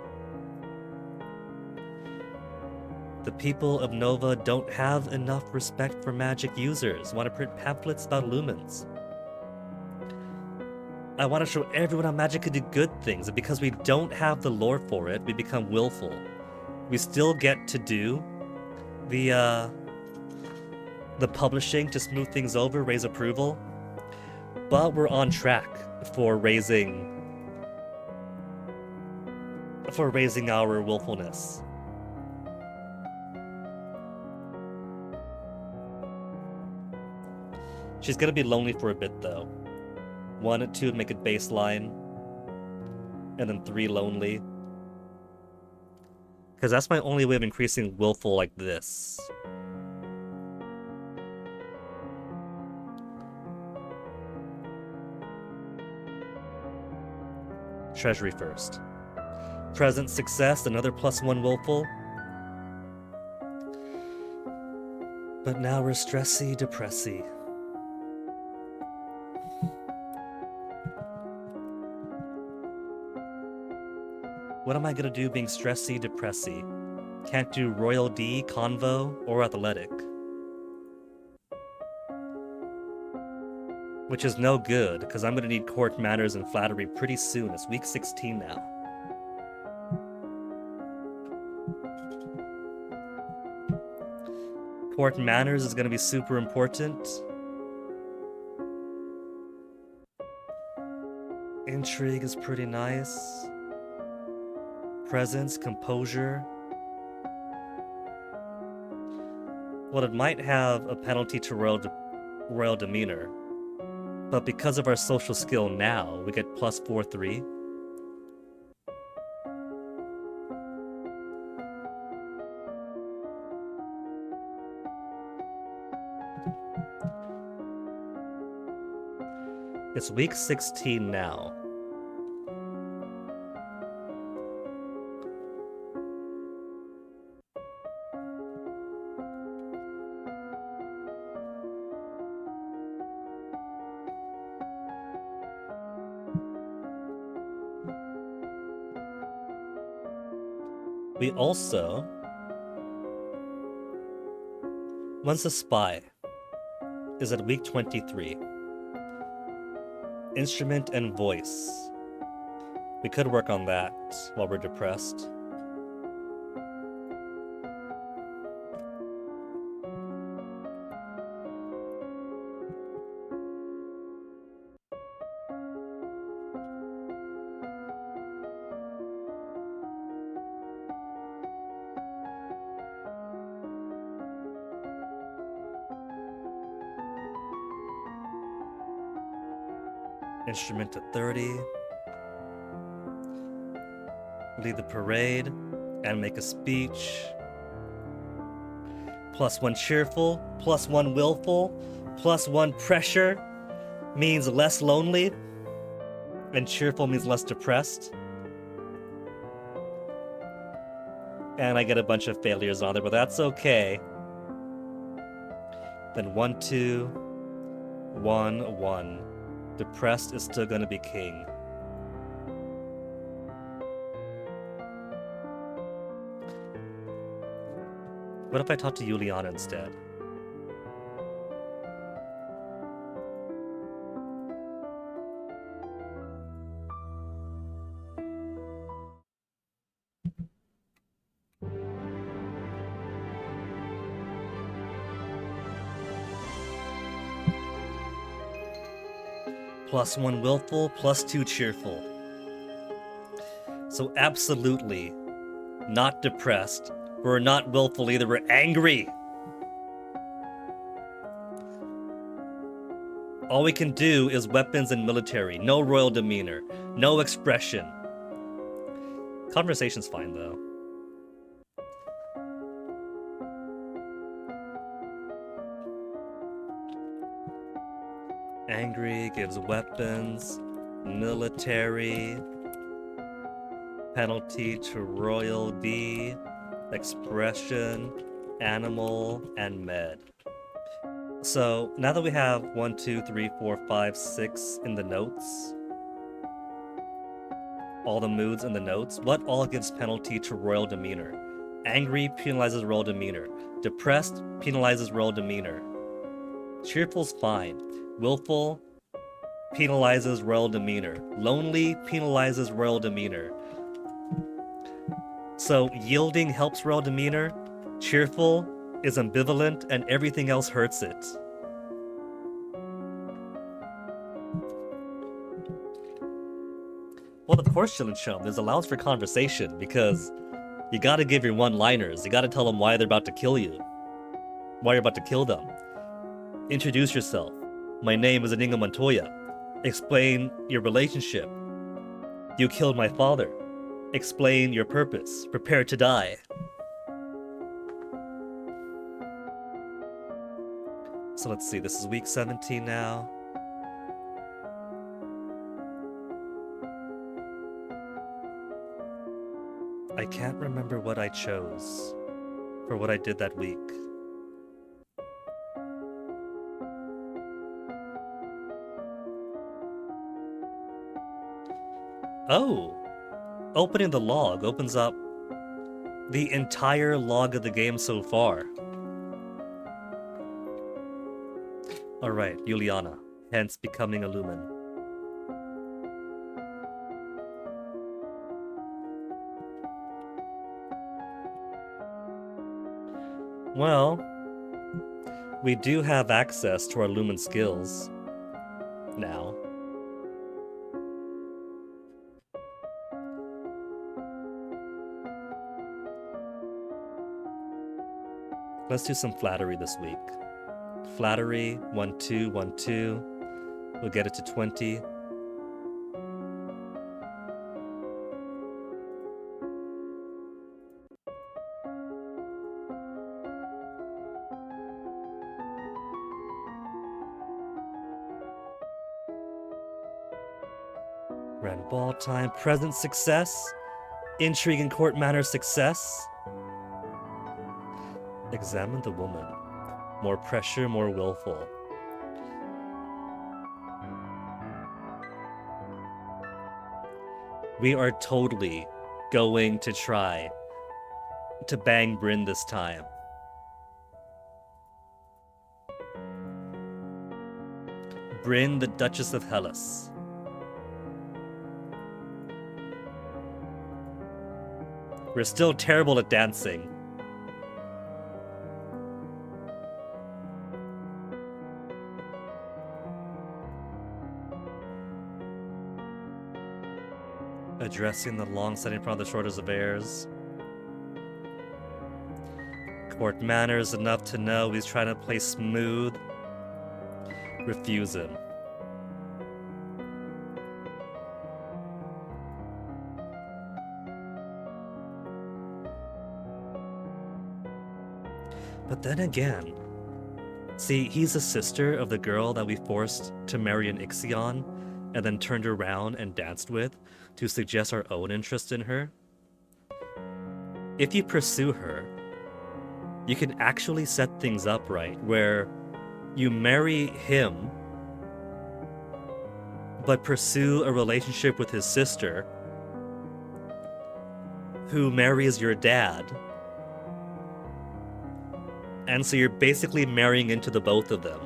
The people of Nova don't have enough respect for magic users. Want to print pamphlets about lumens. I want to show everyone how magic could do good things, and because we don't have the lore for it, we become willful. We still get to do the publishing to smooth things over, raise approval, but we're on track for raising our willfulness. She's gonna be lonely for a bit though. 1 and 2 make it baseline, and then 3 lonely. Because that's my only way of increasing willful like this. Treasury first. Present success, another +1 willful. But now we're stressy, depressy. What am I gonna do being stressy, depressy? Can't do Royal D, Convo, or Athletic. Which is no good, because I'm gonna need Court Manners and Flattery pretty soon. It's week 16 now. Court Manners is gonna be super important. Intrigue is pretty nice. Presence, composure. Well, it might have a penalty to royal demeanor, but because of our social skill now, we get +4/3. It's week 16 now. We also, once a spy is at week 23. Instrument and voice. We could work on that while we're depressed. Instrument at 30. Lead the parade and make a speech. +1 cheerful, +1 willful, +1 pressure means less lonely. And cheerful means less depressed. And I get a bunch of failures on there, but that's okay. Then 1, 2, 1, 1. Depressed is still gonna be king. What if I talk to Juliana instead? +1 willful, +2 cheerful. So absolutely not depressed. We're not willful either, we're angry. All we can do is weapons and military. No royal demeanor. No expression. Conversation's fine though. Angry gives weapons, military, penalty to royal D, expression, animal, and med. So now that we have 1, 2, 3, 4, 5, 6 in the notes, all the moods in the notes, what all gives penalty to royal demeanor? Angry penalizes royal demeanor. Depressed penalizes royal demeanor. Cheerful's fine. Willful penalizes royal demeanor. Lonely penalizes royal demeanor. So yielding helps royal demeanor. Cheerful is ambivalent, and everything else hurts it. Well, of course, Shilin Chum, there's allowance for conversation because you gotta give your one-liners. You gotta tell them why they're about to kill you. Why you're about to kill them. Introduce yourself. My name is Inigo Montoya. Explain your relationship. You killed my father. Explain your purpose. Prepare to die. So let's see, this is week 17 now. I can't remember what I chose for what I did that week. Oh! Opening the log opens up the entire log of the game so far. Alright, Juliana, hence becoming a Lumen. Well, we do have access to our Lumen skills now. Let's do some flattery this week. Flattery, 1, 2, 1, 2. We'll get it to 20. Grand ball time, present success. Intrigue in court manner success. Examine the woman. More pressure, more willful. We are totally going to try to bang Bryn this time. Bryn, the Duchess of Hellas. We're still terrible at dancing. Addressing the long setting in front of the shoulders of heirs. Court manners enough to know he's trying to play smooth. Refuse him. But then again, see, he's a sister of the girl that we forced to marry an Ixion, and then turned around and danced with to suggest our own interest in her. If you pursue her, you can actually set things up right, where you marry him, but pursue a relationship with his sister, who marries your dad. And so you're basically marrying into the both of them.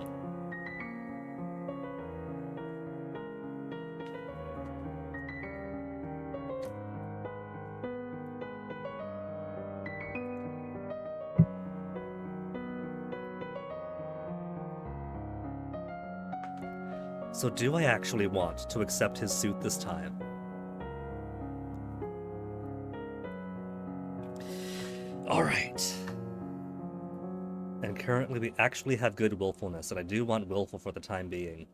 So do I actually want to accept his suit this time? Alright. And currently we actually have good willfulness, and I do want willful for the time being.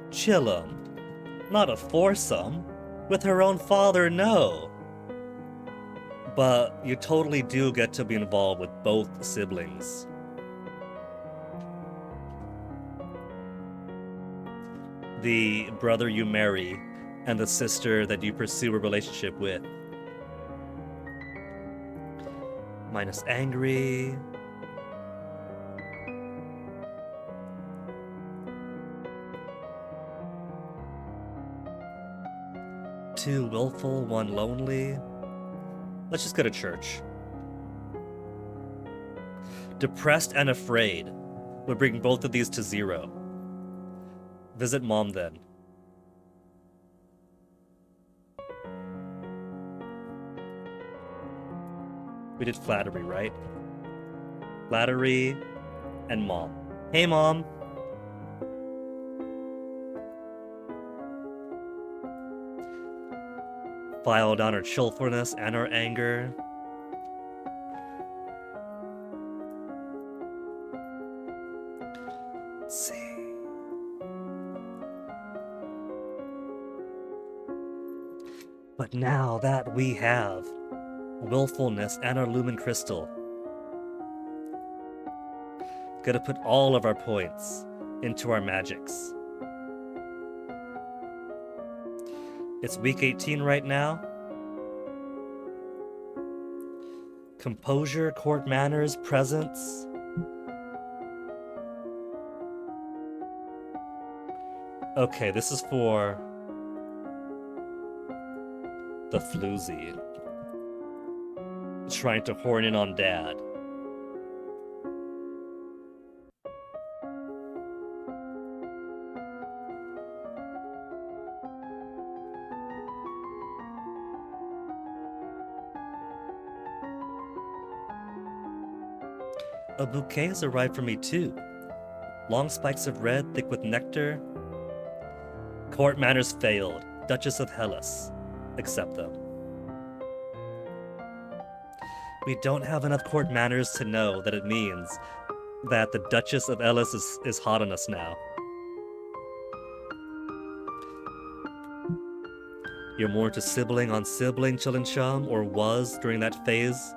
Chillum. Not a foursome. With her own father, no. But you totally do get to be involved with both siblings. The brother you marry and the sister that you pursue a relationship with. Minus angry. Two willful, one lonely. Let's just go to church. Depressed and afraid would bring both of these to 0. Visit mom then. We did flattery, right? Flattery and mom. Hey, mom. File down our chillfulness and our anger. Let's see. But now that we have willfulness and our lumen crystal, gotta put all of our points into our magics. It's week 18 right now. Composure, court manners, presence. Okay, this is for the floozy. Trying to horn in on dad. A bouquet has arrived for me too. Long spikes of red, thick with nectar. Court manners failed. Duchess of Hellas. Accept them. We don't have enough court manners to know that it means that the Duchess of Hellas is hot on us now. You're more into sibling on sibling, Chillinchum, or was during that phase?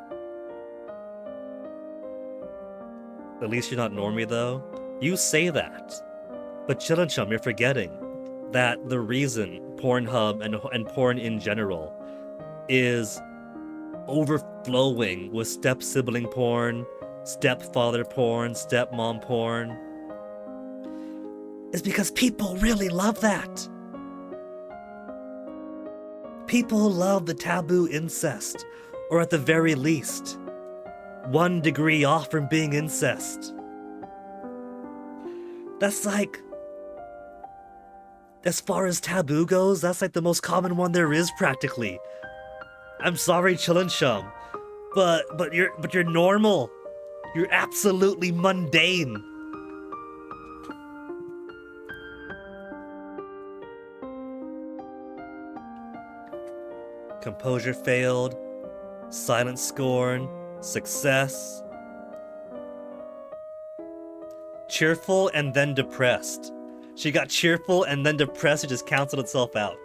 At least you're not normie, though. You say that. But Chillinchum, you're forgetting that the reason Pornhub and porn in general is overflowing with step-sibling porn, stepfather porn, stepmom porn is because people really love that. People love the taboo incest, or at the very least, 1 degree off from being incest. That's like, as far as taboo goes, that's like the most common one there is practically. I'm sorry, Chillinchum, but you're normal. You're absolutely mundane. Composure failed. Silent scorn. Success. Cheerful and then depressed. She got cheerful and then depressed. It just canceled itself out.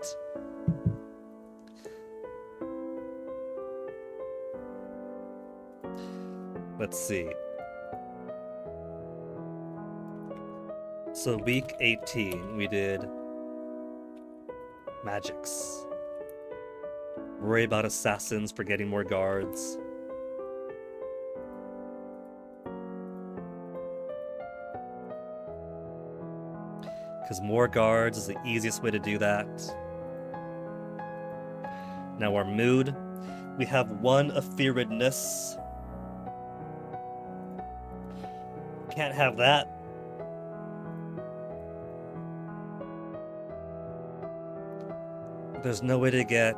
Let's see. So week 18, we did magics. Worry about assassins for getting more guards. Because more guards is the easiest way to do that. Now our mood, we have 1 afearedness. Can't have that. There's no way to get...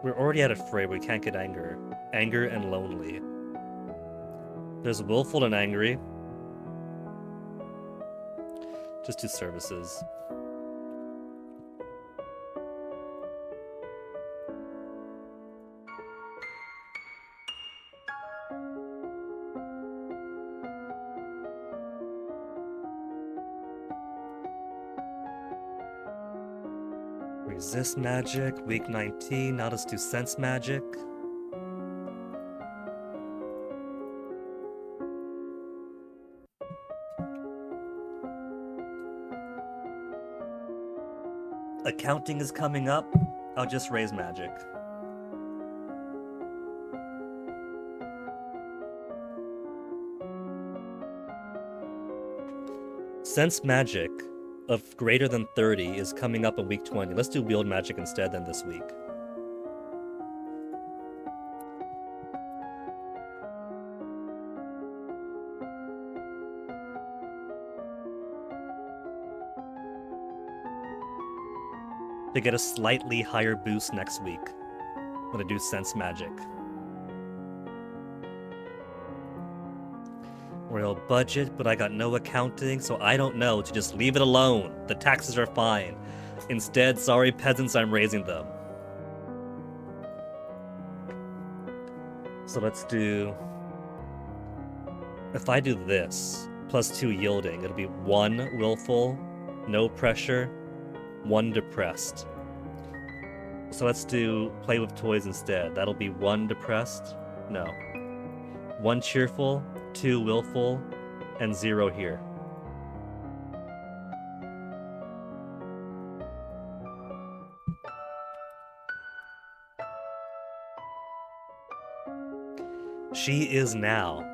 We're already at afraid, we can't get anger. Anger and lonely. There's willful and angry. Just 2 services. Resist magic, week 19, now let's do sense magic. Accounting is coming up, I'll just raise magic. Sense magic of greater than 30 is coming up in week 20. Let's do wield magic instead than this week. To get a slightly higher boost next week, I'm gonna do sense magic. Royal budget, but I got no accounting, so I don't know to just leave it alone. The taxes are fine. Instead, sorry peasants, I'm raising them. So let's do... If I do this, plus 2 yielding, it'll be 1 willful, no pressure, 1 depressed. So let's do play with toys instead. That'll be 1 depressed, no. 1 cheerful, 2 willful, and 0 here. She is now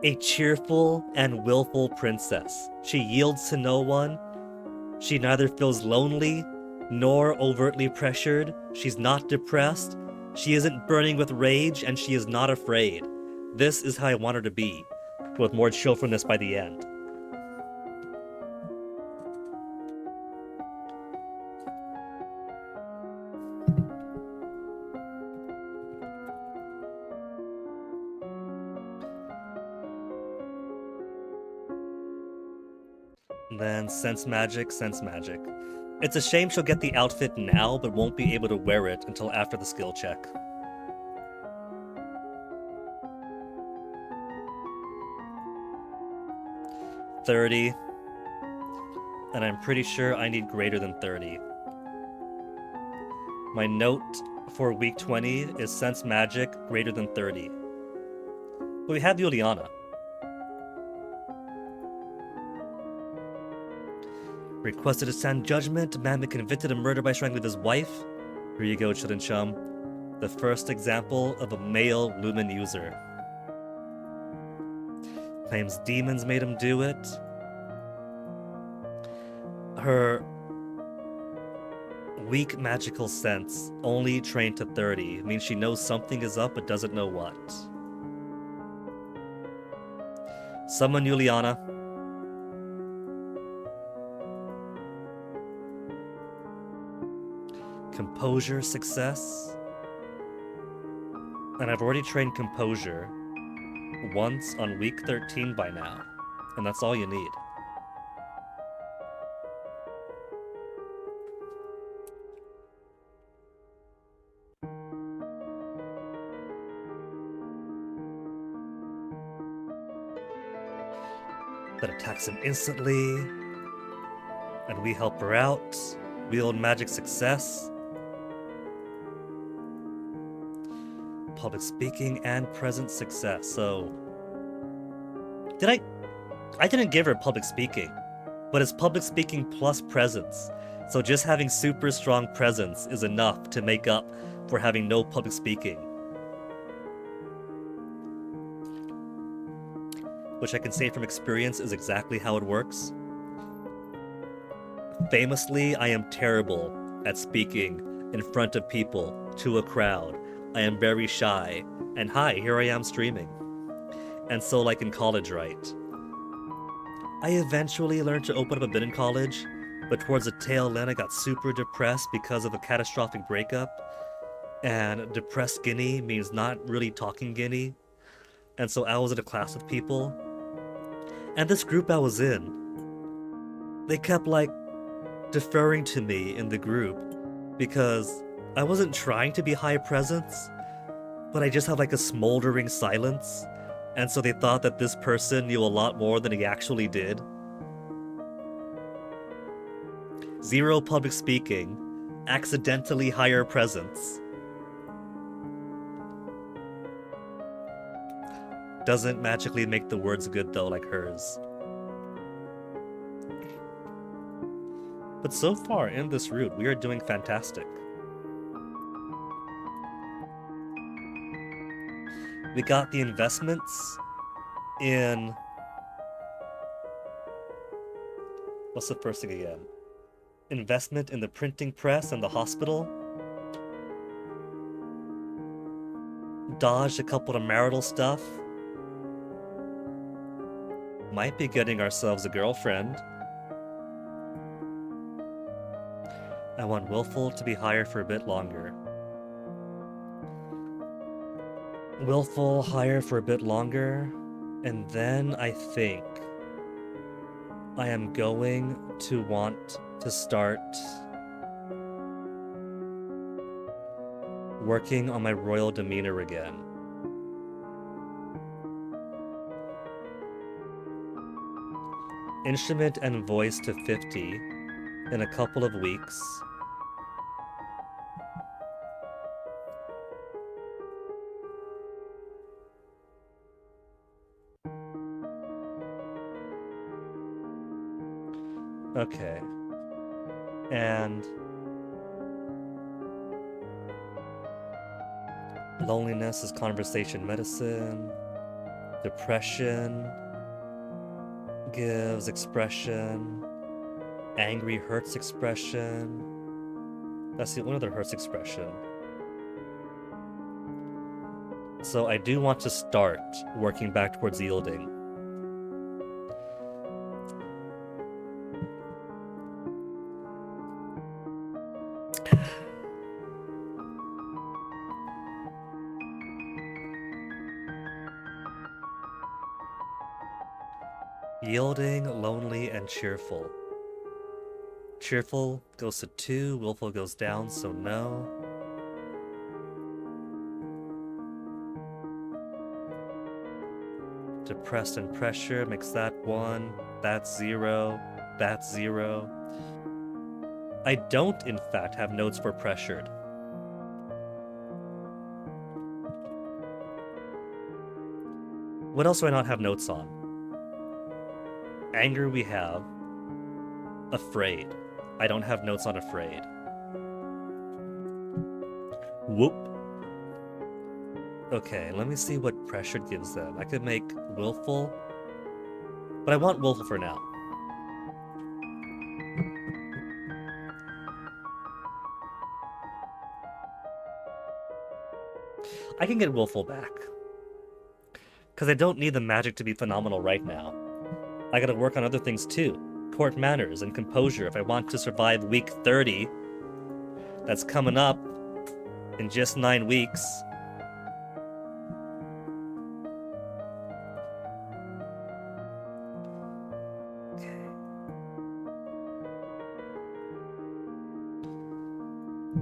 a cheerful and willful princess. She yields to no one. She neither feels lonely nor overtly pressured. She's not depressed. She isn't burning with rage, and she is not afraid. This is how I want her to be, with more cheerfulness by the end. And then sense magic, sense magic. It's a shame she'll get the outfit now, but won't be able to wear it until after the skill check. $30, and I'm pretty sure I need greater than 30. My note for week 20 is sense magic greater than 30. But we have Juliana. Requested to stand judgment. Man been convicted of murder by strangling his wife. Here you go, Chillin' Chum. The first example of a male Lumen user. Claims demons made him do it. Her weak magical sense, only trained to 30, means she knows something is up but doesn't know what. Summon Juliana. Composure success. And I've already trained composure once on week 13 by now, and that's all you need. That attacks him instantly, and we help her out. Wield magic success. public speaking and present success. So, I didn't give her public speaking, but it's public speaking plus presence. So just having super strong presence is enough to make up for having no public speaking. Which I can say from experience is exactly how it works. Famously, I am terrible at speaking in front of people, to a crowd. I am very shy. And hi, here I am streaming. And so, like in college, right? I eventually learned to open up a bit in college, but towards the tail end I got super depressed because of a catastrophic breakup. And depressed Guinea means not really talking Guinea. And so I was in a class with people. And this group I was in, they kept like deferring to me in the group because I wasn't trying to be high presence, but I just have like a smoldering silence. And so they thought that this person knew a lot more than he actually did. 0 public speaking, accidentally higher presence. Doesn't magically make the words good though, like hers. But so far in this route, we are doing fantastic. We got the investments in... What's the first thing again? Investment in the printing press and the hospital. Dodged a couple of marital stuff. Might be getting ourselves a girlfriend. I want Willful to be hired for a bit longer. Willful hire for a bit longer, and then I think I am going to want to start working on my royal demeanor again. Instrument and voice to 50 in a couple of weeks. Okay. And loneliness is conversation medicine. Depression gives expression. Angry hurts expression. That's the only other hurts expression. So I do want to start working back towards yielding. Yielding, lonely, and cheerful. Cheerful goes to 2, willful goes down, so no. Depressed and pressure makes that 1, that's 0, that's 0. I don't, in fact, have notes for pressured. What else do I not have notes on? Anger we have. Afraid. I don't have notes on afraid. Whoop. Okay, let me see what pressured gives them. I could make willful, but I want willful for now. I can get willful back, because I don't need the magic to be phenomenal right now. I gotta work on other things too. Court manners and composure if I want to survive week 30. That's coming up in just 9 weeks. Okay.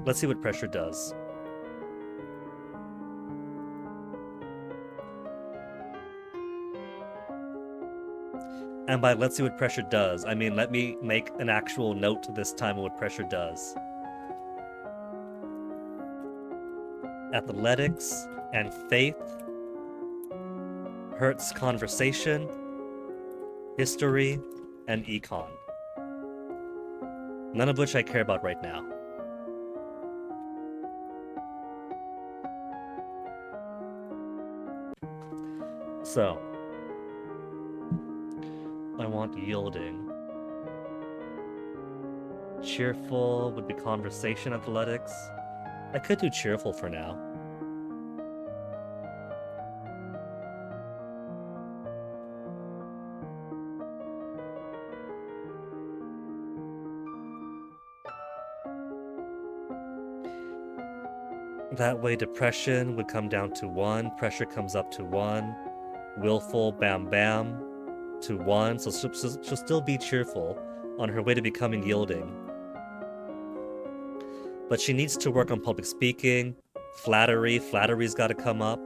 Let's see what pressure does. And by let's see what pressure does, I mean let me make an actual note this time of what pressure does. athletics, and faith, Hertz conversation, history, and econ. None of which I care about right now. So, I want yielding. Cheerful would be conversation athletics. I could do cheerful for now. That way depression would come down to 1, pressure comes up to 1, willful, bam bam, to 1, so she'll still be cheerful on her way to becoming yielding. But she needs to work on public speaking, flattery's gotta come up.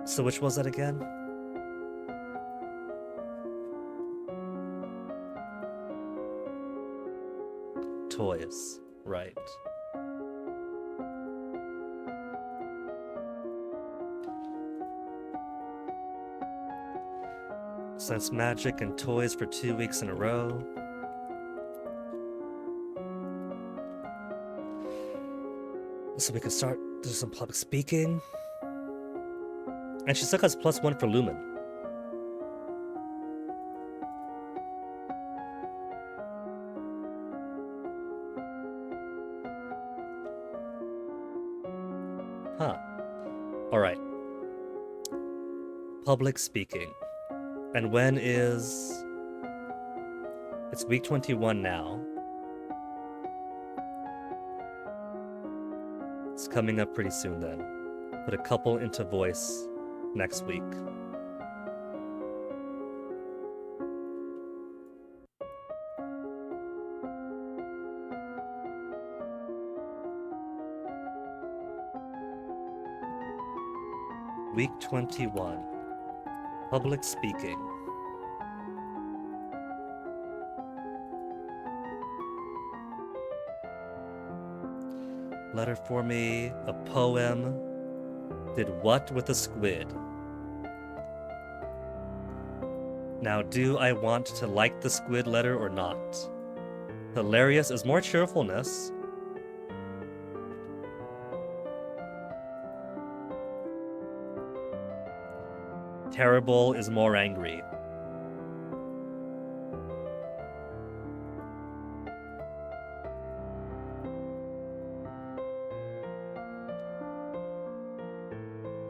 So which was that again? Toys, right. Sense magic and toys for 2 weeks in a row. So we can start doing some public speaking. And she still has +1 for Lumen. Huh. Alright. Public speaking. And when is... It's week 21 now. It's coming up pretty soon then. Put a couple into voice next week. Week 21. Public speaking. Letter for me, a poem. Did what with a squid? Now, do I want to like the squid letter or not? Hilarious is more cheerfulness. Terrible is more angry.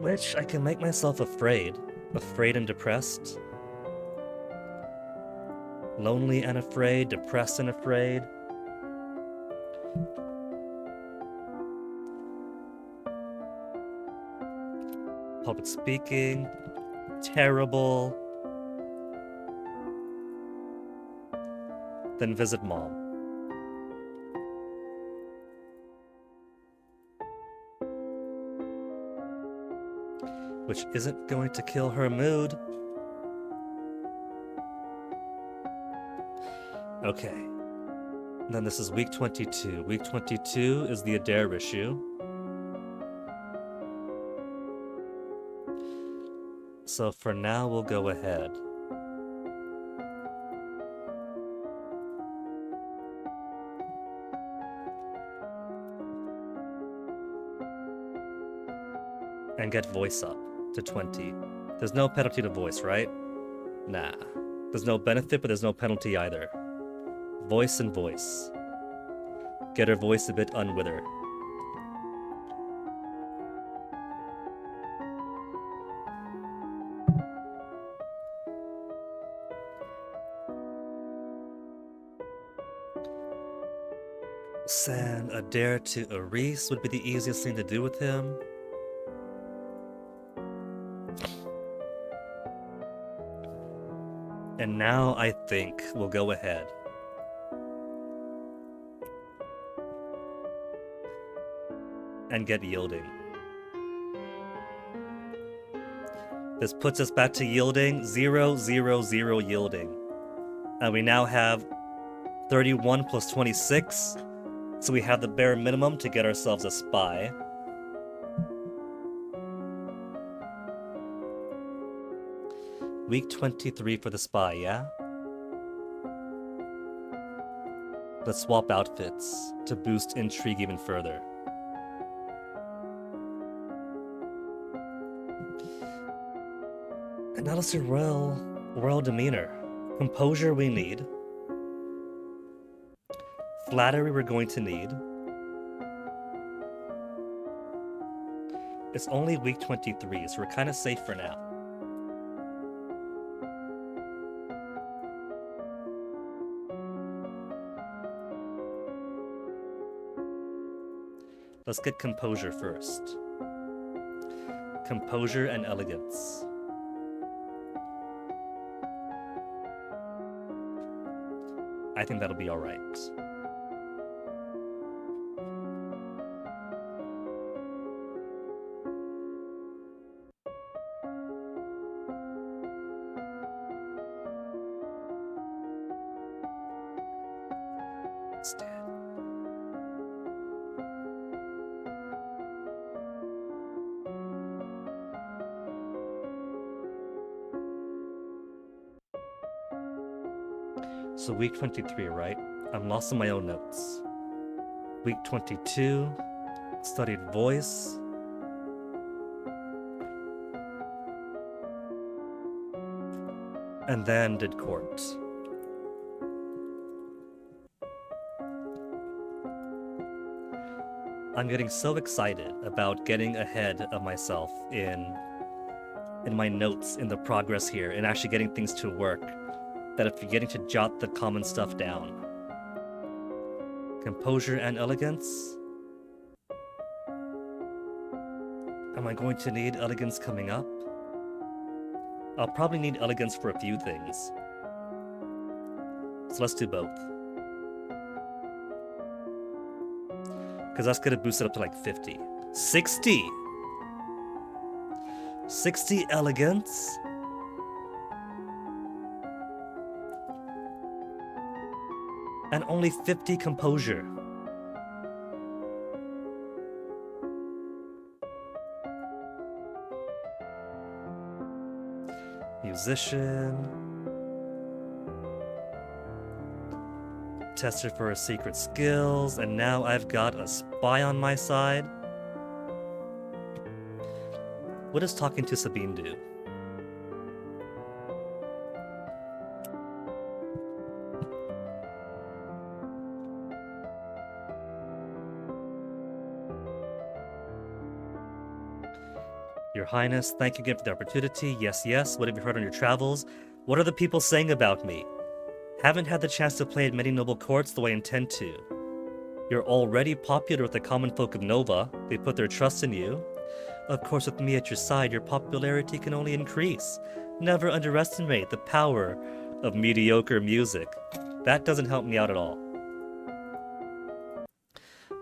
Which I can make myself afraid. Afraid and depressed. Lonely and afraid, depressed and afraid. Public speaking. Terrible. Then visit mom. Which isn't going to kill her mood. Okay. Then this is week 22. Week 22 is the Adair issue. So for now, we'll go ahead. And get voice up to 20. There's no penalty to voice, right? Nah. There's no benefit, but there's no penalty either. Voice and voice. Get her voice a bit unwither. Send Adair to Aris would be the easiest thing to do with him. And now I think we'll go ahead. And get yielding. This puts us back to yielding. 0, 0, 0 yielding. And we now have 31 plus 26. So we have the bare minimum to get ourselves a spy. Week 23 for the spy, yeah? Let's swap outfits to boost intrigue even further. And now let's do royal demeanor. Composure we need. Flattery we're going to need. It's only week 23, so we're kind of safe for now. Let's get composure first. Composure and elegance. I think that'll be all right. So week 23, right? I'm lost in my own notes. Week 22, studied voice. And then did court. I'm getting so excited about getting ahead of myself in my notes, in the progress here, and actually getting things to work, that I'm forgetting to jot the common stuff down. Composure and elegance. Am I going to need elegance coming up? I'll probably need elegance for a few things. So let's do both. Because that's going to boost it up to like 50. 60! 60 elegance. And only 50 composure. Musician. Tester for his secret skills, and now I've got a spy on my side. What does talking to Sabine do? Your Highness, thank you again for the opportunity. Yes, yes. What have you heard on your travels? What are the people saying about me? Haven't had the chance to play at many noble courts, though I intend to. You're already popular with the common folk of Nova. They put their trust in you. Of course, with me at your side, your popularity can only increase. Never underestimate the power of mediocre music. That doesn't help me out at all.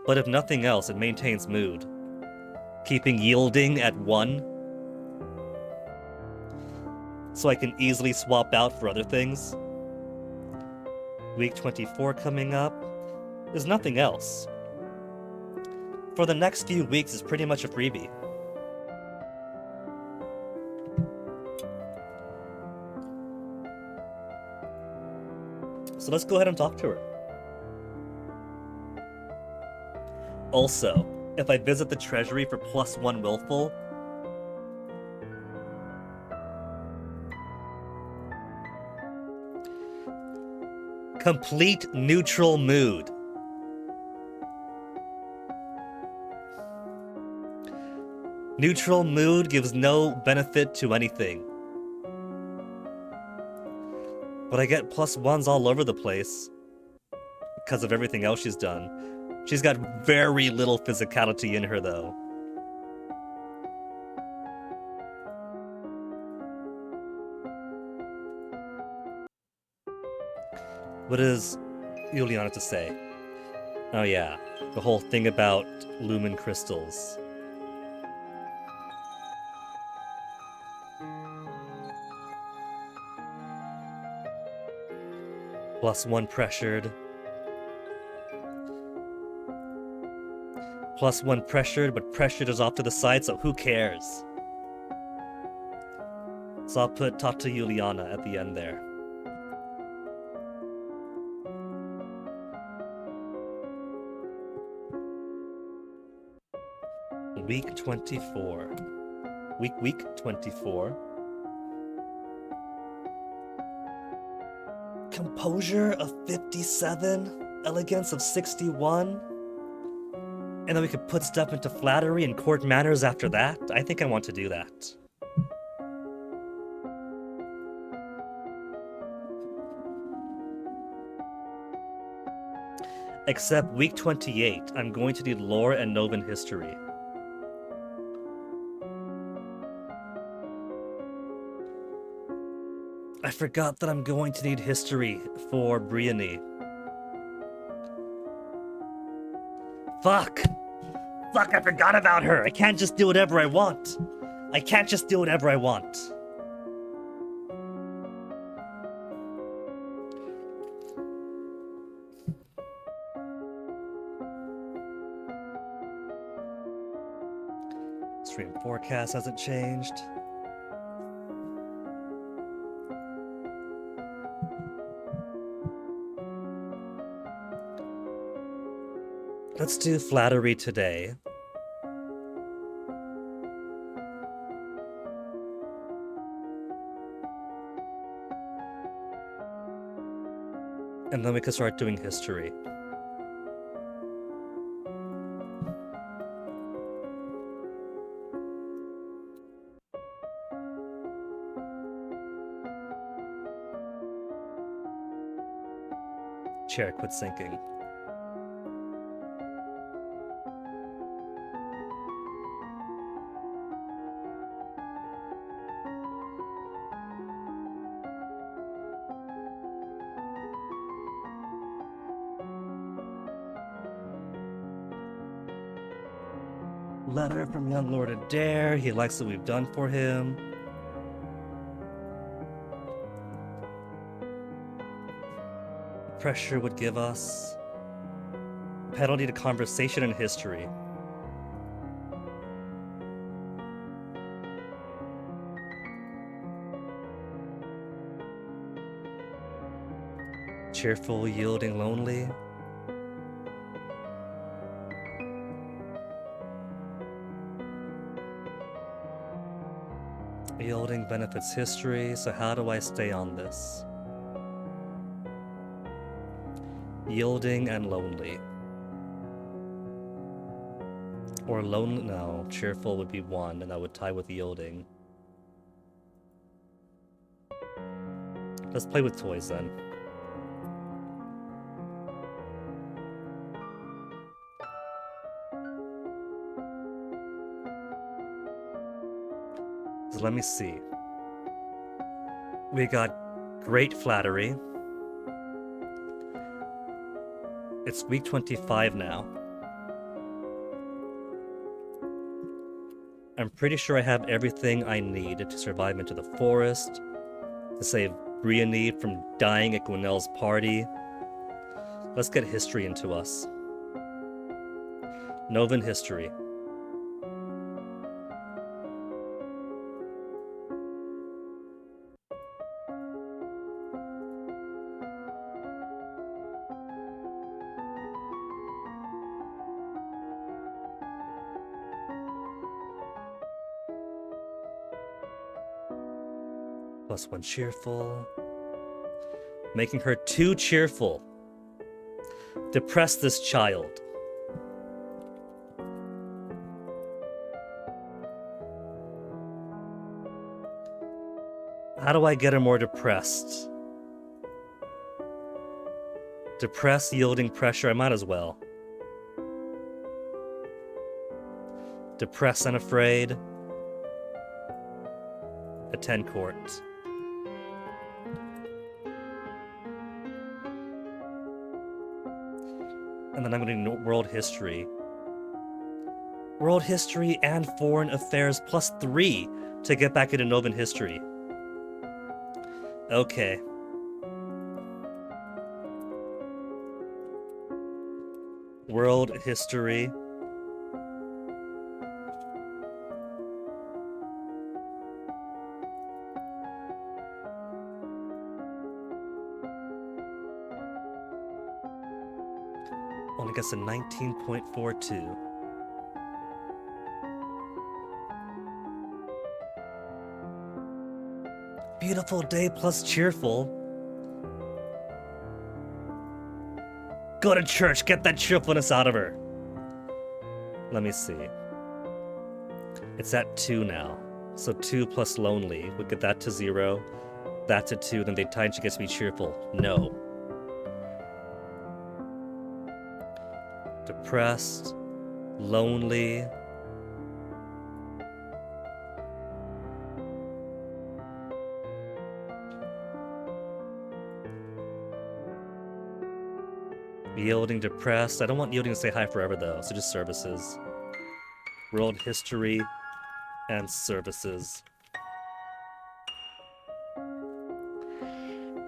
But if nothing else, it maintains mood. Keeping yielding at 1. So I can easily swap out for other things. Week 24 coming up. There's nothing else. For the next few weeks is pretty much a freebie. So let's go ahead and talk to her. Also, if I visit the treasury for +1 willful, complete neutral mood. Neutral mood gives no benefit to anything. But I get +1s all over the place because of everything else she's done. She's got very little physicality in her, though. What does Juliana to say? Oh yeah, the whole thing about lumen crystals. +1 pressured. +1 pressured, but pressured is off to the side, so who cares? So I'll put Tata Juliana at the end there. Week 24. Week 24. Composure of 57, elegance of 61. And then we could put stuff into flattery and court manners after that. I think I want to do that. Except week 28, I'm going to need lore and Novan history. I forgot that I'm going to need history for Brienne. Fuck! Fuck, I forgot about her! I can't just do whatever I want! I can't just do whatever I want! Stream forecast hasn't changed. Let's do flattery today. And then we can start doing history. Chair quit sinking. Letter from young Lord Adair. He likes what we've done for him. Pressure would give us penalty to conversation and history. Cheerful, yielding, lonely. Yielding benefits history, so how do I stay on this? Yielding and lonely. Or lonely, no, cheerful would be 1, and that would tie with yielding. Let's play with toys then. So let me see. We got great flattery. It's week 25 now. I'm pretty sure I have everything I need to survive into the forest, to save Brienne from dying at Gwenelle's party. Let's get history into us. Novan history. +1 cheerful. Making her 2 cheerful. Depress this child. How do I get her more depressed? Depress, yielding, pressure, I might as well. Depress and afraid. Attend court. And then I'm going to do world history. World history and foreign affairs +3 to get back into Novan history. Okay. World history. Only gets a 19.42. Beautiful day plus cheerful. Go to church, get that cheerfulness out of her. Let me see. It's at 2 now. So 2 plus lonely would get that to 0. That's a 2, then they tie and she gets to be cheerful. No. Depressed. Lonely. Yielding, depressed. I don't want yielding to stay high forever though, so just services. World history and services.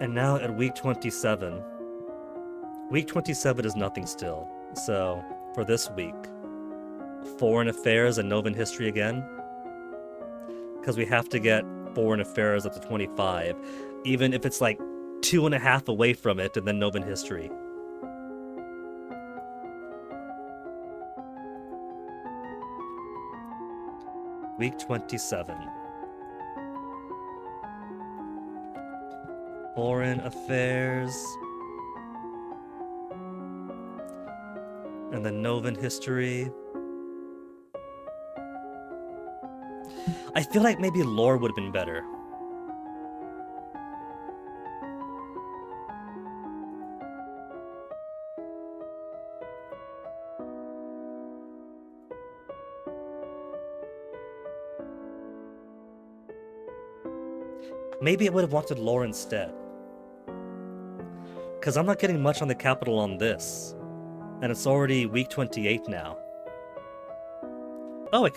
And now at week 27. Week 27 is nothing still. So for this week, foreign affairs and Novan history again. Because we have to get foreign affairs up to 25, even if it's like 2.5 away from it, and then Novan history. Week 27. Foreign affairs. And then Novan history. I feel like maybe lore would have been better. Maybe I would have wanted lore instead. Because I'm not getting much on the capital on this. And it's already week 28 now. Oh, I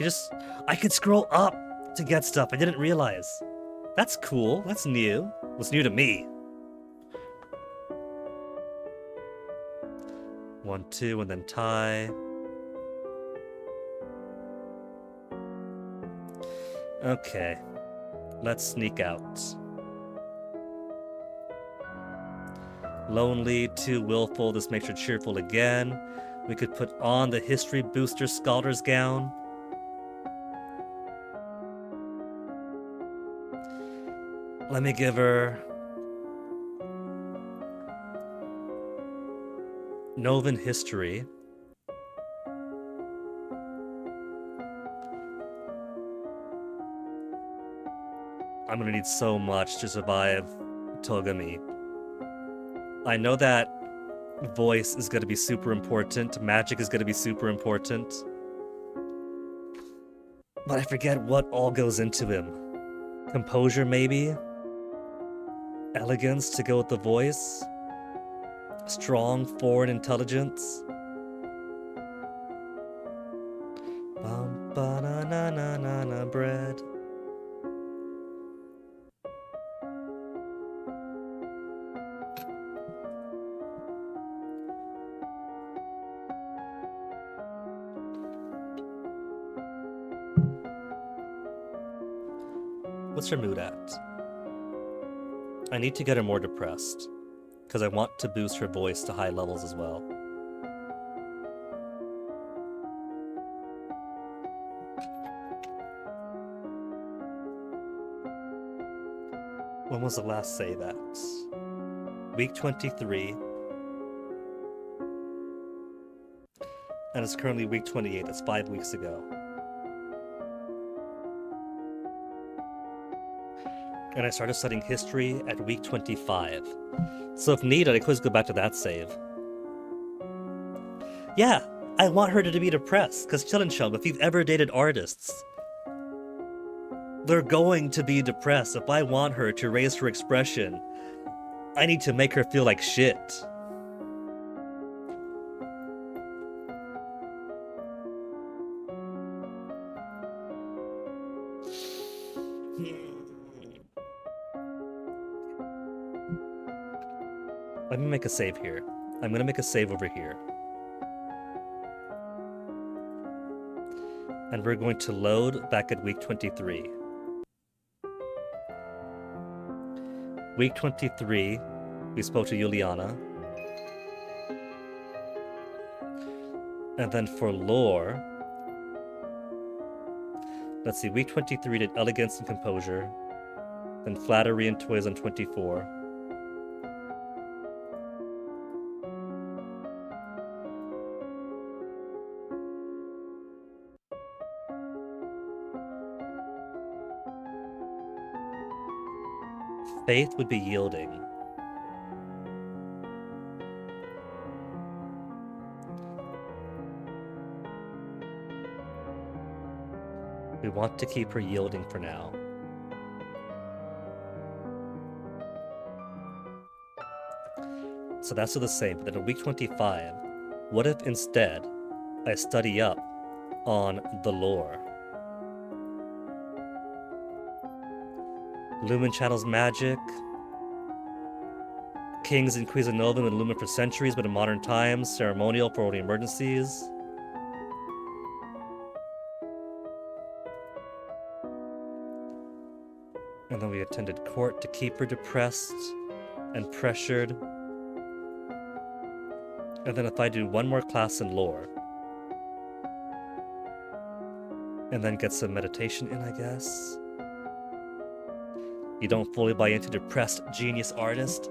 could scroll up to get stuff. I didn't realize. That's cool. That's new. What's new to me? 1, 2, and then tie. Okay. Let's sneak out. Lonely, too willful. This makes her cheerful again. We could put on the history booster scholar's gown. Let me give her Novan history. I'm gonna need so much to survive Togami. I know that voice is gonna be super important, magic is gonna be super important. But I forget what all goes into him. Composure, maybe? Elegance to go with the voice? Strong foreign intelligence? Bum ba na na na na na bread. What's her mood at? I need to get her more depressed, because I want to boost her voice to high levels as well. When was the last save at? Week 23. And it's currently week 28, that's 5 weeks ago. And I started studying history at week 25. So if needed, I could just go back to that save. Yeah, I want her to be depressed, because Chillinchum, if you've ever dated artists, they're going to be depressed. If I want her to raise her expression, I need to make her feel like shit. Let me make a save here. I'm gonna make a save over here. And we're going to load back at week 23. Week 23, we spoke to Juliana. And then for lore, let's see, week 23 did elegance and composure, then flattery and toys on 24. Faith would be yielding. We want to keep her yielding for now. So that's still the same, but then in week 25, what if instead I study up on the lore? Lumen channels magic. Kings and Queens of Nova have been Lumen for centuries, but in modern times, ceremonial for only emergencies. And then we attended court to keep her depressed and pressured. And then if I do one more class in lore, and then get some meditation in, I guess. You don't fully buy into depressed genius artist?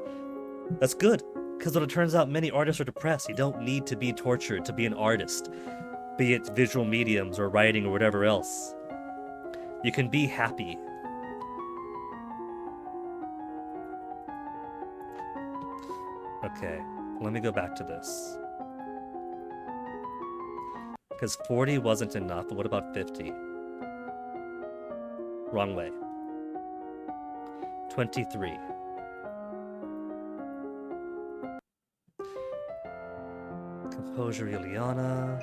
That's good, because when it turns out many artists are depressed, you don't need to be tortured to be an artist, be it visual mediums or writing or whatever else. You can be happy. Okay, let me go back to this. Because 40 wasn't enough, but what about 50? Wrong way. 23. Composure Ileana.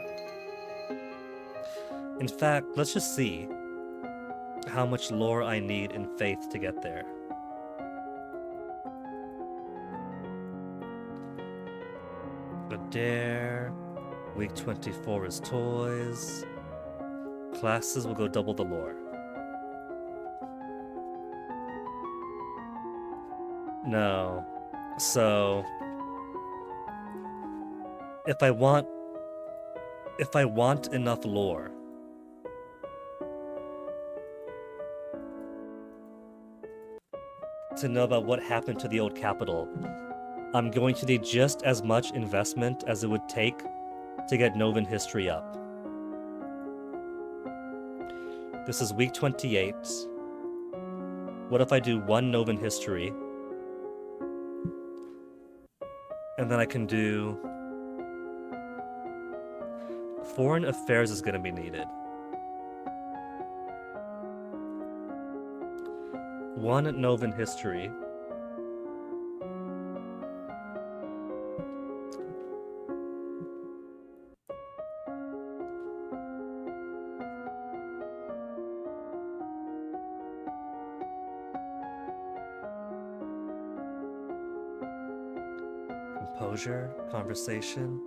In fact, let's just see how much lore I need in faith to get there. Adair. Week 24 is toys. Classes will go double the lore. No. So if I want enough lore, to know about what happened to the old capital, I'm going to need just as much investment as it would take to get Novan history up. This is week 28. What if I do one Novan history? And then I can do... Foreign affairs is going to be needed. One Novan history. Composure, conversation.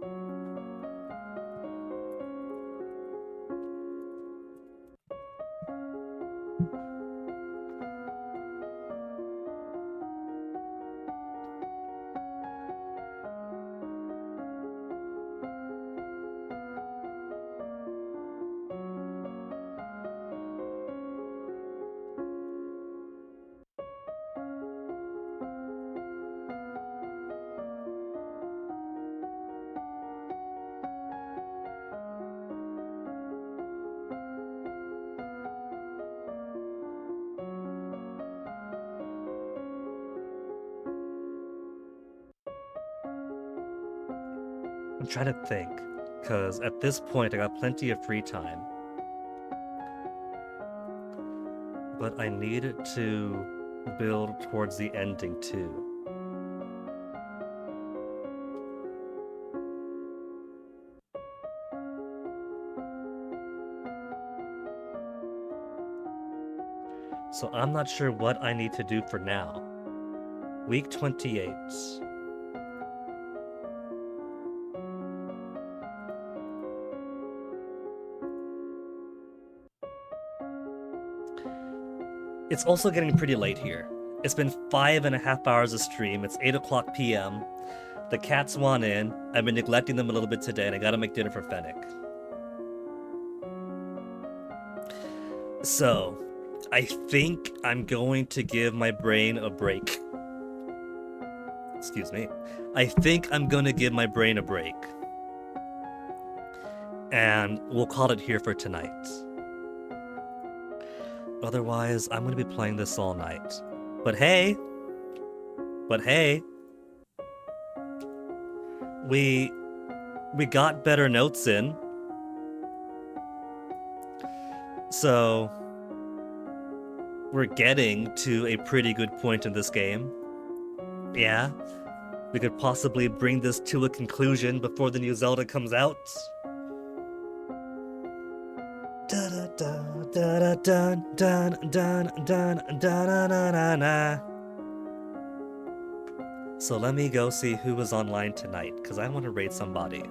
I'm trying to think, because at this point I got plenty of free time. But I needed to build towards the ending too. So I'm not sure what I need to do for now. Week 28. It's also getting pretty late here. It's been 5.5 hours of stream. It's 8 o'clock p.m. The cats want in. I've been neglecting them a little bit today, and I gotta make dinner for Fennec. So, I think I'm going to give my brain a break. Excuse me. I think I'm gonna give my brain a break. And we'll call it here for tonight. Otherwise, I'm gonna be playing this all night. But hey, we got better notes in. So we're getting to a pretty good point in this game. Yeah, we could possibly bring this to a conclusion before the new Zelda comes out. So let me go see who was online tonight, because I want to raid somebody.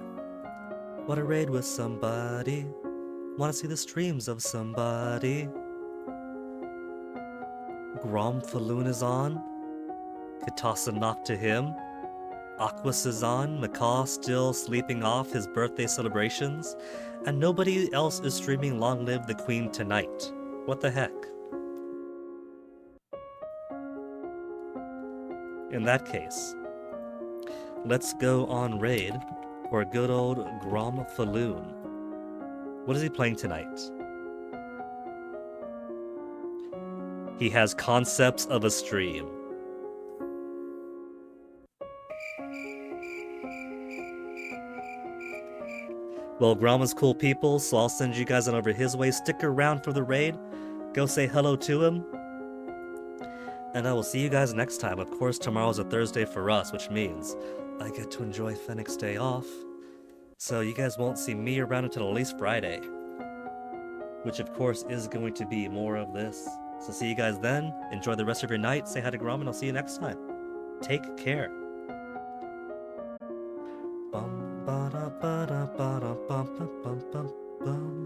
Want to raid with somebody. Want to see the streams of somebody. Gromfaloon is on. Could toss a knock to him. Aquas is on. Macaw still sleeping off his birthday celebrations. And nobody else is streaming Long Live the Queen tonight. What the heck? In that case, let's go on raid for good old Gromfaloon. What is he playing tonight? He has concepts of a stream. Well, Gromma's cool people, so I'll send you guys on over his way. Stick around for the raid. Go say hello to him. And I will see you guys next time. Of course, tomorrow's a Thursday for us, which means I get to enjoy Fennec's day off. So you guys won't see me around until at least Friday. Which of course is going to be more of this. So see you guys then. Enjoy the rest of your night. Say hi to Grom and I'll see you next time. Take care. Bum, ba, da, ba, da, ba, da, bum, bum, bum, bum, bum.